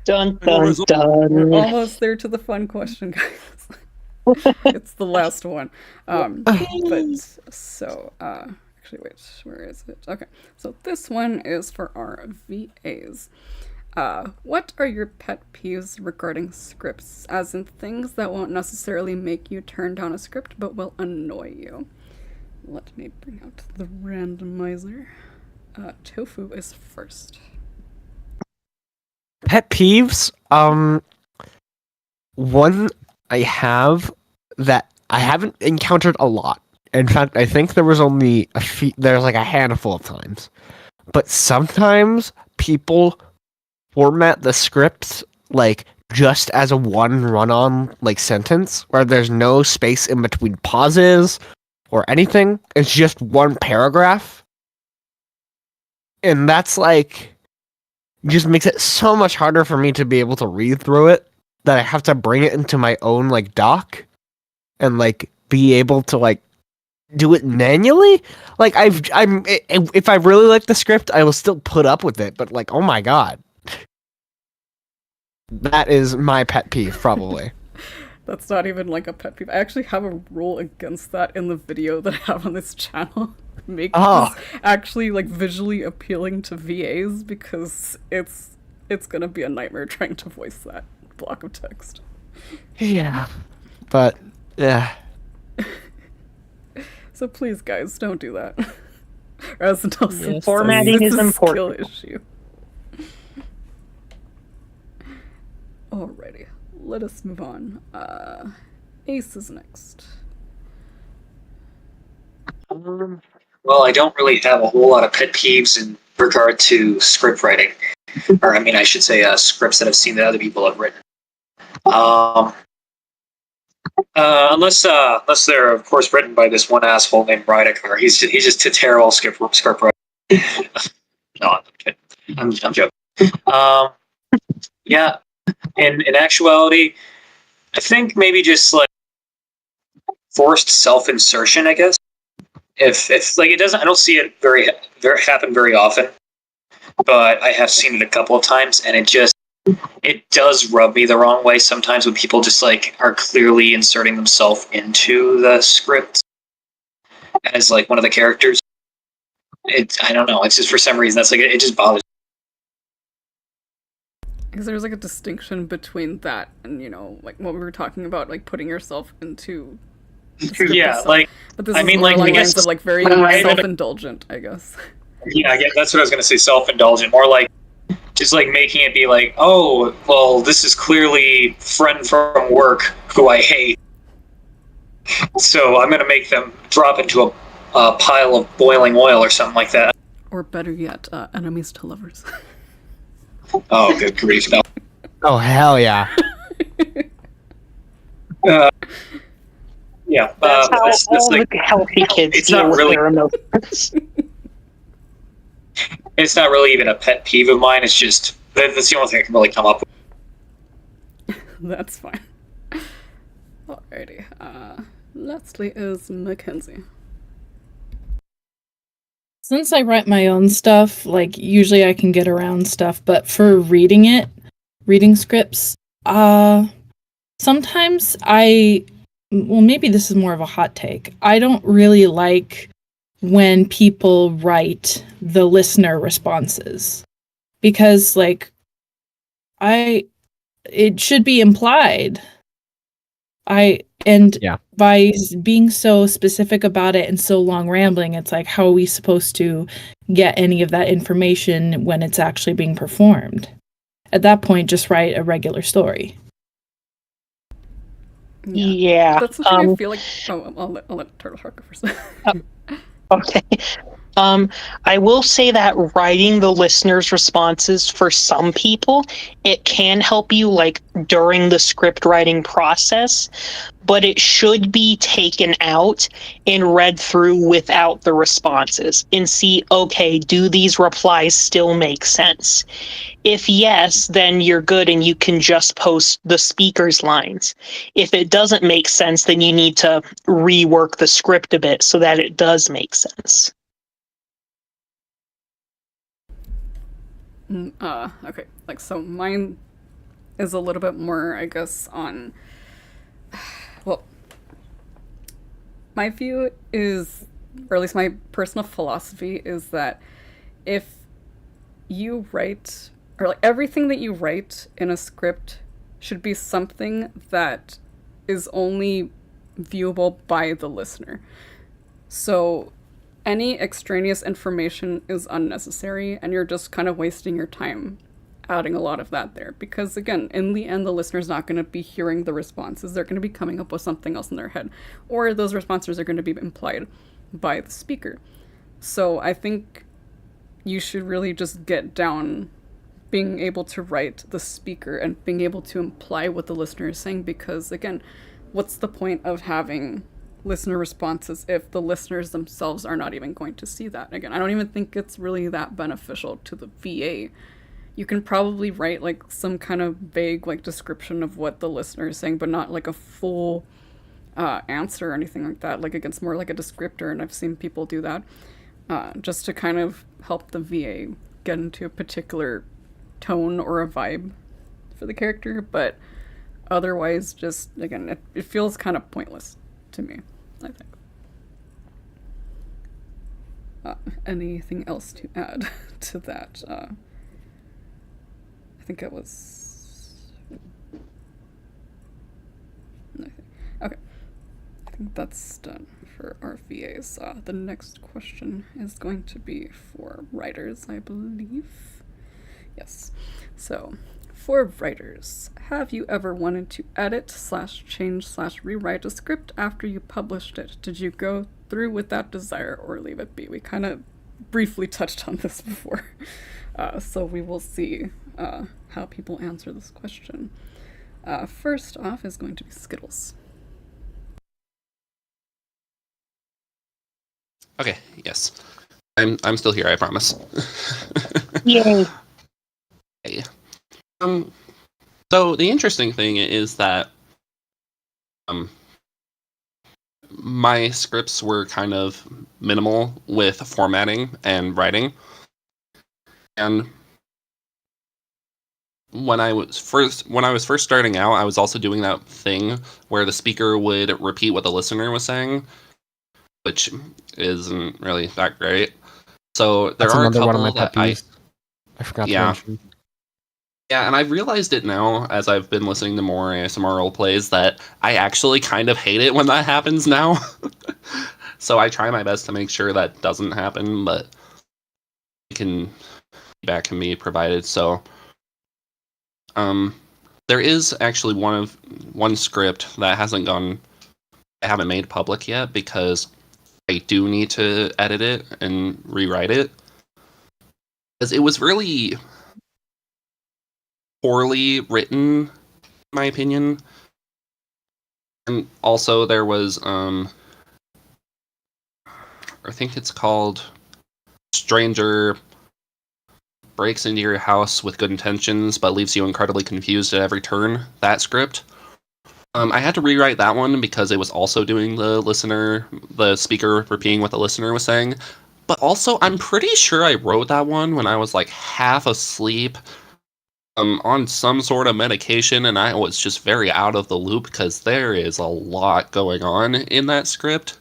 Dun, dun, dun. We're almost there to the fun question, guys. It's the last one. But so, actually, wait, where is it? Okay, so this one is for our VAs. What are your pet peeves regarding scripts, as in things that won't necessarily make you turn down a script but will annoy you? Let me bring out the randomizer. Tofu is first. Pet peeves? One I have that I haven't encountered a lot. In fact, I think there was only there's like a handful of times. But sometimes people format the script like just as a one run-on like sentence, where there's no space in between pauses or anything. It's just one paragraph. And that's like, just makes it so much harder for me to be able to read through it, that I have to bring it into my own like doc and like be able to like do it manually. Like, if I really like the script, I will still put up with it, but like, oh my god. That is my pet peeve, probably. That's not even like a pet peeve. I actually have a rule against that in the video that I have on this channel. Make this actually like visually appealing to VAs, because it's gonna be a nightmare trying to voice that block of text. Yeah. But yeah. So please, guys, don't do that. Or as Nelson says, formatting is it's a important. skill issue. Alrighty, let us move on. Ace is next. Well, I don't really have a whole lot of pet peeves in regard to script writing, or I mean, I should say scripts that I've seen that other people have written. Unless they're of course written by this one asshole named Rydecar. He's just a terrible script writer. No, I'm kidding. I'm joking. Yeah. In actuality, I think maybe just like forced self-insertion, I guess. If like it doesn't, I don't see it very happen very often, but I have seen it a couple of times, and it does rub me the wrong way sometimes when people just like are clearly inserting themselves into the script. as like one of the characters. I don't know. It's just for some reason that's like it just bothers. Because there's like a distinction between that and like what we were talking about, like putting yourself into. Yeah, itself. like but this I is mean, more like along I guess lines of like very right, self-indulgent, I guess. Yeah, that's what I was gonna say. Self-indulgent, more like just like making it be like, oh, well, this is clearly friend from work who I hate, so I'm gonna make them drop into a pile of boiling oil or something like that. Or better yet, enemies to lovers. Oh, good grief! No. Oh hell yeah! Yeah, That's how that's all like, the healthy kids it's deal not with really- their emotions. It's not really even a pet peeve of mine. It's just that's the only thing I can really come up with. That's fine. Alrighty. Lastly is Mackenzie. Since I write my own stuff, like usually I can get around stuff, but for reading scripts, sometimes maybe this is more of a hot take. I don't really like when people write the listener responses because like it should be implied. By being so specific about it and so long rambling, it's like, how are we supposed to get any of that information when it's actually being performed? At that point, just write a regular story. Yeah. That's something I feel like. Oh, I'll let Turtle Shark go first. Okay. I will say that writing the listeners' responses for some people, it can help you like during the script writing process, but it should be taken out and read through without the responses and see, okay, do these replies still make sense? If yes, then you're good and you can just post the speaker's lines. If it doesn't make sense, then you need to rework the script a bit so that it does make sense. Okay. Like, so mine is a little bit more, I guess, on. Well, my view is, or at least my personal philosophy is that if you write, or like everything that you write in a script should be something that is only viewable by the listener. So any extraneous information is unnecessary, and you're just kind of wasting your time adding a lot of that there. Because again, in the end, the listener's not going to be hearing the responses. They're going to be coming up with something else in their head. Or those responses are going to be implied by the speaker. So I think you should really just get down being able to write the speaker and being able to imply what the listener is saying. Because again, what's the point of having listener responses if the listeners themselves are not even going to see that? Again, I don't even think it's really that beneficial to the VA. You can probably write like some kind of vague like description of what the listener is saying, but not like a full answer or anything like that. Like, it's more like a descriptor, and I've seen people do that just to kind of help the VA get into a particular tone or a vibe for the character. But otherwise, just again, it feels kind of pointless to me, I think. Anything else to add to that? I think it was... Okay. I think that's done for our VAs. The next question is going to be for writers, I believe. Yes. So, for writers, have you ever wanted to edit/change/rewrite a script after you published it? Did you go through with that desire or leave it be? We kind of briefly touched on this before. So we will see how people answer this question. First off is going to be Skittles. Okay, yes. I'm still here, I promise. Yay. Okay. So the interesting thing is that my scripts were kind of minimal with formatting and writing. And when I was first starting out, I was also doing that thing where the speaker would repeat what the listener was saying. which isn't really that great. So there That's are a another one of couple my that pet peeves. I forgot to yeah. mention. Yeah, and I've realized it now as I've been listening to more ASMR role plays that I actually kind of hate it when that happens now. So I try my best to make sure that doesn't happen, but feedback can be provided. So there is actually one script that I haven't made public yet because I do need to edit it and rewrite it. Because it was really poorly written, in my opinion. And also there was I think it's called Stranger breaks into your house with good intentions but leaves you incredibly confused at every turn. That script. I had to rewrite that one because it was also doing the speaker repeating what the listener was saying. But also, I'm pretty sure I wrote that one when I was like half asleep on some sort of medication, and I was just very out of the loop because there is a lot going on in that script.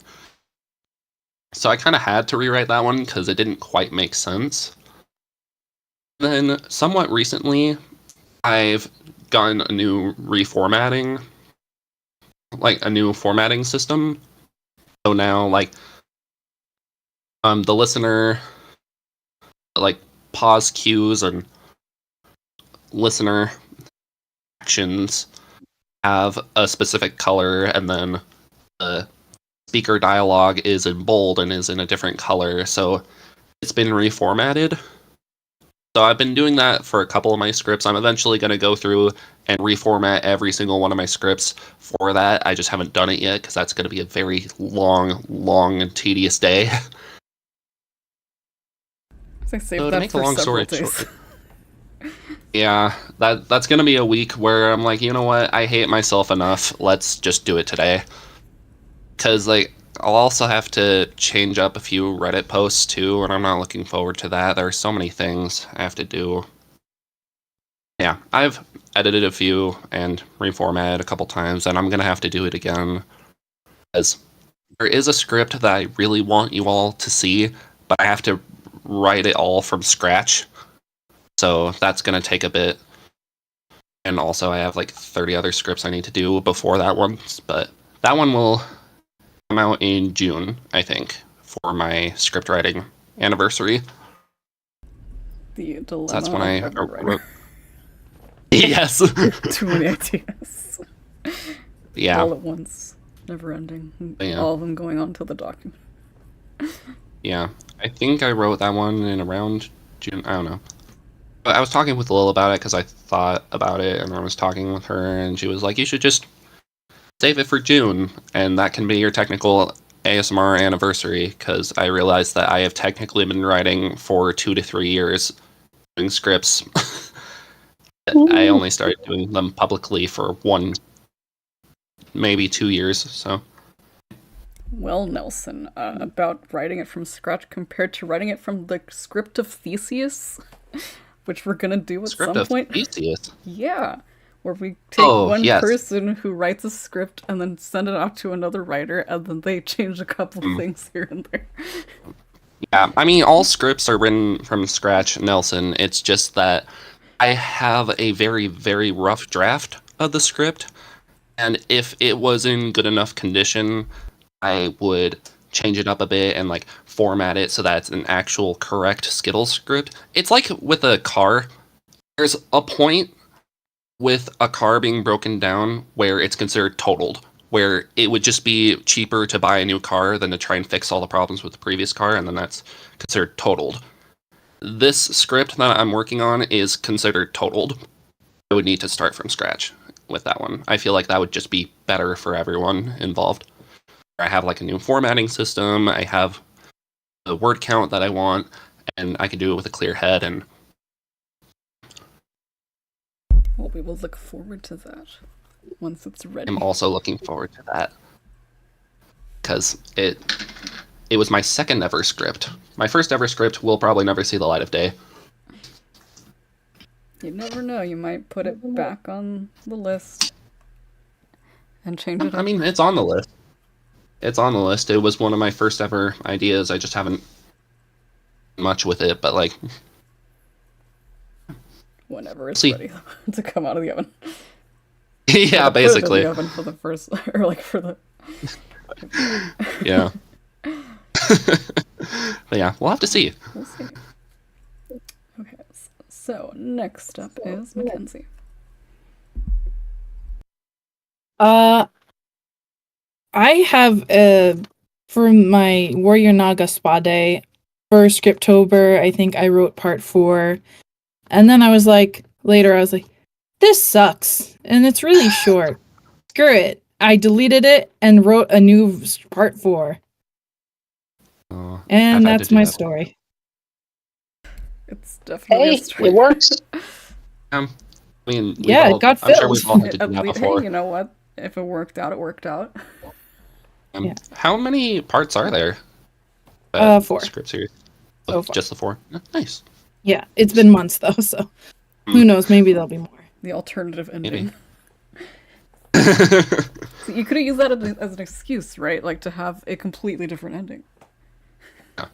So I kind of had to rewrite that one because it didn't quite make sense. Then, somewhat recently, I've gotten a new formatting system. So now, like, the listener, like, pause cues and listener actions have a specific color, and then the speaker dialogue is in bold and is in a different color. So it's been reformatted. So I've been doing that for a couple of my scripts. I'm eventually going to go through and reformat every single one of my scripts for that. I just haven't done it yet because that's going to be a very long and tedious day. So save So that to make a for long several story days. short, yeah, that's going to be a week where I'm like, you know what? I hate myself enough. Let's just do it today. Because, like, I'll also have to change up a few Reddit posts too, and I'm not looking forward to that. There are so many things I have to do. Yeah, I've edited a few and reformatted a couple times, and I'm going to have to do it again. Because there is a script that I really want you all to see, but I have to write it all from scratch. So that's going to take a bit. And also, I have like 30 other scripts I need to do before that one. But that one will come out in June, I think, for my script writing anniversary. The dilemma That's when I of every wrote. writer. Yes. Too many ideas. Yeah. All at once. Never ending. Yeah. All of them going onto the document. Yeah. I think I wrote that one in around June. I don't know. But I was talking with Lil about it because I thought about it, and I was talking with her, and she was like, you should just save it for June, and that can be your technical ASMR anniversary, because I realized that I have technically been writing for 2 to 3 years doing scripts. I only started doing them publicly for 1, maybe 2 years, so. Well, Nelson, about writing it from scratch compared to writing it from the script of Theseus, which we're gonna do at Script some of point. Theseus? Yeah, where we take one yes. person who writes a script and then send it out to another writer, and then they change a couple things here and there. Yeah, I mean, all scripts are written from scratch, Nelson. It's just that I have a very, very rough draft of the script, and if it was in good enough condition, I would change it up a bit and like format it so that it's an actual correct Skittles script. It's like with a car. There's a point with a car being broken down where it's considered totaled, where it would just be cheaper to buy a new car than to try and fix all the problems with the previous car, and then that's considered totaled. This script that I'm working on is considered totaled. I would need to start from scratch with that one. I feel like that would just be better for everyone involved. I have like a new formatting system, I have the word count that I want, and I can do it with a clear head. And Well, we will look forward to that once it's ready. I'm also looking forward to that because it was my second ever script. My first ever script will probably never see the light of day. You never know, you might put it back on the list and change it up. I mean, it's on the list. it's on the list. It was one of my first ever ideas. I just haven't much with it, but like whenever it's ready to come out of the oven. Yeah, basically. Put it in the oven for the first, or like for the. Yeah. But yeah, we'll have to see. We'll see. Okay, so next up is Mackenzie. I have for my Warrior Naga Spa Day for Scriptober, I think I wrote part 4. And then I was like, this sucks. And it's really short. Screw it. I deleted it and wrote a new part 4. And that's my story. It's definitely a story. It works. I mean, yeah, it got I'm sure filled. we've all had to do that before. Hey, you know what? If it worked out, it worked out. Yeah. How many parts are there? 4. Script series. So far. Just the 4? Nice. Yeah, it's been months though, so who knows? Maybe there'll be more. The alternative ending. Maybe. So you could have used that as an excuse, right? Like to have a completely different ending. Yeah.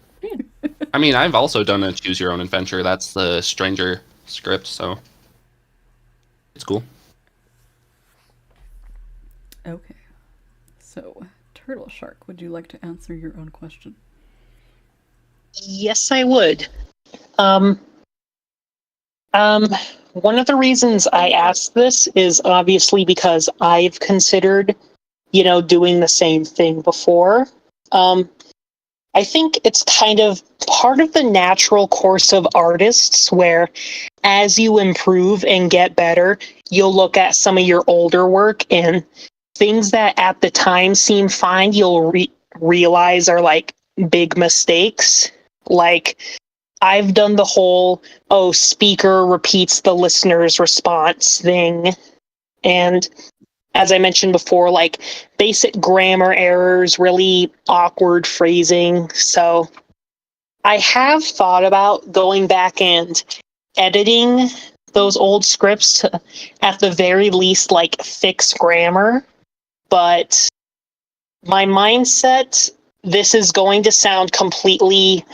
I mean, I've also done a choose your own adventure. That's the Stranger script, so it's cool. Okay. So, Turtle Shark, would you like to answer your own question? Yes, I would. One of the reasons I asked this is obviously because I've considered, doing the same thing before. I think it's kind of part of the natural course of artists where as you improve and get better, you'll look at some of your older work and things that at the time seem fine, you'll realize are like big mistakes. Like I've done the whole, speaker repeats the listener's response thing. And as I mentioned before, like basic grammar errors, really awkward phrasing. So I have thought about going back and editing those old scripts to, at the very least, like fix grammar. But my mindset, this is going to sound completely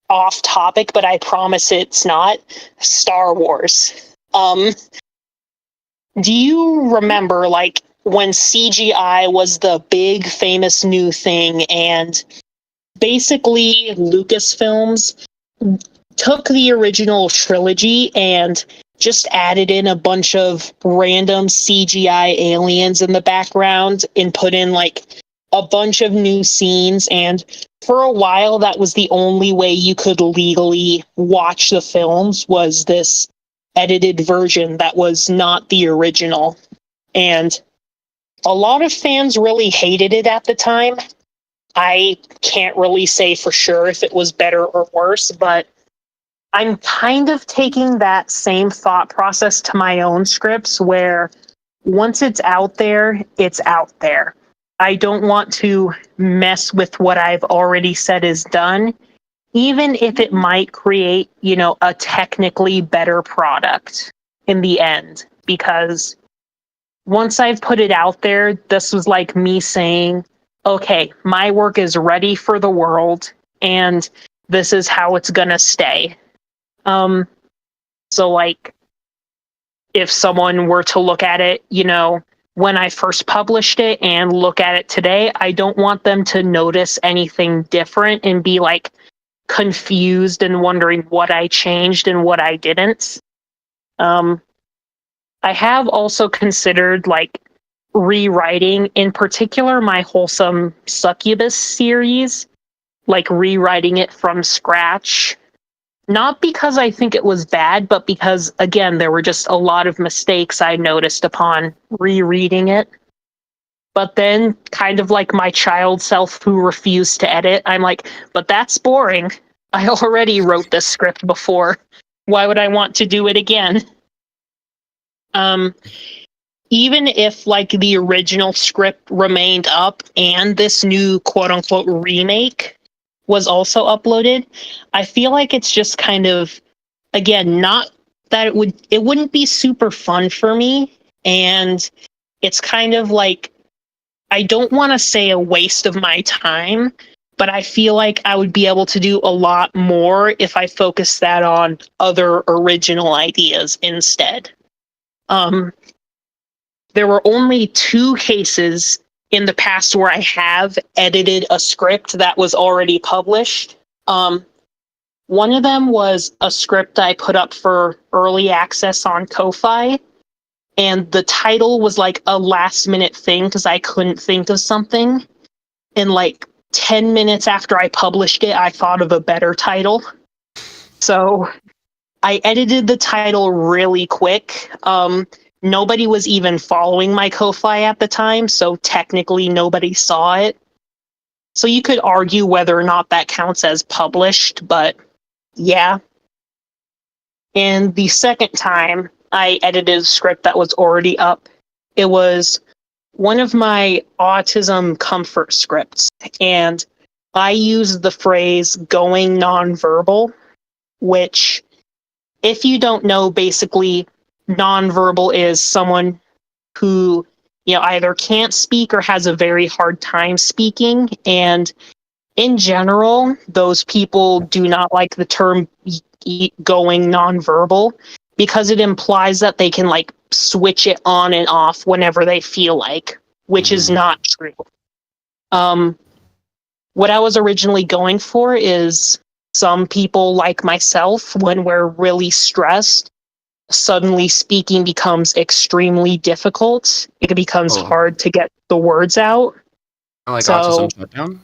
off topic, but I promise it's not. Star Wars. Do you remember, like, when CGI was the big famous new thing, and basically Lucasfilms took the original trilogy and just added in a bunch of random CGI aliens in the background and put in, like, a bunch of new scenes, and for a while that was the only way you could legally watch the films, was this edited version that was not the original. And a lot of fans really hated it at the time. I can't really say for sure if it was better or worse, but I'm kind of taking that same thought process to my own scripts, where once it's out there, it's out there. I don't want to mess with what I've already said is done, even if it might create, a technically better product in the end. Because once I've put it out there, this was like me saying, okay, my work is ready for the world, and this is how it's gonna stay. So like, if someone were to look at it, when I first published it and look at it today, I don't want them to notice anything different and be like confused and wondering what I changed and what I didn't. I have also considered like rewriting, in particular, my Wholesome Succubus series, like rewriting it from scratch. Not because I think it was bad, but because, again, there were just a lot of mistakes I noticed upon rereading it. But then, kind of like my child self who refused to edit, I'm like, but that's boring. I already wrote this script before. Why would I want to do it again? Even if, like, the original script remained up and this new quote-unquote remake was also uploaded, I feel like it's just kind of, again, not that it wouldn't be super fun for me, and it's kind of like I don't want to say a waste of my time, but I feel like I would be able to do a lot more if I focused that on other original ideas instead. There were only 2 cases in the past where I have edited a script that was already published. One of them was a script I put up for early access on Ko-Fi, and the title was like a last minute thing because I couldn't think of something. And like 10 minutes after I published it, I thought of a better title. So I edited the title really quick. Nobody was even following my Ko-Fi at the time, so technically nobody saw it. So you could argue whether or not that counts as published, but yeah. And the second time I edited a script that was already up, it was one of my autism comfort scripts, and I used the phrase going nonverbal, which, if you don't know, basically nonverbal is someone who, you know, either can't speak or has a very hard time speaking. And in general, those people do not like the term going nonverbal because it implies that they can like switch it on and off whenever they feel like, which is not true. What I was originally going for is some people like myself, when we're really stressed, suddenly speaking becomes extremely difficult. It becomes hard to get the words out. Like autism shutdown?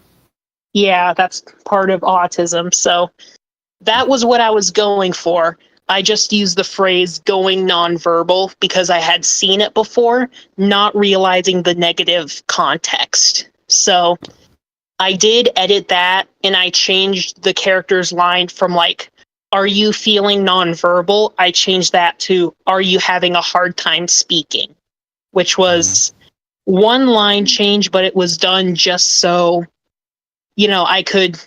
Yeah, that's part of autism. So that was what I was going for. I just used the phrase going nonverbal because I had seen it before, not realizing the negative context. So I did edit that, and I changed the character's line from like, "Are you feeling nonverbal?" I changed that to, "Are you having a hard time speaking?" Which was one line change, but it was done just so, you know, I could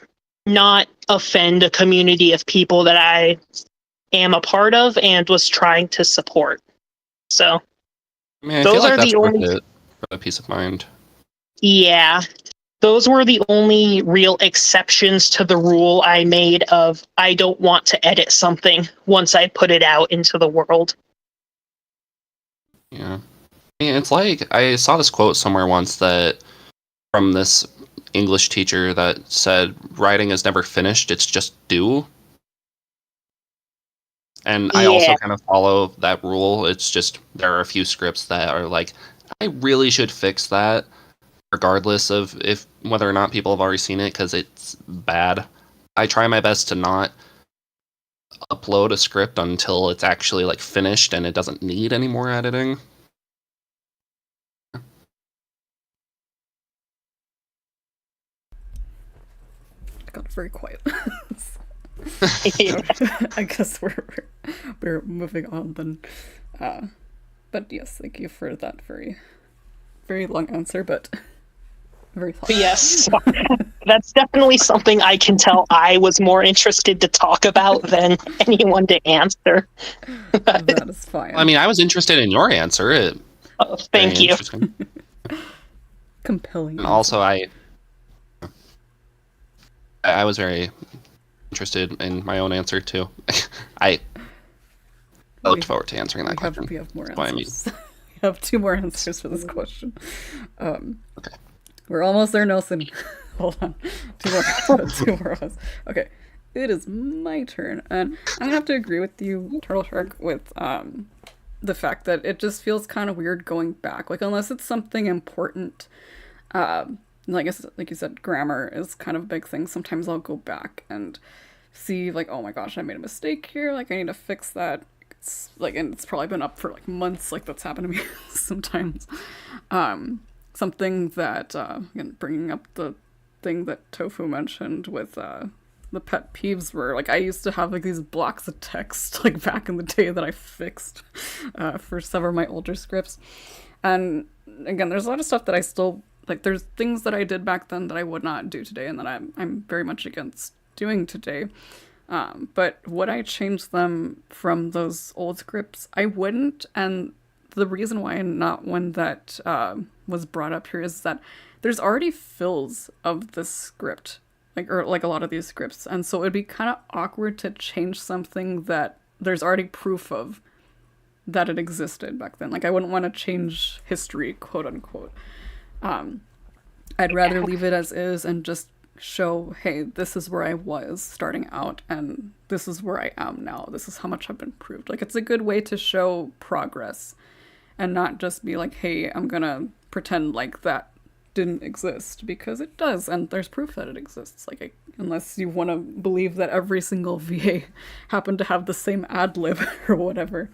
not offend a community of people that I am a part of and was trying to support. So I mean, I those feel like are that's the worth only, it for the peace of mind. yeah, those were the only real exceptions to the rule I made of I don't want to edit something once I put it out into the world. Yeah. I mean, it's like, I saw this quote somewhere once that from this English teacher that said, writing is never finished, it's just due. And I also kind of follow that rule. It's just, there are a few scripts that are like, I really should fix that, regardless of if whether or not people have already seen it, because it's bad. I try my best to not upload a script until it's actually like finished and it doesn't need any more editing. It got very quiet. I guess we're moving on then. But yes, thank you for that very, very long answer, but very thoughtful. Yes, that's definitely something I can tell I was more interested to talk about than anyone to answer. That is fine. I mean, I was interested in your answer. Thank you. Compelling. And also, I was very interested in my own answer too. I looked forward to answering that question. We have more answers. We have 2 more answers for this question. Okay. We're almost there, Nelson. Hold on. 2 more. 2 more of us. Okay. It is my turn. And I'm going to have to agree with you, Turtle Shark, with the fact that it just feels kind of weird going back. Like, unless it's something important. Like you said, grammar is kind of a big thing. Sometimes I'll go back and see, like, oh my gosh, I made a mistake here. Like, I need to fix that. It's like, and it's probably been up for like months. Like, that's happened to me sometimes. Something that, again, bringing up the thing that Tofu mentioned with the pet peeves were, like, I used to have like these blocks of text like back in the day that I fixed for some of my older scripts. And again, there's a lot of stuff that I still, like, there's things that I did back then that I would not do today and that I'm very much against doing today. But would I change them from those old scripts? I wouldn't, and the reason why not one that was brought up here is that there's already fills of the script, or like a lot of these scripts, and so it'd be kind of awkward to change something that there's already proof of that it existed back then. Like, I wouldn't want to change history, quote unquote. I'd rather leave it as is and just show, hey, this is where I was starting out, and this is where I am now. This is how much I've improved. Like, it's a good way to show progress and not just be like, hey, I'm gonna pretend like that didn't exist, because it does, and there's proof that it exists. Like, unless you want to believe that every single VA happened to have the same ad lib or whatever.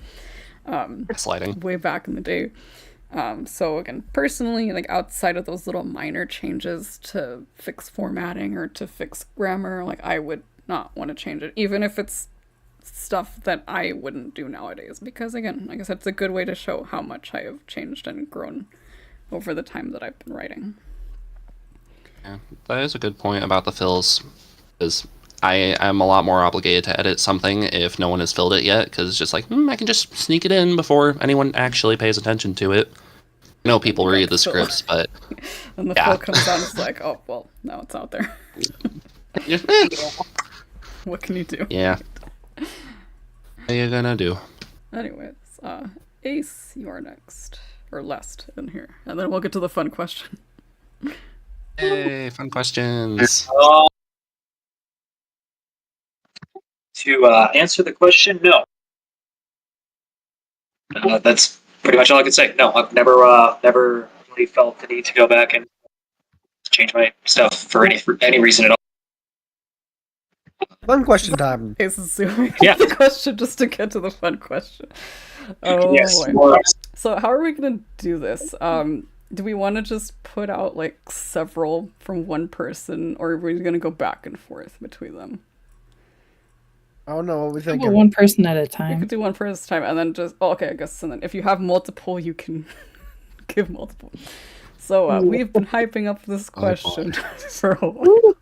Sliding. Way back in the day. So again, personally, like, outside of those little minor changes to fix formatting or to fix grammar, like, I would not want to change it, even if it's stuff that I wouldn't do nowadays, because again, like I said, it's a good way to show how much I have changed and grown over the time that I've been writing. Yeah, that is a good point about the fills, because I am a lot more obligated to edit something if no one has filled it yet, because it's just like, I can just sneak it in before anyone actually pays attention to it. I know people read the scripts, but... And the fill comes out, it's like, oh, well, now it's out there. What can you do? Yeah. What are you gonna do? Anyways, Ace, you are next. Or last in here. And then we'll get to the fun question. Hey, fun questions. To answer the question, no. That's pretty much all I can say. No, I've never really felt the need to go back and change my stuff for any reason at all. Fun question time. Ace is zooming the question just to get to the fun question. Oh, yes. boy. So how are we going to do this? Do we want to just put out like several from one person, or are we going to go back and forth between them? I don't know what we think. One person at a You time. could do one person at a time, and then just okay, I guess. And then if you have multiple, you can give multiple. So we've been hyping up this question for a while,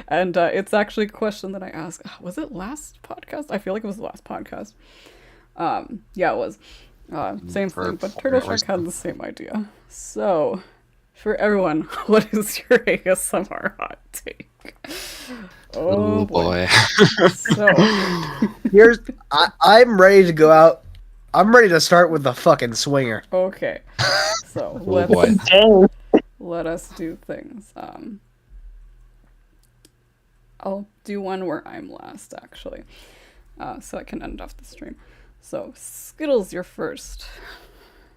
and it's actually a question that I asked. Was it last podcast? I feel like it was the last podcast. Yeah, it was. Same thing, but Turtle Shark had the same idea. So, for everyone, what is your ASMR hot take? Oh boy. So, I'm ready to go out. I'm ready to start with the fucking swinger. okay. So, let us do things. I'll do one where I'm last, actually. So I can end off the stream. So, Skittles, you're first.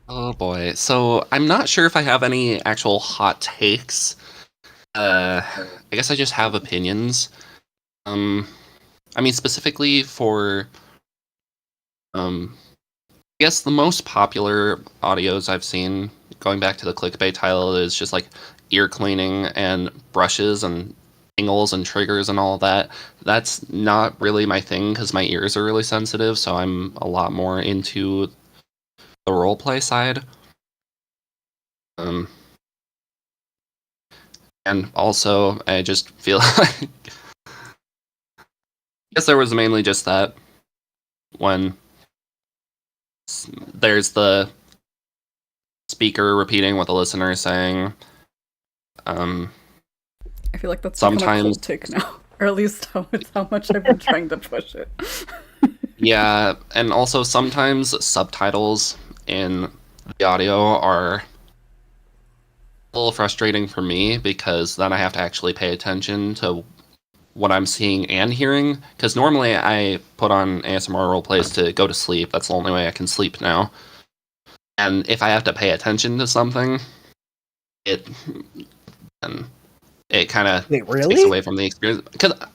Oh boy. So I'm not sure if I have any actual hot takes. I guess I just have opinions. I mean, specifically for, I guess the most popular audios I've seen, going back to the Clickbait title, is just like ear cleaning and brushes and angles and triggers and all that. That's not really my thing because my ears are really sensitive, so I'm a lot more into the roleplay side. And also, I just feel like... I guess there was mainly just that when there's the speaker repeating what the listener is saying. I feel like that's sometimes become a cold take now, or at least how much I've been trying to push it. Yeah, and also sometimes subtitles in the audio are a little frustrating for me because then I have to actually pay attention to what I'm seeing and hearing. Because normally I put on ASMR roleplays to go to sleep. That's the only way I can sleep now. And if I have to pay attention to something, it kind of takes away from the experience.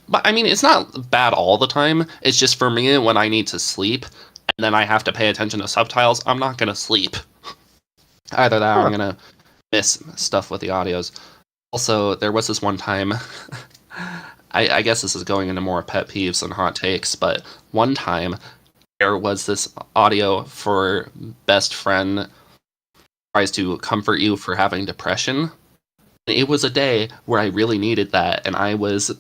But I mean, it's not bad all the time. It's just for me when I need to sleep and then I have to pay attention to subtitles, I'm not going to sleep. Either that or I'm going to miss stuff with the audios. Also, there was this one time, I guess this is going into more pet peeves than hot takes, but one time there was this audio for best friend tries to comfort you for having depression. It was a day where I really needed that, and I was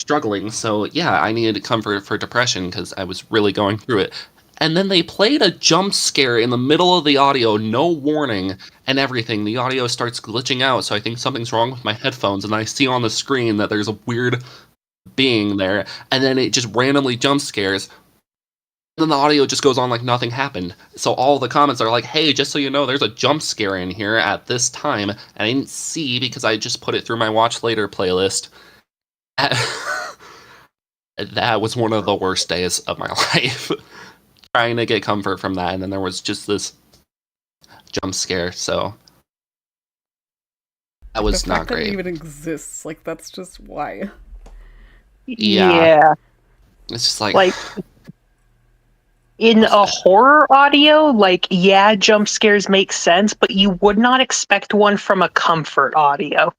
struggling. So yeah, I needed comfort for depression because I was really going through it. and then they played a jump scare in the middle of the audio, no warning, and everything. The audio starts glitching out, so I think something's wrong with my headphones, and I see on the screen that there's a weird being there, and then it just randomly jump scares. Then the audio just goes on like nothing happened. So all the comments are like, hey, just so you know, there's a jump scare in here at this time. And I didn't see because I just put it through my watch later playlist. That was one of the worst days of my life. Trying to get comfort from that. And then there was just this jump scare. So that was not great. That even exists. Like, that's just why. Yeah. It's just like in a horror audio, like, yeah, jump scares make sense, but you would not expect one from a comfort audio.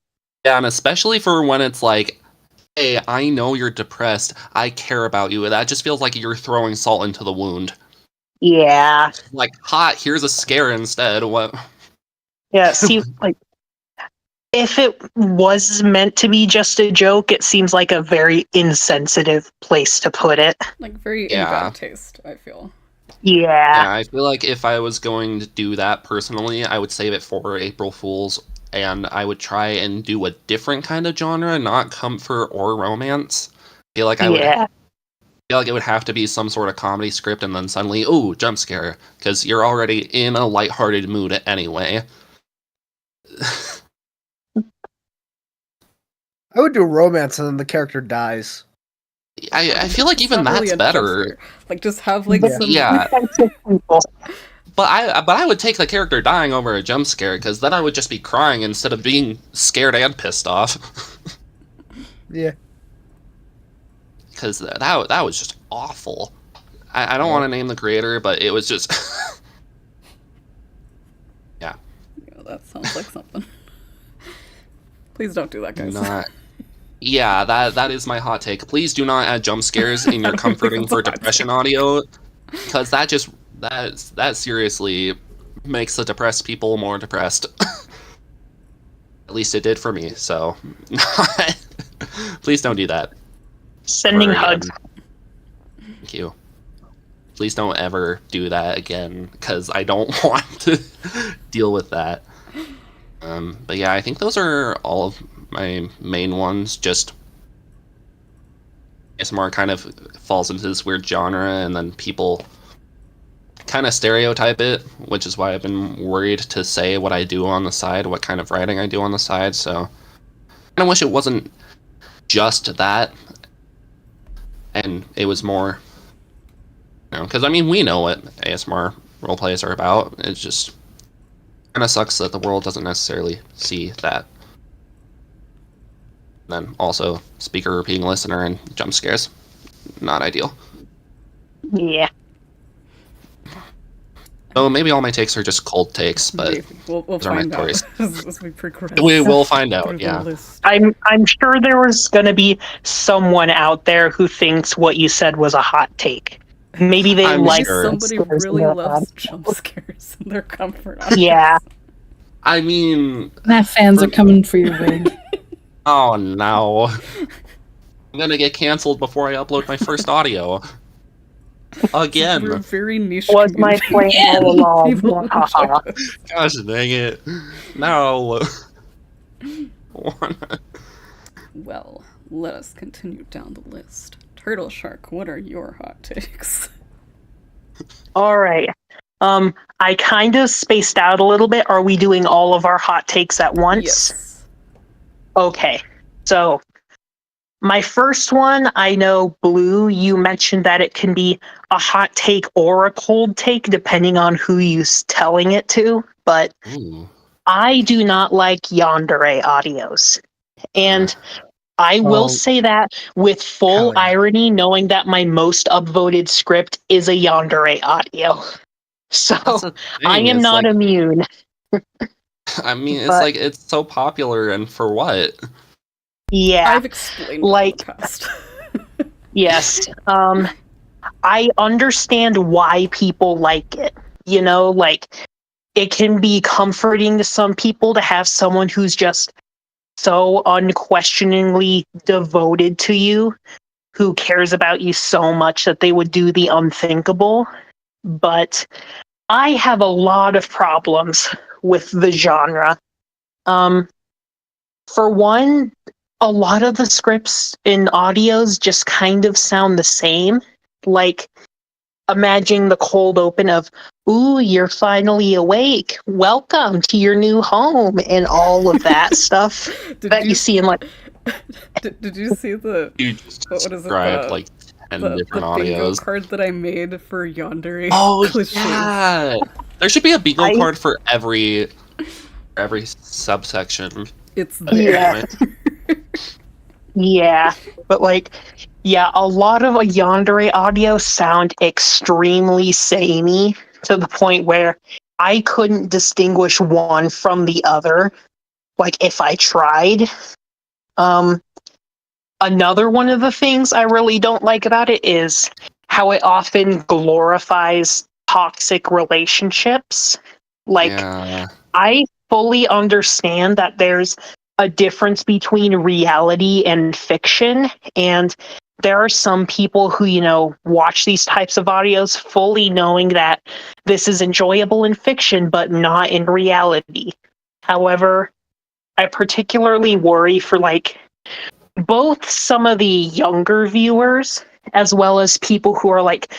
Yeah, and especially for when it's like, hey, I know you're depressed. I care about you. That just feels like you're throwing salt into the wound. Yeah. Like, hot, here's a scare instead. What? Yeah, see, like, if it was meant to be just a joke, it seems like a very insensitive place to put it. Like, very in bad taste, I feel. Yeah. I feel like if I was going to do that personally, I would save it for April Fools, and I would try and do a different kind of genre, not comfort or romance. I feel like I feel like it would have to be some sort of comedy script, and then suddenly, ooh, jump scare, because you're already in a lighthearted mood anyway. I would do romance and then the character dies. I feel like even that's really better. Like, just have like some... Yeah. But I would take the character dying over a jump scare, because then I would just be crying instead of being scared and pissed off. Yeah. Because that was just awful. I don't want to name the creator, but it was just... Yeah. That sounds like something. Please don't do that, guys. Yeah, that is my hot take. Please do not add jump scares in your comforting for depression audio, because that seriously makes the depressed people more depressed. At least it did for me, so please don't do that. Sending hugs. Thank you. Please don't ever do that again, because I don't want to deal with that. But yeah, I think those are all of my main ones. Just ASMR kind of falls into this weird genre, and then people kind of stereotype it, which is why I've been worried to say what I do on the side, what kind of writing I do on the side. So I wish it wasn't just that, and it was more, because I mean, we know what ASMR roleplays are about. It's just kind of sucks that the world doesn't necessarily see that. Then also, speaker repeating listener and jump scares, not ideal. Yeah. So maybe all my takes are just cold takes, but we'll find out as we progress. We will find out. Yeah. I'm sure there was going to be someone out there who thinks what you said was a hot take. Maybe they like somebody really loves jump scares in their comfort. Yeah. I mean, fans are coming for your wig. Oh no. I'm gonna get canceled before I upload my first audio. Again. We're very niche. Was my plan all along. Gosh dang it. No. Well, let us continue down the list. Turtle Shark, what are your hot takes? All right. I kind of spaced out a little bit. Are we doing all of our hot takes at once? Yes. Okay. So, my first one, I know, Blue, you mentioned that it can be a hot take or a cold take, depending on who you're telling it to, but I do not like yandere audios. And I will say that with full irony, knowing that my most upvoted script is a yandere audio. So I am not immune. I mean, it's like, it's so popular, and for what? Yeah. I've explained like, in the past. Yes. I understand why people like it. You know, like, it can be comforting to some people to have someone who's just so unquestioningly devoted to you, who cares about you so much that they would do the unthinkable. but I have a lot of problems with the genre. For one, a lot of the scripts in audios just kind of sound the same. Like, imagine the cold open of, "Ooh, you're finally awake. Welcome to your new home," and all of that stuff that you see in like. Did you see the You just what is it, described like 10 the different bingo audios. card that I made for Yandere? Oh cliches? yeah, there should be a bingo card for every subsection. It's there. Yeah, but like, yeah, a lot of a Yandere audio sound extremely samey to the point where I couldn't distinguish one from the other. Like if I tried. Another one of the things I really don't like about it is how it often glorifies toxic relationships. Like, Yeah. I fully understand that there's a difference between reality and fiction, and there are some people who, watch these types of audios fully knowing that this is enjoyable in fiction, but not in reality. However, I particularly worry for, like, both some of the younger viewers as well as people who are like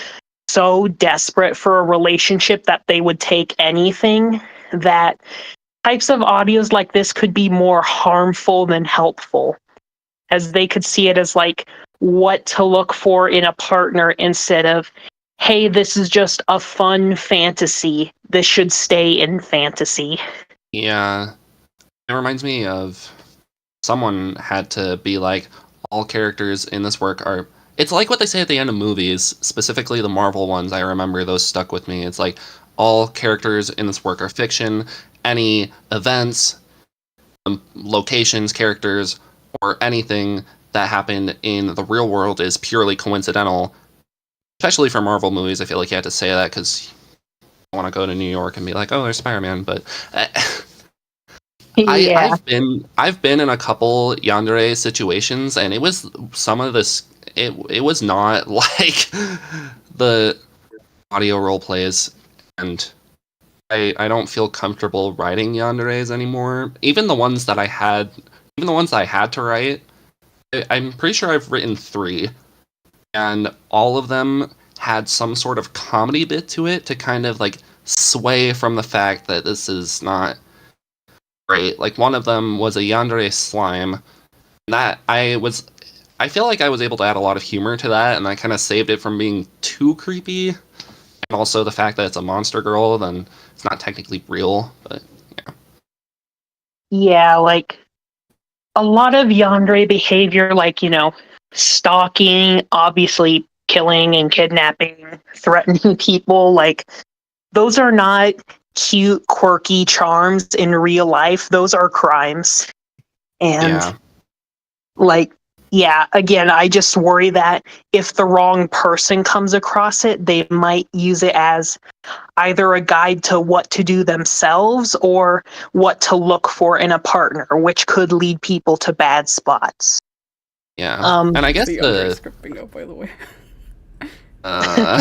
so desperate for a relationship that they would take anything, that types of audios like this could be more harmful than helpful, as they could see it as like what to look for in a partner instead of, hey, this is just a fun fantasy, this should stay in fantasy. Yeah. It reminds me of someone had to be like, all characters in this work are... It's like what they say at the end of movies, specifically the Marvel ones. I remember those stuck with me. It's like, all characters in this work are fiction. Any events, locations, characters, or anything that happened in the real world is purely coincidental. Especially for Marvel movies, I feel like you had to say that because you want to go to New York and be like, oh, there's Spider-Man, but... Yeah. I've been in a couple yandere situations, and it was some of this. It was not like the audio role plays, and I don't feel comfortable writing yanderes anymore. Even the ones that I had to write, I'm pretty sure I've written 3, and all of them had some sort of comedy bit to it to kind of like sway from the fact that this is not great. Like one of them was a yandere slime. That I feel like I was able to add a lot of humor to that, and I kind of saved it from being too creepy. And also the fact that it's a monster girl, then it's not technically real, but yeah. Yeah, like a lot of yandere behavior, like, stalking, obviously killing and kidnapping, threatening people, like those are not cute, quirky charms in real life. Those are crimes. And again, I just worry that if the wrong person comes across it, they might use it as either a guide to what to do themselves or what to look for in a partner, which could lead people to bad spots. Yeah. And I guess the script bingo, by the way. I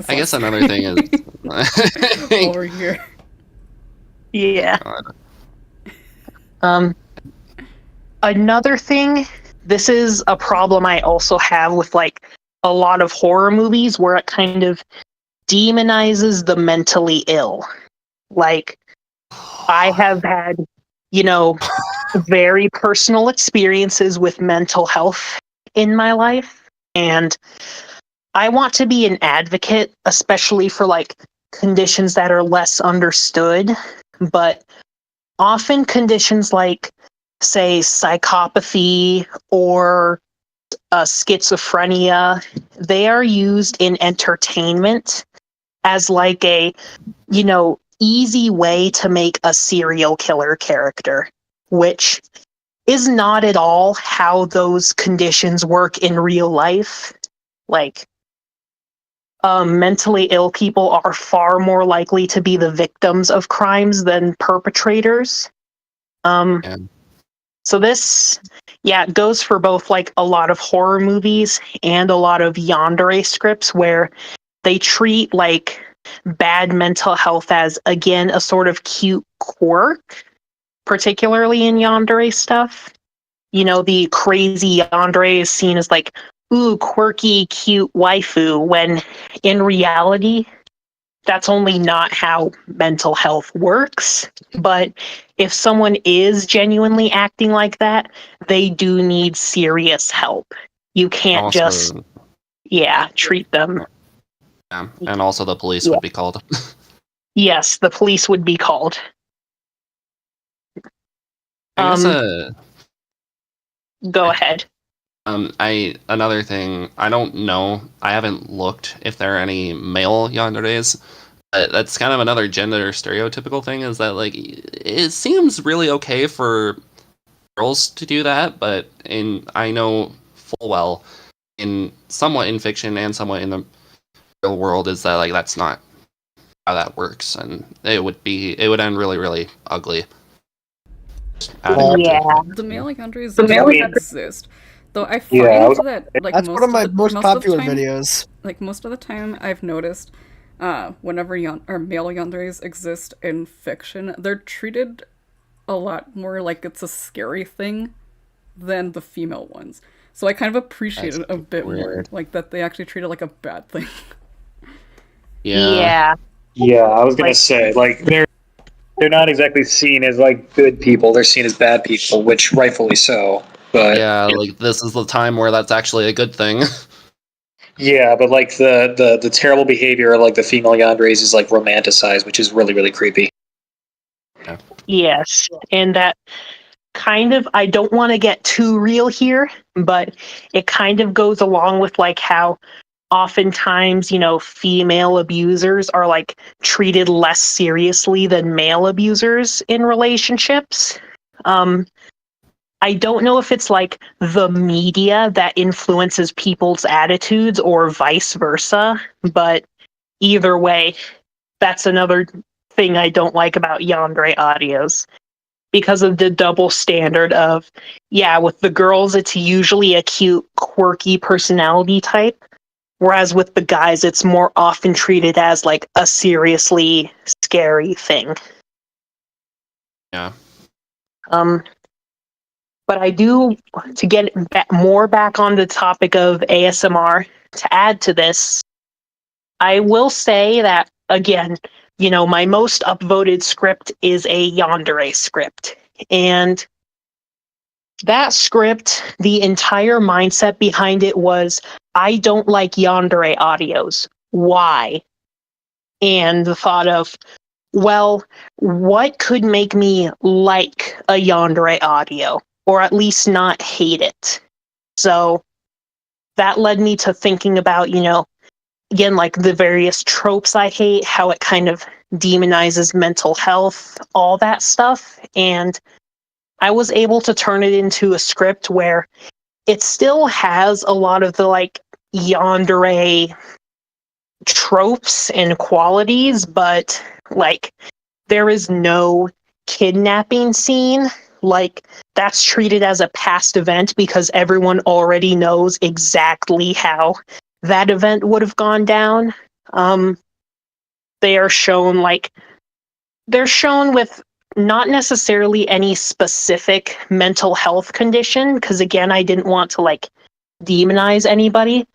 guess another thing is over here. Yeah. Another thing, this is a problem I also have with like a lot of horror movies where it kind of demonizes the mentally ill. Like, I have had, very personal experiences with mental health in my life, and I want to be an advocate, especially for like conditions that are less understood, but often conditions like, say, psychopathy or schizophrenia, they are used in entertainment as like a, easy way to make a serial killer character, which is not at all how those conditions work in real life. Like, mentally ill people are far more likely to be the victims of crimes than perpetrators. So this, goes for both like a lot of horror movies and a lot of yandere scripts where they treat like bad mental health as, again, a sort of cute quirk, particularly in yandere stuff. You know, the crazy yandere is seen as like, ooh, quirky, cute waifu, when in reality, that's only not how mental health works. But if someone is genuinely acting like that, they do need serious help. You can't Also, just, treat them. yeah, and also the police Yeah. would be called. Yes, the police would be called. I guess, Go ahead. another thing, I don't know. I haven't looked if there are any male yanderes. That's kind of another gender stereotypical thing, is that like it seems really okay for girls to do that, but I know full well somewhat in fiction and somewhat in the real world is that like that's not how that works, and it would end really, really ugly. The male yanderes do exist, though I find that like That's one of my most most popular of the time, videos. like most of the time I've noticed, whenever male yanderes exist in fiction, they're treated a lot more like it's a scary thing than the female ones. So I kind of appreciate it a bit more, like that they actually treat it like a bad thing. Yeah. Yeah, I was gonna say, like, they're not exactly seen as like good people. They're seen as bad people, which rightfully so. But Yeah, like this is the time where that's actually a good thing. yeah, but like the terrible behavior of like the female yanderes is like romanticized, which is really, really creepy. Yes, and that kind of, I don't want to get too real here, but it kind of goes along with like how oftentimes, you know, female abusers are like treated less seriously than male abusers in relationships. I don't know if it's like the media that influences people's attitudes or vice versa, but either way, that's another thing I don't like about yandere audios. Because of the double standard of, with the girls, it's usually a cute, quirky personality type. Whereas with the guys, it's more often treated as like a seriously scary thing. Yeah. But I do, to get more back on the topic of ASMR, to add to this, I will say that, again, you know, my most upvoted script is a yandere script. And that script, the entire mindset behind it was, I don't like yandere audios. Why? And the thought of, well, what could make me like a yandere audio, or at least not hate it? So that led me to thinking about, you know, again, like the various tropes I hate, how it kind of demonizes mental health, all that stuff. And I was able to turn it into a script where it still has a lot of the like yandere tropes and qualities, but like there is no kidnapping scene. Like that's treated as a past event because everyone already knows exactly how that event would have gone down. They are shown they're shown with not necessarily any specific mental health condition, because again, I didn't want to like demonize anybody,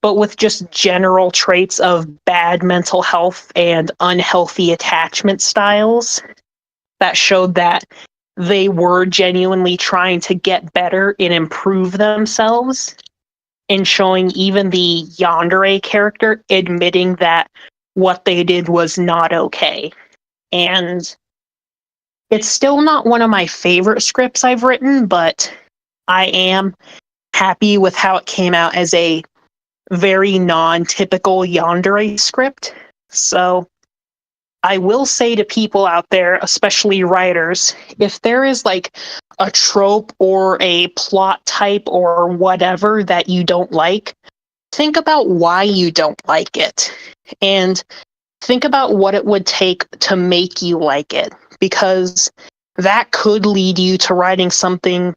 but with just general traits of bad mental health and unhealthy attachment styles that showed that they were genuinely trying to get better and improve themselves, and showing even the yandere character admitting that what they did was not okay. And it's still not one of my favorite scripts I've written, but I am happy with how it came out as a very non-typical yandere script. So I will say to people out there, especially writers, if there is like a trope or a plot type or whatever that you don't like, think about why you don't like it. And think about what it would take to make you like it, because that could lead you to writing something,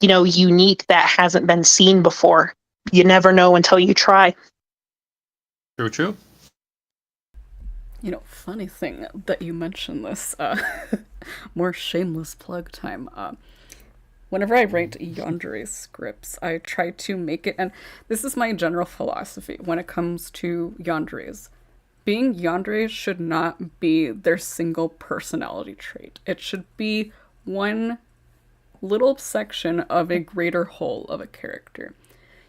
you know, unique that hasn't been seen before. You never know until you try. True. funny thing that you mentioned this. More shameless plug time. Whenever I write yandere scripts, I try to make it, and this is my general philosophy when it comes to yanderes. Being yandere should not be their single personality trait. It should be one little section of a greater whole of a character.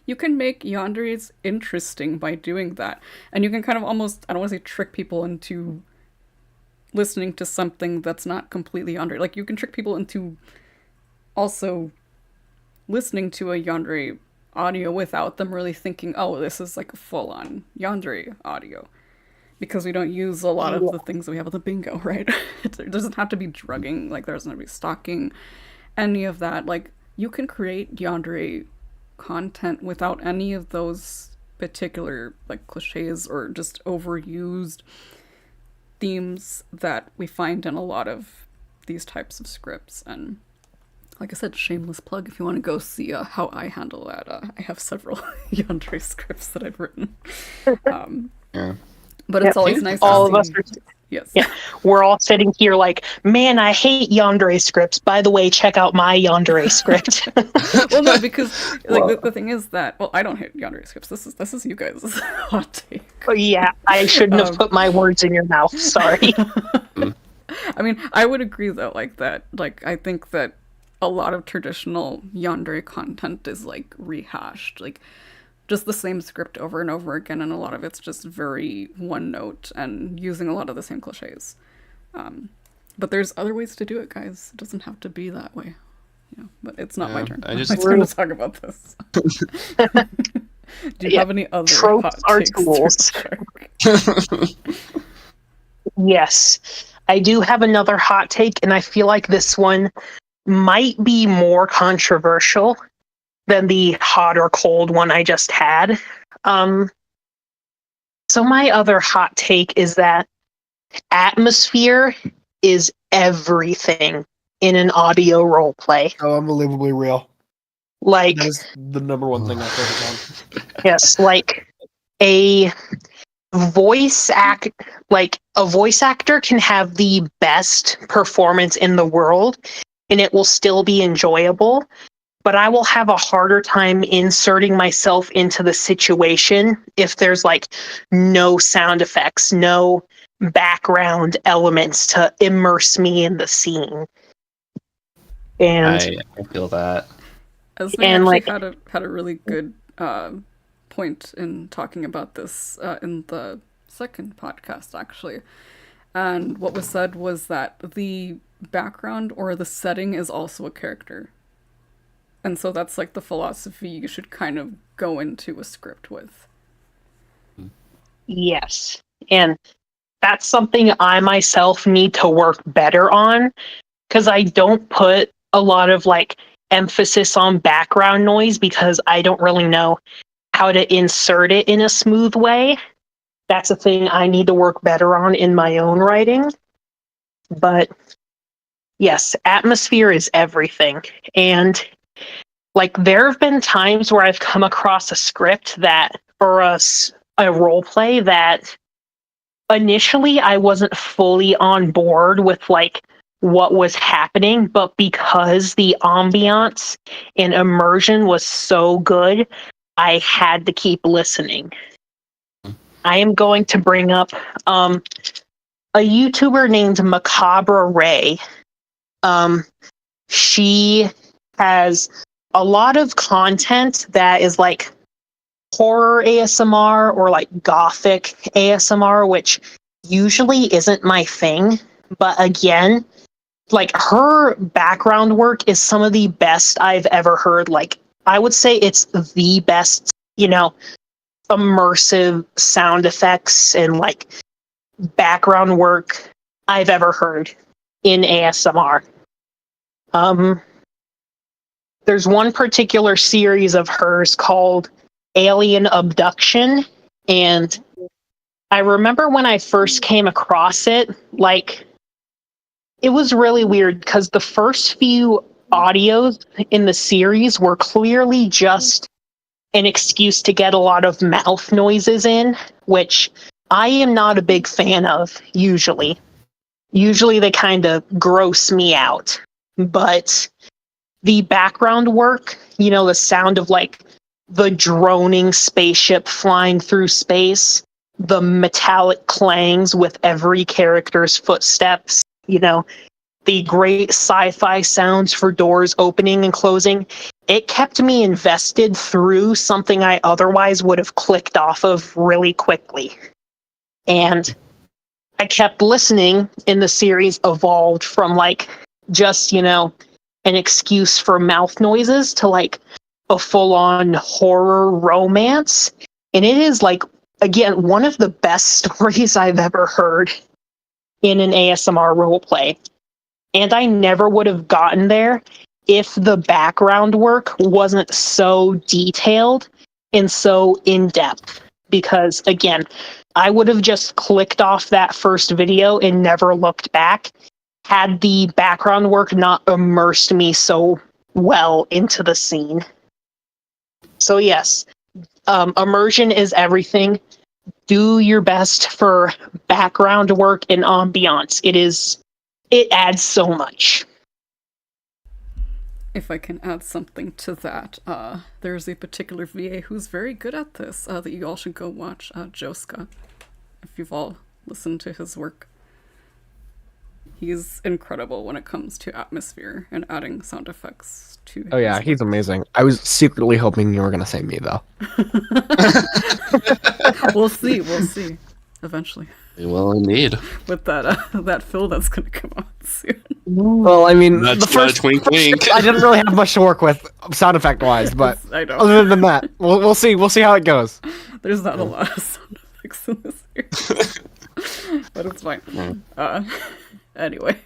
You can make yanderes interesting by doing that, and you can kind of almost, I don't want to say trick people into listening to something that's not completely yandere. Like, you can trick people into also listening to a yandere audio without them really thinking, oh, this is like a full-on yandere audio. Because we don't use a lot of the things that we have with the bingo, right? It doesn't have to be drugging, like there doesn't have to be stalking, any of that. Like, you can create yandere content without any of those particular like cliches or just overused themes that we find in a lot of these types of scripts. And like I said, shameless plug if you want to go see how I handle that. I have several yandere scripts that I've written. Yeah. But it's always nice all to of see. us are, Yes. yeah, we're all sitting here like, man, I hate yandere scripts. By the way, check out my yandere script. Well, no, because like the thing is that, well, I don't hate yandere scripts. This is you guys' hot take. Oh, yeah, I shouldn't have put my words in your mouth. Sorry. I mean, I would agree though, like that. Like, I think that a lot of traditional yandere content is like rehashed, like just the same script over and over again, and a lot of it's just very one note and using a lot of the same cliches. But there's other ways to do it, guys. It doesn't have to be that way. You know, but it's not my turn. It's my turn to talk about this. Do you have any other tropes hot are takes tools? to Yes, I do have another hot take, and I feel like this one might be more controversial than the hot or cold one I just had. So my other hot take is that atmosphere is everything in an audio role play. Oh, unbelievably real. Like, That is the number one thing I focus on. yes, like a voice actor can have the best performance in the world and it will still be enjoyable, but I will have a harder time inserting myself into the situation if there's like no sound effects, no background elements to immerse me in the scene. And I feel that. Esme actually had a really good point in talking about this in the second podcast, actually. And what was said was that the background or the setting is also a character. And so that's like the philosophy you should kind of go into a script with. yes, and that's something I myself need to work better on, because I don't put a lot of like emphasis on background noise because I don't really know how to insert it in a smooth way. That's a thing I need to work better on in my own writing. But yes, atmosphere is everything. And like, there have been times where I've come across a script that, or a role play that initially I wasn't fully on board with like what was happening, but because the ambiance and immersion was so good, I had to keep listening. I am going to bring up a YouTuber named Macabre Ray. She has a lot of content that is like horror ASMR or like gothic ASMR, which usually isn't my thing. But again, like, her background work is some of the best I've ever heard. Like, I would say it's the best, immersive sound effects and like background work I've ever heard in ASMR. There's one particular series of hers called Alien Abduction, and I remember when I first came across it, like, it was really weird because the first few audios in the series were clearly just an excuse to get a lot of mouth noises in, which I am not a big fan of usually. Usually they kind of gross me out. But the background work, you know, the sound of like the droning spaceship flying through space, the metallic clangs with every character's footsteps, you know, the great sci-fi sounds for doors opening and closing, it kept me invested through something I otherwise would have clicked off of really quickly. And I kept listening, and the series evolved from like just, you know, an excuse for mouth noises to like a full-on horror romance. And it is like, again, one of the best stories I've ever heard in an ASMR roleplay. And I never would have gotten there if the background work wasn't so detailed and so in-depth. Because, again, I would have just clicked off that first video and never looked back had the background work not immersed me so well into the scene. So yes, immersion is everything. Do your best for background work and ambiance. It adds so much. If I can add something to that, there's a particular VA who's very good at this that you all should go watch, Joska, if you've all listened to his work. He's incredible when it comes to atmosphere and adding sound effects to Oh yeah, he's amazing. I was secretly hoping you were gonna say me though. We'll see. Eventually. Well, indeed. With that fill that's gonna come out soon. Well, I mean, That's the first twink wink. I didn't really have much to work with sound effect wise, but I know. other than that, we'll see. We'll see how it goes. There's not a lot of sound effects in this series. But it's fine. Anyway.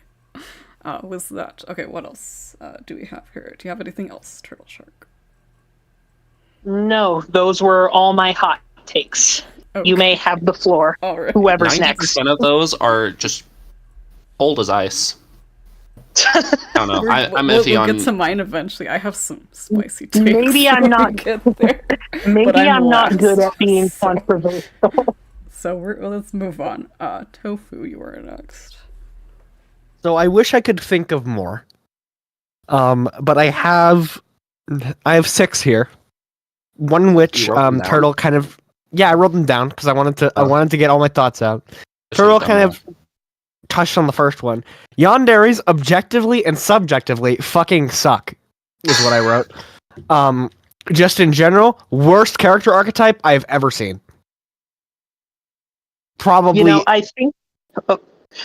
Was that okay? What else do we have here? Do you have anything else, Turtle Shark? No, those were all my hot takes. Okay. You may have the floor. All right. Whoever's next. 90% of those are just cold as ice. I don't know. I'm iffy we'll on. get to mine eventually. I have some spicy takes. Maybe I'm when not. we get there. Maybe I'm not last, good at being so- controversial. So let's move on. Tofu, you are next. So I wish I could think of more. But I have 6 here. One which You wrote them down? Turtle kind of I wrote them down because I wanted to get all my thoughts out. Should've Turtle done kind that. of touched on the first one. Yandere's objectively and subjectively fucking suck, is what I wrote. Just in general, worst character archetype I've ever seen. Probably. You know, I think. Oh,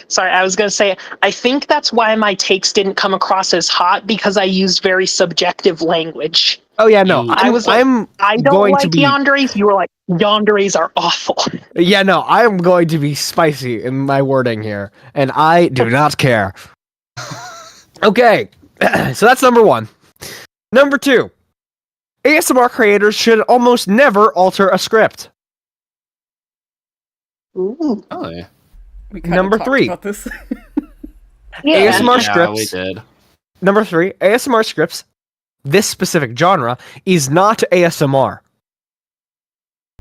sorry, I was going to say, I think that's why my takes didn't come across as hot because I used very subjective language. Oh yeah, no. I was like, I don't going like to be. yanderes. You were like, yanderes are awful. Yeah, no. I am going to be spicy in my wording here, and I do not care. Okay, so that's number 1. Number 2. ASMR creators should almost never alter a script. Ooh. Really? We kind Number of talked 3. about this. Yeah. ASMR Yeah, we scripts. did. Number 3. ASMR scripts. This specific genre is not ASMR.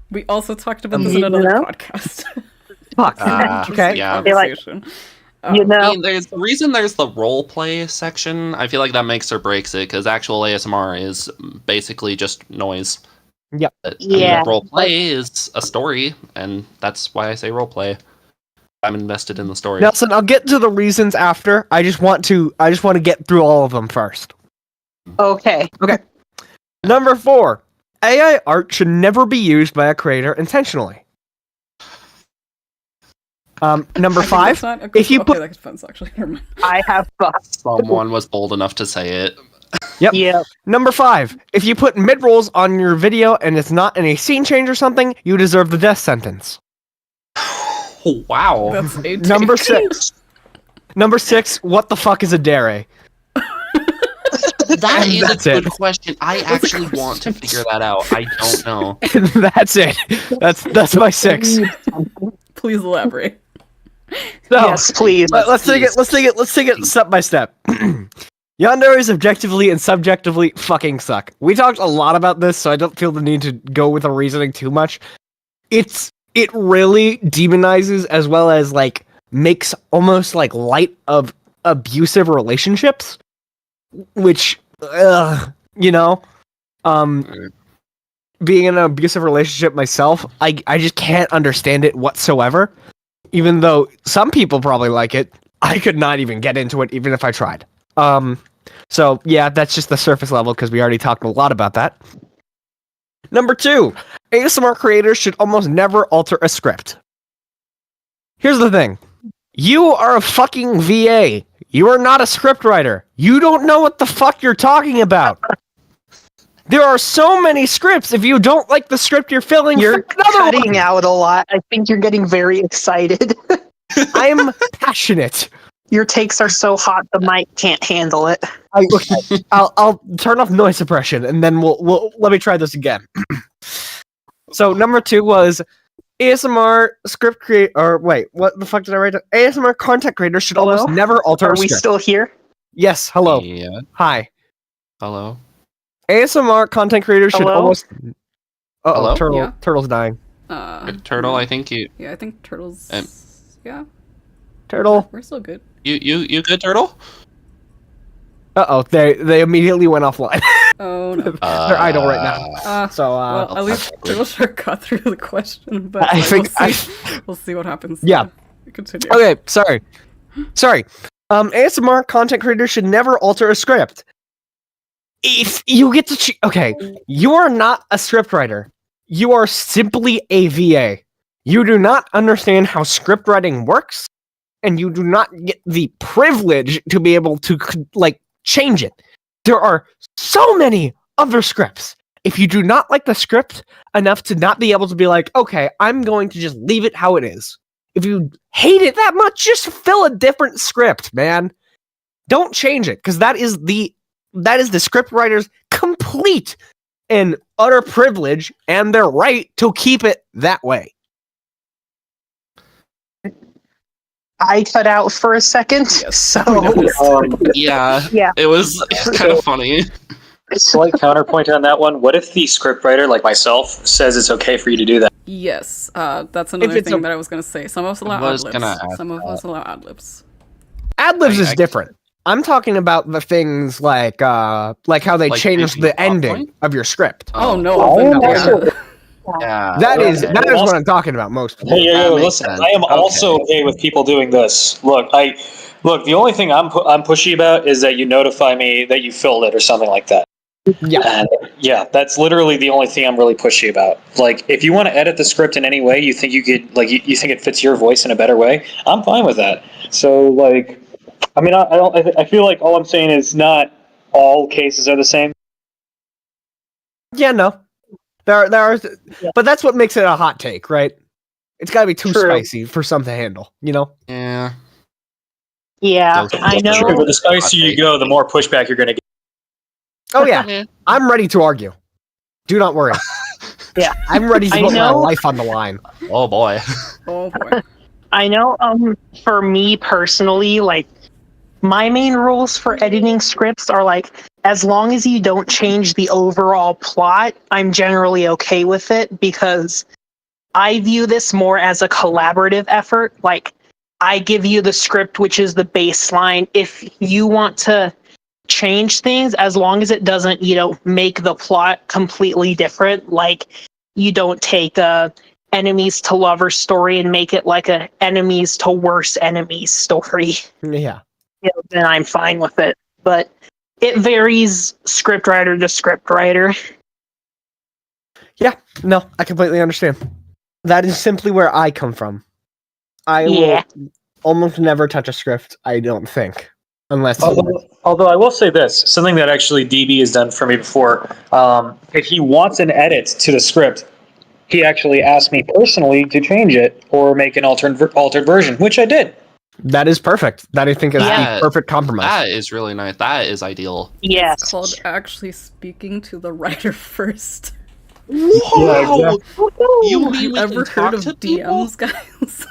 We also talked about this in You another know? podcast. Fuck. Interesting Okay. Yeah. conversation. You I know, mean, there's the reason there's the role play section. I feel like that makes or breaks it because actual ASMR is basically just noise. Yep. Yeah. Role play is a story, and that's why I say role play. I'm invested in the story. Nelson, I'll get to the reasons after. I just want to get through all of them first. okay. Number 4. AI art should never be used by a creator intentionally. Number I think 5. that's not a good- if you okay, put- that depends, actually. Never mind. I have thoughts. Someone was bold enough to say it. Yep. Yeah. Number 5. If you put mid-rolls on your video and it's not in a scene change or something, you deserve the death sentence. Oh, wow. That's a take. Number 6. Number 6. What the fuck is a dare? That is That's a good it. question. I actually want to figure that out. I don't know. And that's it. That's my 6. Please elaborate. So, Yes, please. let's take it step by step. Yandere's objectively and subjectively fucking suck. We talked a lot about this, so I don't feel the need to go with the reasoning too much. It's it really demonizes as well as like makes almost like light of abusive relationships, which you know, being in an abusive relationship myself, I just can't understand it whatsoever. Even though some people probably like it, I could not even get into it even if I tried. So yeah, that's just the surface level because we already talked a lot about that. Number 2, ASMR creators should almost never alter a script. Here's the thing. You are a fucking VA. You are not a scriptwriter. You don't know what the fuck you're talking about. There are so many scripts. If you don't like the script you're filling, You're another cutting one. out a lot. I think you're getting very excited. I'm passionate. Your takes are so hot the mic can't handle it. I'll turn off noise suppression and then we'll let me try this again. So number 2 was ASMR script create, or wait, what the fuck did I write down? ASMR content creators should Hello? almost never alter Are a we script. still here? Yes, hello. Yeah. Hi. Hello. ASMR content creators should Hello? almost Hello? Yeah. Turtle's dying. Turtle, I think you Yeah, I think Turtle's... yeah, Turtle. we're still good. you good, Turtle? They immediately went offline. Oh, no. They're idle right now. So Well, at least Turtle sure got through the question, but I think we'll see what happens. Yeah. Continue. Okay, sorry. ASMR content creators should never alter a script. If you get to okay, you are not a scriptwriter. You are simply a VA. You do not understand how script writing works, and you do not get the privilege to be able to like change it. There are so many other scripts. If you do not like the script enough to not be able to be like, okay, I'm going to just leave it how it is. If you hate it that much, just fill a different script, man. Don't change it, because that is the script writer's complete and utter privilege and their right to keep it that way. I cut out for a second, so Yeah. Yeah. It was kind of funny. Slight counterpoint on that one. What if the scriptwriter, like myself, says it's okay for you to do that? Yes, that's another it's thing that I was going to say. Some of us allow was ad-libs. gonna ask Some of us allow ad-libs. Ad-libs is I- different. I'm talking about the things like how they Like changed maybe the plot ending point? of your script. Oh, no. I am then- also- Yeah. That is Okay. what I'm talking about most. Hey, That makes listen. sense. I am also Okay. okay with people doing this. Look. The only thing I'm pushy about is that you notify me that you filled it or something like that. Yeah. And yeah, that's literally the only thing I'm really pushy about. Like, if you want to edit the script in any way, you think you could, like, you think it fits your voice in a better way, I'm fine with that. So, like, I mean, I feel like all I'm saying is not all cases are the same. Yeah, no. There are, but that's what makes it a hot take, right? It's got to be too True. spicy for some to handle, you know? Yeah. yeah, Those- I know. But the spicier you go, the more pushback you're going to get. Oh yeah, I'm ready to argue. Do not worry. Yeah. I'm ready to I put my know. life on the line. Oh boy. Oh, boy. I know, for me personally, like, my main rules for editing scripts are, like, as long as you don't change the overall plot, I'm generally okay with it, because I view this more as a collaborative effort. Like, I give you the script, which is the baseline. If you want to change things, as long as it doesn't, make the plot completely different, like, you don't take a enemies to lovers story and make it like a enemies to worse enemies story, Yeah. then I'm fine with it. But it varies scriptwriter to scriptwriter. Yeah. No, I completely understand. That is simply where I come from. I Yeah. will almost never touch a script, I don't think. Unless Although I will say this, something that actually DB has done for me before, if he wants an edit to the script, he actually asked me personally to change it or make an altered version, which I did. that is perfect. That I think is Yeah. the perfect compromise. That is really nice. That is ideal. Yes. It's called actually speaking to the writer first. Wow. You Have you ever heard of people? DMs, guys?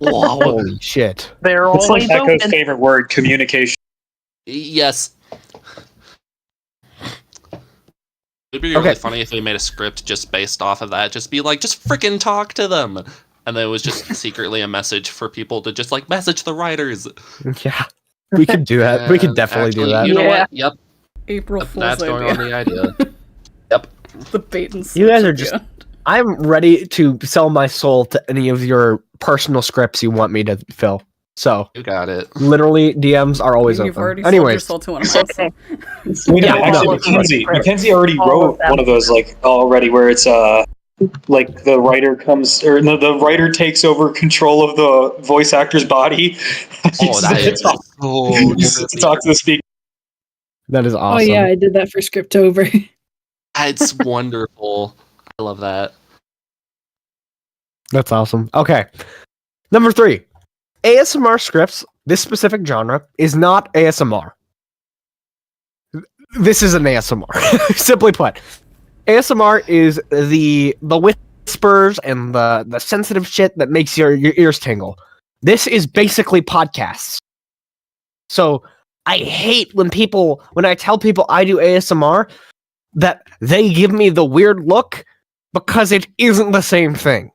Wow. Holy shit. They're It's like always Echo's open. favorite word, communication. Yes. It'd be really funny if we made a script just based off of that. Just be like, just freaking talk to them. And then it was just secretly a message for people to just like message the writers. Yeah, we could do that. We could definitely do that. You know what? Yep. April Fool's That's going on idea. the idea. Yep. The bait and switch. You guys are just. I'm ready to sell my soul to any of your personal scripts you want me to fill. So You got it. literally, DMs are always You've already open. sold your Anyways, soul to one of mine. So. Yeah, Yeah, actually, no. Mackenzie already All wrote of them. one of those like already where it's like the writer comes or no, the writer takes over control of the voice actor's body. Oh, that is so to talk to the speaker. that is awesome. Oh yeah, I did that for Script Over. It's wonderful. I love that. That's awesome. Okay. Number 3. ASMR scripts, this specific genre, is not ASMR. This is an ASMR. Simply put. ASMR is the whispers and the sensitive shit that makes your ears tingle. This is basically podcasts. So I hate when I tell people I do ASMR, that they give me the weird look because it isn't the same thing.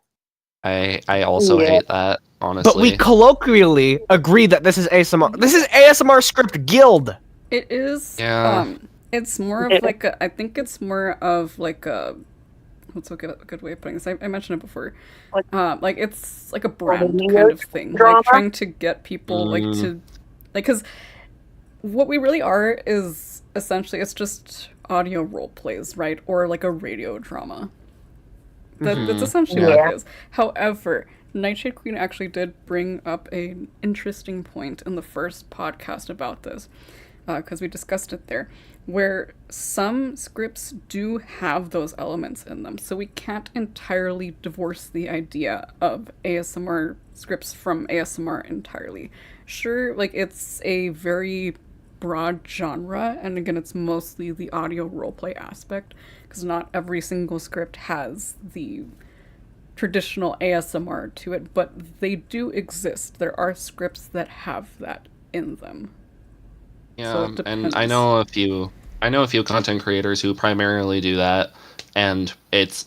I also hate that, honestly. But we colloquially agree that this is ASMR. This is ASMR Script Guild. It is. Yeah. It's more of like I think it's more of like a. What's a good way of putting this? I mentioned it before. Like it's like a brand kind of thing. Like trying to get people because what we really are is essentially it's just audio role plays, right? Or like a radio drama. That's essentially what it is. However, Nightshade Queen actually did bring up an interesting point in the first podcast about this, because we discussed it there, where some scripts do have those elements in them. So we can't entirely divorce the idea of ASMR scripts from ASMR entirely. Sure, like it's a very broad genre, and again, it's mostly the audio roleplay aspect, because not every single script has the traditional ASMR to it, but they do exist. There are scripts that have that in them. Yeah, So it and depends. I know a few content creators who primarily do that, and it's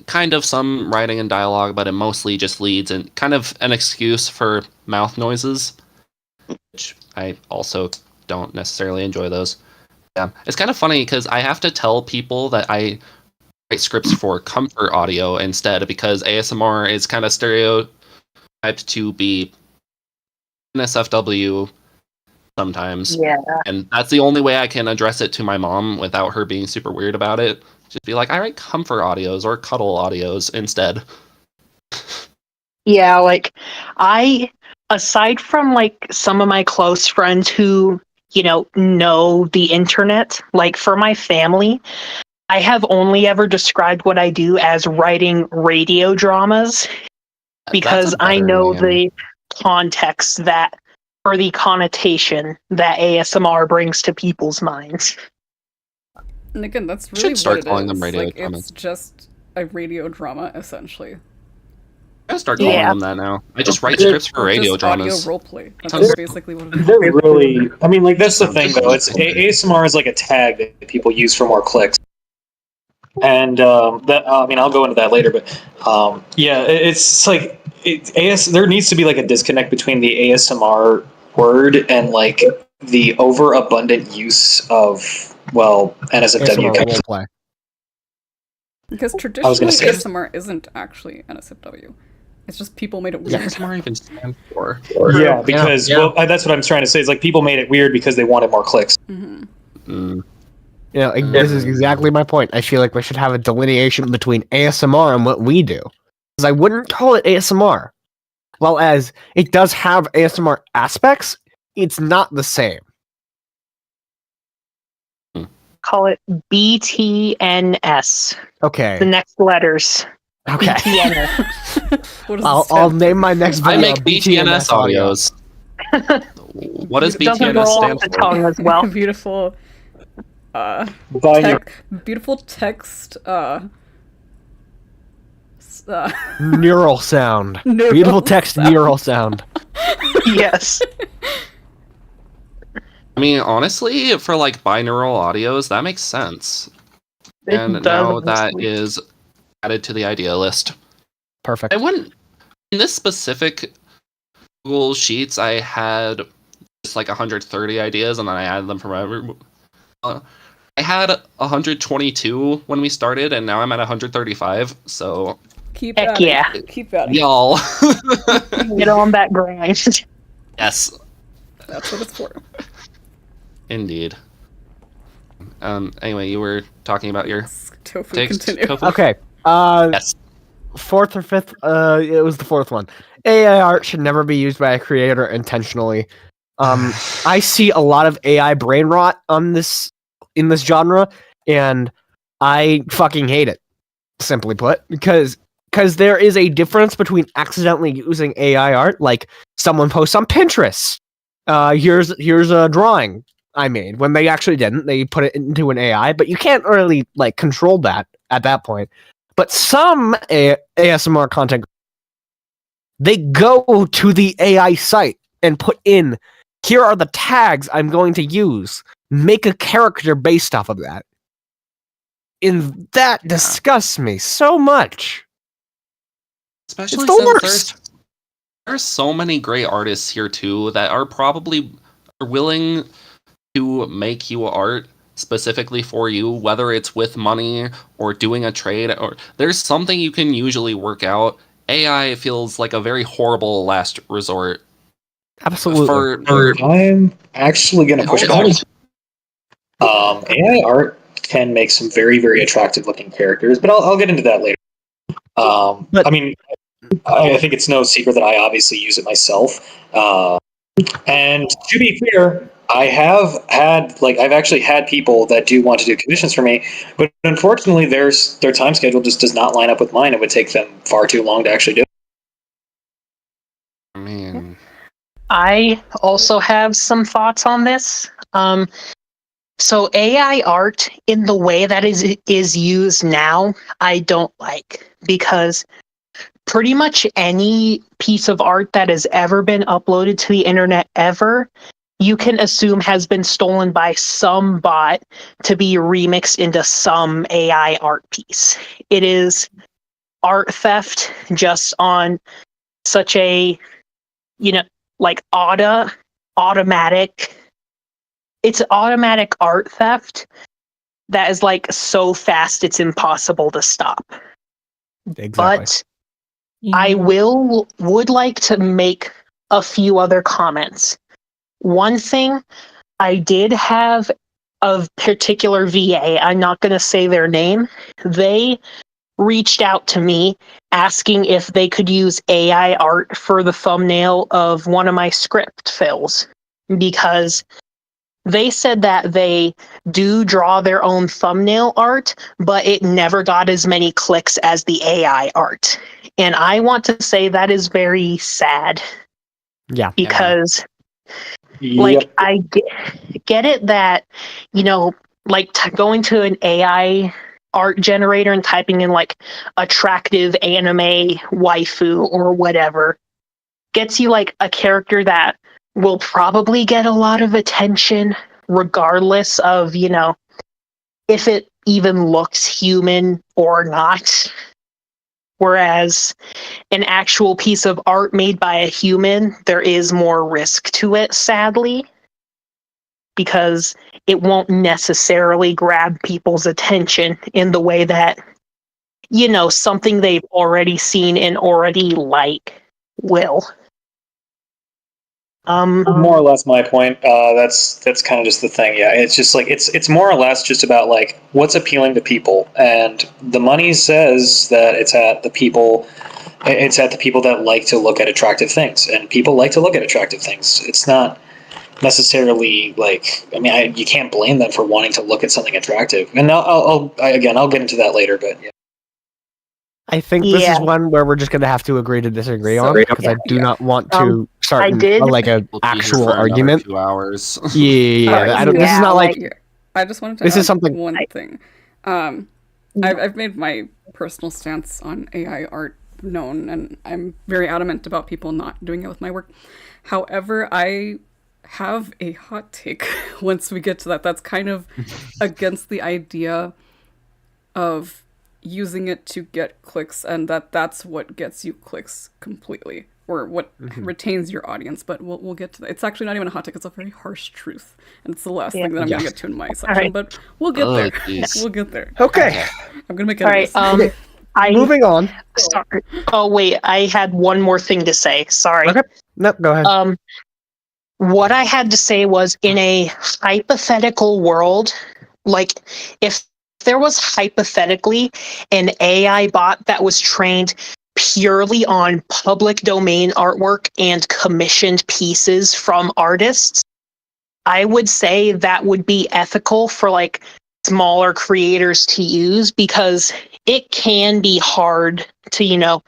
kind of some writing and dialogue, but it mostly just leads and kind of an excuse for mouth noises, which I also don't necessarily enjoy those. Yeah, it's kind of funny because I have to tell people that I write scripts for comfort audio instead, because ASMR is kind of stereotyped to be NSFW sometimes. Yeah. And that's the only way I can address it to my mom without her being super weird about it. Just be like, I write comfort audios or cuddle audios instead. Yeah, like aside from like some of my close friends who, know the internet, like for my family, I have only ever described what I do as writing radio dramas, because I know the context that, or the connotation that ASMR brings to people's minds. And again, that's really Should start what it calling is. them radio like, dramas. It's just a radio drama, essentially. I gotta start calling them that now. I just write scripts for radio Just dramas. audio roleplay. That's Sounds- basically what it is. They're really. I mean, like that's the thing though. It's ASMR is like a tag that people use for more clicks, and that I mean I'll go into that later. But yeah, it's like there needs to be like a disconnect between the ASMR word and like the overabundant use of NSFW. ASMR roleplay. Because was traditionally gonna say- ASMR isn't actually NSFW. It's just people made it What weird. does ASMR even stand for? Yeah, because well, that's what I'm trying to say. Is like people made it weird because they wanted more clicks. Yeah, this is exactly my point. I feel like we should have a delineation between ASMR and what we do. Because I wouldn't call it ASMR. Well, as it does have ASMR aspects, it's not the same. Call it BTNS. Okay. The next letters. Okay. BTNS. What does I'll it stand name my next I video make BTNS audios. What does Doesn't BTNS roll stand off the for? tongue as well. Beautiful Binary. beautiful text Neural sound. Neural Beautiful text sound. neural sound. Yes. I mean, honestly, for like binaural audios, that makes sense. and does now that honestly. is added to the idea list. Perfect. I wouldn't. In this specific Google Sheets, I had just like 130 ideas, and then I added them from every. I had 122 when we started, and now I'm at 135. So Keep Heck at it. yeah. Keep at it. y'all, Get on that grind. yes, That's what it's for. indeed. Anyway, you were talking about your Tofu, takes. continue. Tofu? Okay. Yes. Fourth or fifth. It was the fourth one. AI art should never be used by a creator intentionally. I see a lot of AI brain rot in this genre, and I fucking hate it. Simply put, because there is a difference between accidentally using AI art, like someone posts on Pinterest. Here's a drawing I made when they actually didn't. They put it into an AI, but you can't really like control that at that point. But some ASMR content, they go to the AI site and put in, here are the tags I'm going to use. Make a character based off of that. And that disgusts me so much. Especially It's the since worst. there's so many great artists here too that are probably willing to make you art specifically for you, whether it's with money or doing a trade, or there's something you can usually work out. AI feels like a very horrible last resort. Absolutely. I'm actually going to push back. AI art can make some very, very attractive looking characters, but I'll get into that later. But- I mean, I think it's no secret that I obviously use it myself. And to be clear, I've actually had people that do want to do commissions for me, but unfortunately their time schedule just does not line up with mine. It would take them far too long to actually do it. I mean, I also have some thoughts on this. So AI art in the way that is used now, I don't like, because pretty much any piece of art that has ever been uploaded to the internet ever, you can assume has been stolen by some bot to be remixed into some AI art piece. It is art theft just on such a, like automatic. It's automatic art theft that is like so fast it's impossible to stop. Exactly. But I would like to make a few other comments. One thing, I did have a particular VA, I'm not going to say their name. They reached out to me asking if they could use AI art for the thumbnail of one of my script fills, because they said that they do draw their own thumbnail art, but it never got as many clicks as the AI art. And I want to say that is very sad. Yeah. Because, like, I get it that, like going to an AI art generator and typing in, like, attractive anime waifu or whatever gets you, like, a character that will probably get a lot of attention regardless of, if it even looks human or not. Whereas an actual piece of art made by a human, there is more risk to it, sadly, because it won't necessarily grab people's attention in the way that, something they've already seen and already like will. More or less my point. That's kind of just the thing. Yeah, it's just like it's more or less just about like what's appealing to people, and the money says that it's at the people. It's at the people that like to look at attractive things, and people like to look at attractive things. It's not necessarily like, I mean, you can't blame them for wanting to look at something attractive. And I'll get into that later, but yeah. I think this is one where we're just going to have to agree to disagree on, because I do not want to start like an actual argument. 2 hours. Yeah. This is not like. I just wanted to this add is something. one thing. I've made my personal stance on AI art known, and I'm very adamant about people not doing it with my work. However, I have a hot take once we get to that. That's kind of against the idea of using it to get clicks, and that's what gets you clicks completely, or what retains your audience. But we'll get to that. It's actually not even a hot take. It's a very harsh truth, and it's the last thing that I'm going to get to in my section. right. But we'll get there. Geez. We'll get there. Okay. I'm going to make it. All right. Moving on. Sorry. Oh wait, I had one more thing to say. Sorry. Okay. Nope, go ahead. What I had to say was, in a hypothetical world, like if there was hypothetically an AI bot that was trained purely on public domain artwork and commissioned pieces from artists, I would say that would be ethical for like smaller creators to use, because it can be hard to,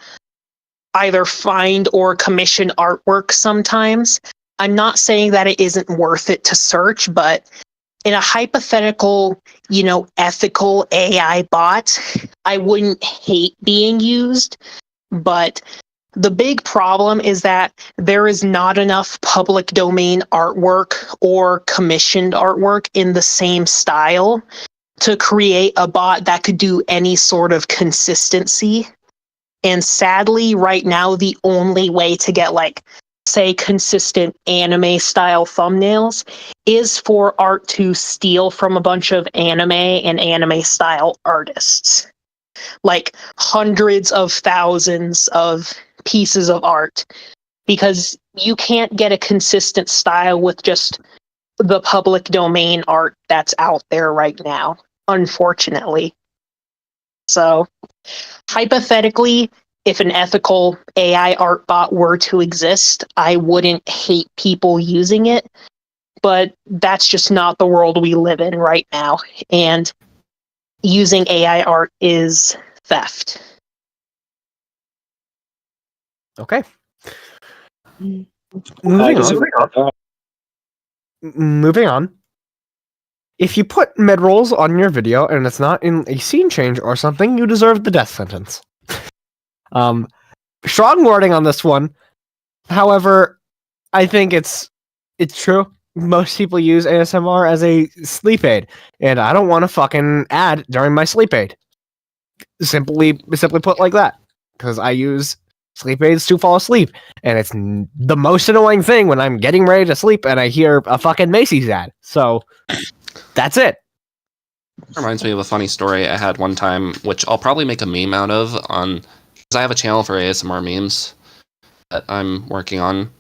either find or commission artwork sometimes. I'm not saying that it isn't worth it to search, but in a hypothetical, ethical AI bot, I wouldn't hate being used. But the big problem is that there is not enough public domain artwork or commissioned artwork in the same style to create a bot that could do any sort of consistency. And sadly, right now, the only way to get, say, consistent anime style thumbnails is for art to steal from a bunch of anime and anime style artists. Like hundreds of thousands of pieces of art, because you can't get a consistent style with just the public domain art that's out there right now, unfortunately. So, hypothetically, if an ethical AI art bot were to exist, I wouldn't hate people using it, but that's just not the world we live in right now. And using AI art is theft. Okay. Moving on. If you put mid-rolls on your video and it's not in a scene change or something, you deserve the death sentence. Strong wording on this one. However, I think it's true. Most people use ASMR as a sleep aid, and I don't want a fucking ad during my sleep aid. Simply put like that, because I use sleep aids to fall asleep, and it's the most annoying thing when I'm getting ready to sleep and I hear a fucking Macy's ad. So that's it. Reminds me of a funny story I had one time, which I'll probably make a meme out of because I have a channel for ASMR memes that I'm working on.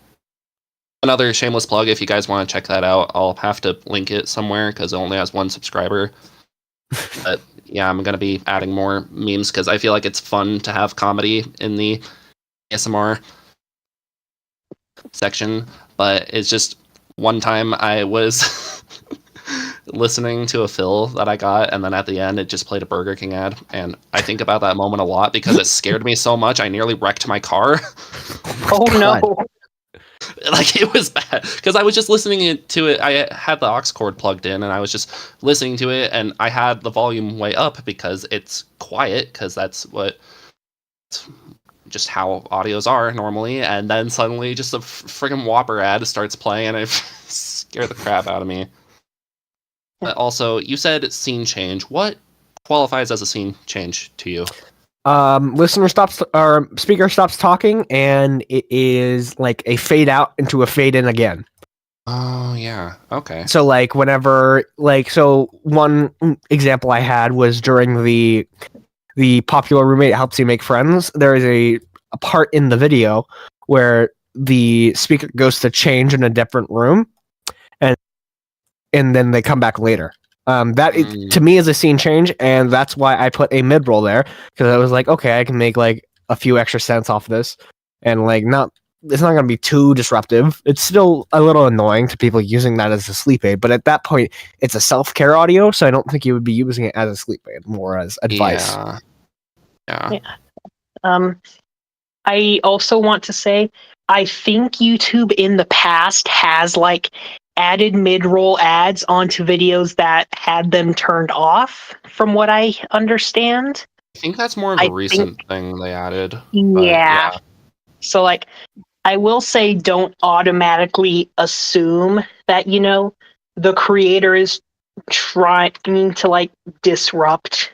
Another shameless plug, if you guys want to check that out, I'll have to link it somewhere because it only has 1 subscriber. But yeah, I'm going to be adding more memes because I feel like it's fun to have comedy in the ASMR section. But it's just one time I was listening to a fill that I got, and then at the end it just played a Burger King ad, and I think about that moment a lot because it scared me so much I nearly wrecked my car. Oh no. Like, it was bad because I was just listening to it. I had the aux cord plugged in and I was just listening to it, and I had the volume way up because it's quiet, because that's just how audios are normally, and then suddenly just a friggin' Whopper ad starts playing and it scared the crap out of me. But also, you said scene change. What qualifies as a scene change to you? Speaker stops talking, and it is like a fade out into a fade in again. Oh yeah, okay. So one example I had was during the popular roommate helps you make friends. There is a part in the video where the speaker goes to change in a different room, and then they come back later. To me is a scene change, and that's why I put a mid-roll there, because I was like, okay, I can make like a few extra cents off this, and it's not going to be too disruptive. It's still a little annoying to people using that as a sleep aid, but at that point, it's a self-care audio, so I don't think you would be using it as a sleep aid, more as advice. Yeah. I also want to say, I think YouTube in the past has added mid-roll ads onto videos that had them turned off, from what I understand. I think that's more of a recent thing they added. Yeah. So, I will say, don't automatically assume that, the creator is trying to, disrupt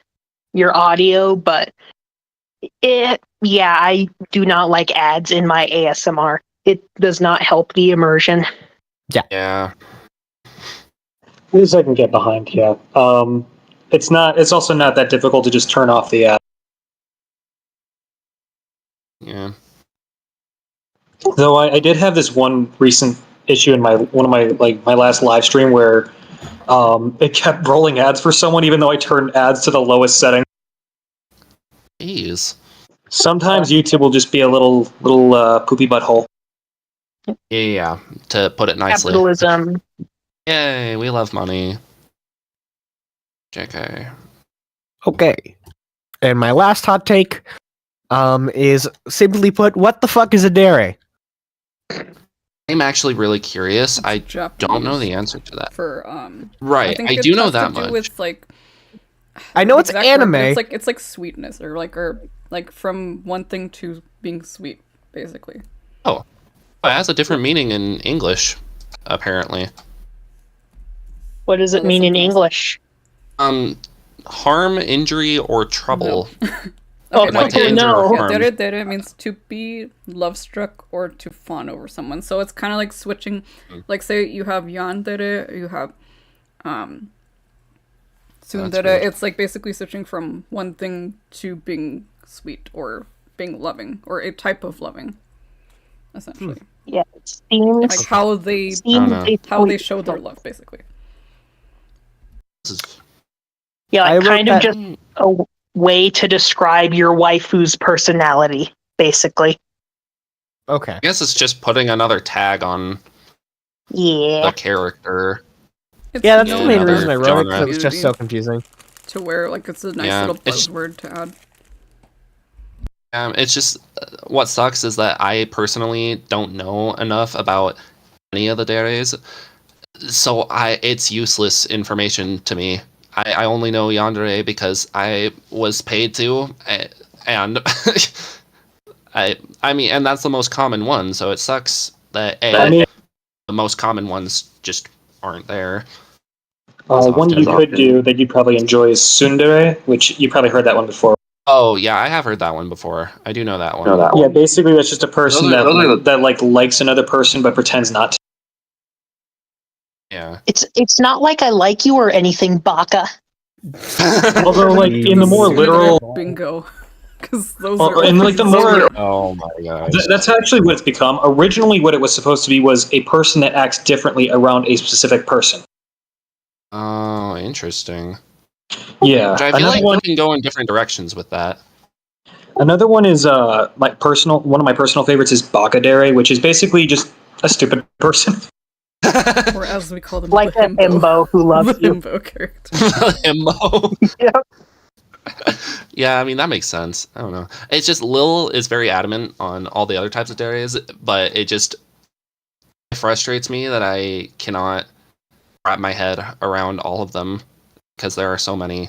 your audio, but I do not like ads in my ASMR. It does not help the immersion. Yeah. This I can get behind. Yeah. It's not. It's also not that difficult to just turn off the ad. Yeah. Though I did have this one recent issue in my last live stream where it kept rolling ads for someone even though I turned ads to the lowest setting. Jeez. Sometimes YouTube will just be a little poopy butthole. Yeah, to put it nicely. Capitalism. Yay, we love money. JK. Okay. And my last hot take is simply put, what the fuck is a dere? I'm actually really curious. I don't know Japanese the answer to that. For Right, think I it do know has that to do much. With like, I know the it's exact word, but anime. it's like sweetness or like from one thing to being sweet, basically. Oh, it has a different meaning in English, apparently. What does it mean in English? Harm, injury, or trouble. Oh, Like to injure no. or Yeah, harm. dere means to be love struck or to fawn over someone. So it's kind of like switching. Like say you have yandere, you have tsundere. weird. It's like basically switching from one thing to being sweet or being loving or a type of loving, essentially. Yeah, it seems Like how they show their love, basically. This is- Yeah, I like wrote kind of that- just a way to describe your waifu's personality, basically. Okay. I guess it's just putting another tag on Yeah. the character. It's Yeah, that's known the main in another reason I the wrote it, genre. because it was just so community confusing. to where like it's a nice Yeah, little it's- buzzword to add. It's just what sucks is that I personally don't know enough about any of the deres, so it's useless information to me. I only know yandere because I was paid to, and I mean, and that's the most common one. So it sucks that the most common ones just aren't there. One you could do that you'd probably enjoy is tsundere, which you probably heard that one before. Oh yeah, I have heard that one before. I do know that one. Yeah, basically that's just a person Those are that likes another person but pretends not to. Yeah. It's not like I like you or anything, Baka. Although, like in the more Tsundere literal, bingo, because those well, are in like the more Oh my god. that's actually what it's become. Originally, what it was supposed to be was a person that acts differently around a specific person. Oh, interesting. Yeah, Which I feel another like one. we can go in different directions with that. Another one is one of my personal favorites is Bakadere, which is basically just a stupid person. or as we call them, Like the a himbo who loves the you. himbo character. Himbo. Yeah. Yeah, I mean that makes sense. I don't know. It's just Lil is very adamant on all the other types of deres, but it just frustrates me that I cannot wrap my head around all of them because there are so many.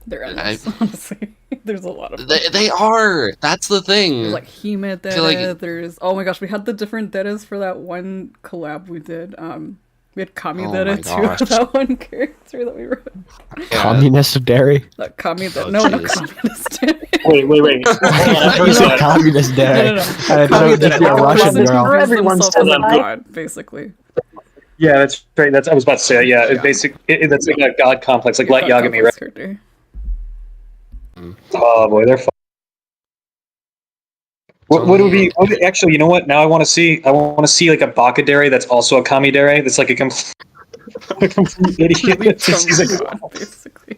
They're endless, honestly. There's a lot of them. They are. That's the thing. There's like Hime Dere, feel like- there's oh my gosh, we had the different deres for that one collab we did. We had Kami Oh Dere my too, gosh. that one character that we wrote. Yeah. Communist dere? That Kami Dere. Oh, No, not jeez. Communist. Wait. Hold on, I've heard You said that. communist dere. No. I thought it Kami would just be a Dere. Russian This is girl. for everyone, Themselves so as a that I- god, basically. Yeah, that's right. I was about to say. Yeah, Yeah. that's like a god complex, like Light God Yagami, complex right? character. Oh boy, they're fun. What would be? Actually, you know what? Now I want to see like a Bakadere that's also a Kamidere. That's like a complete idiot. Really He's like, dumb god, basically.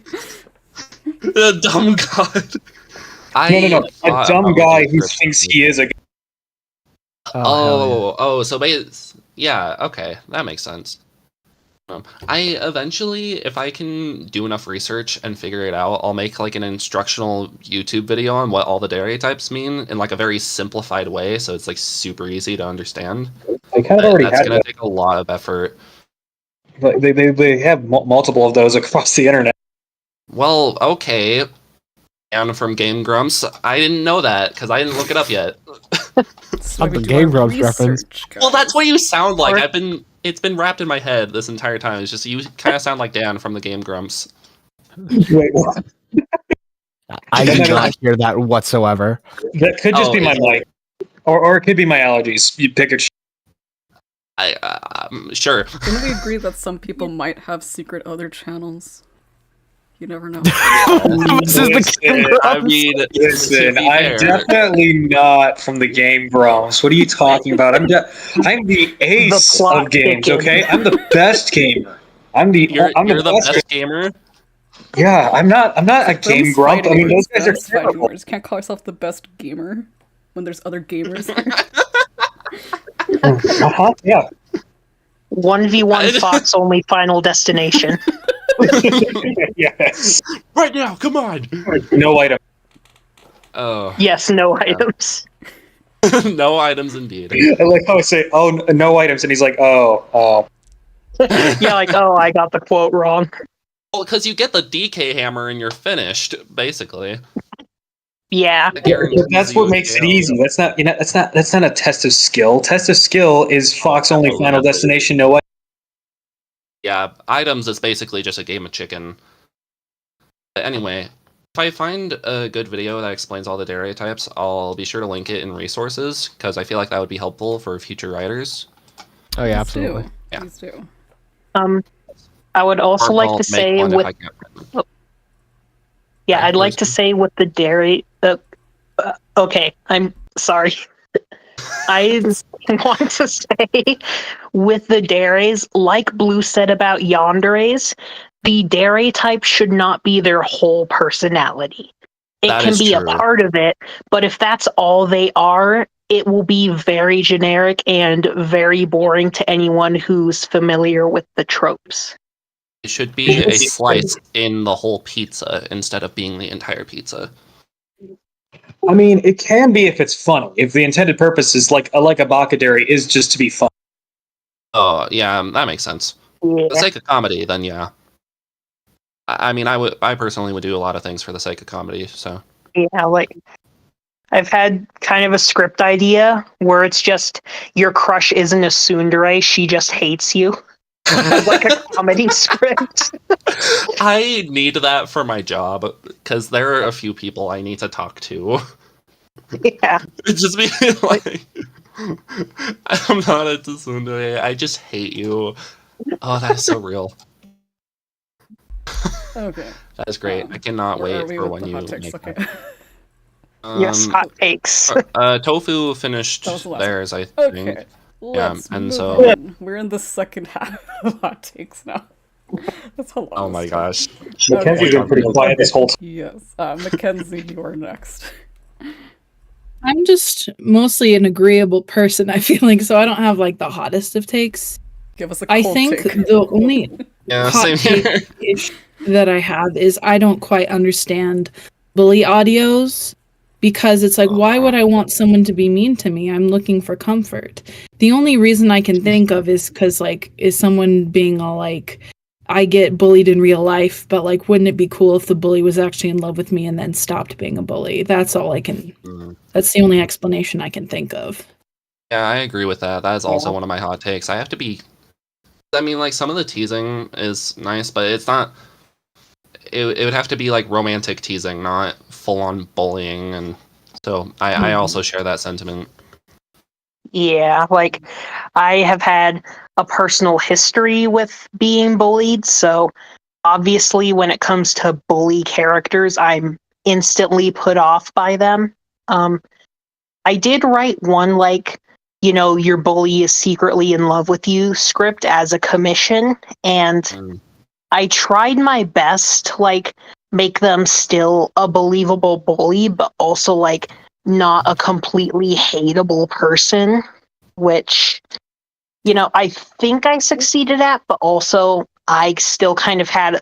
The dumb god. no, a dumb guy who thinks he is a. So yeah, okay, that makes sense. I eventually, if I can do enough research and figure it out, I'll make like an instructional YouTube video on what all the dere types mean in like a very simplified way, so it's like super easy to understand. They kind of already That's have gonna that. take a lot of effort. But they have multiple of those across the internet. Well, okay. And from Game Grumps, I didn't know that because I didn't look it up yet. That's why Not we the do Game our Grumps reference. research, Well, that's guys. what you sound like. Or- It's been wrapped in my head this entire time. It's just you kind of sound like Dan from the Game Grumps. Wait, what? I did not hear that whatsoever. That could just be my mic, or it could be my allergies. You pick it. Sure. Can we agree that some people might have secret other channels? You never know. This is the Game Grumps. I mean, Listen, I'm definitely not from the Game Grumps. What are you talking about? I'm the ace plot of games. thickens. Okay, I'm the best gamer. I'm the best gamer. Yeah, I'm not a Game Grump. I mean, those guys are terrible. You can't call yourself the best gamer when there's other gamers. Yeah. 1v1 Fox only Final Destination. Yes. Right now, come on. No item. Oh. Yes, no items. No items indeed. I like how I say, "Oh, no items," and he's like, "Oh." Yeah, like, oh, I got the quote wrong. Well, because you get the DK hammer and you're finished, basically. Yeah. That's what makes it easy. That's not a test of skill. Test of skill is Fox only Final Destination. No item. Yeah, items is basically just a game of chicken. But anyway, if I find a good video that explains all the dairy types, I'll be sure to link it in resources, because I feel like that would be helpful for future writers. Oh yeah, absolutely. Yeah. Please do. I would also Or like I'll to make say one if with I get written. yeah, I'd like to say with the dairy. Okay, I'm sorry. I want to say with the dairies, like Blue said about yanderes, the dairy type should not be their whole personality. It That can is be true. a part of it, but if that's all they are, it will be very generic and very boring to anyone who's familiar with the tropes. It should be a slice in the whole pizza instead of being the entire pizza. I mean, it can be if it's funny. If the intended purpose is like a Bakadary is just to be fun. Oh, yeah, that makes sense. Yeah. For the sake of comedy, then yeah. I mean, I personally would do a lot of things for the sake of comedy, so. Yeah, like I've had kind of a script idea where it's just your crush isn't a tsundere, she just hates you. Like a comedy script. I need that for my job, because there are a few people I need to talk to. Yeah. It's just be like, I'm not a tsundere, I just hate you. Oh, that is so real. Okay. That is great. I cannot Where are wait we for with when the you hot takes? make Okay. that. Yes, hot takes. Tofu finished That was the last theirs, I think. Okay. Yeah, Let's and move so- on. We're in the second half of hot takes now. That's how long. Oh my gosh. Mackenzie's been pretty quiet this whole time. Yes. Mackenzie, you are next. I'm just mostly an agreeable person, I feel like, so I don't have like the hottest of takes. Give us a cold I think take. the only Yeah, hot same here. take issue that I have is I don't quite understand bully audios, because it's like, why would I want someone to be mean to me? I'm looking for comfort. The only reason I can think of is because, like, is someone being all like, I get bullied in real life, but like, wouldn't it be cool if the bully was actually in love with me and then stopped being a bully? That's all I can, that's the only explanation I can think of. Yeah, I agree with that. That is also one of my hot takes. I have to be... I mean, like, some of the teasing is nice, but it's not... It would have to be, like, romantic teasing, not full-on bullying, and so I also share that sentiment. Yeah, like I have had a personal history with being bullied, so obviously when it comes to bully characters, I'm instantly put off by them. I did write one, like, you know, your bully is secretly in love with you script as a commission, and I tried my best to, like, make them still a believable bully, but also, like, not a completely hateable person, which, you know, I think I succeeded at, but also I still kind of had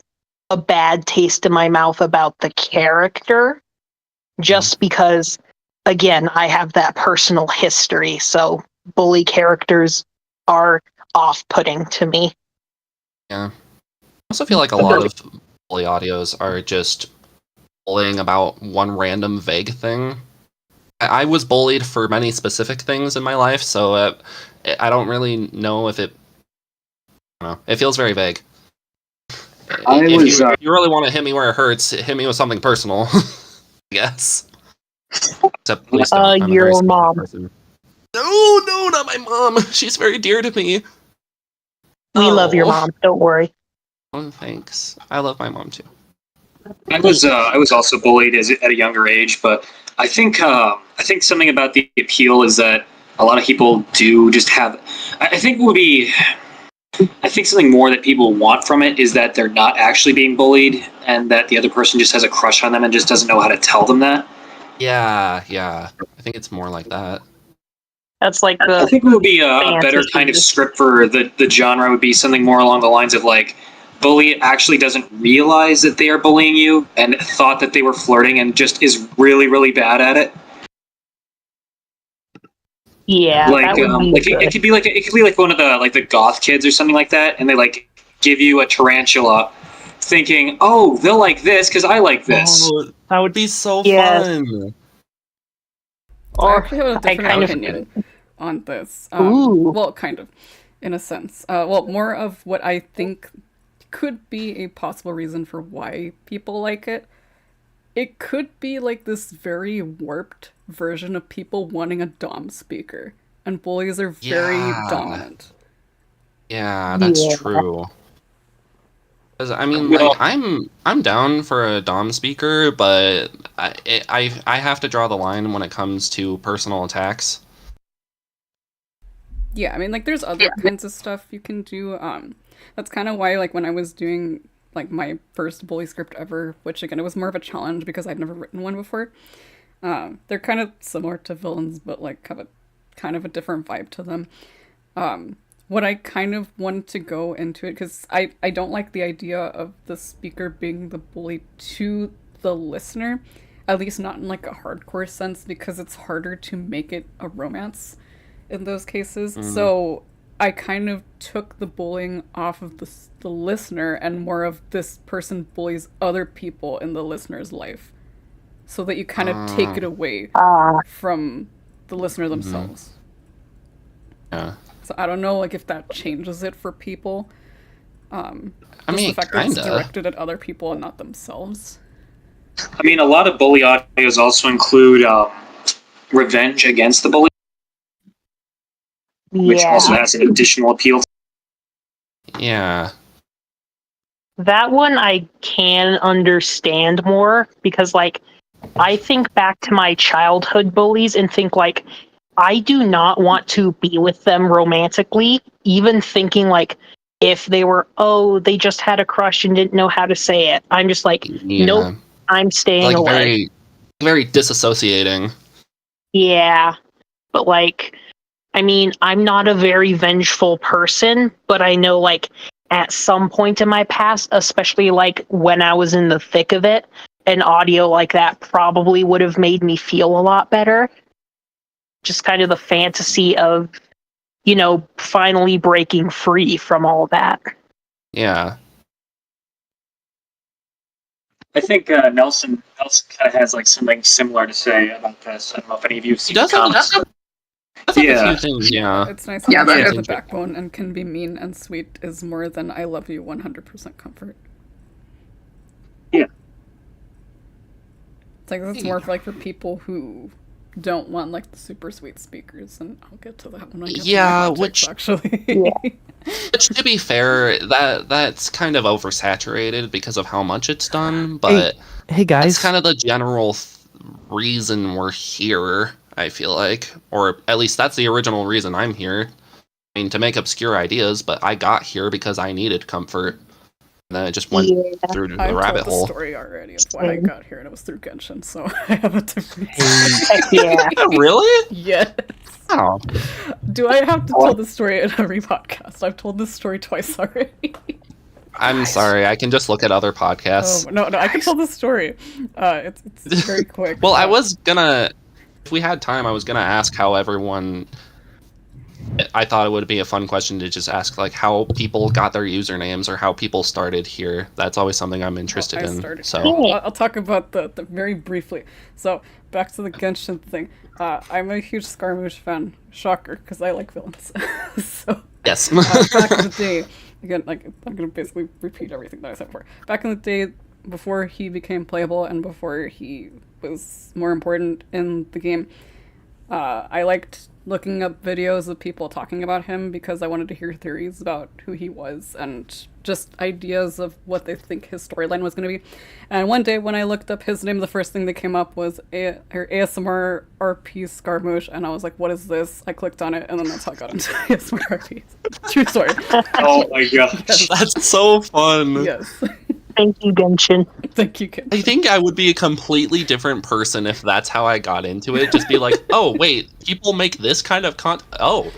a bad taste in my mouth about the character, just because, again, I have that personal history, so bully characters are off-putting to me. Yeah. I also feel like a lot of bully audios are just bullying about one random vague thing. I was bullied for many specific things in my life, so I don't really know if it... I don't know. It feels very vague. If you really want to hit me where it hurts, hit me with something personal. I guess. Except please don't. I'm a very Your sensitive mom. person. No, not my mom. She's very dear to me. We love your mom. Don't worry. Oh, thanks. I love my mom too. I was also bullied at a younger age, but I think something about the appeal is that a lot of people do just have. I think something more that people want from it is that they're not actually being bullied, and that the other person just has a crush on them and just doesn't know how to tell them that. Yeah. I think it's more like that. That's like I think it would be a better kind of script for the genre would be something more along the lines of like, bully actually doesn't realize that they are bullying you and thought that they were flirting and just is really, really bad at it. Yeah, like that would be good. it could be like one of the goth kids or something like that, and they like give you a tarantula, thinking, oh, they'll like this because I like this. Oh, that would be so Yes. fun. I actually have a different kind of- opinion on this. Ooh. Well, kind of, in a sense. Well, more of what I think could be a possible reason for why people like it. It could be like this very warped version of people wanting a dom speaker, and bullies are very dominant. Yeah, that's Yeah. true. 'Cause, I mean, like, I'm down for a dom speaker, but I have to draw the line when it comes to personal attacks. Yeah, I mean, like, there's other kinds of stuff you can do. That's kind of why, like, when I was doing, like, my first bully script ever, which, again, it was more of a challenge because I'd never written one before. They're kind of similar to villains, but, like, have a kind of a different vibe to them. What I kind of wanted to go into it, because I don't like the idea of the speaker being the bully to the listener, at least not in, like, a hardcore sense, because it's harder to make it a romance in those cases. So I kind of took the bullying off of the listener, and more of this person bullies other people in the listener's life, so that you kind of take it away from the listener themselves. Yeah. So I don't know, like, if that changes it for people. I Just mean, the fact that it's kinda. directed at other people and not themselves. I mean, a lot of bully audios also include revenge against the bully, which also has an additional appeal. Yeah. That one I can understand more because, like, I think back to my childhood bullies and think, like, I do not want to be with them romantically, even thinking, like, if they were, they just had a crush and didn't know how to say it. I'm just like, nope, I'm staying away. Very, very disassociating. Yeah. But, like, I mean, I'm not a very vengeful person, but I know, like, at some point in my past, especially, like, when I was in the thick of it, an audio like that probably would have made me feel a lot better. Just kind of the fantasy of, you know, finally breaking free from all that. Yeah. I think Nelson kind of has like something similar to say about this. I don't know if any of you have seen the comments. A few things, yeah. It's nice that the backbone and can be mean and sweet is more than I love you 100% comfort. Yeah. It's like, it's more for, like, for people who don't want, like, the super sweet speakers, and I'll get to that when I get to my hot takes, actually. Which, to be fair, that's kind of oversaturated because of how much it's done, but hey guys, it's kind of the general reason we're here, I feel like. Or at least that's the original reason I'm here. I mean, to make obscure ideas, but I got here because I needed comfort. And then I just went through the rabbit hole. I've told the story already of why I got here, and it was through Genshin, so I have a different Really? Yes. Oh. Do I have to tell the story in every podcast? I've told this story twice already. I'm sorry, I can just look at other podcasts. Oh, no, I can tell the story. It's very quick. Well, I was gonna, if we had time, I was gonna ask how everyone, I thought it would be a fun question to just ask, like, how people got their usernames or how people started here. That's always something I'm interested in. So I'll talk about the very briefly. So back to the Genshin thing. I'm a huge Scaramouche fan. Shocker, because I like villains. So yes. Back in the day, again, like, I'm gonna basically repeat everything that I said before. Back in the day, before he became playable and before he was more important in the game, I liked looking up videos of people talking about him because I wanted to hear theories about who he was and just ideas of what they think his storyline was going to be. And one day when I looked up his name, the first thing that came up was her ASMR RP Scaramouche, and I was like, what is this? I clicked on it, and then that's how I got into ASMR RP. True story. Oh my gosh. Yes. That's so fun. Yes. Thank you, Genshin. Thank you, Kim. I think I would be a completely different person if that's how I got into it. Just be like, oh, wait, people make this kind of content. Oh,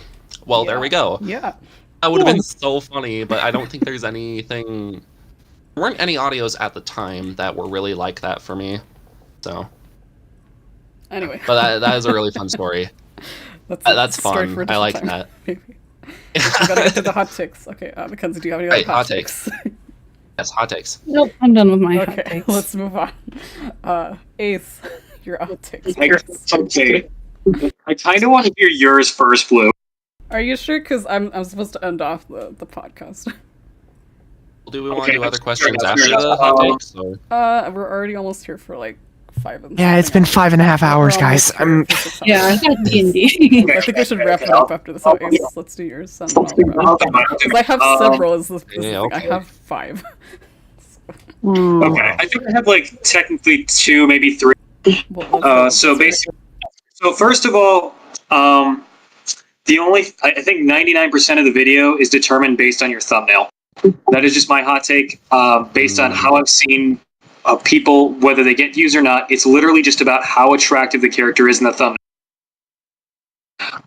well, there we go. Yeah. That would have been so funny, but I don't think there's anything... There weren't any audios at the time that were really like that for me. So... Anyway. But that is a really fun story. That's fun. I like time. that. We gotta get to the hot takes. Okay, Mackenzie, do you have any other hot takes? Yes, hot takes. Nope, I'm done with my hot Okay, takes. let's move on. Ace, your hot takes. Okay. I kind of want to hear yours first, Blue. Are you sure? Because I'm supposed to end off the podcast. Do we want Okay, to do other that's questions fair, after that's the fair. hot takes? Or? We're already almost here for like 5 and Yeah, it's been 5.5 hours, guys. Yeah, I got D&D. I think we should wrap it up after this. So Ace, let's do yours. And then I'll wrap up. 'Cause I have several. Is the thing. I have 5. Okay, I think I have like technically 2, maybe 3. So basically, so first of all, the only I think 99% of the video is determined based on your thumbnail. That is just my hot take. Based on how I've seen people, whether they get views or not, it's literally just about how attractive the character is in the thumbnail.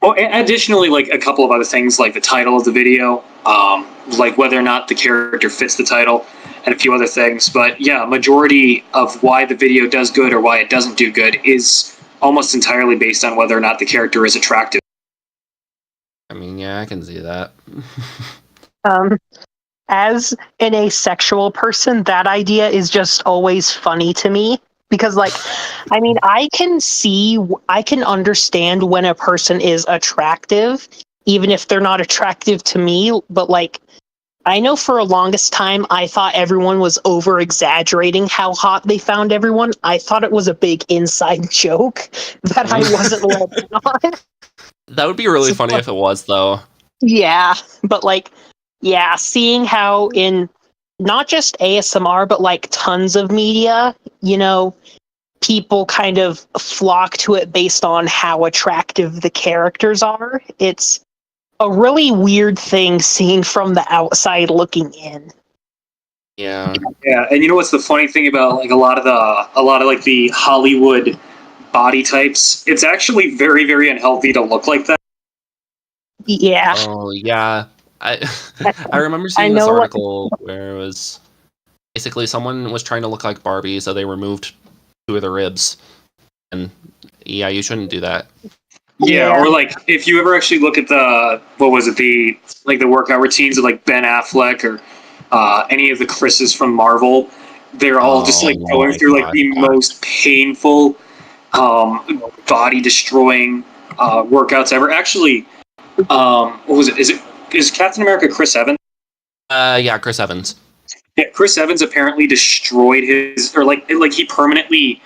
Well, additionally, like a couple of other things, like the title of the video, like whether or not the character fits the title, and a few other things. But yeah, majority of why the video does good or why it doesn't do good is almost entirely based on whether or not the character is attractive. I mean, yeah, I can see that. As an asexual person, that idea is just always funny to me. Because, like, I mean, I can understand when a person is attractive, even if they're not attractive to me. But, like, I know for a longest time, I thought everyone was over-exaggerating how hot they found everyone. I thought it was a big inside joke that I wasn't letting on. That would be really funny if it was, though. Yeah, but, like, yeah, seeing how in not just ASMR, but like tons of media, you know, people kind of flock to it based on how attractive the characters are. It's a really weird thing seeing from the outside looking in. Yeah. Yeah, and you know what's the funny thing about like a lot of like the Hollywood body types? It's actually very, very unhealthy to look like that. Yeah. Oh, yeah. I remember seeing this article where it was basically someone was trying to look like Barbie, so they removed 2 of the ribs. And yeah, you shouldn't do that. Yeah, or like if you ever actually look at the the workout routines of like Ben Affleck or any of the Chris's from Marvel, they're all just like going through like the most painful, body destroying workouts ever. Actually, what was it? Is Captain America Chris Evans? Yeah, Chris Evans. Yeah, Chris Evans apparently destroyed his, or like he permanently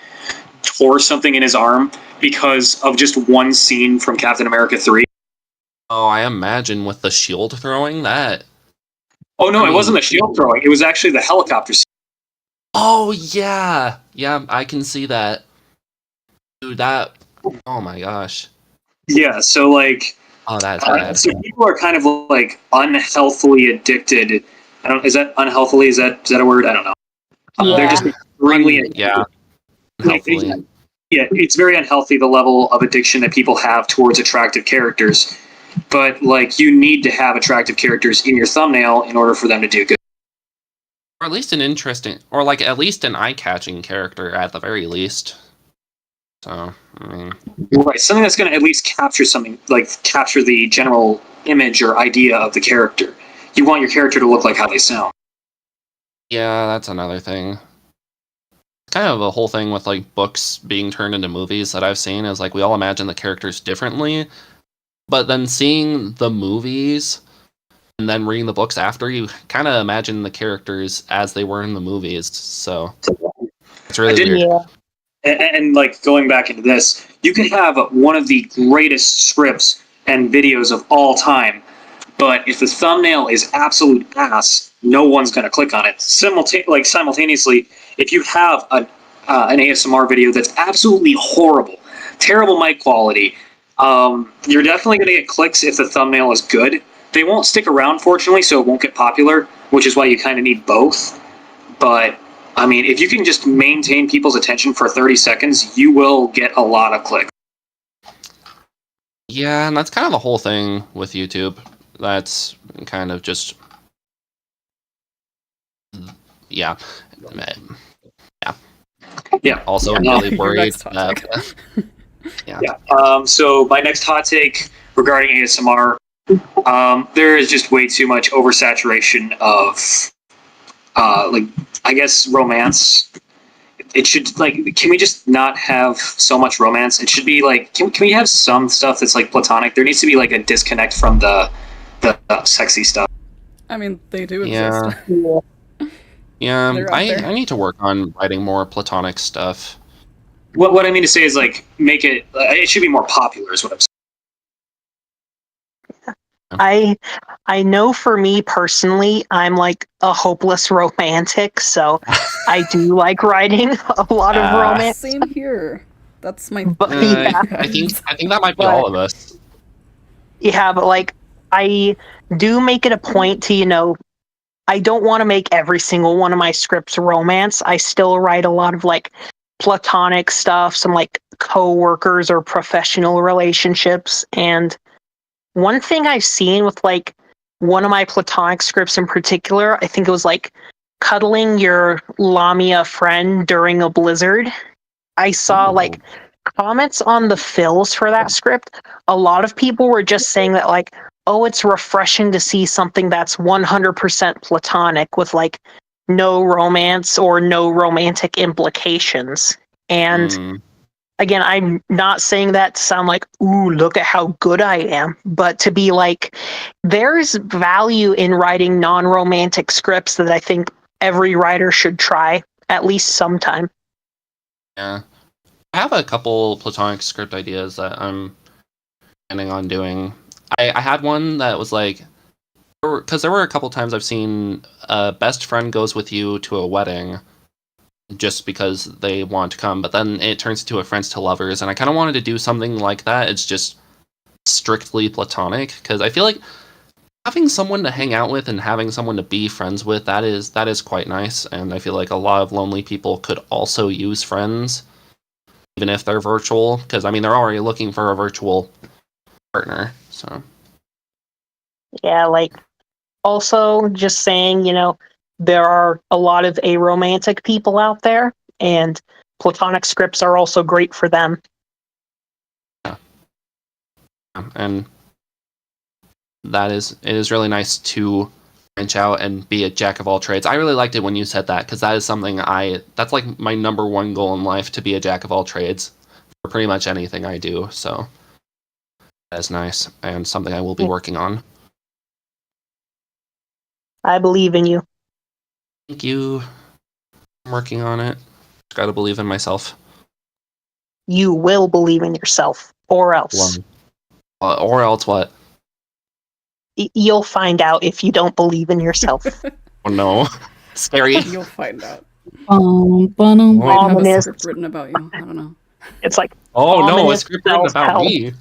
tore something in his arm because of just one scene from Captain America 3. Oh, I imagine with the shield throwing that. Oh no, it wasn't the shield throwing. It was actually the helicopter scene. Oh yeah, yeah, I can see that. Dude, that. Oh my gosh. Yeah, so like. Oh, that's bad. So people are kind of like unhealthily addicted. I don't. Is that unhealthily? Is that a word? I don't know. They're just extremely unhealthily. Yeah, it's very unhealthy, the level of addiction that people have towards attractive characters. But like, you need to have attractive characters in your thumbnail in order for them to do good. Or at least an interesting, or like at least an eye-catching character at the very least. So, I mean... Right, something that's going to at least capture something, like capture the general image or idea of the character. You want your character to look like how they sound. Yeah, that's another thing. Kind of a whole thing with like books being turned into movies that I've seen is like we all imagine the characters differently, but then seeing the movies and then reading the books after, you kind of imagine the characters as they were in the movies. So it's really weird. Yeah. And like going back into this, you could have one of the greatest scripts and videos of all time, but if the thumbnail is absolute ass, no one's going to click on it. Simultaneously, if you have an ASMR video that's absolutely horrible, terrible mic quality, you're definitely going to get clicks if the thumbnail is good. They won't stick around, fortunately, so it won't get popular, which is why you kind of need both. But I mean, if you can just maintain people's attention for 30 seconds, you will get a lot of clicks. Yeah, and that's kind of the whole thing with YouTube. That's kind of just... Yeah. Yeah. Also, I'm really worried that... So my next hot take regarding ASMR, there is just way too much oversaturation of, I guess, romance. It should, can we just not have so much romance? It should be can we have some stuff that's platonic? There needs to be a disconnect from the sexy stuff. I mean, they do exist. Yeah, I need to work on writing more platonic stuff. What I mean to say is make it. It should be more popular. Is what I'm saying. I know for me personally, I'm a hopeless romantic, so I do like writing a lot of romance. Same here. That's my. I think that might be all of us. Yeah, but I do make it a point to I don't want to make every single one of my scripts romance. I still write a lot of platonic stuff, some co-workers or professional relationships. And one thing I've seen with one of my platonic scripts in particular, I think it was cuddling your Lamia friend during a blizzard. I saw comments on the fills for that script. A lot of people were just saying that oh, it's refreshing to see something that's 100% platonic with no romance or no romantic implications. And again, I'm not saying that to sound ooh, look at how good I am, but to be there's value in writing non-romantic scripts that I think every writer should try at least sometime. Yeah. I have a couple platonic script ideas that I'm planning on doing. I had one that was because there were a couple times I've seen a best friend goes with you to a wedding just because they want to come, but then it turns into a friends to lovers, and I kind of wanted to do something like that. It's just strictly platonic, because I feel like having someone to hang out with and having someone to be friends with, that is quite nice, and I feel like a lot of lonely people could also use friends, even if they're virtual, because I mean they're already looking for a virtual partner. So yeah, also just saying, there are a lot of aromantic people out there, and platonic scripts are also great for them. Yeah. And it is really nice to branch out and be a jack of all trades. I really liked it when you said that, because that is something that's my number one goal in life, to be a jack of all trades for pretty much anything I do. So that is nice, and something I will be working on. I believe in you. Thank you. I'm working on it. Just gotta believe in myself. You will believe in yourself, or else. Or else what? You'll find out if you don't believe in yourself. Oh no. Scary. You'll find out. Might have a script written about you. I don't know. It's oh no, a script written about me.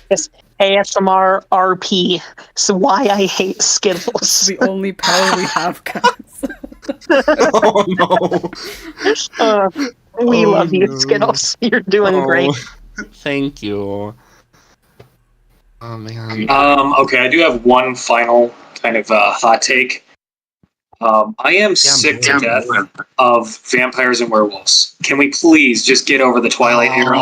Yes, ASMR RP. So why I hate Skittles. It's the only power we have, guys. Oh no. We love you, Skittles. You're doing great. Thank you. Oh man. Okay, I do have one final kind of hot take. I am sick to death of vampires and werewolves. Can we please just get over the Twilight era?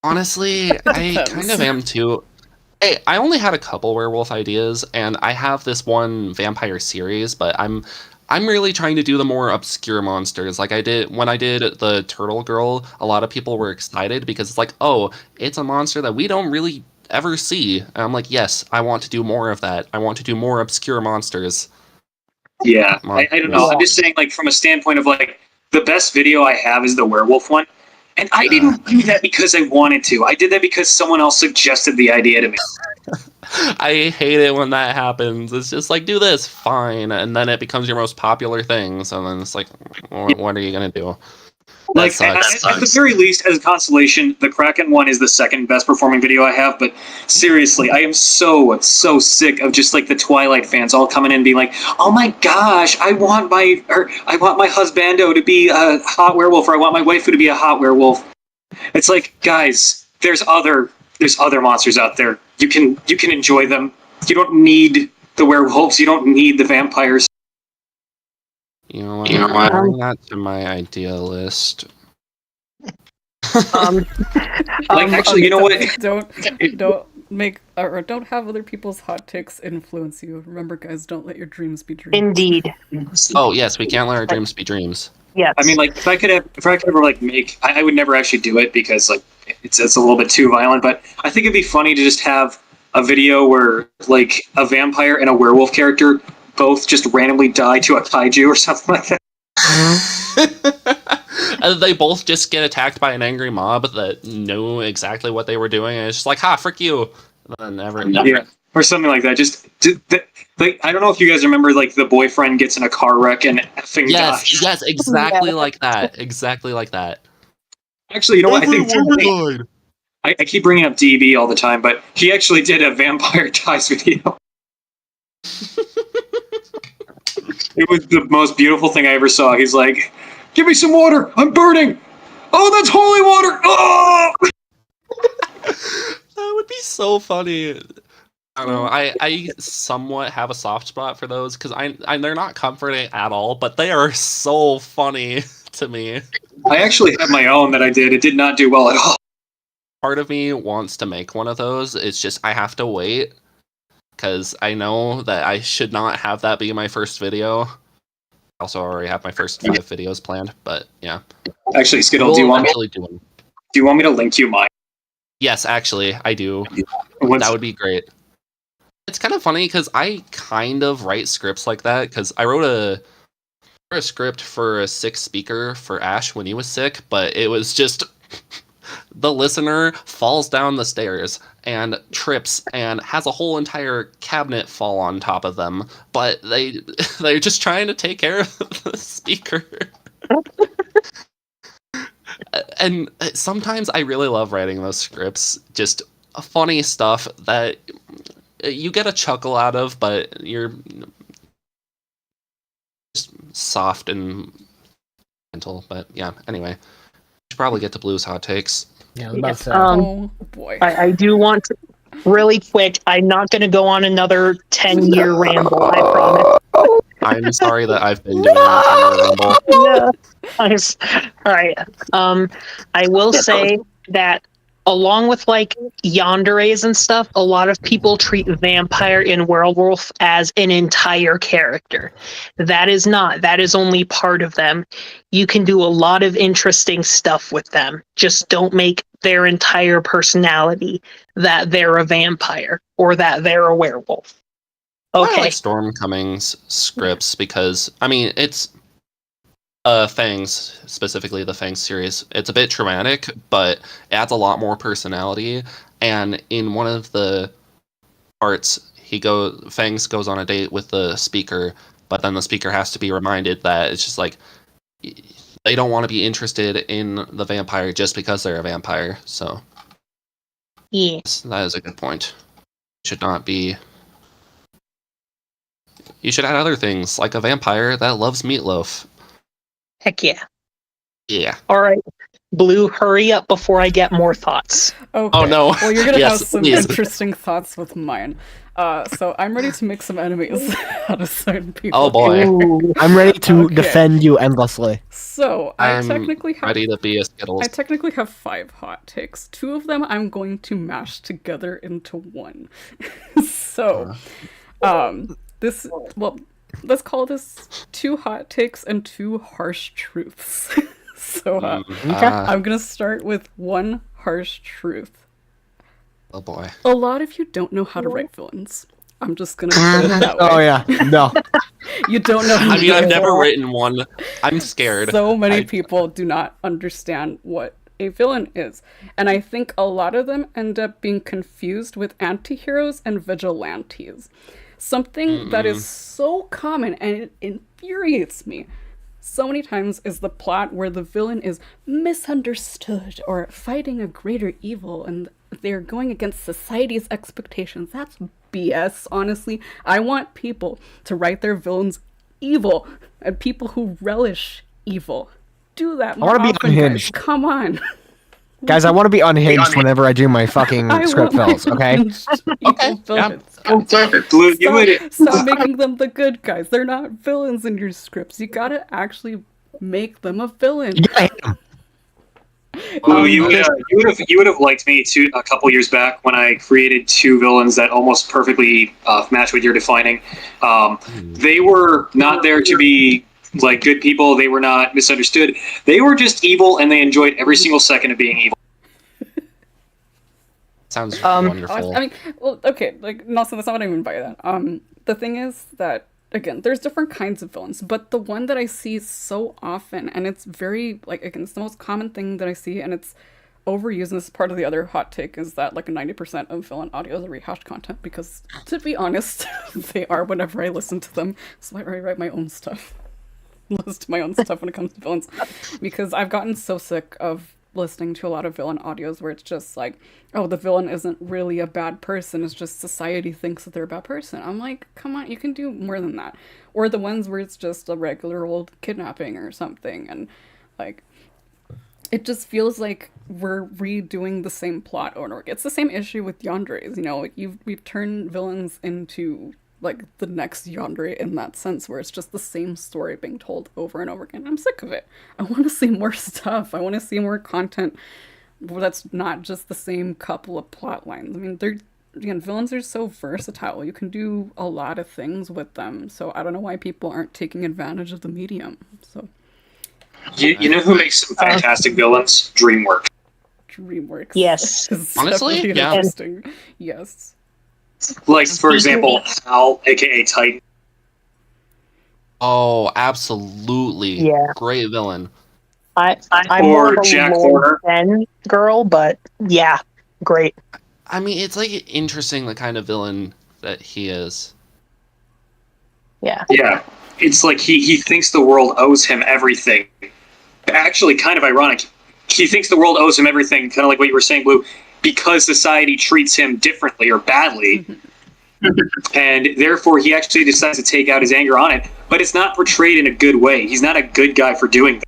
Honestly, I kind of am too. Hey, I only had a couple werewolf ideas, and I have this one vampire series, but I'm really trying to do the more obscure monsters. When I did the Turtle Girl, a lot of people were excited because it's oh, it's a monster that we don't really ever see. And I'm like, yes, I want to do more of that. I want to do more obscure monsters. Yeah, I don't know. I'm just saying, like, from a standpoint of, like, the best video I have is the werewolf one. And I didn't do that because I wanted to. I did that because someone else suggested the idea to me. I hate it when that happens. It's just like, do this, fine. And then it becomes your most popular thing. So then it's like, what are you going to do? Like, at the very least, as a consolation, the Kraken one is the second best performing video I have. But seriously, I am so sick of just like the Twilight fans all coming in and being like, "Oh my gosh, I want my husbando to be a hot werewolf, or I want my waifu to be a hot werewolf." It's like, guys, there's other monsters out there. You can enjoy them. You don't need the werewolves. You don't need the vampires. You know what? Bring that to my idea list. Actually, you know what? Don't make or don't have other people's hot takes influence you. Remember, guys, don't let your dreams be dreams. Indeed. Oh yes, we can't let our dreams be dreams. Yes. I mean, like, if I could ever like make, I would never actually do it because like it's a little bit too violent. But I think it'd be funny to just have a video where like a vampire and a werewolf character both just randomly die to a kaiju or something like that. And they both just get attacked by an angry mob that knew exactly what they were doing, and it's just like, ha, frick you. And never. Yeah, or something like that. Just like, I don't know if you guys remember, like, the boyfriend gets in a car wreck and effing dies. Yes, exactly like that. Exactly like that. Actually, you know what? I keep bringing up DB all the time, but he actually did a vampire dies video. It was the most beautiful thing I ever saw. He's like, "Give me some water! I'm burning! Oh, that's holy water! Oh!" That would be so funny. I don't know. I somewhat have a soft spot for those because they're not comforting at all, but they are so funny to me. I actually have my own that I did. It did not do well at all. Part of me wants to make one of those. It's just I have to wait because I know that I should not have that be my first video. I also already have my first 5 videos planned, but yeah. Actually, Skittle, do you want me to link you mine? Yes, actually, I do. That would be great. It's kind of funny because I kind of write scripts like that because I wrote a script for a sick speaker for Ash when he was sick, but it was just the listener falls down the stairs and trips and has a whole entire cabinet fall on top of them, but they're just trying to take care of the speaker. And sometimes I really love writing those scripts, just funny stuff that you get a chuckle out of, but you're just soft and gentle. But yeah, anyway, we should probably get to Blue's hot takes. Yeah, I was about to say. Oh boy. I do want to, really quick, I'm not going to go on another 10-year ramble, I promise. I'm sorry that I've been doing a ramble. Yeah. Nice. All right. I will say that along with like yanderes and stuff, a lot of people treat vampire and werewolf as an entire character. That is not. That is only part of them. You can do a lot of interesting stuff with them. Just don't make their entire personality that they're a vampire or that they're a werewolf. Okay. I like Stormcoming's scripts because, I mean, it's Fangs, specifically the Fangs series. It's a bit traumatic, but it adds a lot more personality. And in one of the parts, Fangs goes on a date with the speaker, but then the speaker has to be reminded that it's just like they don't want to be interested in the vampire just because they're a vampire. So, yeah, that is a good point. Should not be. You should add other things, like a vampire that loves meatloaf. Heck yeah. Yeah. All right. Blue, hurry up before I get more thoughts. Okay. Oh, no. Well, you're going to Yes, have some please. interesting thoughts with mine. So I'm ready to make some enemies out of certain people. Oh, boy. Ooh. I'm ready to Okay. defend you endlessly. So I'm technically have ready to be a Skittles. I technically have 5 hot takes. 2 of them I'm going to mash together into one. So, let's call this 2 hot takes and 2 harsh truths. So, I'm gonna start with 1 harsh truth. Oh boy. A lot of you don't know how to write villains. I'm just gonna put it that way. Oh yeah, no. You don't know. I mean, I've never written one. I'm scared. So many people do not understand what a villain is. And I think a lot of them end up being confused with anti-heroes and vigilantes. Something that is so common and it infuriates me so many times is the plot where the villain is misunderstood or fighting a greater evil and they're going against society's expectations. That's BS, honestly. I want people to write their villains evil and people who relish evil. Do that more I want to be often, unhinged. guys. Come on. Guys, I want to be unhinged whenever I do my fucking I script want fills, okay? evil villains. Blue, you would Stop making them the good guys. They're not villains in your scripts. You gotta actually make them a villain. You gotta hate 'em. Blue, you would have liked me a couple years back when I created two villains that almost perfectly match what you're defining. They were not there to be like good people. They were not misunderstood. They were just evil, and they enjoyed every single second of being evil. Sounds wonderful. I mean, well, okay, like, no, so that's not what I mean by that. The thing is that, again, there's different kinds of villains, but the one that I see so often, and it's very, like, again, it's the most common thing that I see, and it's overused, and this is part of the other hot take, is that, like, 90% of villain audios are rehashed content, because, to be honest, they are whenever I listen to them, so I write my own stuff. Listen to my own stuff when it comes to villains, because I've gotten so sick of listening to a lot of villain audios where it's just like, oh, the villain isn't really a bad person, it's just society thinks that they're a bad person. I'm like, come on, you can do more than that. Or the ones where it's just a regular old kidnapping or something, and like, it just feels like we're redoing the same plot over and over again. It's the same issue with yanderes, you know, like we've turned villains into like the next yandere in that sense, where it's just the same story being told over and over again. I'm sick of it. I want to see more stuff. I want to see more content that's not just the same couple of plot lines. I mean, again, villains are so versatile. You can do a lot of things with them. So I don't know why people aren't taking advantage of the medium. So You know who makes some fantastic villains? DreamWorks. DreamWorks. Yes. is Honestly, definitely yeah. interesting. Yes. Like, for example, Hal, aka Titan. Oh, absolutely. Yeah. Great villain. I'm Or more of a Jack Lord Horner. Ben girl, but yeah, great. I mean, it's like interesting the kind of villain that he is. Yeah. Yeah, it's like he thinks the world owes him everything. Actually, kind of ironic. He thinks the world owes him everything, kind of like what you were saying, Blue, because society treats him differently or badly. And therefore, he actually decides to take out his anger on it. But it's not portrayed in a good way. He's not a good guy for doing that.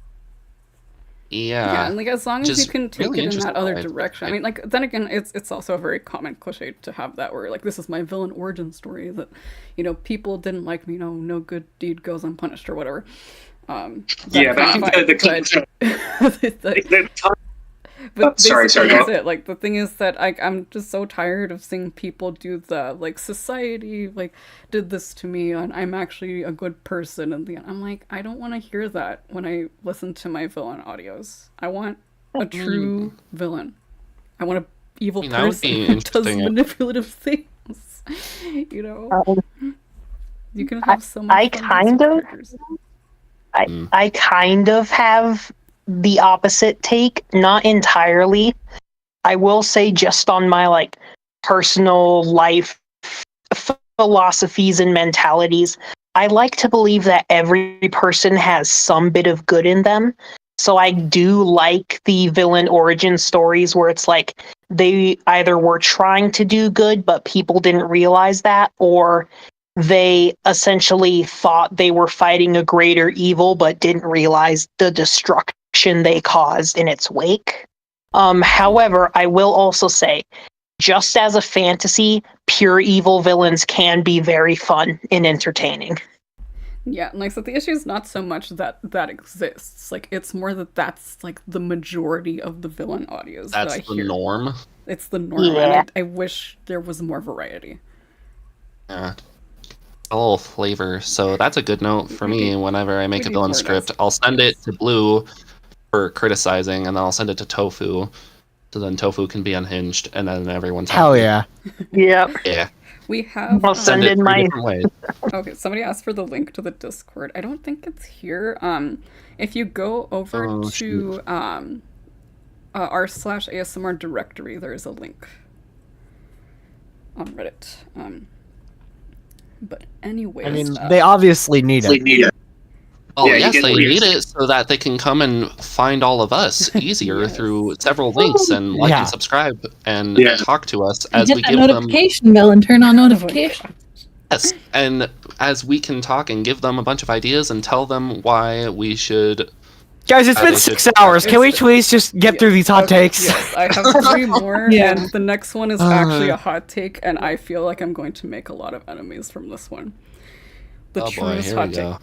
Yeah, and like as long as you just can take really it in that interesting other way. direction. I mean, like then again, it's also a very common cliche to have that where like this is my villain origin story that, you know, people didn't like me, you know, no good deed goes unpunished or whatever. Yeah, but I think but sorry, basically go that's on. it. Like the thing is that I'm just so tired of seeing people do the like society like did this to me and I'm actually a good person in the end. I'm like, I don't want to hear that when I listen to my villain audios. I want a true villain. I want an evil That would be person who does interesting. manipulative things. You know, you can have so much. I fun with kind some of- characters. I kind of have the opposite take, not entirely. I will say just on my like personal life philosophies and mentalities, I like to believe that every person has some bit of good in them. So I do like the villain origin stories where it's like they either were trying to do good but people didn't realize that, or they essentially thought they were fighting a greater evil but didn't realize the destruction they caused in its wake. However, I will also say, just as a fantasy, pure evil villains can be very fun and entertaining. Yeah, and like so the issue is not so much that that exists. Like it's more that that's like the majority of the villain audios That's that I the hear. norm. It's the norm, Yeah. and I wish there was more variety. Yeah. A little flavor. So that's a good note for me. Whenever I make we a need villain more script, nice. I'll send it to Blue for criticizing, and then I'll send it to Tofu So then Tofu can be unhinged, and then everyone's Hell happy. yeah. Yep. Yeah. We have. I'll Send send it in 3 my. different ways. Okay, somebody asked for the link to the Discord. I don't think it's here. If you go over Oh, to r/ASMR directory, there is a link on Reddit. But anyways, I mean, they obviously need it. Oh, Yeah, you yes, get they leads. need it so that they can come and find all of us easier Yes. through several links and like Yeah. and subscribe and Yeah. talk to us And as hit we that give them. notification bell and turn on Oh my notifications. Yes, and as we can talk and give them a bunch of ideas and tell them why we should. Guys, it's been they should- 6 hours. Can we please just get through these hot Okay, takes? Yes, I have 3 more, Yeah. and the next one is actually a hot take, and I feel like I'm going to make a lot of enemies from this one. The Oh boy, truest here hot we take. go.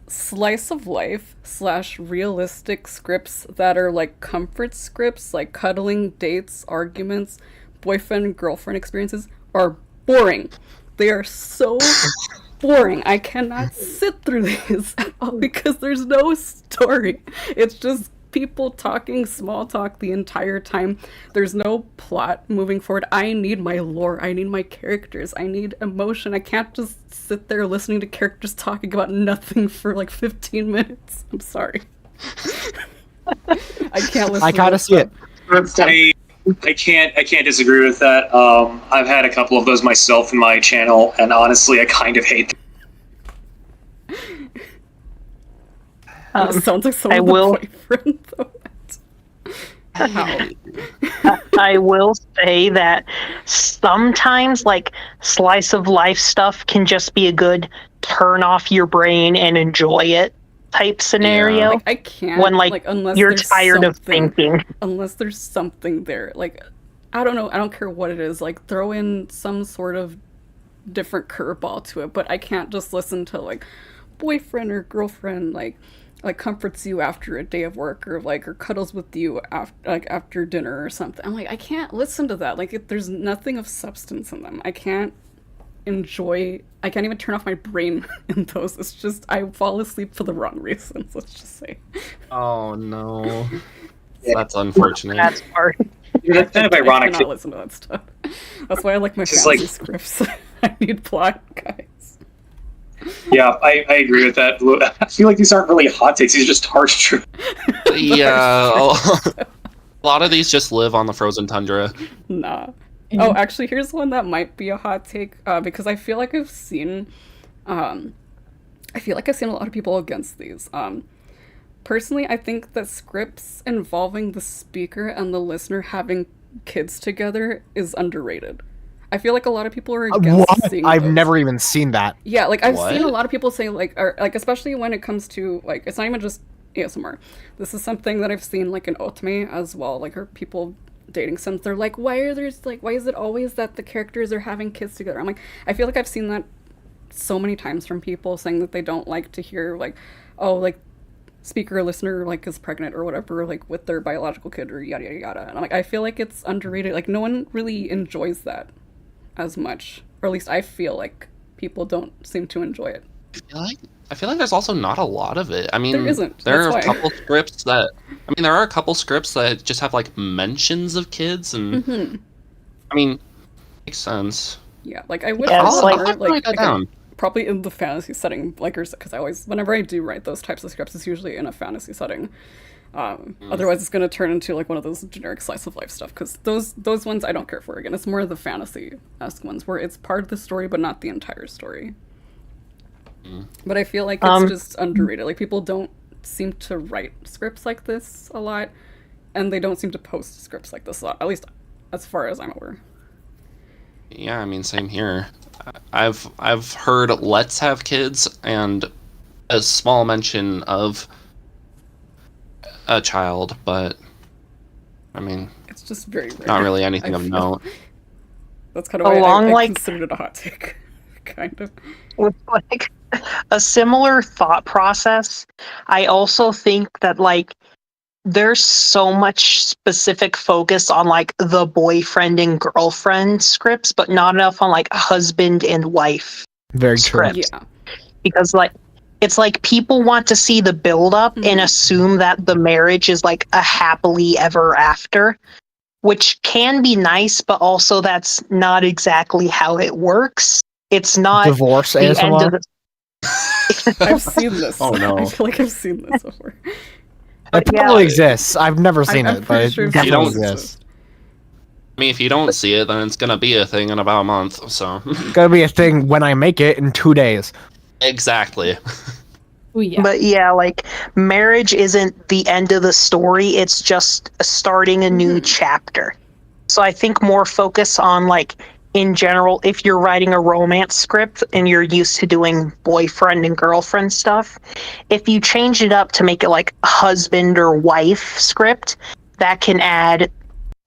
Slice of life / realistic scripts that are like comfort scripts, like cuddling, dates, arguments, boyfriend, girlfriend experiences, are boring. They are so boring. I cannot sit through these at all because there's no story. It's just people talking small talk the entire time. There's no plot moving forward. I need my lore. I need my characters. I need emotion. I can't just sit there listening to characters talking about nothing for like 15 minutes. I'm sorry. I can't listen. I kind of see it. I can't disagree with that. I've had a couple of those myself in my channel, and honestly, I kind of hate them. It sounds like someone I with a will- boyfriend, though. How? I will say that sometimes, like, slice of life stuff can just be a good turn off your brain and enjoy it type scenario. Like, I can't when, like, unless you're there's tired of something- thinking. Unless there's something there. Like, I don't know. I don't care what it is. Like, throw in some sort of different curveball to it. But I can't just listen to like boyfriend or girlfriend like comforts you after a day of work or cuddles with you after dinner or something. I'm like, I can't listen to that. Like, there's nothing of substance in them. I can't even turn off my brain in those. It's just I fall asleep for the wrong reasons, let's just say. Oh no, that's unfortunate. That's hard. That's kind of ironic. I cannot listen to that stuff. That's why I like my Just fantasy scripts. I need plot, guys. Yeah, I agree with that. I feel like these aren't really hot takes. These are just harsh truths. Yeah, a lot of these just live on the frozen tundra. Nah. Oh, actually, here's one that might be a hot take, because I feel like I've seen a lot of people against these. Personally, I think that scripts involving the speaker and the listener having kids together is underrated. I feel like a lot of people are against What? seeing I've those. never even seen that. Yeah, like I've What? seen a lot of people say especially when it comes to like, it's not even just ASMR. This is something that I've seen like in Otome as well. Like, are people dating sims? They're like, why is it always that the characters are having kids together? I'm like, I feel like I've seen that so many times from people saying that they don't like to hear like, oh, like speaker or listener like is pregnant or whatever, like with their biological kid or yada yada yada. And I'm like, I feel like it's underrated. Like, no one really enjoys that as much, or at least I feel like people don't seem to enjoy it. I feel like there's also not a lot of it. I mean, There isn't. there are That's a why. couple scripts that. I mean, there are a couple scripts that just have like mentions of kids, and Mm-hmm. I mean, makes sense. Yeah, like I wish Yeah, there it's was like- more, I'll write that again, down. probably in the fantasy setting, because I always, whenever I do write those types of scripts, it's usually in a fantasy setting. Otherwise, it's going to turn into like one of those generic slice of life stuff, because those ones I don't care for. Again, it's more of the fantasy-esque ones where it's part of the story but not the entire story. But I feel like it's just underrated. Like, people don't seem to write scripts like this a lot, and they don't seem to post scripts like this a lot, at least as far as I'm aware. Yeah, I mean, same here. I've heard "let's have kids" and a small mention of a child, but I mean, It's just very rare. not really anything I of feel. note. That's kind of why Along, I like- considered it a hot take. Kind of. With like a similar thought process, I also think that like there's so much specific focus on like the boyfriend and girlfriend scripts, but not enough on like husband and wife Very true. scripts. Yeah. Because like it's like people want to see the build up and Mhm. assume that the marriage is like a happily ever after. which can be nice, but also that's not exactly how it works. It's not Divorce the end of ASMR. the. I've seen this. Oh, no. I feel like I've seen this before. It probably exists. I've never seen I'm it, but pretty it sure definitely don't- exists. I mean, if you don't see it, then it's gonna be a thing in about a month. So It's gonna be a thing when I make it in 2 days. exactly. Oh yeah. But yeah, like marriage isn't the end of the story, it's just starting a new chapter. So I think more focus on like in general, if you're writing a romance script and you're used to doing boyfriend and girlfriend stuff, if you change it up to make it like a husband or wife script, that can add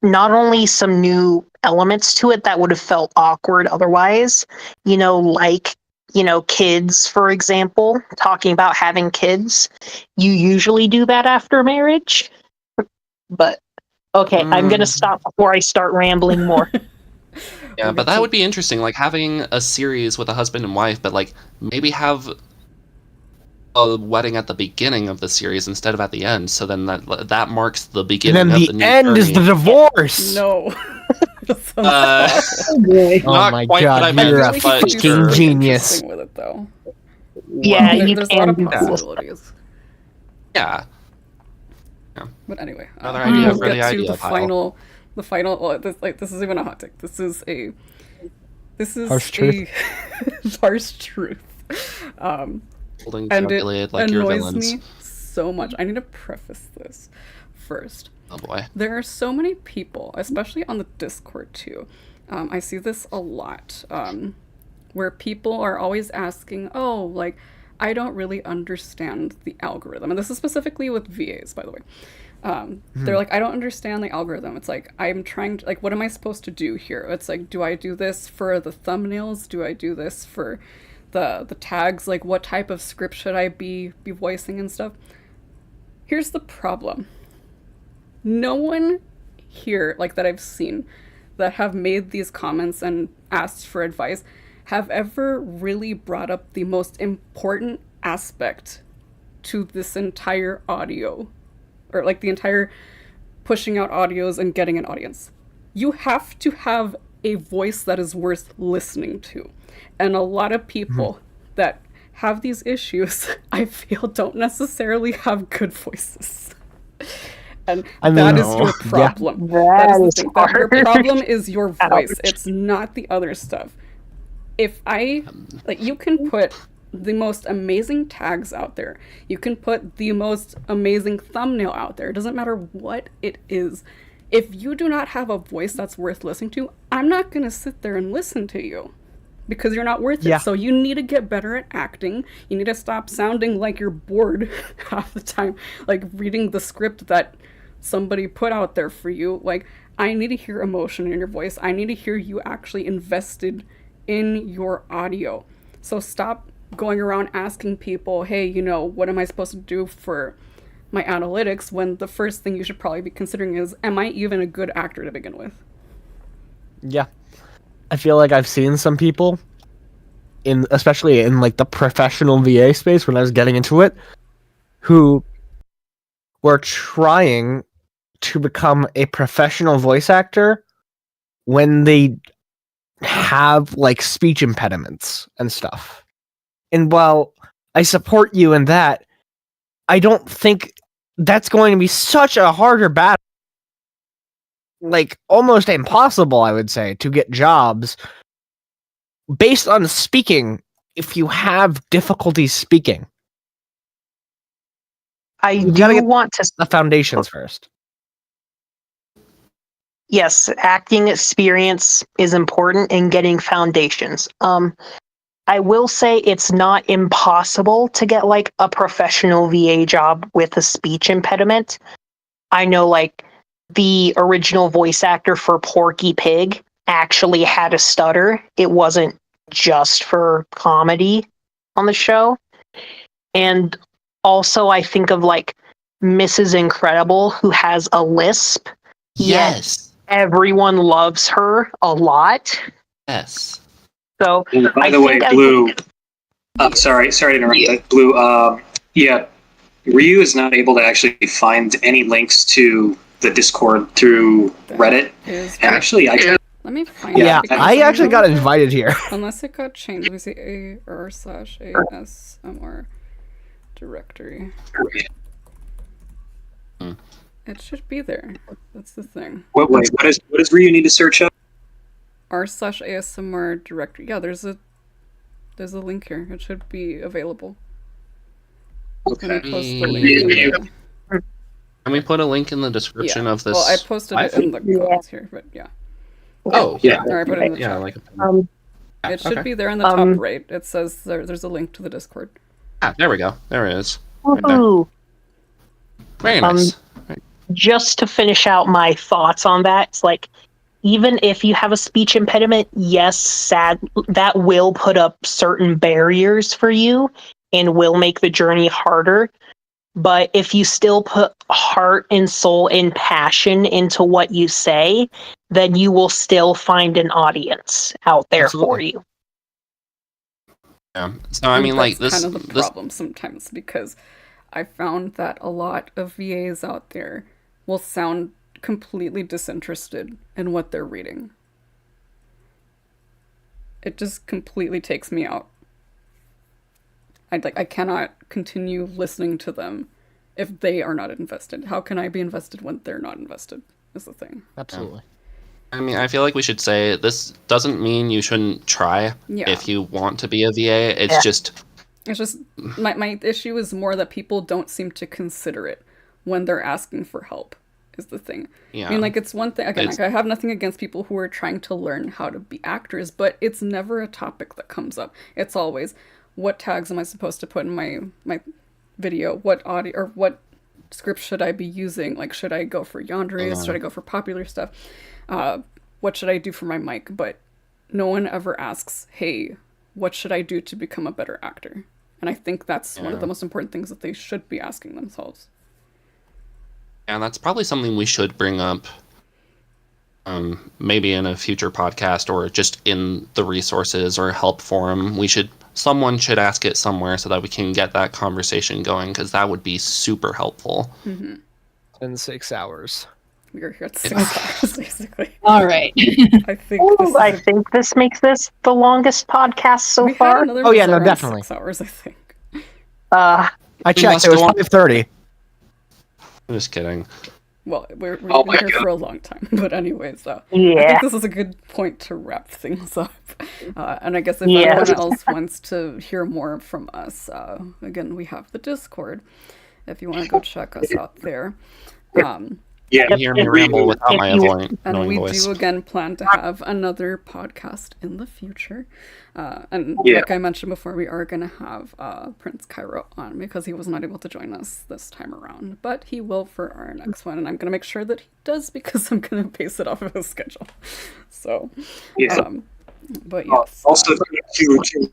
not only some new elements to it that would have felt awkward otherwise, like kids, for example, talking about having kids. You usually do that after marriage. But okay, I'm going to stop before I start rambling more. Yeah, but that would be interesting, like having a series with a husband and wife, but like maybe have a wedding at the beginning of the series instead of at the end. So then that marks the And beginning then of the the new end is the journey. divorce. No. That sounds awful. Oh boy. Oh Not my quite god, what I meant, you're a Really but do fucking something genius. interesting with it, though. Yeah, There- you there's a lot can of do that. possibilities. Yeah. But anyway, Another idea we'll for get the to idea the pile. final. Well, this is even a hot take. This is Harsh a truth. harsh truth. Holding And it calculated like your annoys villains. me so much. I need to preface this first. Oh boy. There are so many people, especially on the Discord too. I see this a lot, where people are always asking, "Oh, like, I don't really understand the algorithm," and this is specifically with VAs, by the way. They're like, "I don't understand the algorithm." It's like, I'm trying to, like, what am I supposed to do here? It's like, do I do this for the thumbnails? Do I do this for the tags? Like, what type of script should I be voicing and stuff? Here's the problem. No one here, like, that I've seen that have made these comments and asked for advice have ever really brought up the most important aspect to this entire audio, or like the entire pushing out audios and getting an audience. You have to have a voice that is worth listening to. And a lot of people that have these issues, I feel, don't necessarily have good voices. And I mean, that is your yeah. problem. That is the thing. That your problem is your voice. It's not the other stuff. If you can put the most amazing tags out there. You can put the most amazing thumbnail out there. It doesn't matter what it is. If you do not have a voice that's worth listening to, I'm not going to sit there and listen to you. Because you're not worth it. So you need to get better at acting. You need to stop sounding like you're bored half the time. Like reading the script that somebody put out there for you. Like, I need to hear emotion in your voice. I need to hear you actually invested in your audio. So stop going around asking people, hey, what am I supposed to do for my analytics, when the first thing you should probably be considering is, am I even a good actor to begin with? Yeah. I feel like I've seen some people, especially in like the professional VA space when I was getting into it, who were trying to become a professional voice actor when they have like speech impediments and stuff. And while I support you in that, I don't think that's going to be such a harder battle, like almost impossible, I would say, to get jobs based on speaking if you have difficulty speaking. I gotta do get want to. The foundations first. Yes, acting experience is important in getting foundations. I will say it's not impossible to get like a professional VA job with a speech impediment. I know like the original voice actor for Porky Pig actually had a stutter. It wasn't just for comedy on the show. And also I think of like Mrs. Incredible, who has a lisp. Yes. Everyone loves her a lot. Yes. So, And by the way, Blue, sorry to interrupt. Blue, yeah, Ryu is not able to actually find any links to the Discord through Reddit. Is And actually, let me find Yeah, it. because I actually know- got invited here. Unless it got changed. Let me see. AR/ASMR directory. It should be there. That's the thing. what is where you need to search up? R/ASMR directory. Yeah, there's a link here. It should be available. Okay. Let me post the link. In the, Can we put a link in the description of this? Well, I posted it in the comments here, but yeah. Oh, Yeah. Or I put it in the yeah, chat. like It should okay. be there in the top right. It says there's a link to the Discord. there we go. There it is. Right there. Woohoo. Very nice. Just to finish out my thoughts on that, it's like, even if you have a speech impediment, yes, that will put up certain barriers for you and will make the journey harder. But if you still put heart and soul and passion into what you say, then you will still find an audience out there for you. Yeah. So I mean, like that's this kind of the problem sometimes, because I found that a lot of VAs out there will sound completely disinterested in what they're reading. It just completely takes me out. I cannot continue listening to them if they are not invested. How can I be invested when they're not invested? Is the thing. Absolutely. I mean, I feel like we should say this doesn't mean you shouldn't try if you want to be a VA. It's just my issue is more that people don't seem to consider it when they're asking for help. Is the thing. Yeah. I mean, like, it's one thing, again, like, I have nothing against people who are trying to learn how to be actors, but it's never a topic that comes up. It's always, what tags am I supposed to put in my video? What audio or what script should I be using? Like, should I go for yanderes? Should I go for popular stuff? What should I do for my mic? But no one ever asks, hey, what should I do to become a better actor? And I think that's one of the most important things that they should be asking themselves. And that's probably something we should bring up maybe in a future podcast or just in the resources or help forum. Someone should ask it somewhere so that we can get that conversation going, because that would be super helpful. Mm-hmm. In 6 hours. We are here at 6 hours, basically. All right. I think this makes this the longest podcast so far. Oh yeah, no, definitely. 6 hours, I think. I checked. It was 5:30. I'm just kidding. Well, we're here for a long time, but anyways, I think this is a good point to wrap things up. And I guess if anyone else wants to hear more from us, again, we have the Discord. If you want to go check us out there. Hear me ramble without my annoying voice. Do again plan to have another podcast in the future. Like I mentioned before, we are going to have Prince Cairo on, because he was not able to join us this time around, but he will for our next one, and I'm going to make sure that he does, because I'm going to base it off of his schedule. So, but yes. Also, to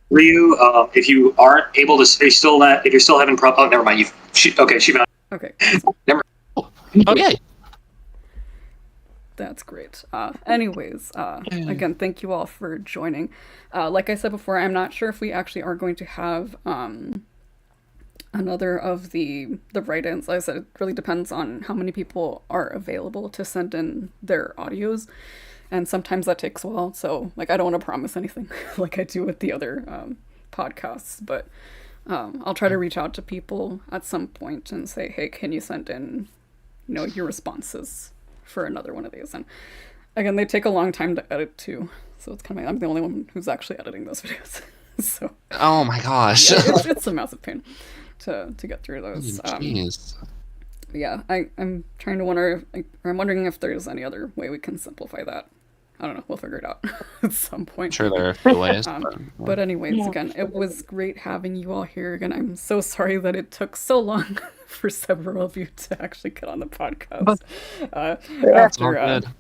Ryu, if you aren't able to, if you're still having problems, never mind. She found. Okay. Never. Okay. That's great. Anyways, again, thank you all for joining. Like I said before, I'm not sure if we actually are going to have another of the write-ins. Like I said, it really depends on how many people are available to send in their audios, and sometimes that takes a while. So, like, I don't want to promise anything like I do with the other podcasts, but I'll try to reach out to people at some point and say, hey, can you send in, your responses for another one of these. And again, they take a long time to edit too, so it's kind of I'm the only one who's actually editing those videos. So oh my gosh, it's a massive pain to get through those. I'm trying to wonder, I'm wondering if there's any other way we can simplify that. I don't know, we'll figure it out at some point. Sure, there are a few ways. But anyways, again, it was great having you all here. Again, I'm so sorry that it took so long for several of you to actually get on the podcast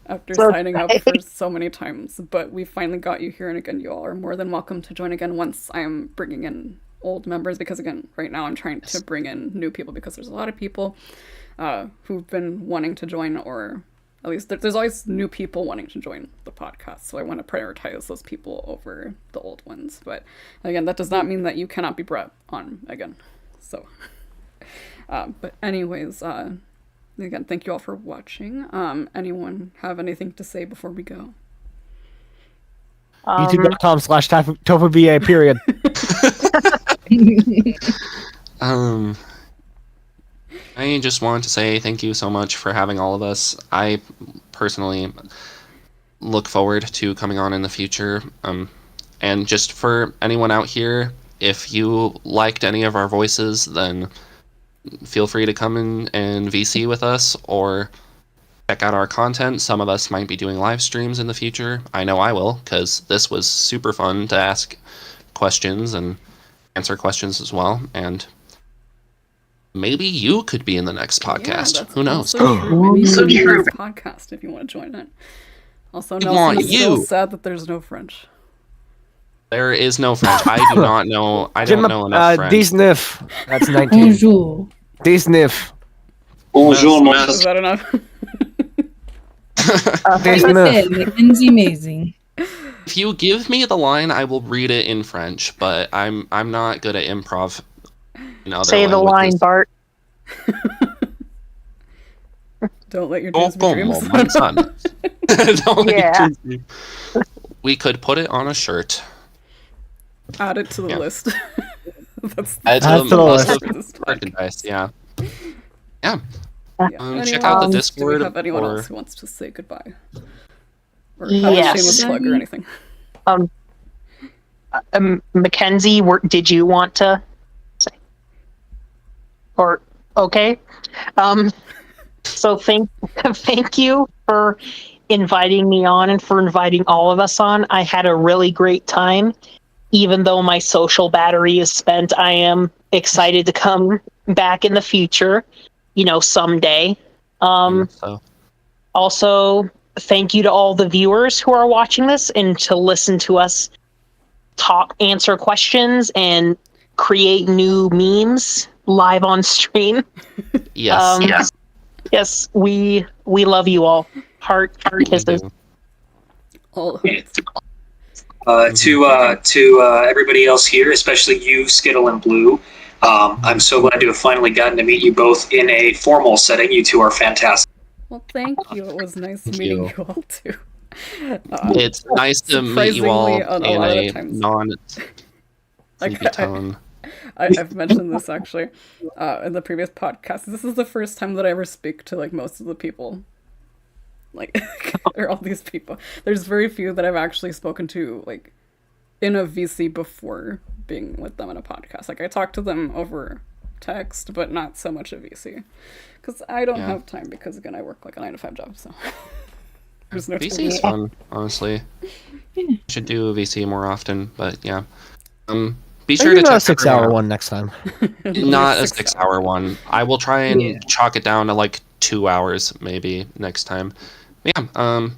after signing up for so many times. But we finally got you here, and again, you all are more than welcome to join again once I'm bringing in old members, because again, right now I'm trying to bring in new people, because there's a lot of people who've been wanting to join, or at least there's always new people wanting to join the podcast, so I want to prioritize those people over the old ones. But again, that does not mean that you cannot be brought on again. So, but anyways, Again, thank you all for watching. Anyone have anything to say before we go? YouTube.com/TofuVA, period. I just want to say thank you so much for having all of us. I personally look forward to coming on in the future. And just for anyone out here, if you liked any of our voices, then feel free to come in and VC with us or check out our content. Some of us might be doing live streams in the future. I know I will, because this was super fun to ask questions and answer questions as well. And maybe you could be in the next podcast. Who knows? So true. Maybe you could be in the next podcast if you want to join it. Also, Nelson is still sad that there's no French. There is no French. I do not know. I don't know enough French. 19. That's 19. Bonjour. 19. Bonjour, mon Is that enough? Mackenzie amazing. If you give me the line, I will read it in French, but I'm not good at improv. Say the line, Bart. Don't let your dreams be dreams. My son. Don't let your Yeah. dreams be- We could put it on a shirt. Add it to the list. That's Add Add to to the list list. of merchandise. Yeah. Yeah. Yeah. Check out the Do we Discord. have anyone or- else who wants to say goodbye? Or have a Yes. shameless plug or anything? Mackenzie, did you want to say? Or okay. So thank you for inviting me on and for inviting all of us on. I had a really great time. Even though my social battery is spent, I am excited to come back in the future, someday. So. Also, thank you to all the viewers who are watching this and to listen to us answer questions and create new memes live on stream. Yes. Yes, we love you all. Heart kisses. All To everybody else here, especially you, Skittle and Blue, I'm so glad to have finally gotten to meet you both in a formal setting. You two are fantastic. Well, thank you. It was nice meeting you all too. It's nice to meet you all Surprisingly, in a lot of a times- non-sleepy tone. I've mentioned this actually in the previous podcast. This is the first time that I ever speak to most of the people. Or all these people. There's very few that I've actually spoken to in a VC before being with them in a podcast. I talk to them over text, but not so much a VC. Because I don't have time because, again, I work a 9-to-5 job, so there's no VC time. is fun, honestly. Should do a VC more often, but yeah. Be sure Maybe to not check a 6-hour everyone out. one next time. Not a 6-hour one. I will try and chalk it down to 2 hours maybe next time. Yeah.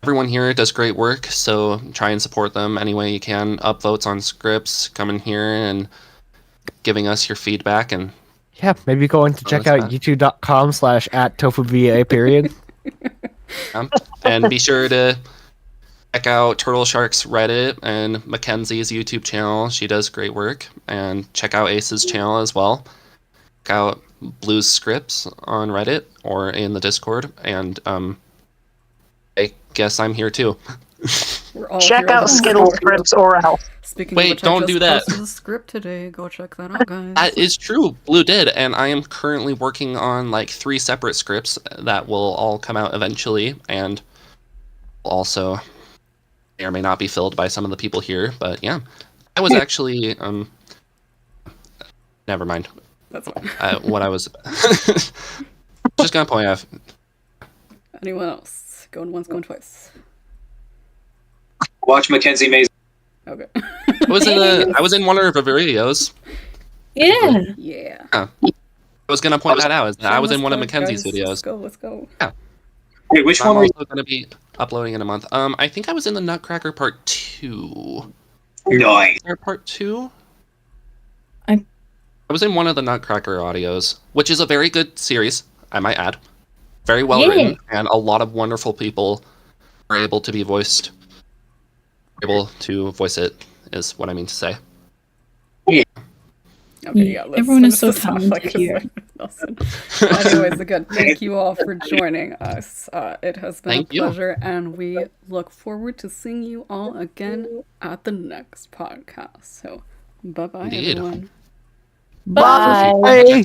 Everyone here does great work, so try and support them any way you can. Upvotes on scripts, come in here and giving us your feedback and Yeah, maybe going to check out youtube.com/@TofuVA, period. and be sure to check out Turtle Shark's Reddit and Mackenzie's YouTube channel. She does great work. And check out Ace's channel as well. Check out Blue's scripts on Reddit or in the Discord. And I guess I'm here too. We're all Check here out on the Skittle Discord. scripts or else. Speaking Wait, of which, don't I just do that. posted a script today. Go check that out, guys. That is true. Blue did. And I am currently working on 3 separate scripts that will all come out eventually. And also may or may not be filled by some of the people here. But yeah, I was actually... never mind. That's fine. What I was just gonna point out. Anyone else? Going once, going twice. Watch Mackenzie Mays. Okay. I was in one of her videos. Yeah. Yeah. I was gonna point that out. I was in one of Shameless Mackenzie's plug, guys. videos. Let's go. Wait, which I'm one were you? also gonna be uploading in a month. I think I was in the Nutcracker Part 2. Nice. Or Part 2? I was in one of the Nutcracker audios, which is a very good series, I might add. Very well written, and a lot of wonderful people are able to voice it, is what I mean to say. Okay, yeah. Everyone is so finish this off. talented here. Dawson. Anyways, again, thank you all for joining us. It has been Thank a you. pleasure, and we look forward to seeing you all again at the next podcast. So, bye-bye, Indeed. everyone. Bye. Bye.